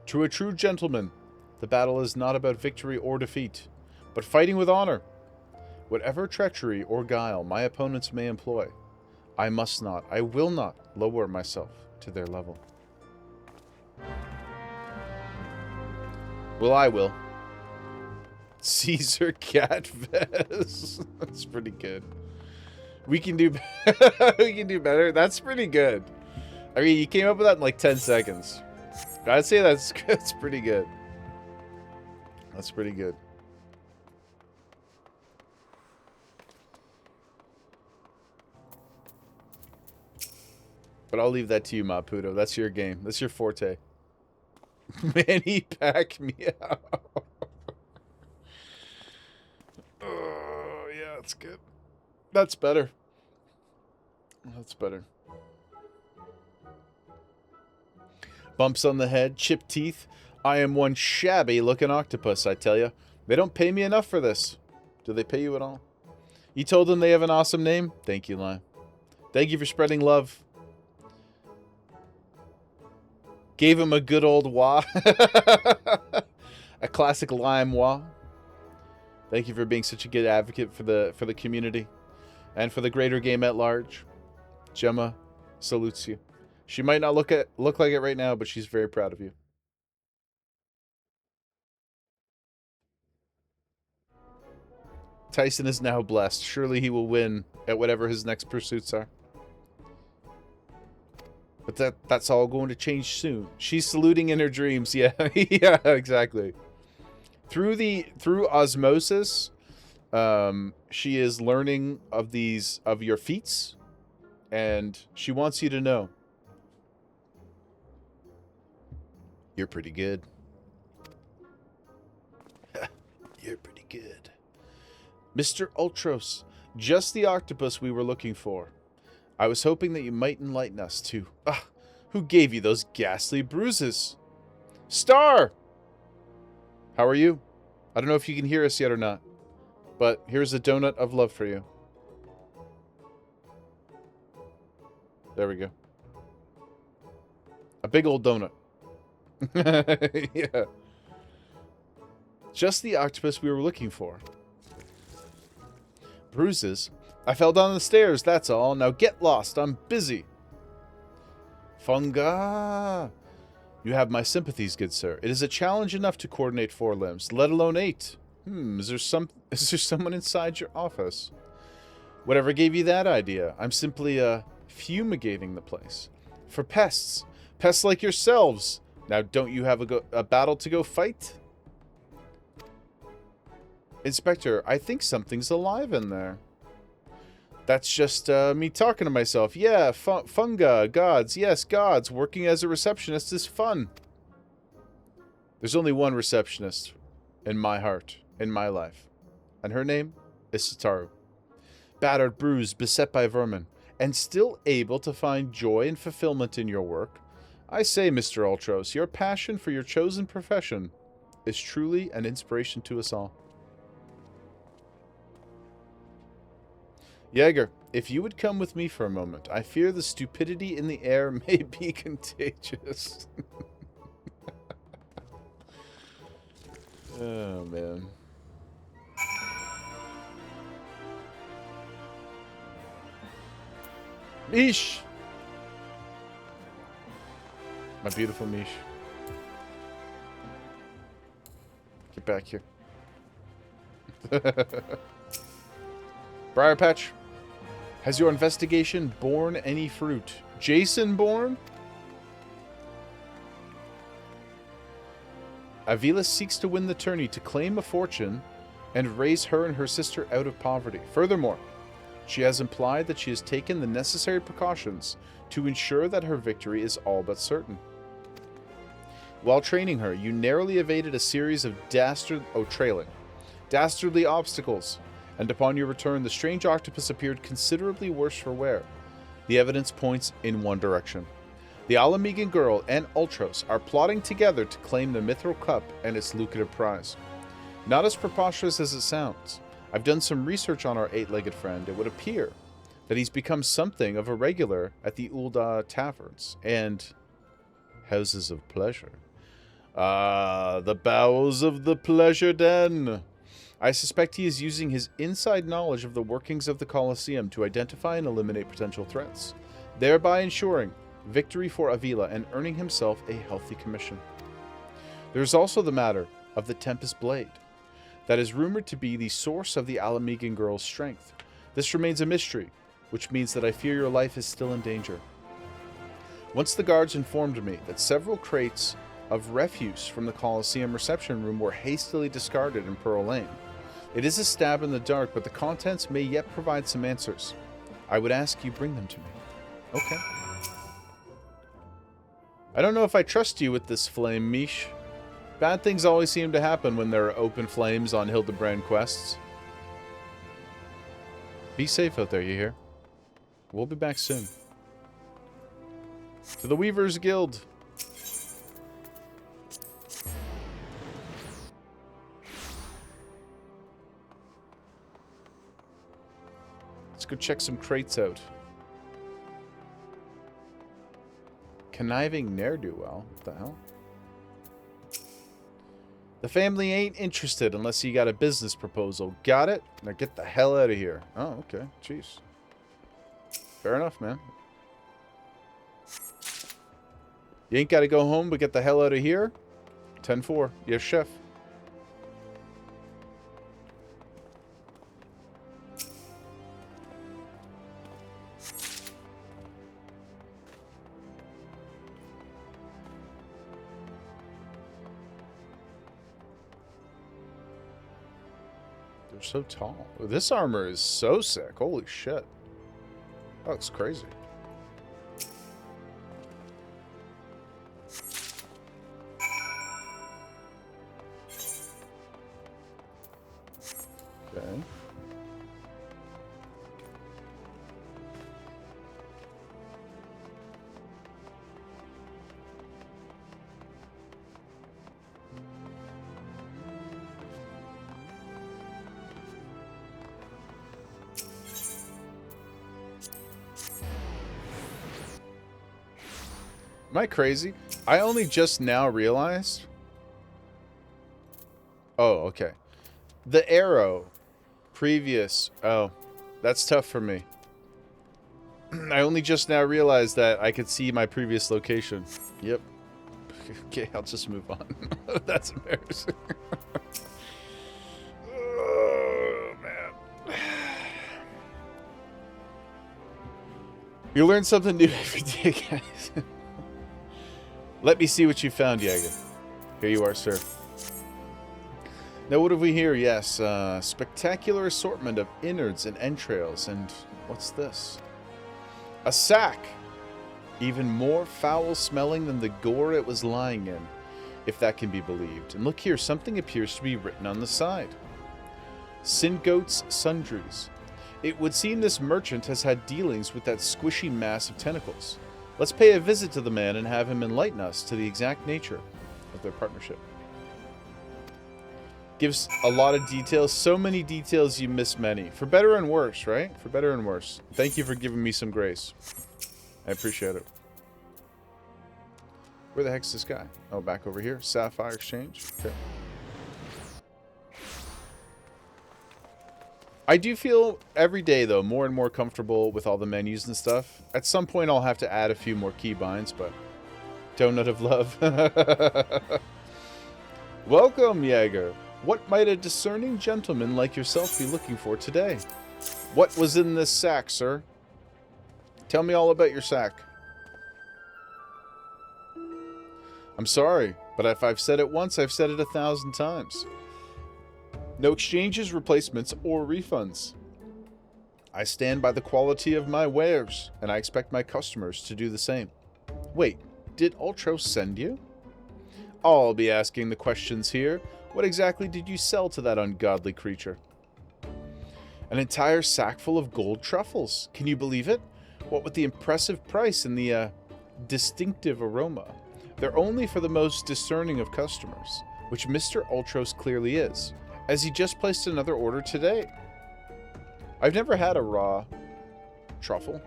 To a true gentleman, the battle is not about victory or defeat, but fighting with honor. Whatever treachery or guile my opponents may employ, I must not, I will not lower myself to their level. Well, I will. Caesar Cat Vest. That's pretty good. We can do we can do better. That's pretty good. I mean, you came up with that in like 10 seconds. I'd say that's pretty good. That's pretty good. But I'll leave that to you, Maputo. That's your game. That's your forte. Manny Pack Meow. Oh, yeah, that's good. That's better. That's better. Bumps on the head, chipped teeth. I am one shabby-looking octopus, I tell you. They don't pay me enough for this. Do they pay you at all? You told them they have an awesome name? Thank you, Lime. Thank you for spreading love. Gave him a good old wah. A classic Lime wah. Thank you for being such a good advocate for the community and for the greater game at large. Gemma salutes you. She might not look like it right now, but she's very proud of you. Tyson is now blessed. Surely he will win at whatever his next pursuits are. But that's all going to change soon. She's saluting in her dreams. Yeah, yeah, exactly. Through osmosis, she is learning of your feats, and she wants you to know you're pretty good. You're pretty good. Mr. Ultros, just the octopus we were looking for. I was hoping that you might enlighten us too. Who gave you those ghastly bruises? Star! How are you? I don't know if you can hear us yet or not, but here's a donut of love for you. There we go. A big old donut. Yeah. Just the octopus we were looking for. Bruises? I fell down the stairs, that's all. Now get lost, I'm busy. Funga. You have my sympathies, good sir. It is a challenge enough to coordinate 4 limbs, let alone 8. Is there someone inside your office? Whatever gave you that idea? I'm simply, fumigating the place. For pests. Pests like yourselves. Now, don't you have a battle to go fight? Inspector, I think something's alive in there. That's just me talking to myself. Yeah, funga, gods, yes, gods. Working as a receptionist is fun. There's only one receptionist in my heart, in my life. And her name is Sitaru. Battered, bruised, beset by vermin, and still able to find joy and fulfillment in your work. I say, Mr. Ultros, your passion for your chosen profession is truly an inspiration to us all. Jaeger, if you would come with me for a moment, I fear the stupidity in the air may be contagious. Oh, man. Mish! My beautiful Mish. Get back here. Briar Patch. Has your investigation borne any fruit? Jason born? Avila seeks to win the tourney to claim a fortune and raise her and her sister out of poverty. Furthermore, she has implied that she has taken the necessary precautions to ensure that her victory is all but certain. While training her, you narrowly evaded a series of dastardly obstacles, and upon your return, the strange octopus appeared considerably worse for wear. The evidence points in one direction. The Alamegan girl and Ultros are plotting together to claim the Mithril Cup and its lucrative prize. Not as preposterous as it sounds. I've done some research on our 8-legged friend. It would appear that he's become something of a regular at the Ulda taverns and houses of pleasure. Ah, the bowels of the pleasure den. I suspect he is using his inside knowledge of the workings of the Colosseum to identify and eliminate potential threats, thereby ensuring victory for Avila and earning himself a healthy commission. There is also the matter of the Tempest Blade, that is rumored to be the source of the Alamegan girl's strength. This remains a mystery, which means that I fear your life is still in danger. Once the guards informed me that several crates of refuse from the Colosseum reception room were hastily discarded in Pearl Lane. It is a stab in the dark, but the contents may yet provide some answers. I would ask you bring them to me. Okay. I don't know if I trust you with this flame, Mish. Bad things always seem to happen when there are open flames on Hildebrand quests. Be safe out there, you hear? We'll be back soon. To the Weavers Guild. Let's go check some crates out. Conniving ne'er-do-well. What the hell? The family ain't interested unless you got a business proposal. Got it? Now get the hell out of here. Oh, okay. Jeez. Fair enough, man. You ain't got to go home, but get the hell out of here? 10-4. Yes, chef. They're so tall. This armor is so sick. Holy shit. That looks crazy. Okay. Am I crazy? I only just now realized. Oh, okay. The arrow. Previous. Oh, that's tough for me. I only just now realized that I could see my previous location. Yep. Okay, I'll just move on. That's embarrassing. Oh, man. You learn something new every day, guys. Let me see what you found, Jaeger. Here you are, sir. Now, what have we here? Yes, spectacular assortment of innards and entrails. And what's this? A sack. Even more foul-smelling than the gore it was lying in, if that can be believed. And look here, something appears to be written on the side. Singoat's Sundries. It would seem this merchant has had dealings with that squishy mass of tentacles. Let's pay a visit to the man and have him enlighten us to the exact nature of their partnership. Gives a lot of details. So many details, you miss many. For better and worse, right? For better and worse. Thank you for giving me some grace. I appreciate it. Where the heck's this guy? Oh, back over here. Sapphire Exchange. Okay. I do feel every day, though, more and more comfortable with all the menus and stuff. At some point, I'll have to add a few more keybinds, but... Donut of Love. Welcome, Jaeger. What might a discerning gentleman like yourself be looking for today? What was in this sack, sir? Tell me all about your sack. I'm sorry, but if I've said it once, I've said it 1,000 times. No exchanges, replacements, or refunds. I stand by the quality of my wares, and I expect my customers to do the same. Wait, did Ultros send you? I'll be asking the questions here. What exactly did you sell to that ungodly creature? An entire sack full of gold truffles. Can you believe it? What with the impressive price and the distinctive aroma. They're only for the most discerning of customers, which Mr. Ultros clearly is, as he just placed another order today. I've never had a raw truffle.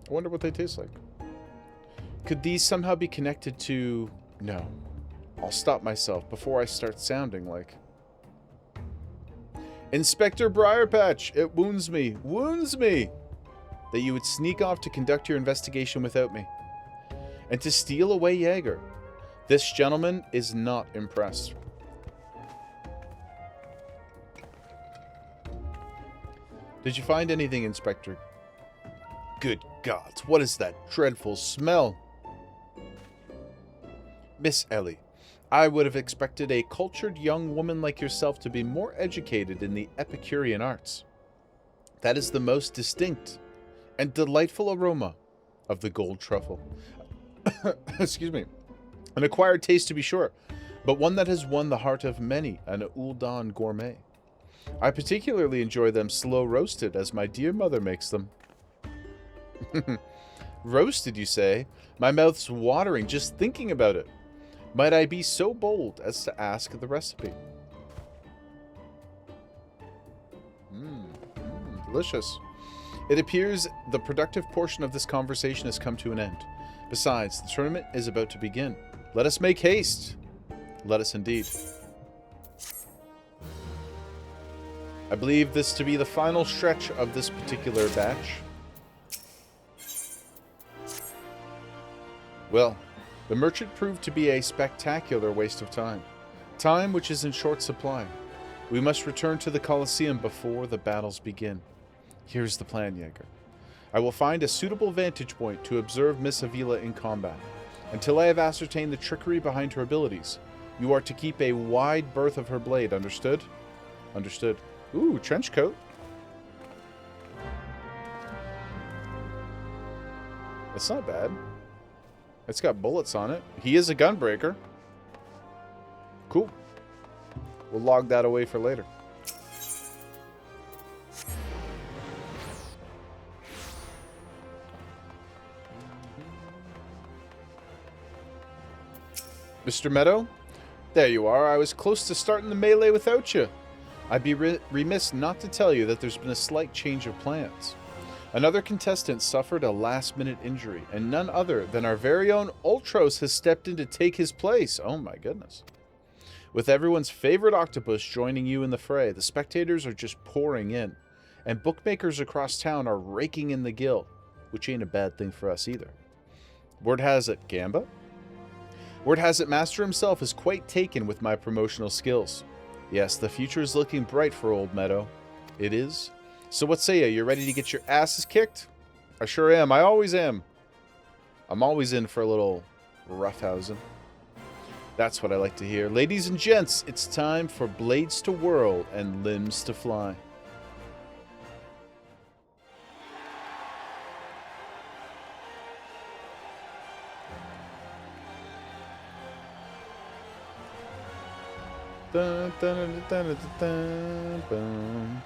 I wonder what they taste like. Could these somehow be connected to... No. I'll stop myself before I start sounding like... Inspector Briarpatch, it wounds me that you would sneak off to conduct your investigation without me. And to steal away Jaeger. This gentleman is not impressed. Did you find anything, Inspector? Good gods, what is that dreadful smell? Miss Ellie, I would have expected a cultured young woman like yourself to be more educated in the Epicurean arts. That is the most distinct and delightful aroma of the gold truffle. Excuse me. An acquired taste, to be sure, but one that has won the heart of many an Uldan gourmet. I particularly enjoy them slow roasted, as my dear mother makes them. Roasted, you say? My mouth's watering just thinking about it. Might I be so bold as to ask the recipe? Delicious. It appears the productive portion of this conversation has come to an end. Besides, the tournament is about to begin. Let us make haste. Let us indeed. I believe this to be the final stretch of this particular batch. Well, the merchant proved to be a spectacular waste of time. Time which is in short supply. We must return to the Colosseum before the battles begin. Here's the plan, Jaeger. I will find a suitable vantage point to observe Miss Avila in combat. Until I have ascertained the trickery behind her abilities, you are to keep a wide berth of her blade, understood? Understood. Ooh, trench coat. That's not bad. It's got bullets on it. He is a gunbreaker. Cool. We'll log that away for later. Mr. Meadow? There you are. I was close to starting the melee without you. I'd be remiss not to tell you that there's been a slight change of plans. Another contestant suffered a last-minute injury, and none other than our very own Ultros has stepped in to take his place. Oh my goodness. With everyone's favorite octopus joining you in the fray, the spectators are just pouring in, and bookmakers across town are raking in the gill, which ain't a bad thing for us either. Word has it, Gamba? Word has it Master himself is quite taken with my promotional skills. Yes, the future is looking bright for Old Meadow. It is. So what say you ready to get your asses kicked? I sure am. I always am. I'm always in for a little roughhousing. That's what I like to hear. Ladies and gents, it's time for blades to whirl and limbs to fly. Dun, dun, dun, dun, dun, dun.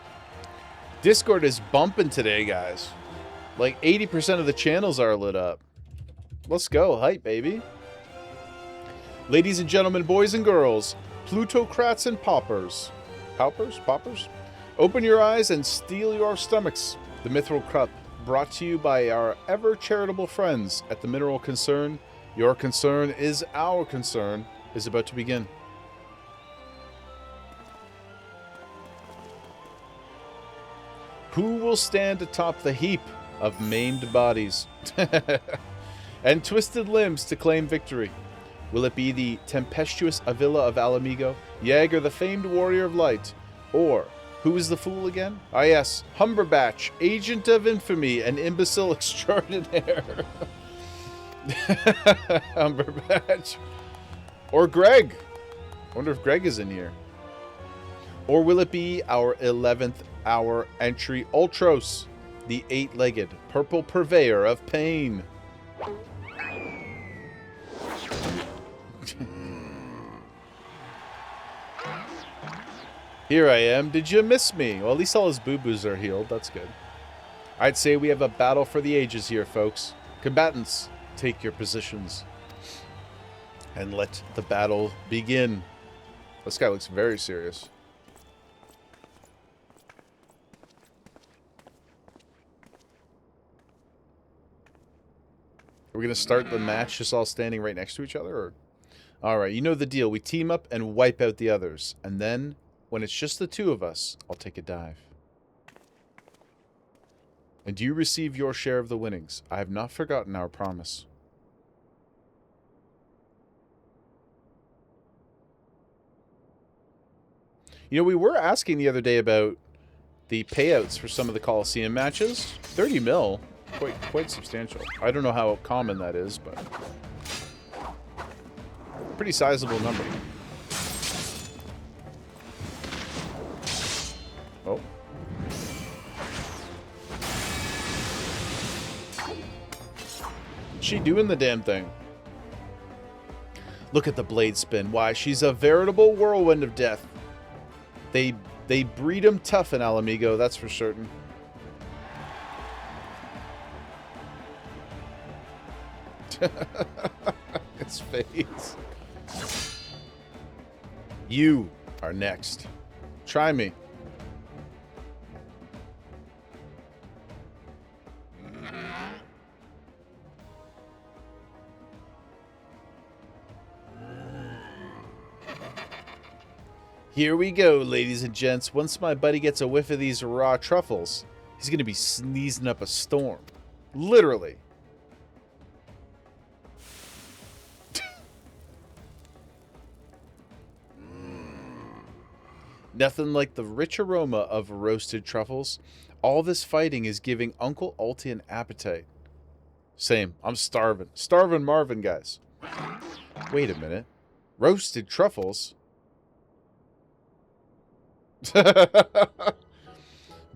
Discord is bumping today, guys. Like 80% of the channels are lit up. Let's go. Hype, baby. Ladies and gentlemen, boys and girls, plutocrats and paupers. Paupers? Open your eyes and steel your stomachs. The Mithril Cup, brought to you by our ever-charitable friends at the Mineral Concern. Your concern is our concern, is about to begin. Who will stand atop the heap of maimed bodies and twisted limbs to claim victory? Will it be the tempestuous Avila of Alamigo, Jaeger the famed warrior of light, or who is the fool again? Ah yes, Humberbatch, agent of infamy and imbecile extraordinaire. Humberbatch. Or Greg. I wonder if Greg is in here. Or will it be our 11th hour entry Ultros, the 8-legged purple purveyor of pain? Here I am. Did you miss me? Well, at least all his boo-boos are healed. That's good. I'd say we have a battle for the ages here, folks. Combatants, take your positions. And let the battle begin. This guy looks very serious. Are we going to start the match just all standing right next to each other? Or? Alright, you know the deal. We team up and wipe out the others. And then when it's just the two of us, I'll take a dive. And you receive your share of the winnings. I have not forgotten our promise. You know, we were asking the other day about the payouts for some of the Coliseum matches. 30 mil, quite substantial. I don't know how common that is, but pretty sizable number. Oh. She doing the damn thing. Look at the blade spin. Why, she's a veritable whirlwind of death. They breed them tough in Alamigo, that's for certain. Its face. You are next. Try me. Here we go, ladies and gents. Once my buddy gets a whiff of these raw truffles, he's going to be sneezing up a storm. Literally. Nothing like the rich aroma of roasted truffles. All this fighting is giving Uncle Alti an appetite. Same. I'm starving. Starving Marvin, guys. Wait a minute. Roasted truffles?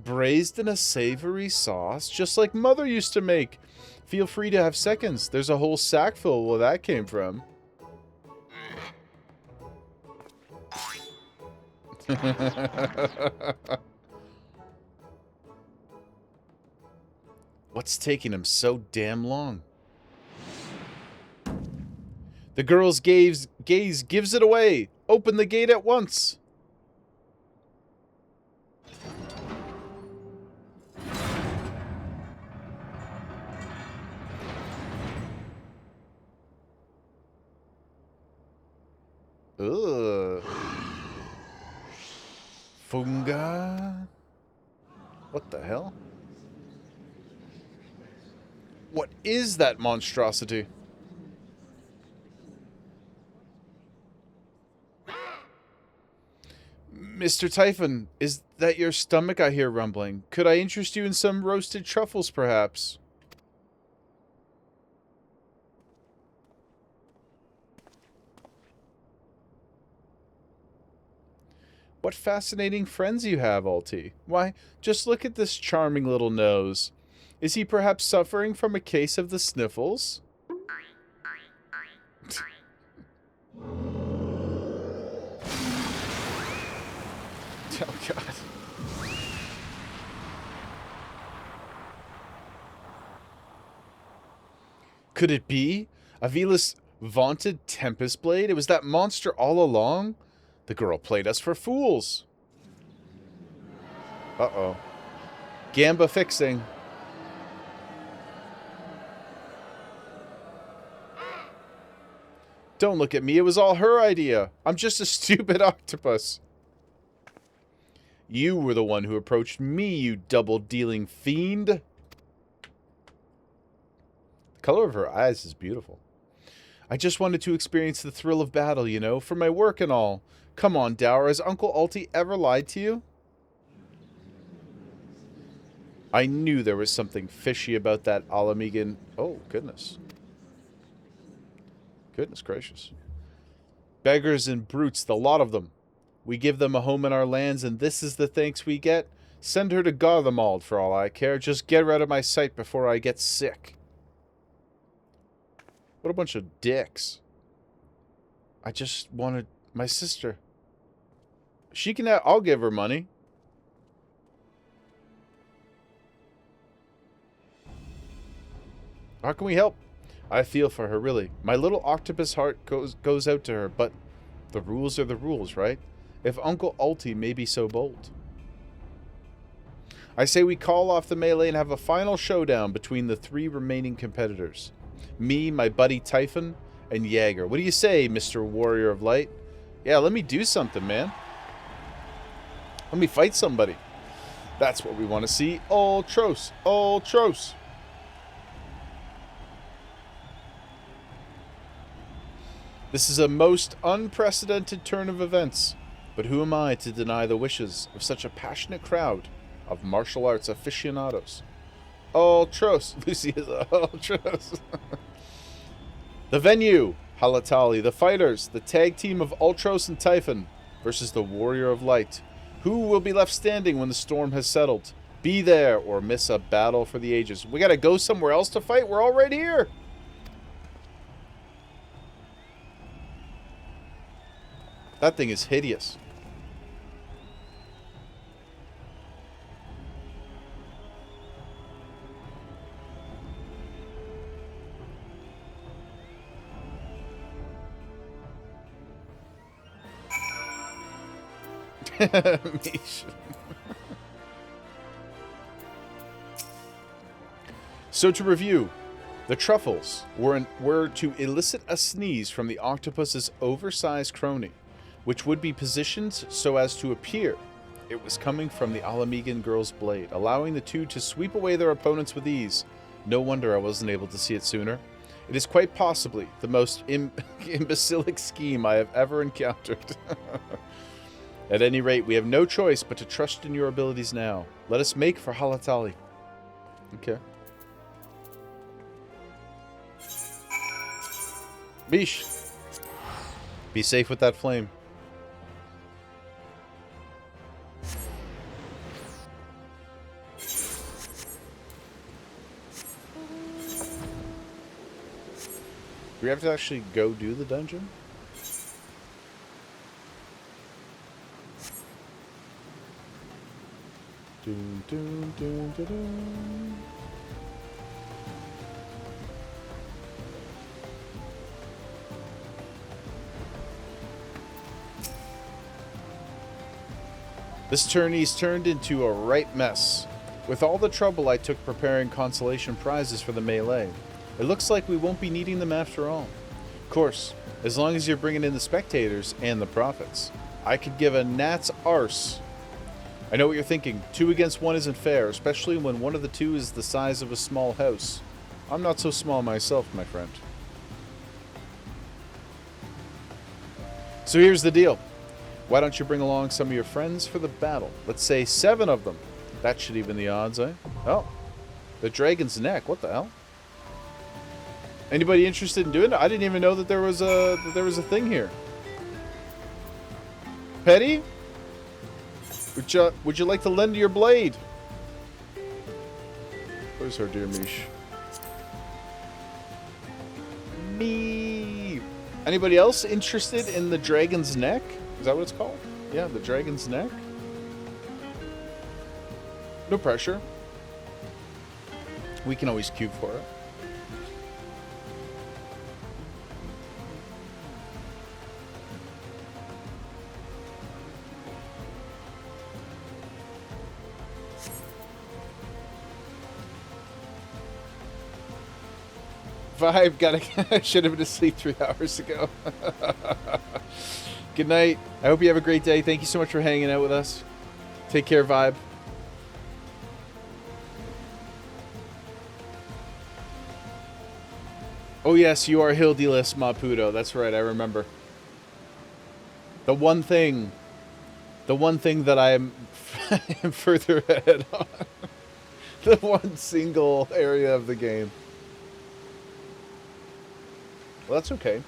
Braised in a savory sauce, just like Mother used to make. Feel free to have seconds. There's a whole sack full where that came from. What's taking him so damn long? The girl's gaze gives it away. Open the gate at once. Ugh. Funga? What the hell? What is that monstrosity? Mr. Typhon, is that your stomach I hear rumbling? Could I interest you in some roasted truffles, perhaps? What fascinating friends you have, Alti. Why, just look at this charming little nose. Is he perhaps suffering from a case of the sniffles? Oh, God. Could it be? Avila's vaunted Tempest Blade? It was that monster all along? The girl played us for fools. Uh-oh. Gamba fixing. Don't look at me. It was all her idea. I'm just a stupid octopus. You were the one who approached me, you double-dealing fiend. The color of her eyes is beautiful. I just wanted to experience the thrill of battle, you know, for my work and all. Come on, Dower, has Uncle Alti ever lied to you? I knew there was something fishy about that Alamigan. Oh, goodness. Goodness gracious. Beggars and brutes, the lot of them. We give them a home in our lands, and this is the thanks we get? Send her to Garlemald for all I care. Just get her out of my sight before I get sick. What a bunch of dicks. I just wanted my sister. She can have, I'll give her money. How can we help? I feel for her, really. My little octopus heart goes out to her, but the rules are the rules, right? If Uncle Alti may be so bold. I say we call off the melee and have a final showdown between the 3 remaining competitors. Me, my buddy Typhon, and Jaeger. What do you say, Mr. Warrior of Light? Yeah, let me do something, man. Let me fight somebody. That's what we want to see. Ultros. Ultros. This is a most unprecedented turn of events. But who am I to deny the wishes of such a passionate crowd of martial arts aficionados? Ultros. Lucy is Ultros. The venue. Halatali. The fighters. The tag team of Ultros and Typhon versus the Warrior of Light. Who will be left standing when the storm has settled? Be there or miss a battle for the ages. We gotta go somewhere else to fight? We're all right here. That thing is hideous. Mish. So to review, the truffles were to elicit a sneeze from the octopus's oversized crony, which would be positioned so as to appear it was coming from the Alamegan girl's blade, allowing the two to sweep away their opponents with ease. No wonder I wasn't able to see it sooner. It is quite possibly the most imbecilic scheme I have ever encountered. At any rate, we have no choice but to trust in your abilities now. Let us make for Halatali. Okay. Bish. Be safe with that flame. Do we have to actually go do the dungeon? Dun, dun, dun, dun, dun. This tourney's turned into a right mess. With all the trouble I took preparing consolation prizes for the melee, it looks like we won't be needing them after all. Of course, as long as you're bringing in the spectators and the profits. I could give a gnat's arse. I know what you're thinking. 2 against 1 isn't fair, especially when one of the two is the size of a small house. I'm not so small myself, my friend. So here's the deal. Why don't you bring along some of your friends for the battle? Let's say 7 of them. That should even the odds, eh? Oh, the dragon's neck. What the hell? Anybody interested in doing it? I didn't even know that there was a thing here. Petty? Would you like to lend your blade? Where's her dear Mish? Me. Anybody else interested in the dragon's neck? Is that what it's called? Yeah, the dragon's neck. No pressure. We can always queue for it. Vibe, gotta should have been asleep 3 hours ago. Good night. I hope you have a great day. Thank you so much for hanging out with us. Take care, Vibe. Oh yes, you are Hildilis Maputo. That's right, I remember. The one thing that I am further ahead on. The one single area of the game. Well, that's okay.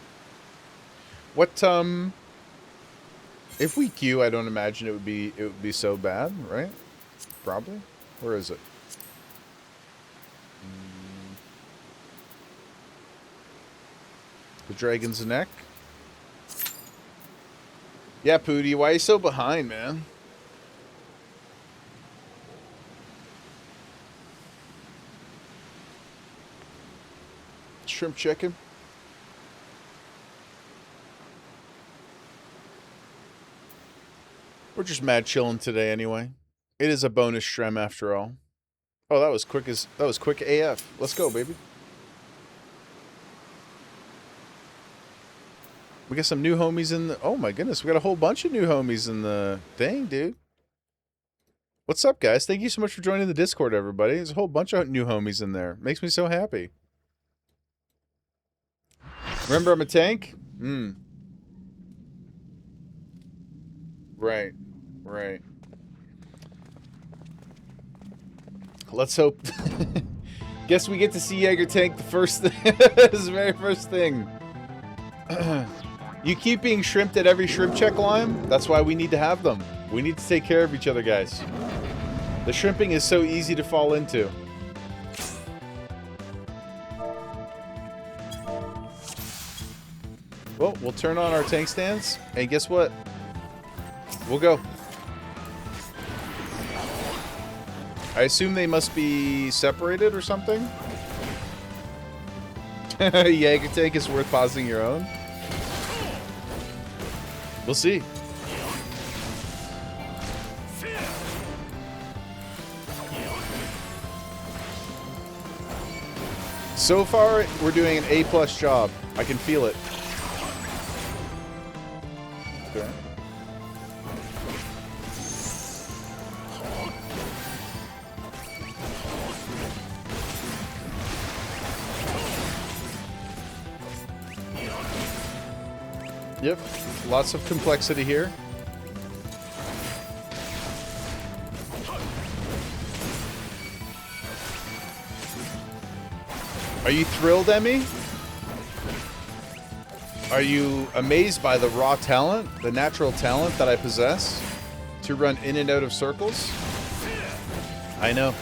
What, if we queue, I don't imagine it would be so bad, right? Probably. Where is it? The dragon's neck. Yeah, Pootie, why are you so behind, man? Shrimp chicken. We're just mad chilling today anyway. It is a bonus stream after all. Oh, that was quick AF. Let's go, baby. We got some new homies in the... Oh my goodness, we got a whole bunch of new homies in the... Dang, dude. What's up, guys? Thank you so much for joining the Discord, everybody. There's a whole bunch of new homies in there. Makes me so happy. Remember, I'm a tank? Right. Right. Let's hope. Guess we get to see Jaeger tank the first thing. This very first thing. You keep being shrimped at every shrimp check line. That's why we need to have them. We need to take care of each other, guys. The shrimping is so easy to fall into. Well, we'll turn on our tank stands, and guess what? We'll go. I assume they must be separated or something? Jaeger tank is worth pausing your own? We'll see. So far, we're doing an A+ job. I can feel it. Okay. Yep, lots of complexity here. Are you thrilled, Emmy? Are you amazed by the raw talent, the natural talent that I possess to run in and out of circles? I know.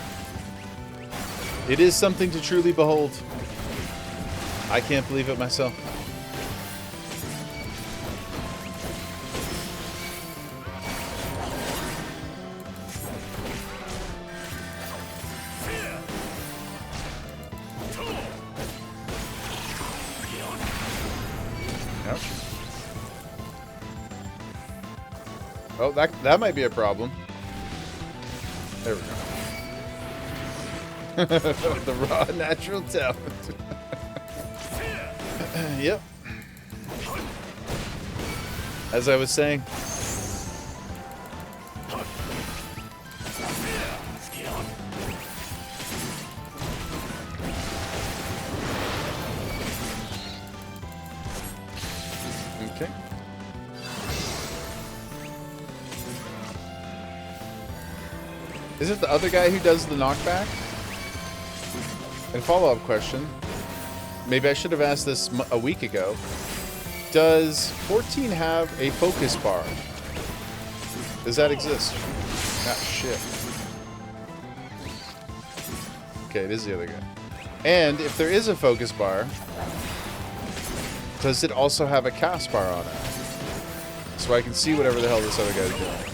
It is something to truly behold. I can't believe it myself. Oh, that might be a problem. There we go. The raw natural talent. Yep. As I was saying. Okay. Is it the other guy who does the knockback? And follow-up question. Maybe I should have asked this a week ago. Does 14 have a focus bar? Does that exist? Ah, shit. Okay, it is the other guy. And if there is a focus bar, does it also have a cast bar on it? So I can see whatever the hell this other guy's doing.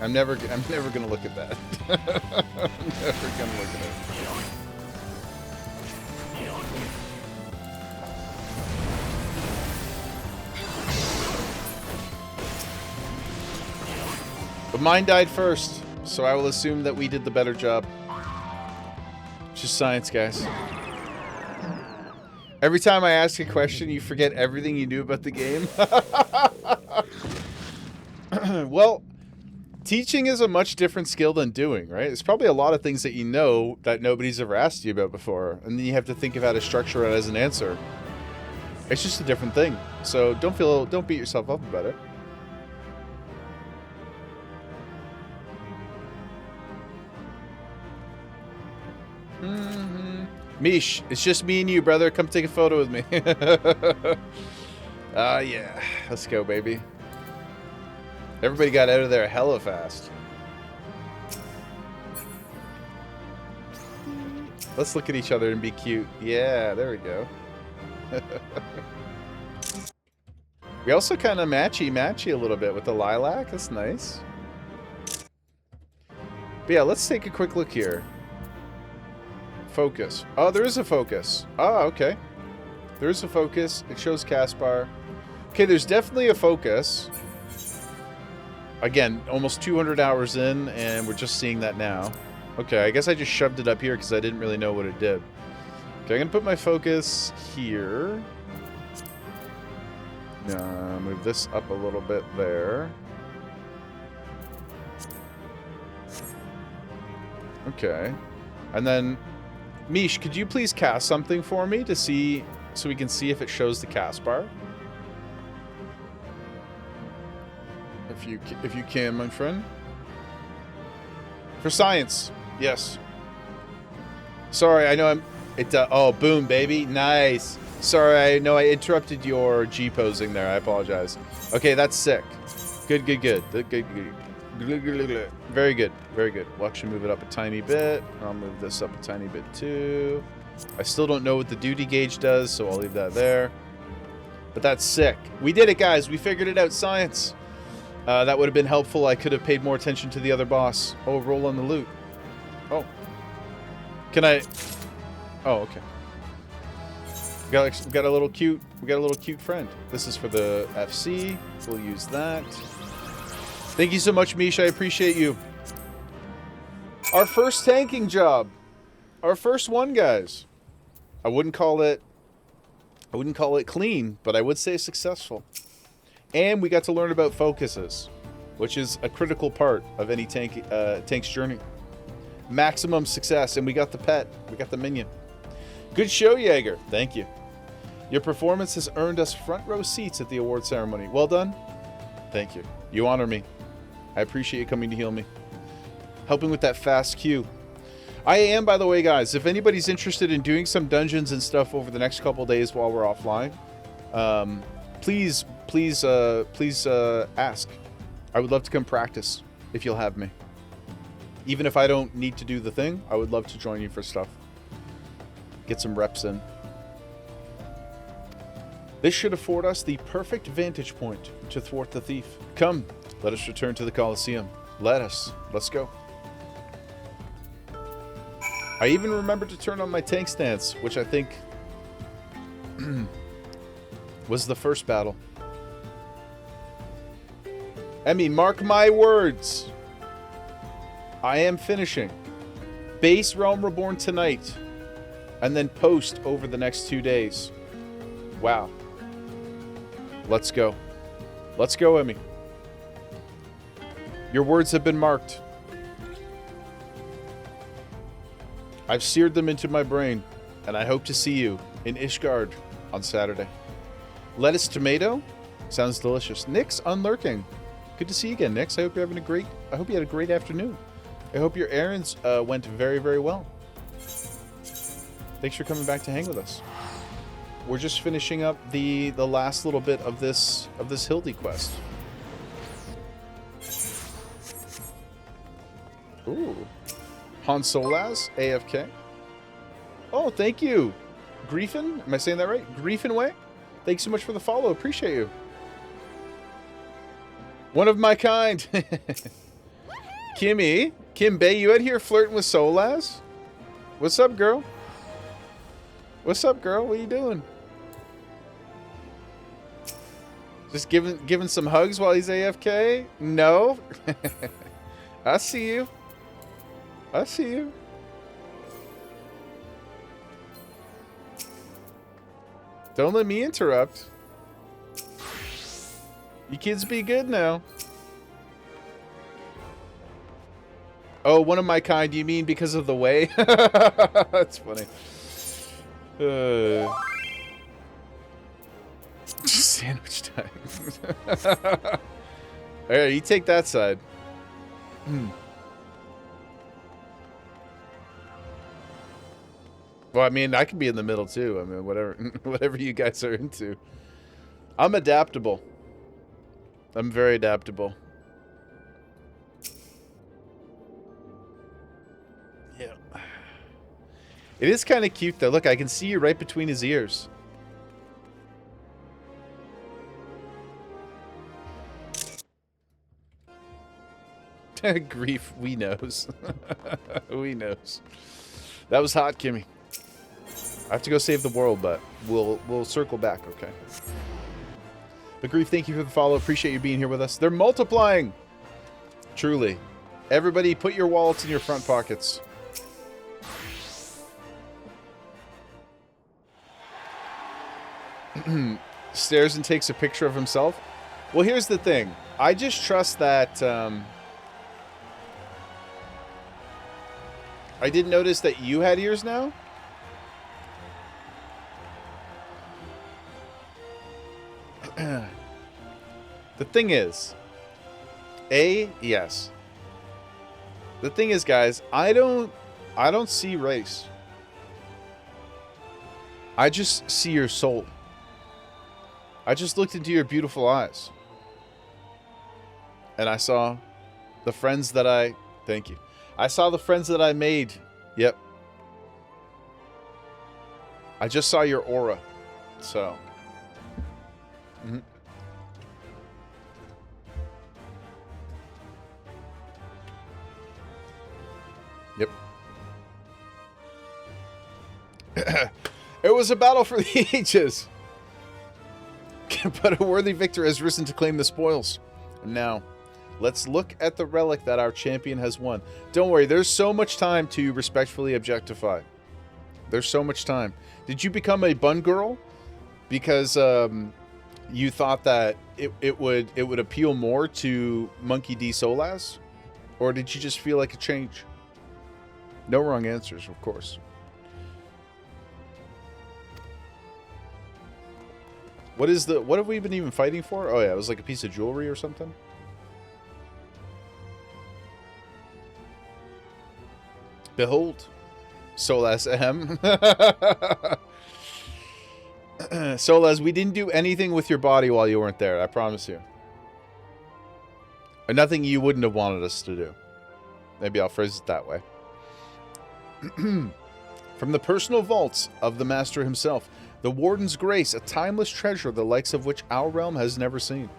I'm never gonna look at that. I'm never gonna look at it. But mine died first, so I will assume that we did the better job. It's just science, guys. Every time I ask a question, you forget everything you knew about the game. Well, teaching is a much different skill than doing, right? There's probably a lot of things that you know that nobody's ever asked you about before, and then you have to think of how to structure it as an answer. It's just a different thing. So don't beat yourself up about it. Mish, it's just me and you, brother. Come take a photo with me. Yeah. Let's go, baby. Everybody got out of there hella fast. Let's look at each other and be cute. Yeah, there we go. We also kind of matchy a little bit with the lilac. That's nice. But yeah, let's take a quick look here. Focus. Oh, there is a focus. Oh, okay. There is a focus. It shows cast bar. Okay, there's definitely a focus. Again, almost 200 hours in, and we're just seeing that now. Okay, I guess I just shoved it up here because I didn't really know what it did. Okay, I'm going to put my focus here. Move this up a little bit there. Okay. And then, Mish, could you please cast something for me to see, so we can see if it shows the cast bar? If you can, my friend. For science. Yes. Sorry, I know oh, boom, baby. Nice. Sorry, I know I interrupted your G-posing there. I apologize. Okay, that's sick. Good. Very good. Very good. We'll actually move it up a tiny bit. I'll move this up a tiny bit too. I still don't know what the duty gauge does, so I'll leave that there. But that's sick. We did it, guys. We figured it out. Science. That would have been helpful. I could have paid more attention to the other boss. Oh, roll on the loot. Oh. Can I... Oh, okay. We got a little cute friend. This is for the FC. We'll use that. Thank you so much, Mish. I appreciate you. Our first tanking job. Our first one, guys. I wouldn't call it clean, but I would say successful. And we got to learn about focuses, which is a critical part of any tank's journey. Maximum success, and we got the pet. We got the minion. Good show, Jaeger. Thank you. Your performance has earned us front row seats at the award ceremony. Well done. Thank you. You honor me. I appreciate you coming to heal me. Helping with that fast queue. I am, by the way, guys, if anybody's interested in doing some dungeons and stuff over the next couple days while we're offline, please ask. I would love to come practice if you'll have me. Even if I don't need to do the thing, I would love to join you for stuff. Get some reps in. This should afford us the perfect vantage point to thwart the thief. Come, let us return to the Colosseum. Let's go. I even remembered to turn on my tank stance, which I think was the first battle. Emmy, mark my words. I am finishing base Realm Reborn tonight, and then post over the next 2 days. Wow. Let's go. Let's go, Emmy. Your words have been marked. I've seared them into my brain, and I hope to see you in Ishgard on Saturday. Lettuce tomato? Sounds delicious. Nick's unlurking. Good to see you again, Nix. I hope you're having I hope you had a great afternoon. I hope your errands went very, very well. Thanks for coming back to hang with us. We're just finishing up the last little bit of this Hildy quest. Ooh. Han Solaz, AFK. Oh, thank you. Griefin? Am I saying that right? Griefin Way? Thanks so much for the follow. Appreciate you. One of my kind. Kimmy. Kim Bay, you out here flirting with Solaz? What's up, girl? What's up, girl? What are you doing? Just giving some hugs while he's AFK? No. I see you. I see you. Don't let me interrupt. You kids be good now. Oh, one of my kind, you mean because of the way? That's funny. Sandwich time. Alright, you take that side. Well, I mean, I can be in the middle too. I mean, whatever you guys are into. I'm adaptable. I'm very adaptable. Yeah. It is kind of cute though. Look, I can see you right between his ears. Grief, we knows. We knows. That was hot, Kimmy. I have to go save the world, but we'll circle back, okay? But Grief, thank you for the follow. Appreciate you being here with us. They're multiplying. Truly. Everybody put your wallets in your front pockets. Stares and takes a picture of himself. Well, here's the thing. I just trust that... I didn't notice that you had ears now. The thing is... yes. The thing is, guys, I don't see race. I just see your soul. I just looked into your beautiful eyes. And I saw the friends that I... Thank you. I saw the friends that I made. Yep. I just saw your aura. So... Mm-hmm. Yep. It was a battle for the ages. But a worthy victor has risen to claim the spoils. And now, let's look at the relic that our champion has won. Don't worry, there's so much time to respectfully objectify. There's so much time. Did you become a bun girl because you thought that it would appeal more to Monkey D. Solaz? Or did you just feel like a change? No wrong answers, of course. What have we been even fighting for? Oh yeah, it was like a piece of jewelry or something. Behold, Solaz M. Solaz, we didn't do anything with your body while you weren't there, I promise you. And nothing you wouldn't have wanted us to do. Maybe I'll phrase it that way. From the personal vaults of the master himself, the Warden's Grace, a timeless treasure the likes of which our realm has never seen.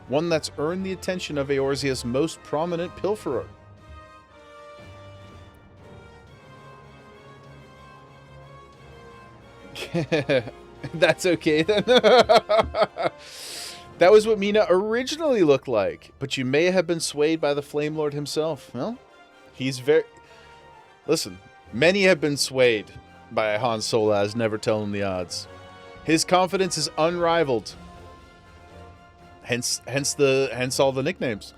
One that's earned the attention of Eorzea's most prominent pilferer. That's okay then. That was what Mina originally looked like, but you may have been swayed by the Flame Lord himself. Well, he's very... Listen, many have been swayed by Han Solaz, never tell him the odds. His confidence is unrivaled. Hence all the nicknames.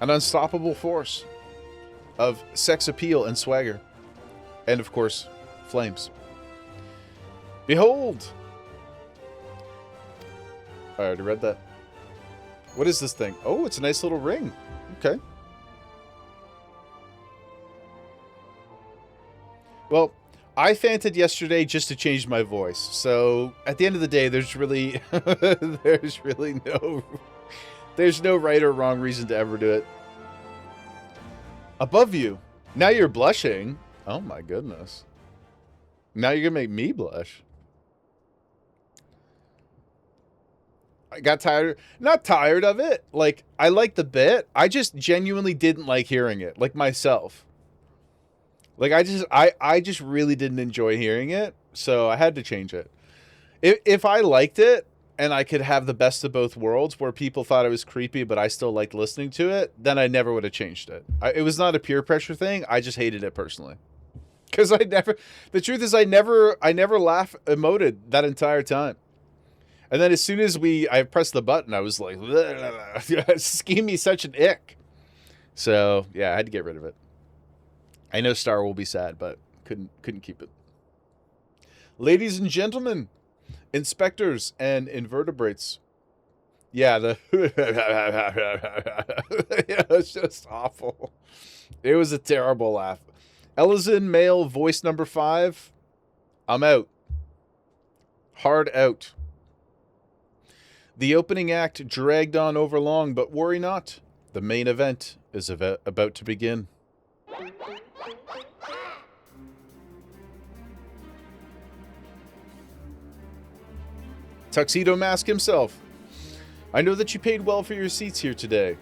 An unstoppable force of sex appeal and swagger. And of course, flames. Behold! I already read that. What is this thing? Oh, it's a nice little ring. Okay. Well, I fanted yesterday just to change my voice. So, at the end of the day, there's really there's no right or wrong reason to ever do it. Above you. Now you're blushing. Oh my goodness. Now you're going to make me blush. I got tired. Not tired of it. Like, I like the bit. I just genuinely didn't like hearing it. Like myself. Like, I just really didn't enjoy hearing it. So I had to change it. If I liked it and I could have the best of both worlds where people thought it was creepy, but I still liked listening to it, then I never would have changed it. It was not a peer pressure thing. I just hated it personally. Because the truth is I never laugh emoted that entire time. And then as soon as I pressed the button, I was like, it gave me such an ick. So yeah, I had to get rid of it. I know Star will be sad, but couldn't keep it. Ladies and gentlemen, inspectors and invertebrates. Yeah, yeah, it's just awful. It was a terrible laugh. Elizin, male, voice number 5. I'm out. Hard out. The opening act dragged on over long, but worry not. The main event is about to begin. Tuxedo Mask himself. I know that you paid well for your seats here today,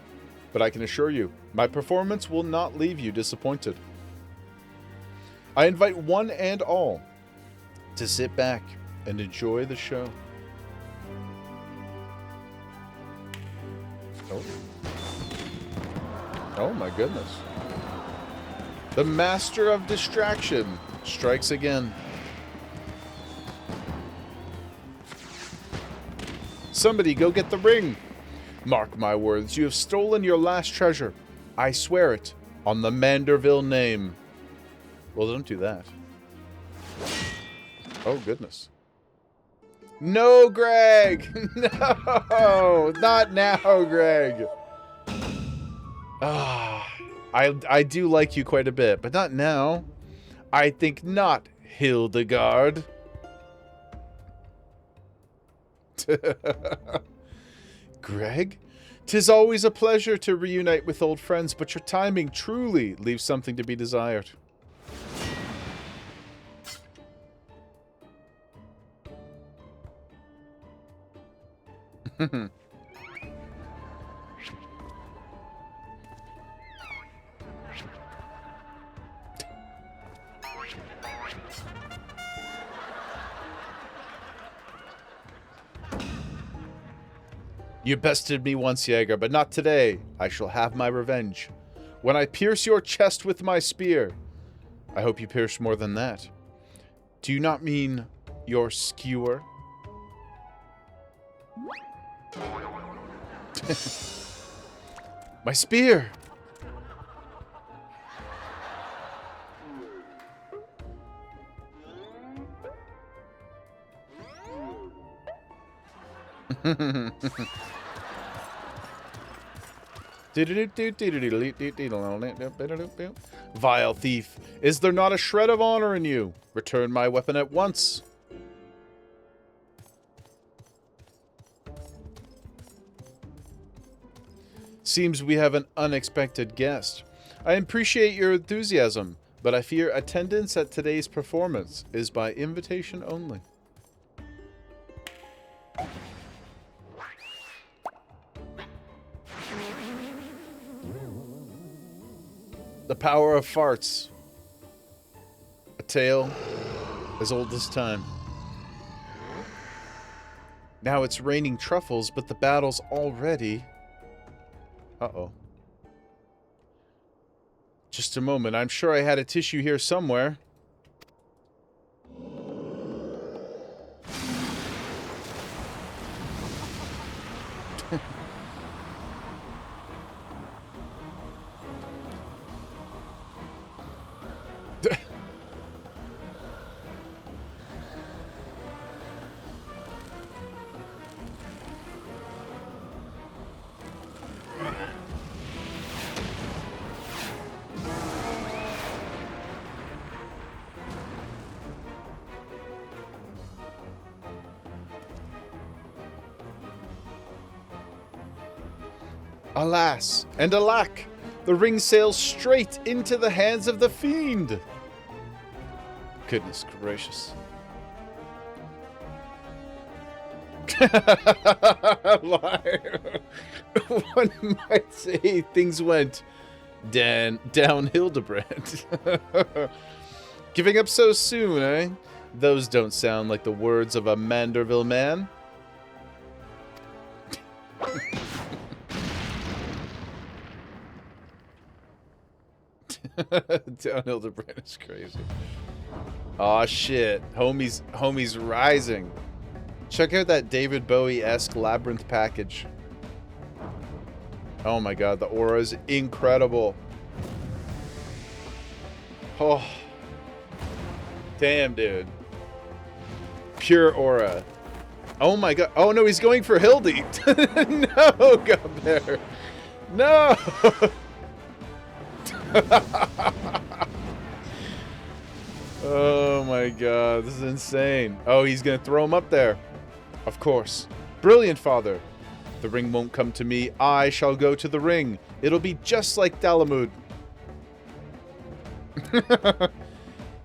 but I can assure you, my performance will not leave you disappointed. I invite one and all to sit back and enjoy the show. Oh. Oh my goodness. The master of distraction strikes again. Somebody go get the ring. Mark my words, you have stolen your last treasure. I swear it on the Manderville name. Well, don't do that. Oh, goodness. No, Greg! No! Not now, Greg! Ah, I do like you quite a bit, but not now. I think not, Hildegard. Greg? 'Tis always a pleasure to reunite with old friends, but your timing truly leaves something to be desired. You bested me once, Jaeger, but not today. I shall have my revenge. When I pierce your chest with my spear. I hope you pierce more than that. Do you not mean your skewer? My spear! Vile thief, is there not a shred of honor in you? Return my weapon at once. Seems we have an unexpected guest. I appreciate your enthusiasm, but I fear attendance at today's performance is by invitation only. The power of farts. A tale as old as time. Now it's raining truffles, but the battle's already... Uh-oh. Just a moment. I'm sure I had a tissue here somewhere. Alas, and alack, the ring sails straight into the hands of the fiend. Goodness gracious. One might say things went down Hildebrand. Giving up so soon, eh? Those don't sound like the words of a Manderville man. Downhill to Brand is crazy. Aw, shit. Homie's rising. Check out that David Bowie-esque labyrinth package. Oh my god, the aura is incredible. Oh. Damn, dude. Pure aura. Oh my god. Oh no, he's going for Hildy. No, Gumbear. No! Oh my god, this is insane. Oh, he's gonna throw him up there. Of course. Brilliant, father. The ring won't come to me. I shall go to the ring. It'll be just like Dalamud.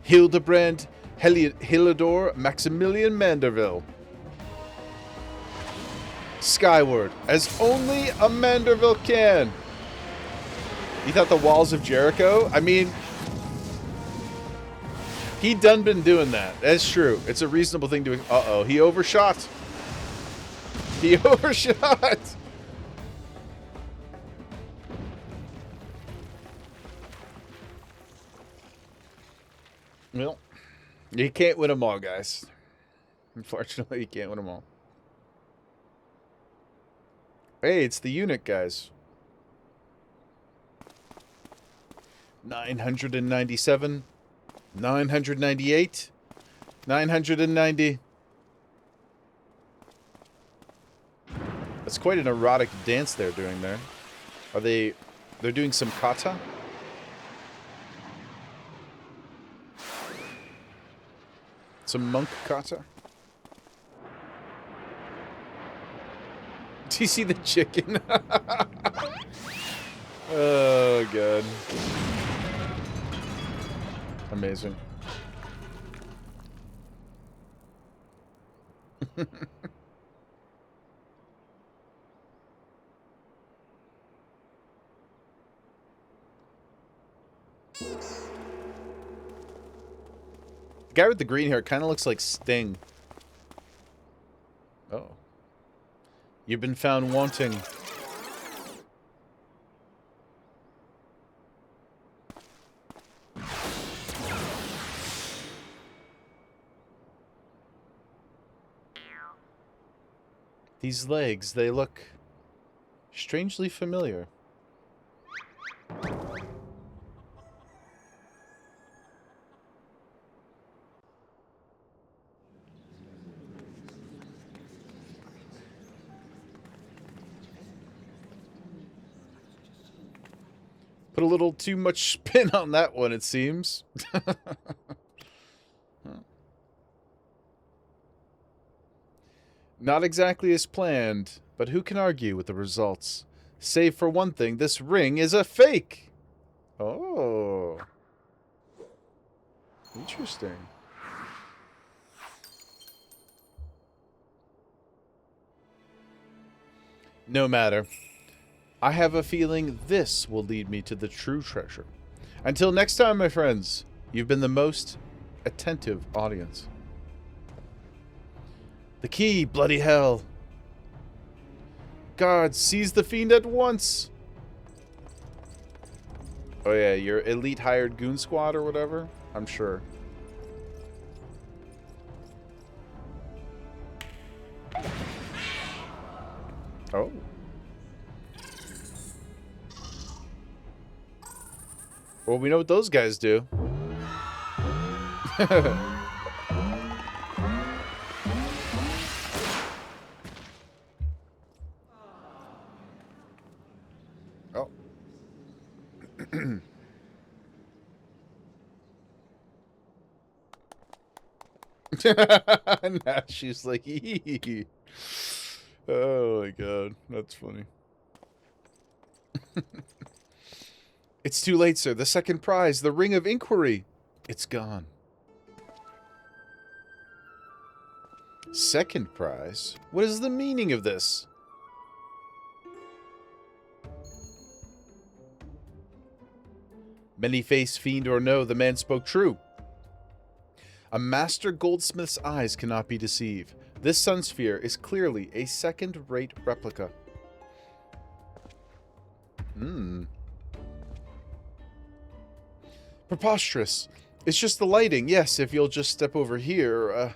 Hildebrand, Hilidor, Maximilian Manderville. Skyward, as only a Manderville can. You thought the walls of Jericho? I mean, he done been doing that. That's true. It's a reasonable thing to... Uh-oh, he overshot. He overshot. Well, you can't win them all, guys. Unfortunately, you can't win them all. Hey, it's the unit, guys. 997, 998, 990. That's quite an erotic dance they're doing there. Are they... They're doing some kata? Some monk kata? Do you see the chicken? Oh, God. Amazing. The guy with the green hair kind of looks like Sting. Oh. You've been found wanting. These legs, they look strangely familiar. Put a little too much spin on that one, it seems. Not exactly as planned, but who can argue with the results? Save for one thing, this ring is a fake! Oh. Interesting. No matter. I have a feeling this will lead me to the true treasure. Until next time, my friends, you've been the most attentive audience. The key, bloody hell. Guards, seize the fiend at once. Oh yeah, your elite hired goon squad or whatever? I'm sure. Oh. Well, we know what those guys do. Oh. Now she's like, ee. Oh my god, that's funny. It's too late, sir. The second prize, the Ring of Inquiry. It's gone. Second prize? What is the meaning of this? Many-faced fiend or no, the man spoke true. A master goldsmith's eyes cannot be deceived. This sun sphere is clearly a second-rate replica. Preposterous. It's just the lighting. Yes, if you'll just step over here.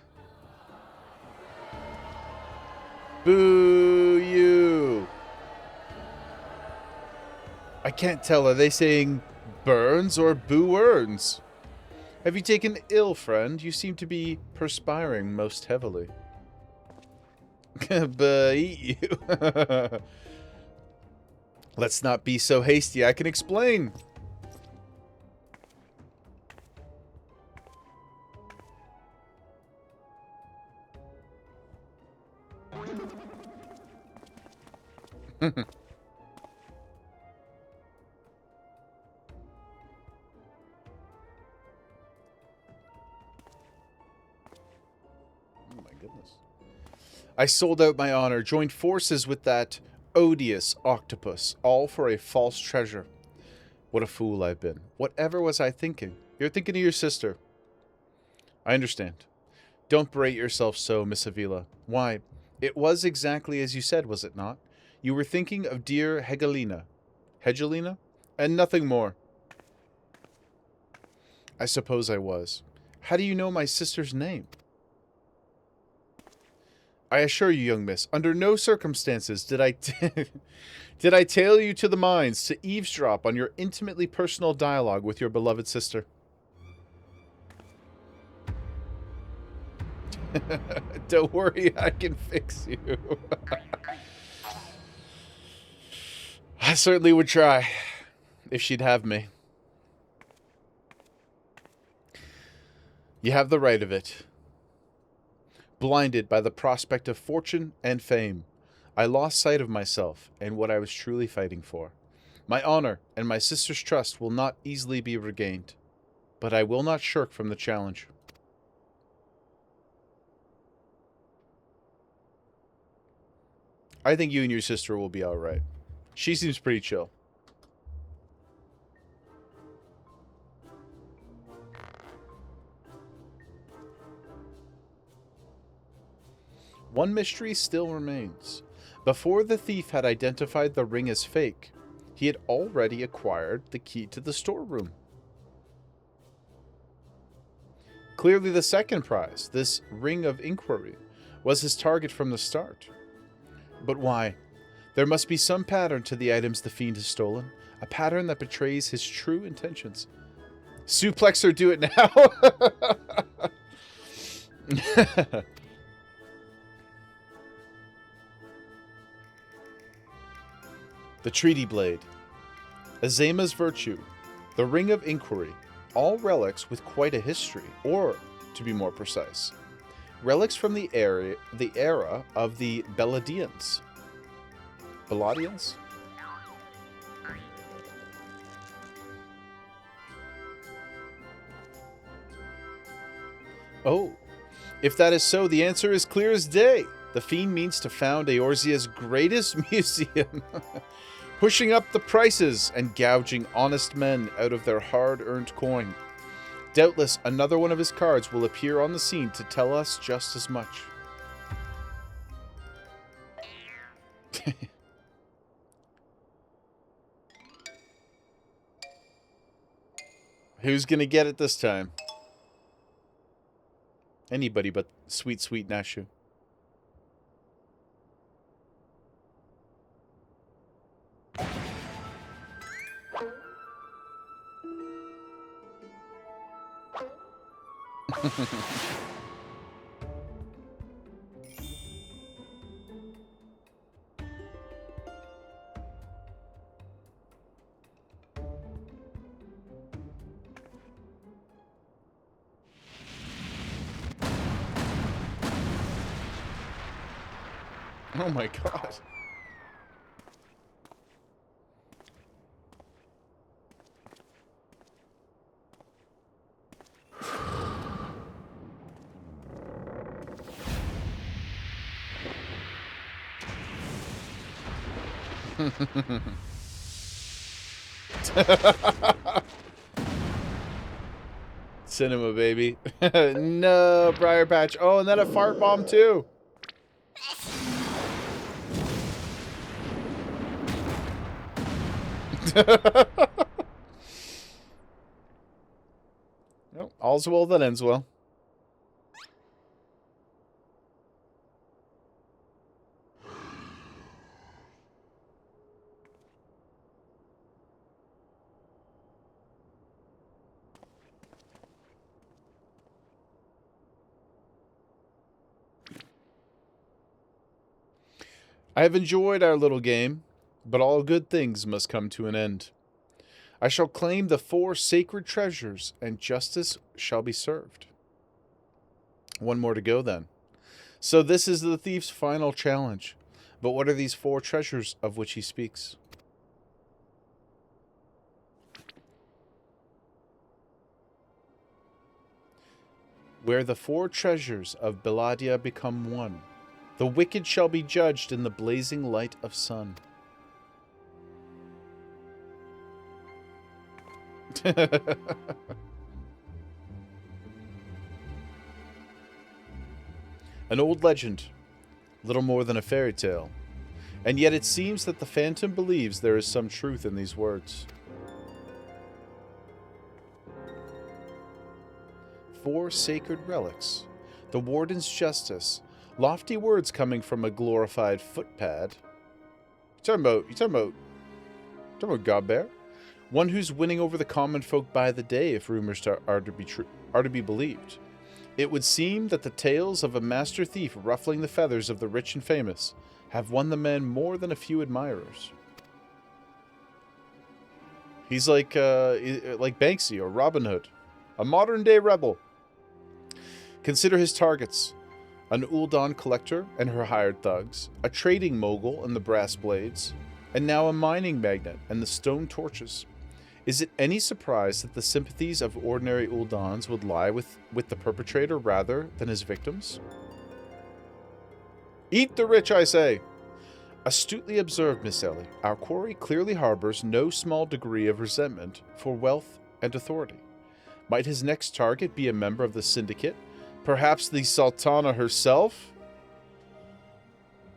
Boo you. I can't tell. Are they saying burns or boo earns? Have you taken ill, friend? You seem to be perspiring most heavily. But eat you. Let's not be so hasty. I can explain. Oh my goodness. I sold out my honor, joined forces with that odious octopus, all for a false treasure. What a fool I've been. Whatever was I thinking? You're thinking of your sister. I understand. Don't berate yourself so, Miss Avila. Why, it was exactly as you said, was it not? You were thinking of dear Hegelina. Hegelina? And nothing more. I suppose I was. How do you know my sister's name? I assure you, young miss, under no circumstances did I did I tail you to the mines to eavesdrop on your intimately personal dialogue with your beloved sister. Don't worry, I can fix you. I certainly would try, if she'd have me. You have the right of it. Blinded by the prospect of fortune and fame, I lost sight of myself and what I was truly fighting for. My honor and my sister's trust will not easily be regained, but I will not shirk from the challenge. I think you and your sister will be alright. She seems pretty chill. One mystery still remains. Before the thief had identified the ring as fake, he had already acquired the key to the storeroom. Clearly the second prize, this ring of inquiry, was his target from the start. But why? There must be some pattern to the items the fiend has stolen, a pattern that betrays his true intentions. Suplex or do it now? The Treaty Blade, Azema's Virtue, the Ring of Inquiry, all relics with quite a history, or, to be more precise, relics from the era of the Beladians. Beladians? Oh, if that is so, the answer is clear as day. The fiend means to found Eorzea's greatest museum, pushing up the prices and gouging honest men out of their hard-earned coin. Doubtless another one of his cards will appear on the scene to tell us just as much. Who's gonna get it this time? Anybody but sweet, sweet Nashu. Oh my god. Cinema, baby. No, Briar Patch. Oh, and then a fart bomb, too. Oh, all's well that ends well. I have enjoyed our little game, but all good things must come to an end. I shall claim the 4 sacred treasures, and justice shall be served. One more to go, then. So this is the thief's final challenge. But what are these 4 treasures of which he speaks? Where the 4 treasures of Beladia become one, the wicked shall be judged in the blazing light of sun. An old legend, little more than a fairy tale, and yet it seems that the Phantom believes there is some truth in these words. 4 sacred relics, the Warden's Justice, lofty words coming from a glorified footpad. You talking about Godbear? One who's winning over the common folk by the day, if rumors are to be believed. It would seem that the tales of a master thief ruffling the feathers of the rich and famous have won the man more than a few admirers. He's like Banksy or Robin Hood, a modern-day rebel. Consider his targets: an Uldan collector and her hired thugs, a trading mogul and the brass blades, and now a mining magnate and the stone torches. Is it any surprise that the sympathies of ordinary Uldans would lie with the perpetrator rather than his victims? Eat the rich, I say! Astutely observed, Miss Ellie. Our quarry clearly harbors no small degree of resentment for wealth and authority. Might his next target be a member of the syndicate? Perhaps the Sultana herself?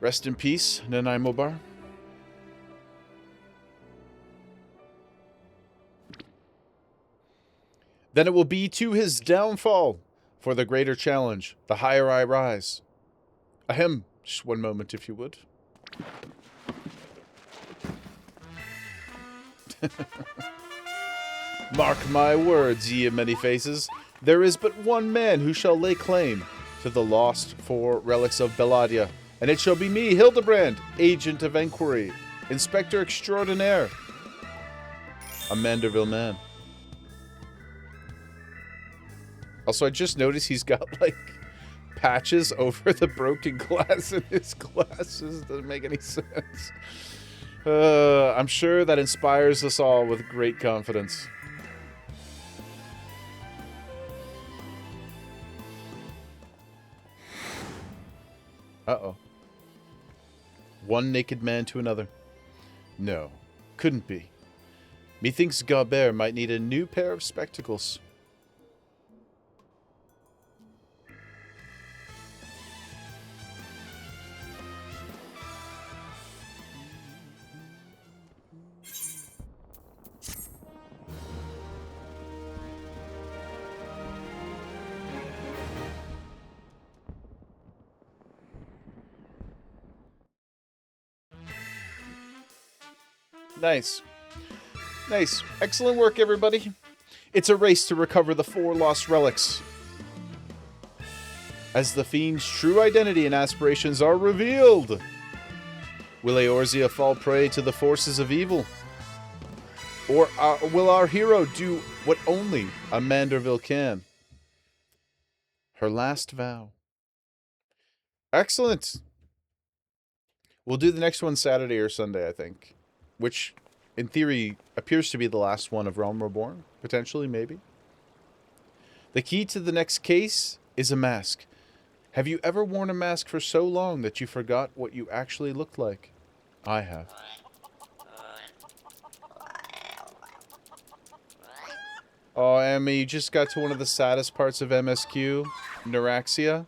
Rest in peace, Nanai Mobar. Then it will be to his downfall. For the greater challenge, the higher I rise. Ahem. Just one moment, if you would. Mark my words, ye of many faces. There is but one man who shall lay claim to the lost 4 relics of Belladia, and it shall be me, Hildebrand, agent of enquiry, inspector extraordinaire, a Manderville man. Also, I just noticed he's got, like, patches over the broken glass in his glasses. Doesn't make any sense. I'm sure that inspires us all with great confidence. Uh-oh. One naked man to another. No, couldn't be. Methinks Gaubert might need a new pair of spectacles. Nice. Nice. Excellent work, everybody. It's a race to recover the 4 lost relics. As the fiend's true identity and aspirations are revealed, will Eorzea fall prey to the forces of evil? Or will our hero do what only a Manderville can? Her last vow. Excellent. We'll do the next one Saturday or Sunday, I think. Which, in theory, appears to be the last one of Realm Reborn. Potentially, maybe. The key to the next case is a mask. Have you ever worn a mask for so long that you forgot what you actually looked like? I have. Oh, Emmy, you just got to one of the saddest parts of MSQ. Neuraxia.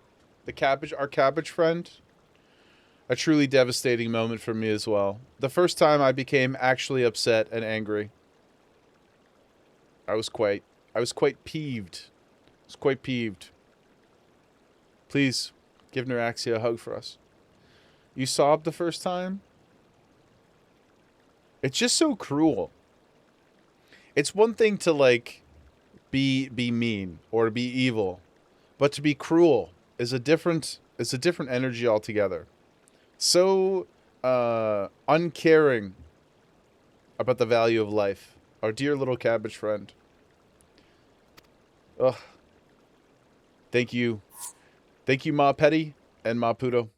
Our cabbage friend. A truly devastating moment for me as well. The first time I became actually upset and angry. I was quite peeved. I was quite peeved. Please, give Neuraxia a hug for us. You sobbed the first time? It's just so cruel. It's one thing to, like, be mean or to be evil. But to be cruel is a different energy altogether. So uncaring about the value of life. Our dear little cabbage friend. Ugh. Thank you. Thank you, Ma Petty and Ma Puto.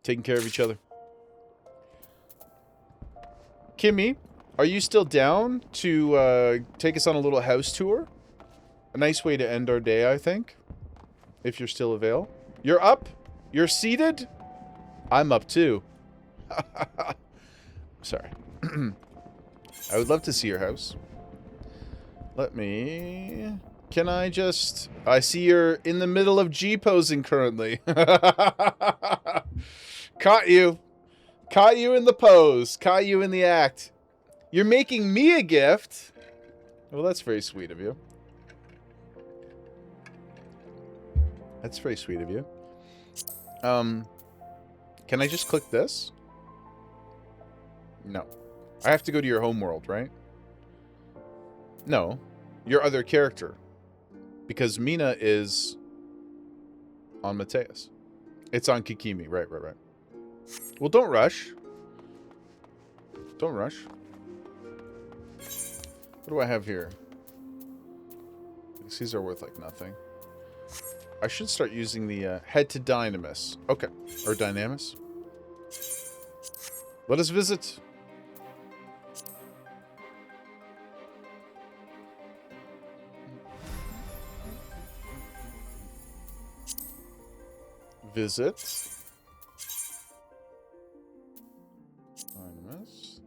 Taking care of each other. Kimmy, are you still down to take us on a little house tour? A nice way to end our day, I think. If you're still available. You're up? You're seated? I'm up too. Sorry. I would love to see your house. Let me... Can I just... I see you're in the middle of G-posing currently. Caught you. Caught you in the pose. Caught you in the act. You're making me a gift. Well, that's very sweet of you. That's very sweet of you. Can I just click this? No. I have to go to your home world, right? No. Your other character. Because Mina is on Mateus. It's on Kikimi. Right. Well, don't rush. Don't rush. What do I have here? These are worth like nothing. I should start using the head to Dynamis. Okay. Or Dynamis. Let us visit. Visit. Dynamis.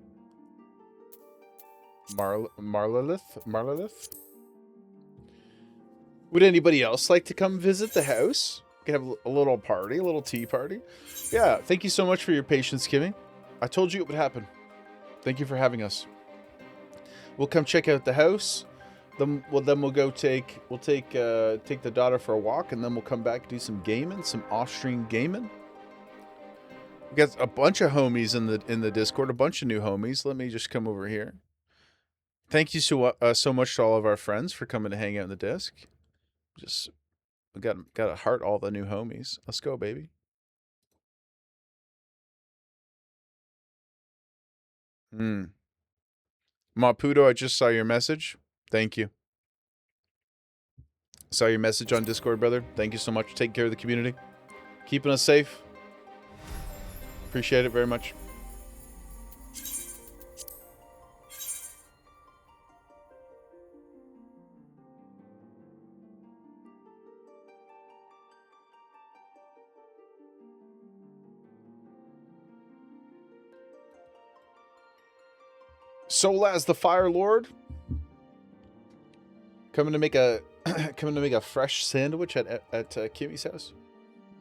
Marlilith? Would anybody else like to come visit the house? We can have a little party, a little tea party. Yeah, thank you so much for your patience, Kimmy. I told you it would happen. Thank you for having us. We'll come check out the house. Then we'll go take the daughter for a walk, and then we'll come back and do some gaming, some off-stream gaming. We got a bunch of homies in the Discord, a bunch of new homies. Let me just come over here. Thank you so much to all of our friends for coming to hang out in the disc. Just we got to heart all the new homies. Let's go, baby. Maputo, I just saw your message. Thank you. Saw your message on Discord, brother. Thank you so much for taking care of the community. Keeping us safe. Appreciate it very much. Solaz the Fire Lord coming to make a fresh sandwich at Kimmy's house.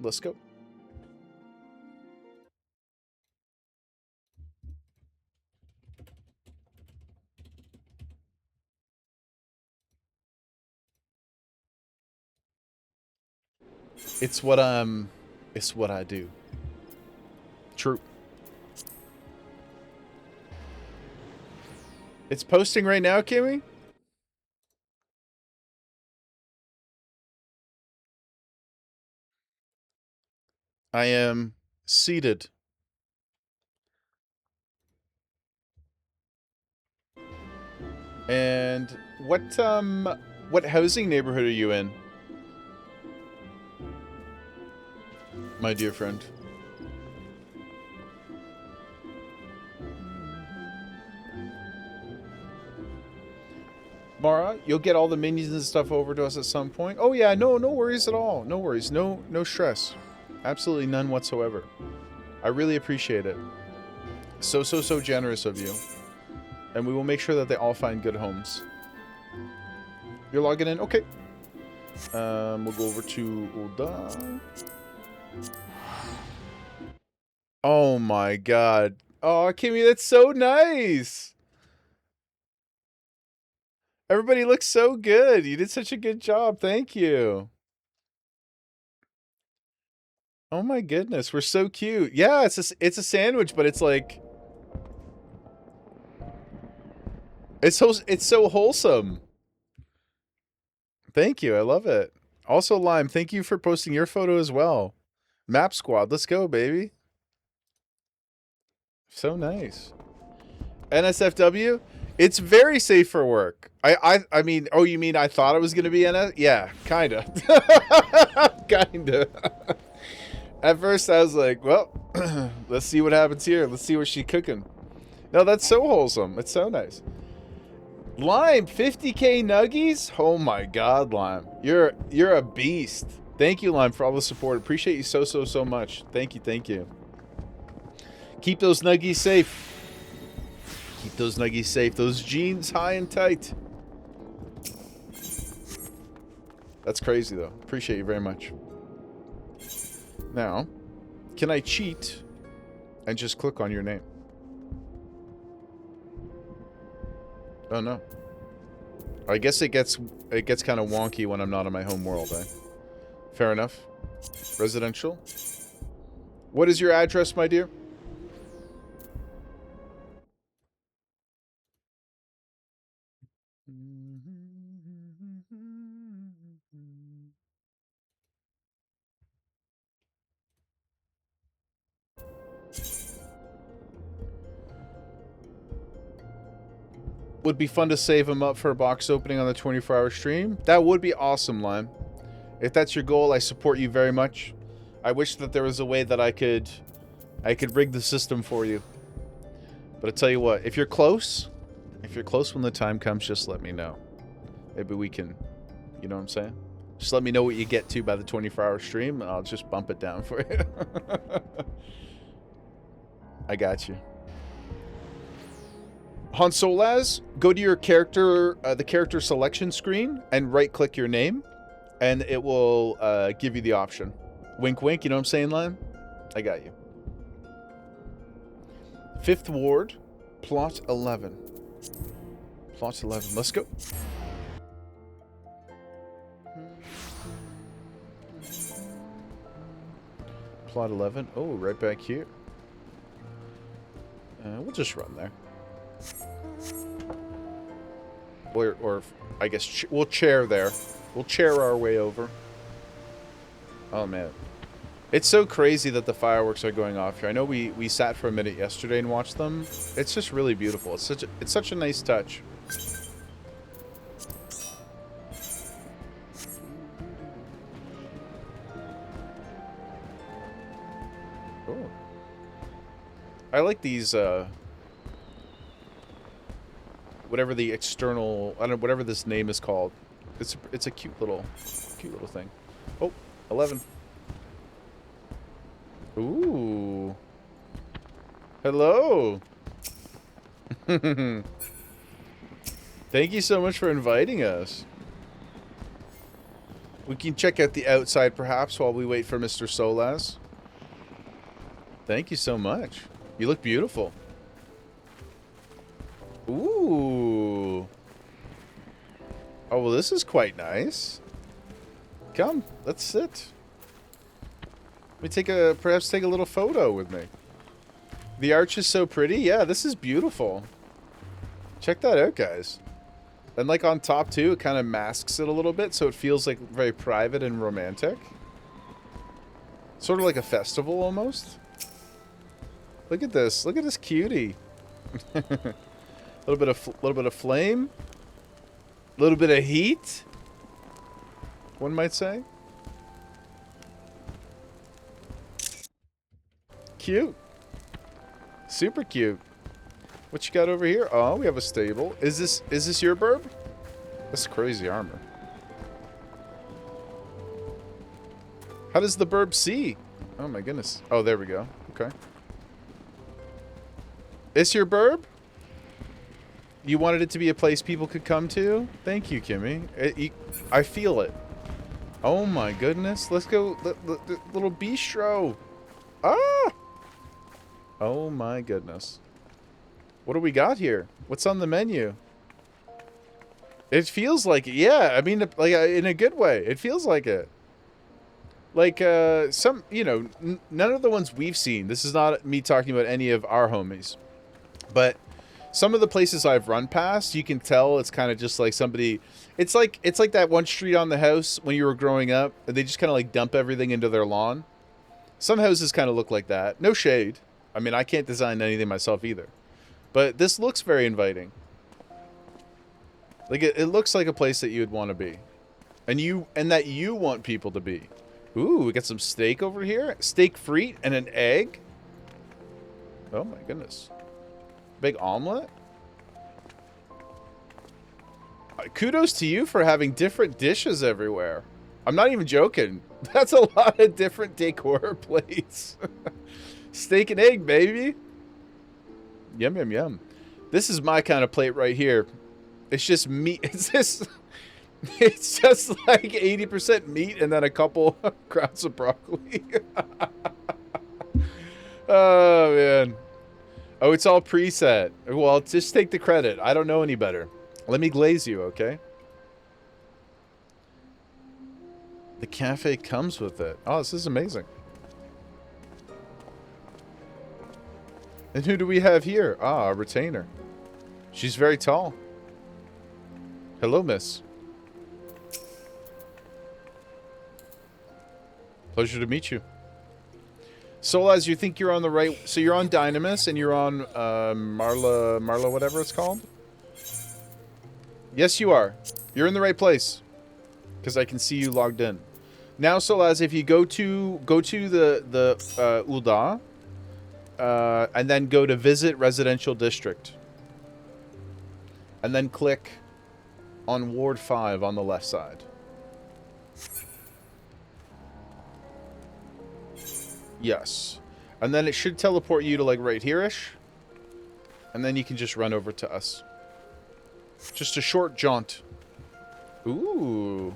Let's go. It's what I do. True. It's posting right now, Kimmy? I am seated. And what housing neighborhood are you in? My dear friend. Mara, you'll get all the minions and stuff over to us at some point. Oh yeah, no worries at all. No worries. No stress. Absolutely none whatsoever. I really appreciate it. So generous of you. And we will make sure that they all find good homes. You're logging in? Okay. We'll go over to Ulda. Oh my god. Oh, Kimmy, that's so nice. Everybody looks so good. You did such a good job. Thank you. Oh my goodness, we're so cute. Yeah, it's a sandwich, but it's like it's so wholesome. Thank you. I love it. Also, Lime, thank you for posting your photo as well. Map Squad, let's go, baby. So nice. NSFW, it's very safe for work. I mean, oh, you mean I thought it was gonna be NS? Yeah, kinda. Kinda. At first, I was like, well, let's see what happens here. Let's see what she's cooking. No, that's so wholesome. It's so nice. Lime, 50k nuggies? Oh my god, Lime. You're a beast. Thank you, Lime, for all the support. Appreciate you so much. Thank you. Keep those nuggies safe. Keep those nuggies safe. Those jeans high and tight. That's crazy, though. Appreciate you very much. Now, can I cheat and just click on your name? Oh no. I guess it gets kind of wonky when I'm not in my home world, eh? Fair enough. Residential. What is your address, my dear? Would be fun to save him up for a box opening on the 24-hour stream. That would be awesome, Lime. If that's your goal, I support you very much. I wish that there was a way that I could rig the system for you. But I tell you what, if you're close when the time comes, just let me know. Maybe we can, you know what I'm saying? Just let me know what you get to by the 24-hour stream, and I'll just bump it down for you. I got you. Han Solaz, go to your character, the character selection screen, and right-click your name, and it will give you the option. Wink, wink, you know what I'm saying, Lime? I got you. 5th Ward, Plot 11. Plot 11, let's go. Plot 11, oh, right back here. We'll just run there. Or I guess we'll chair there. We'll chair our way over. Oh man, it's so crazy that the fireworks are going off here. I know we sat for a minute yesterday and watched them. It's just really beautiful. It's such a nice touch. Oh, I like these. Whatever the external, I don't know, whatever this name is called. It's a cute little thing. Oh, 11. Ooh. Hello. Thank you so much for inviting us. We can check out the outside perhaps while we wait for Mr. Solaz. Thank you so much. You look beautiful. Ooh. Oh, well, this is quite nice. Come, let's sit. Let me perhaps take a little photo with me. The arch is so pretty. Yeah, this is beautiful. Check that out, guys. And like on top too, it kind of masks it a little bit, so it feels like very private and romantic. Sort of like a festival almost. Look at this. Look at this cutie. little bit of flame, a little bit of heat, one might say. Cute, super cute. What you got over here? Oh, we have a stable. Is this your burb? That's crazy armor. How does the burb see? Oh my goodness. Oh, there we go. Okay. Is your burb? You wanted it to be a place people could come to? Thank you, Kimmy. I feel it. Oh my goodness. Let's go. Little bistro. Ah! Oh my goodness. What do we got here? What's on the menu? It feels like it. Yeah, I mean, like, in a good way. It feels like it. Like, some, you know, none of the ones we've seen. This is not me talking about any of our homies. But some of the places I've run past, you can tell it's kind of just like somebody... It's like that one street on the house when you were growing up, and they just kind of like dump everything into their lawn. Some houses kind of look like that. No shade. I mean, I can't design anything myself either. But this looks very inviting. Like, it looks like a place that you would want to be. And that you want people to be. Ooh, we got some steak over here. Steak frite and an egg. Oh my goodness. Big omelet? Kudos to you for having different dishes everywhere. I'm not even joking. That's a lot of different decor plates. Steak and egg, baby. Yum, yum, yum. This is my kind of plate right here. It's just meat. It's just like 80% meat and then a couple crowns of broccoli. Oh, man. Oh, it's all preset. Well, just take the credit. I don't know any better. Let me glaze you, okay? The cafe comes with it. Oh, this is amazing. And who do we have here? Ah, a retainer. She's very tall. Hello, miss. Pleasure to meet you. Solaz, you think you're on the right... So you're on Dynamis and you're on Marla, whatever it's called? Yes, you are. You're in the right place. Because I can see you logged in. Now, Solaz, if you go to the Ulda, and then go to Visit Residential District. And then click on Ward 5 on the left side. Yes. And then it should teleport you to, like, right here-ish. And then you can just run over to us. Just a short jaunt. Ooh.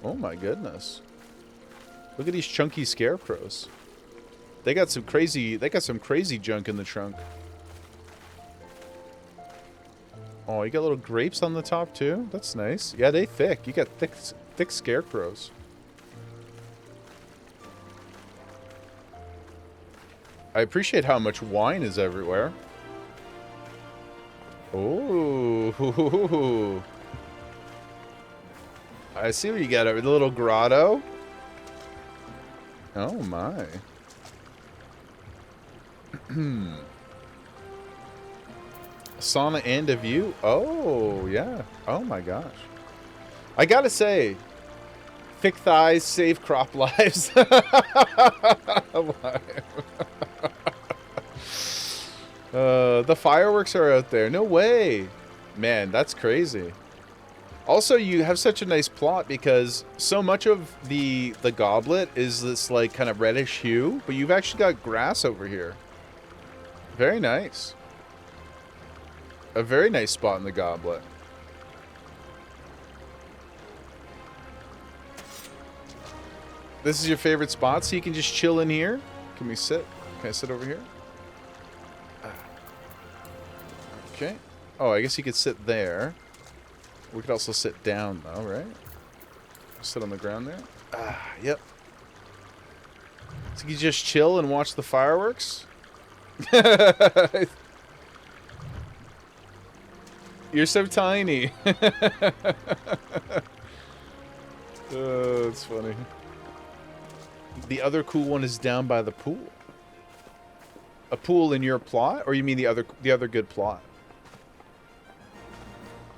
Oh, my goodness. Look at these chunky scarecrows. They got some crazy junk in the trunk. Oh, you got little grapes on the top, too? That's nice. Yeah, they thick. You got thick scarecrows. I appreciate how much wine is everywhere. Oh. I see what you got over the little grotto. Oh, my. Sauna and a view? Oh, yeah. Oh, my gosh. I gotta say, thick thighs save crop lives. The fireworks are out there. No way. Man, that's crazy. Also, you have such a nice plot because so much of the goblet is this, like, kind of reddish hue, but you've actually got grass over here. Very nice. A very nice spot in the goblet. This is your favorite spot, so you can just chill in here. Can we sit? Can I sit over here? Okay. Oh, I guess you could sit there. We could also sit down, though, right? Sit on the ground there. Ah, yep. So you just chill and watch the fireworks? You're so tiny. Oh, that's funny. The other cool one is down by the pool. A pool in your plot? Or you mean the other good plot?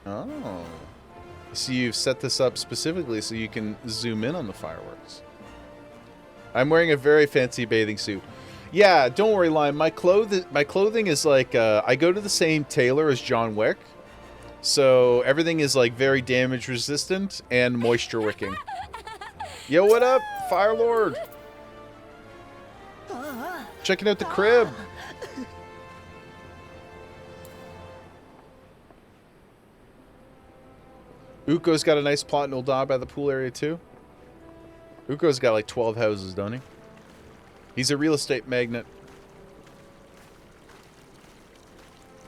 Oh. So you've set this up specifically so you can zoom in on the fireworks. I'm wearing a very fancy bathing suit. Yeah, don't worry, Lime. My clothing is like, I go to the same tailor as John Wick. So everything is like very damage resistant and moisture wicking. Yo, what up, Fire Lord? Checking out the crib. Uko's got a nice plot in Ulda by the pool area too. Uko's got like 12 houses, don't he? He's a real estate magnate.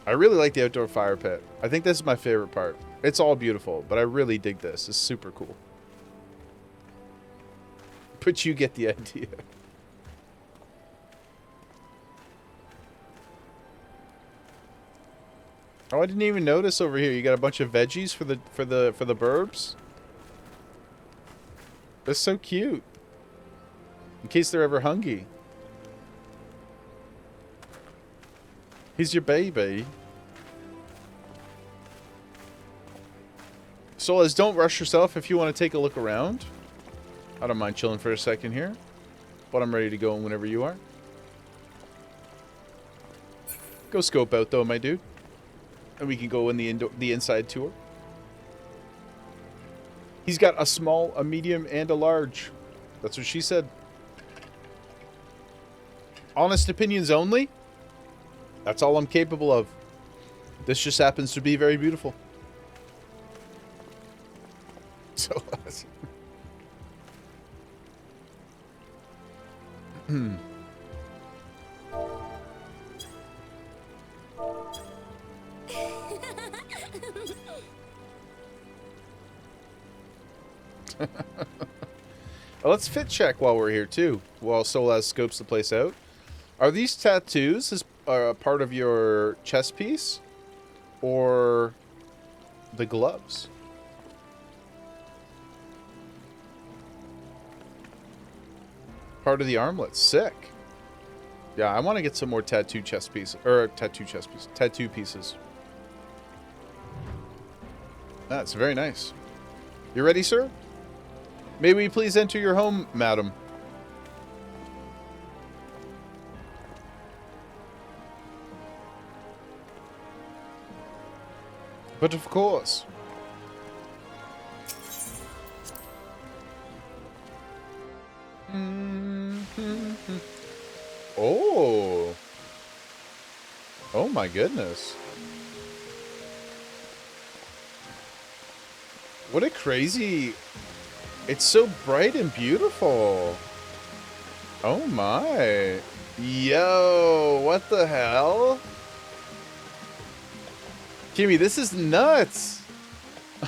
I really like the outdoor fire pit. I think this is my favorite part. It's all beautiful, but I really dig this. It's super cool. But you get the idea. Oh, I didn't even notice over here. You got a bunch of veggies for the burbs. That's so cute. In case they're ever hungry. He's your baby. Solas, don't rush yourself if you want to take a look around. I don't mind chilling for a second here. But I'm ready to go whenever you are. Go scope out though, my dude. And we can go in the inside tour. He's got a small, a medium, and a large. That's what she said. Honest opinions only. That's all I'm capable of. This just happens to be very beautiful. So, Let's fit check while we're here too. While Solaz scopes the place out. Are these tattoos as part of your chest piece, or the gloves? Part of the armlet. Sick. Yeah, I want to get some more tattoo chest pieces, or tattoo pieces. That's very nice. You ready, sir? May we please enter your home, madam? But of course. Oh. Oh my goodness. What a crazy... It's so bright and beautiful. Oh my. Yo, what the hell? Kimmy, this is nuts.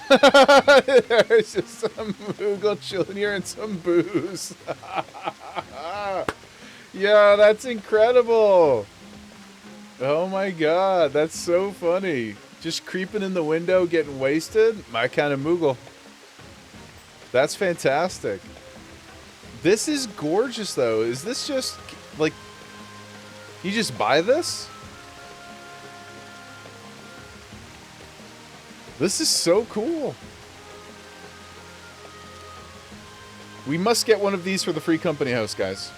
There's just some Moogle chilling here and some booze. Yeah, that's incredible. Oh my god, that's so funny. Just creeping in the window, getting wasted. My kind of Moogle. That's fantastic. This is gorgeous, though. Is this just, like, you just buy this? This is so cool. We must get one of these for the free company house, guys.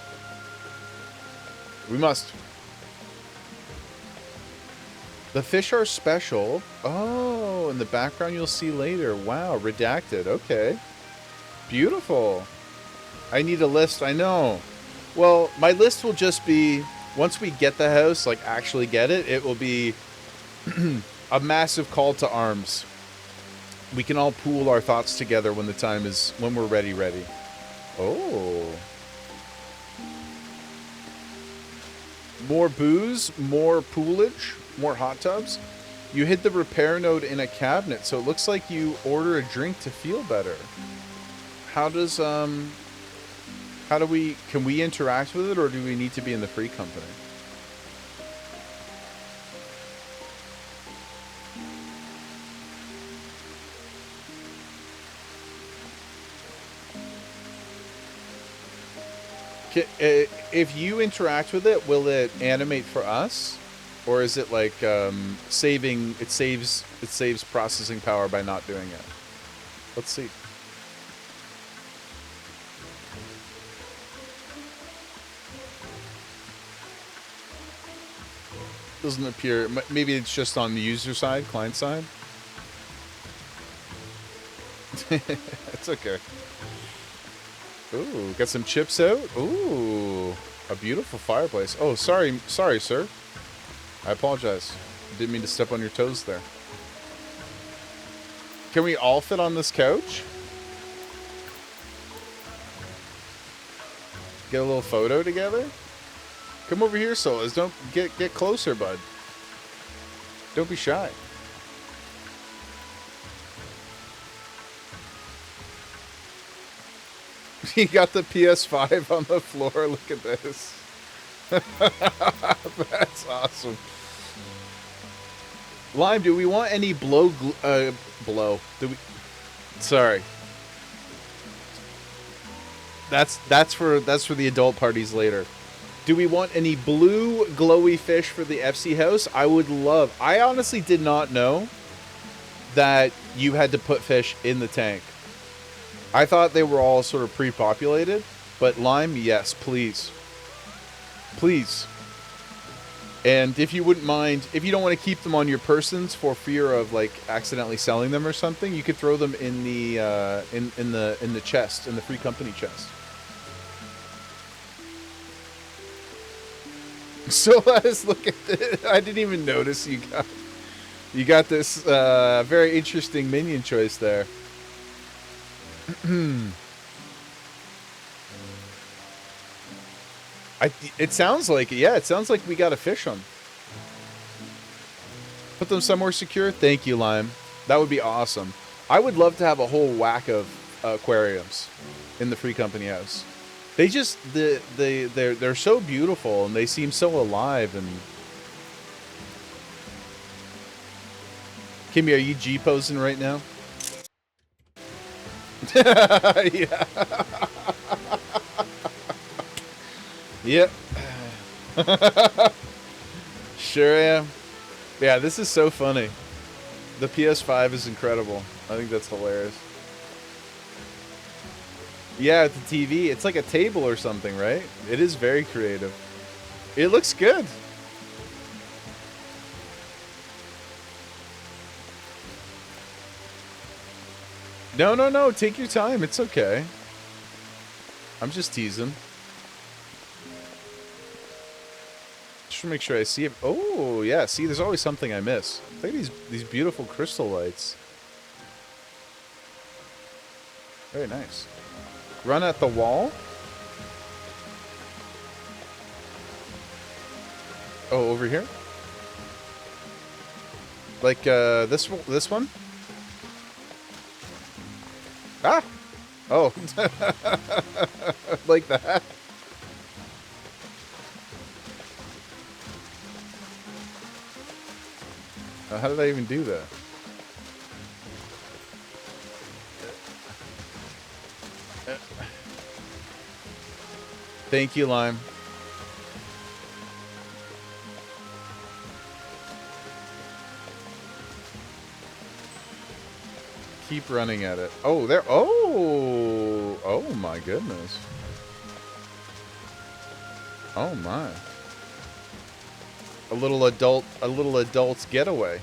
We must. The fish are special. Oh, in the background you'll see later. Wow, redacted. Okay. Beautiful. I need a list, I know. Well, my list will just be, once we get the house, like actually get it, it will be a massive call to arms. We can all pool our thoughts together when the time is, when we're ready. Oh. More booze, more poolage, more hot tubs. You hid the repair node in a cabinet, so it looks like you order a drink to feel better. How does, can we interact with it, or do we need to be in the free company? If you interact with it, will it animate for us, or is it like it saves processing power by not doing it? Let's see. Doesn't appear. Maybe it's just on the user side, client side. It's okay. Ooh, got some chips out. Ooh, a beautiful fireplace. Oh, sorry, sir. I apologize. Didn't mean to step on your toes there. Can we all fit on this couch? Get a little photo together? Come over here, Solas. Don't get closer, bud. Don't be shy. He got the PS5 on the floor. Look at this. That's awesome. Lime, do we want any blow? Do we? Sorry. That's for the adult parties later. Do we want any blue glowy fish for the FC house? I would love. I honestly did not know that you had to put fish in the tank. I thought they were all sort of pre-populated, but Lime, yes, please. Please. And if you wouldn't mind, if you don't want to keep them on your persons for fear of like accidentally selling them or something, you could throw them in the in the chest, in the free company chest. So let's look at this. I didn't even notice you got this very interesting minion choice there. It sounds like it. Yeah, it sounds like we got a fish on. Put them somewhere secure. Thank you, Lime. That would be awesome. I would love to have a whole whack of aquariums. in the Free Company house. They just they're so beautiful and they seem so alive. And Kimmy, are you G posing right now? Yeah. Yep. Sure am. Yeah, this is so funny. The PS5 is incredible. I think that's hilarious. Yeah, with the TV, it's like a table or something, right? It is very creative. It looks good. No, take your time. It's okay. I'm just teasing. Just to make sure I see it. Oh, yeah. See, there's always something I miss. Look at these beautiful crystal lights. Very nice. Run at the wall? Oh, over here? Like, this one? Ah! Oh. Like that? How did I even do that? Thank you, Lime. Keep running at it. Oh, there. Oh! Oh my goodness. Oh my. A little adult's getaway.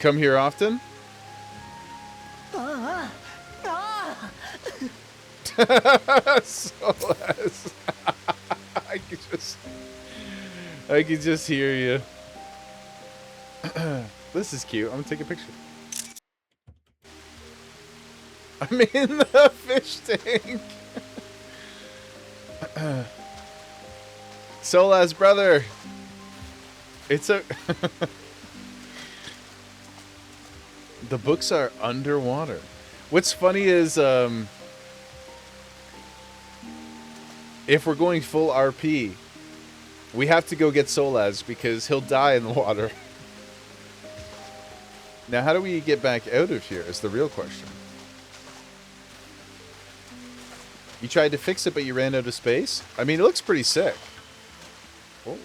Come here often? Celeste. I could just hear you. This is cute. I'm gonna take a picture. I'm in the fish tank. Sola's brother. It's a... The books are underwater. What's funny is, if we're going full RP, we have to go get Solaz because he'll die in the water. Now, how do we get back out of here is the real question. You tried to fix it, but you ran out of space? I mean, it looks pretty sick. Oh.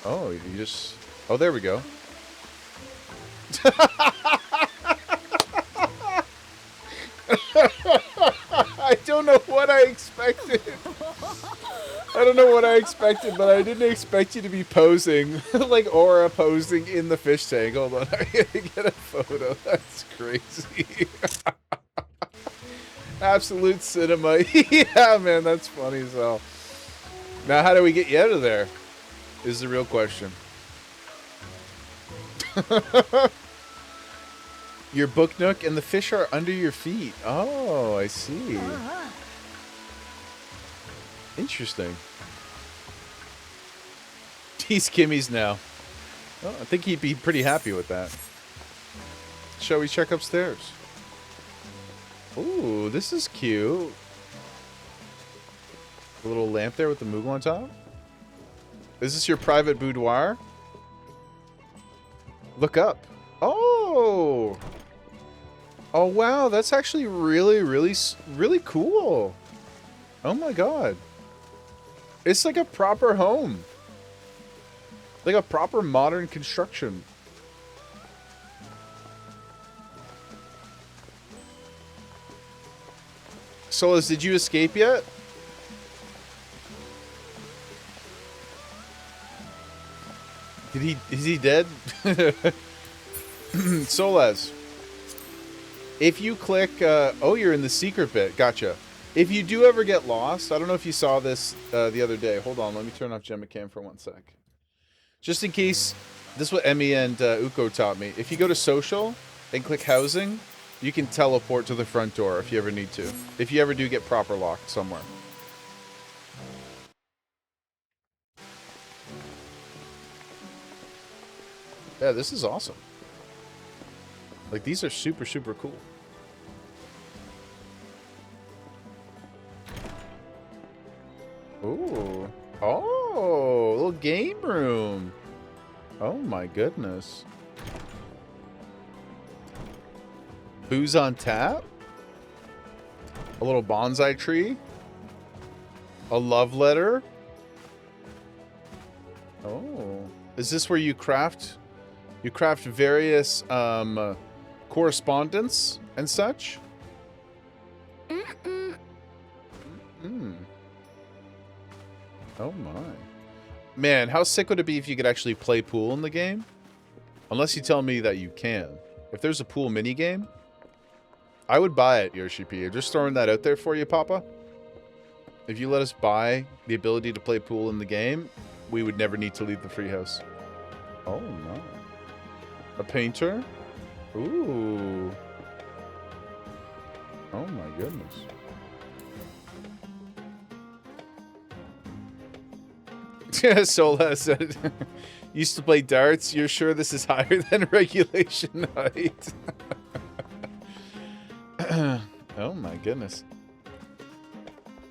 Oh, you just... Oh, there we go. I don't know what I expected. I don't know what I expected, but I didn't expect you to be posing, like Aura posing in the fish tank. Hold on, I gotta get a photo. That's crazy. Absolute cinema. Yeah, man, that's funny as hell. Now, how do we get you out of there? Is the real question. Your book nook and the fish are under your feet. Oh, I see. Interesting. He's Kimmy's now. Well, I think he'd be pretty happy with that. Shall we check upstairs? Ooh, this is cute. A little lamp there with the Moogle on top. Is this your private boudoir? Look up. Oh! Oh, wow. That's actually really, really, really cool. Oh, my God. It's like a proper home. Like a proper modern construction. Solas, did you escape yet? Is he dead? Solas. If you click, oh, you're in the secret bit. Gotcha. If you do ever get lost, I don't know if you saw this the other day. Hold on, let me turn off Gemma Cam for 1 sec. Just in case, this is what Emmy and Uko taught me. If you go to social and click housing, you can teleport to the front door if you ever need to. If you ever do get proper locked somewhere. Yeah, this is awesome. Like, these are super, super cool. Ooh. Oh, little game room. Oh my goodness. Booze on tap? A little bonsai tree? A love letter? Oh. Is this where you craft various correspondence and such? Oh my. Man, how sick would it be if you could actually play pool in the game? Unless you tell me that you can. If there's a pool minigame, I would buy it, Yoshi P. Just throwing that out there for you, Papa. If you let us buy the ability to play pool in the game, we would never need to leave the free house. Oh my. A painter? Ooh. Oh my goodness. Sola said, used to play darts. You're sure this is higher than regulation height? Oh my goodness.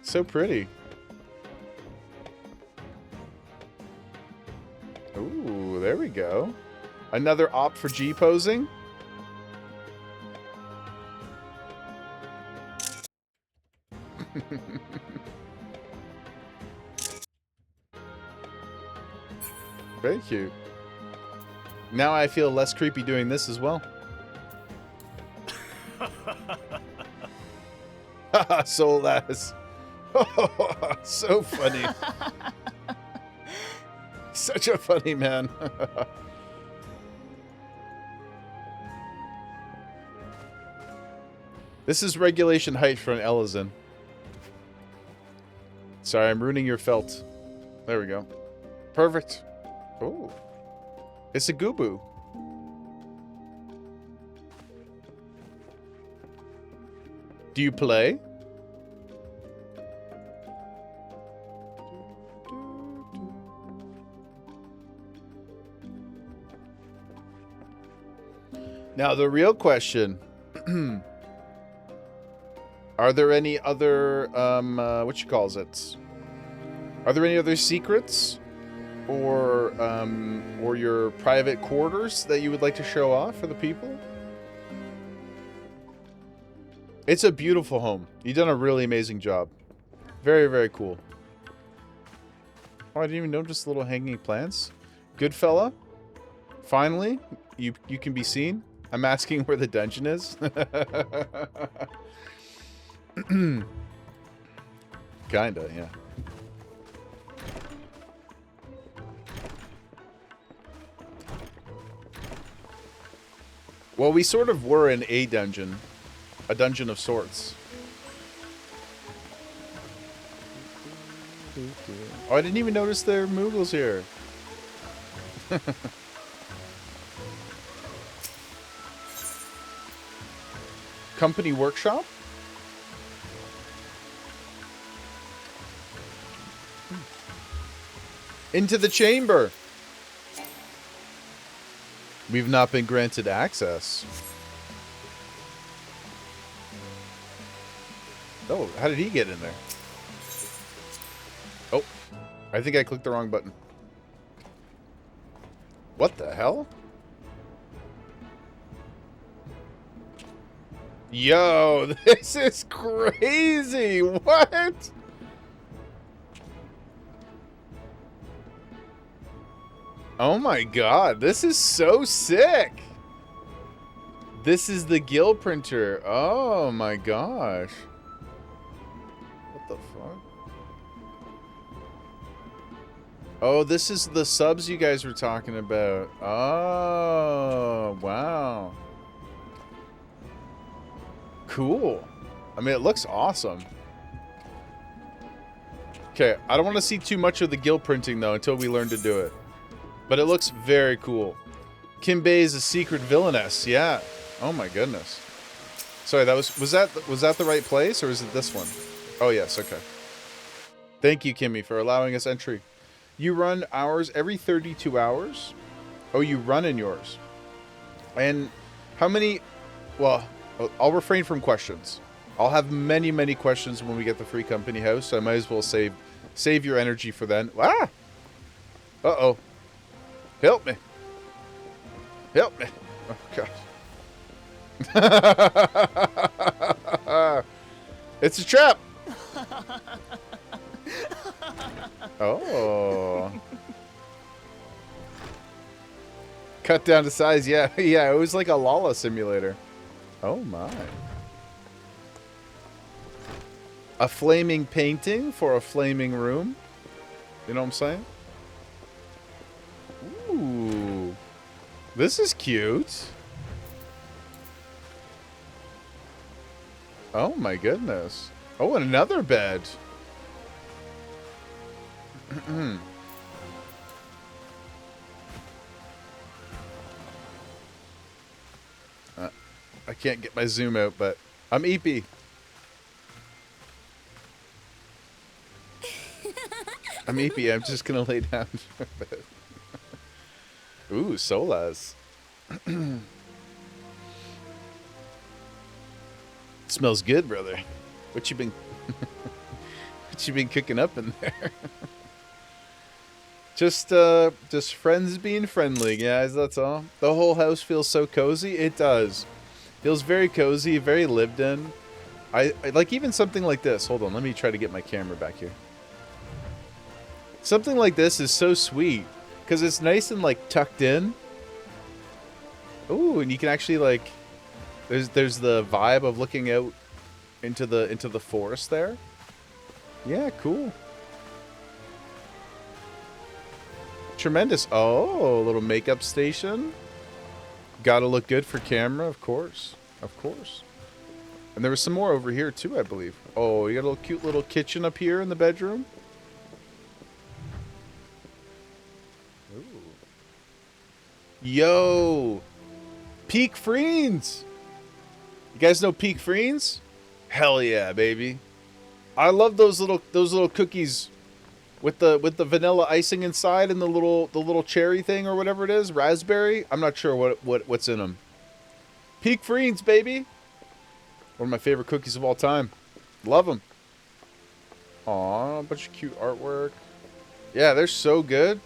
So pretty. Ooh, there we go. Another op for G posing. Very cute. Now I feel less creepy doing this as well. Haha, soul ass. So funny. Such a funny man. This is regulation height for an Ellison. Sorry, I'm ruining your felt. There we go. Perfect. Oh. It's a Goobboo. Do you play? Now, the real question. Are there any other, what you calls it? Are there any other secrets or your private quarters that you would like to show off for the people? It's a beautiful home. You've done a really amazing job. Very, very cool. Oh, I didn't even notice the little hanging plants. Good fella. Finally, you can be seen. I'm asking where the dungeon is. Kinda, yeah. Well, we sort of were in a dungeon of sorts. Oh, I didn't even notice there are Moogles here. Company workshop? Into the chamber. We've not been granted access. Oh, how did he get in there? Oh, I think I clicked the wrong button. What the hell? Yo, this is crazy. What? Oh my god, this is so sick. This is the Gill printer. Oh my gosh. What the fuck? Oh, this is the subs you guys were talking about. Oh, wow. Cool. I mean, it looks awesome. Okay, I don't want to see too much of the Gill printing though until we learn to do it. But it looks very cool. Kim Bay is a secret villainess. Yeah. Oh my goodness. Sorry, that was that the right place or is it this one? Oh yes, okay. Thank you, Kimmy, for allowing us entry. You run hours every 32 hours. Oh, you run in yours. And how many... Well, I'll refrain from questions. I'll have many, many questions when we get the free company house, so I might as well save your energy for then. Ah! Uh-oh. Help me. Help me. Oh, God. It's a trap. Oh. Cut down to size. Yeah, yeah. It was like a Lala simulator. Oh my. A flaming painting for a flaming room. You know what I'm saying? Ooh. This is cute. Oh my goodness. Oh, and another bed. I can't get my zoom out, but I'm EP. I'm EP. I'm just gonna lay down for a bit. Ooh, Solas. Smells good, brother. What you been cooking up in there? Just friends being friendly, guys, that's all. The whole house feels so cozy. It does. Feels very cozy, very lived in. I like even something like this. Hold on, let me try to get my camera back here. Something like this is so sweet because it's nice and like tucked in. Ooh, and you can actually like there's the vibe of looking out into the forest there. Yeah, cool. Tremendous. Oh, a little makeup station. Gotta look good for camera, of course. Of course. And there was some more over here too, I believe. Oh, you got a little cute little kitchen up here in the bedroom. Ooh. Yo! Peak Freens! You guys know Peak Freens? Hell yeah, baby. I love those little cookies with the vanilla icing inside and the little cherry thing or whatever it is, raspberry. I'm not sure what's in them. Peak Freens, baby. One of my favorite cookies of all time. Love them. Aw, a bunch of cute artwork. Yeah, they're so good.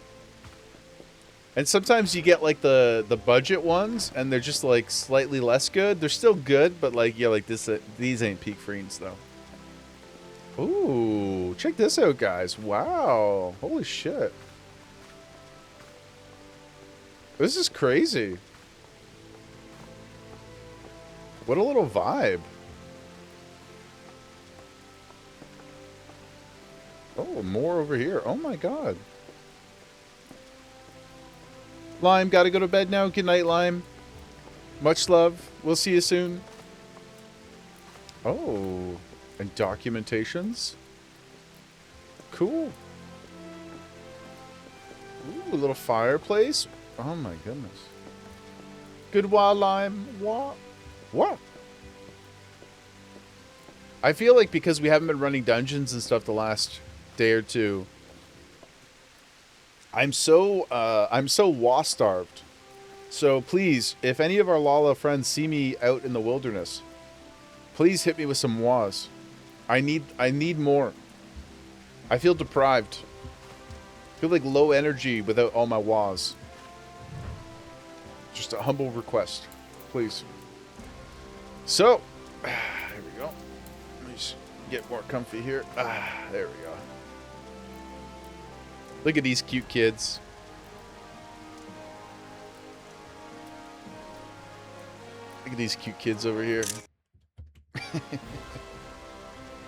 And sometimes you get like the budget ones, and they're just like slightly less good. They're still good, but like yeah, like these ain't Peak Freens though. Ooh, check this out, guys. Wow. Holy shit. This is crazy. What a little vibe. Oh, more over here. Oh my god. Lime, gotta go to bed now. Good night, Lime. Much love. We'll see you soon. Oh. And documentations. Cool. Ooh, a little fireplace. Oh my goodness. Good wild lime. What? What? I feel like because we haven't been running dungeons and stuff the last day or two, I'm so wasp starved. So please, if any of our Lala friends see me out in the wilderness, please hit me with some was. I need more. I feel deprived. I feel like low energy without all my was. Just a humble request, please. So, here we go. Let me just get more comfy here. There we go. Look at these cute kids. Look at these cute kids over here.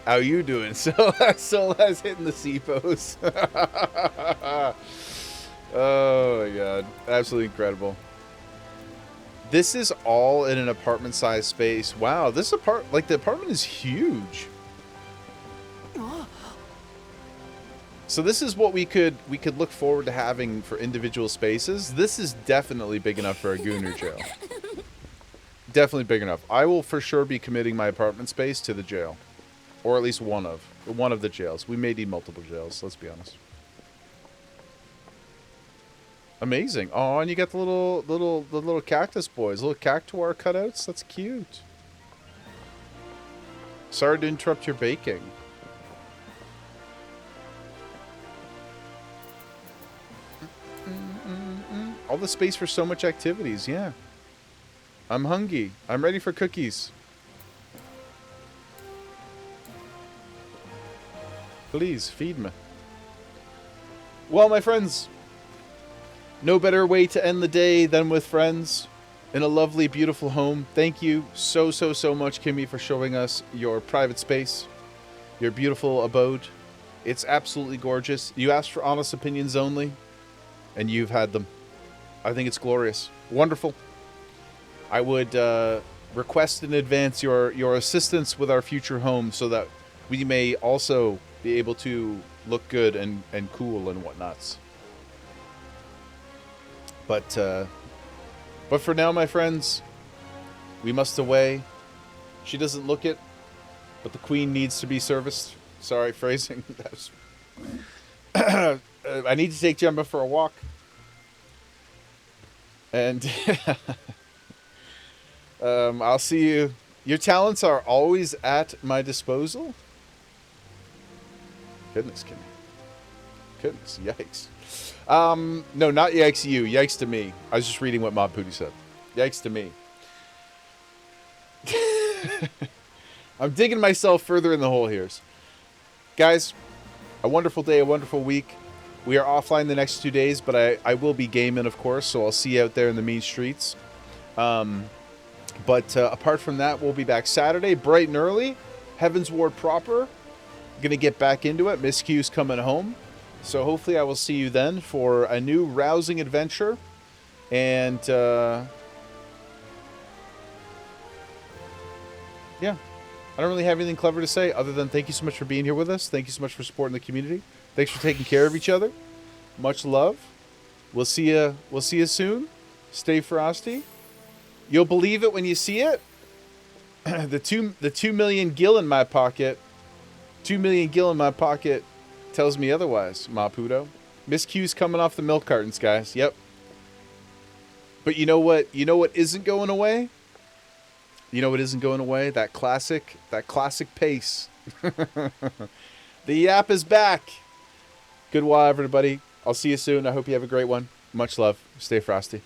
How you doing? Solas hitting the C pose. Oh my god. Absolutely incredible. This is all in an apartment size space. Wow, this the apartment is huge. So this is what we could look forward to having for individual spaces. This is definitely big enough for a Gooner jail. Definitely big enough. I will for sure be committing my apartment space to the jail. Or at least one of the jails. We may need multiple jails, let's be honest. Amazing. Oh, and you got the little cactus boys, little cactuar cutouts. That's cute. Sorry to interrupt your baking. All the space for so much activities, yeah. I'm hungry. I'm ready for cookies. Please, feed me. Well, my friends, no better way to end the day than with friends in a lovely, beautiful home. Thank you so much, Kimmy, for showing us your private space, your beautiful abode. It's absolutely gorgeous. You asked for honest opinions only, and you've had them. I think it's glorious. Wonderful. I would request in advance your assistance with our future home so that we may also be able to look good and cool and whatnots. But for now, my friends, we must away. She doesn't look it, but the queen needs to be serviced. Sorry, phrasing. I need to take Gemma for a walk. And I'll see you. Your talents are always at my disposal. Goodness, Kimmy. Goodness, yikes. No, not yikes to you. Yikes to me. I was just reading what Mob Pooty said. Yikes to me. I'm digging myself further in the hole here. Guys, a wonderful day, a wonderful week. We are offline the next 2 days, but I will be gaming, of course, so I'll see you out there in the mean streets. But apart from that, we'll be back Saturday, bright and early. Heaven's Ward proper. Gonna get back into it. Miss Q's coming home. So hopefully I will see you then for a new rousing adventure. And, yeah. I don't really have anything clever to say other than thank you so much for being here with us. Thank you so much for supporting the community. Thanks for taking care of each other. Much love. We'll see you soon. Stay frosty. You'll believe it when you see it. the 2 million gil in my pocket. 2 million gil in my pocket tells me otherwise, Maputo. Miss Q's coming off the milk cartons, guys. Yep. But you know what? You know what isn't going away? You know what isn't going away? That classic pace. The yap is back. Good while, everybody. I'll see you soon. I hope you have a great one. Much love. Stay frosty.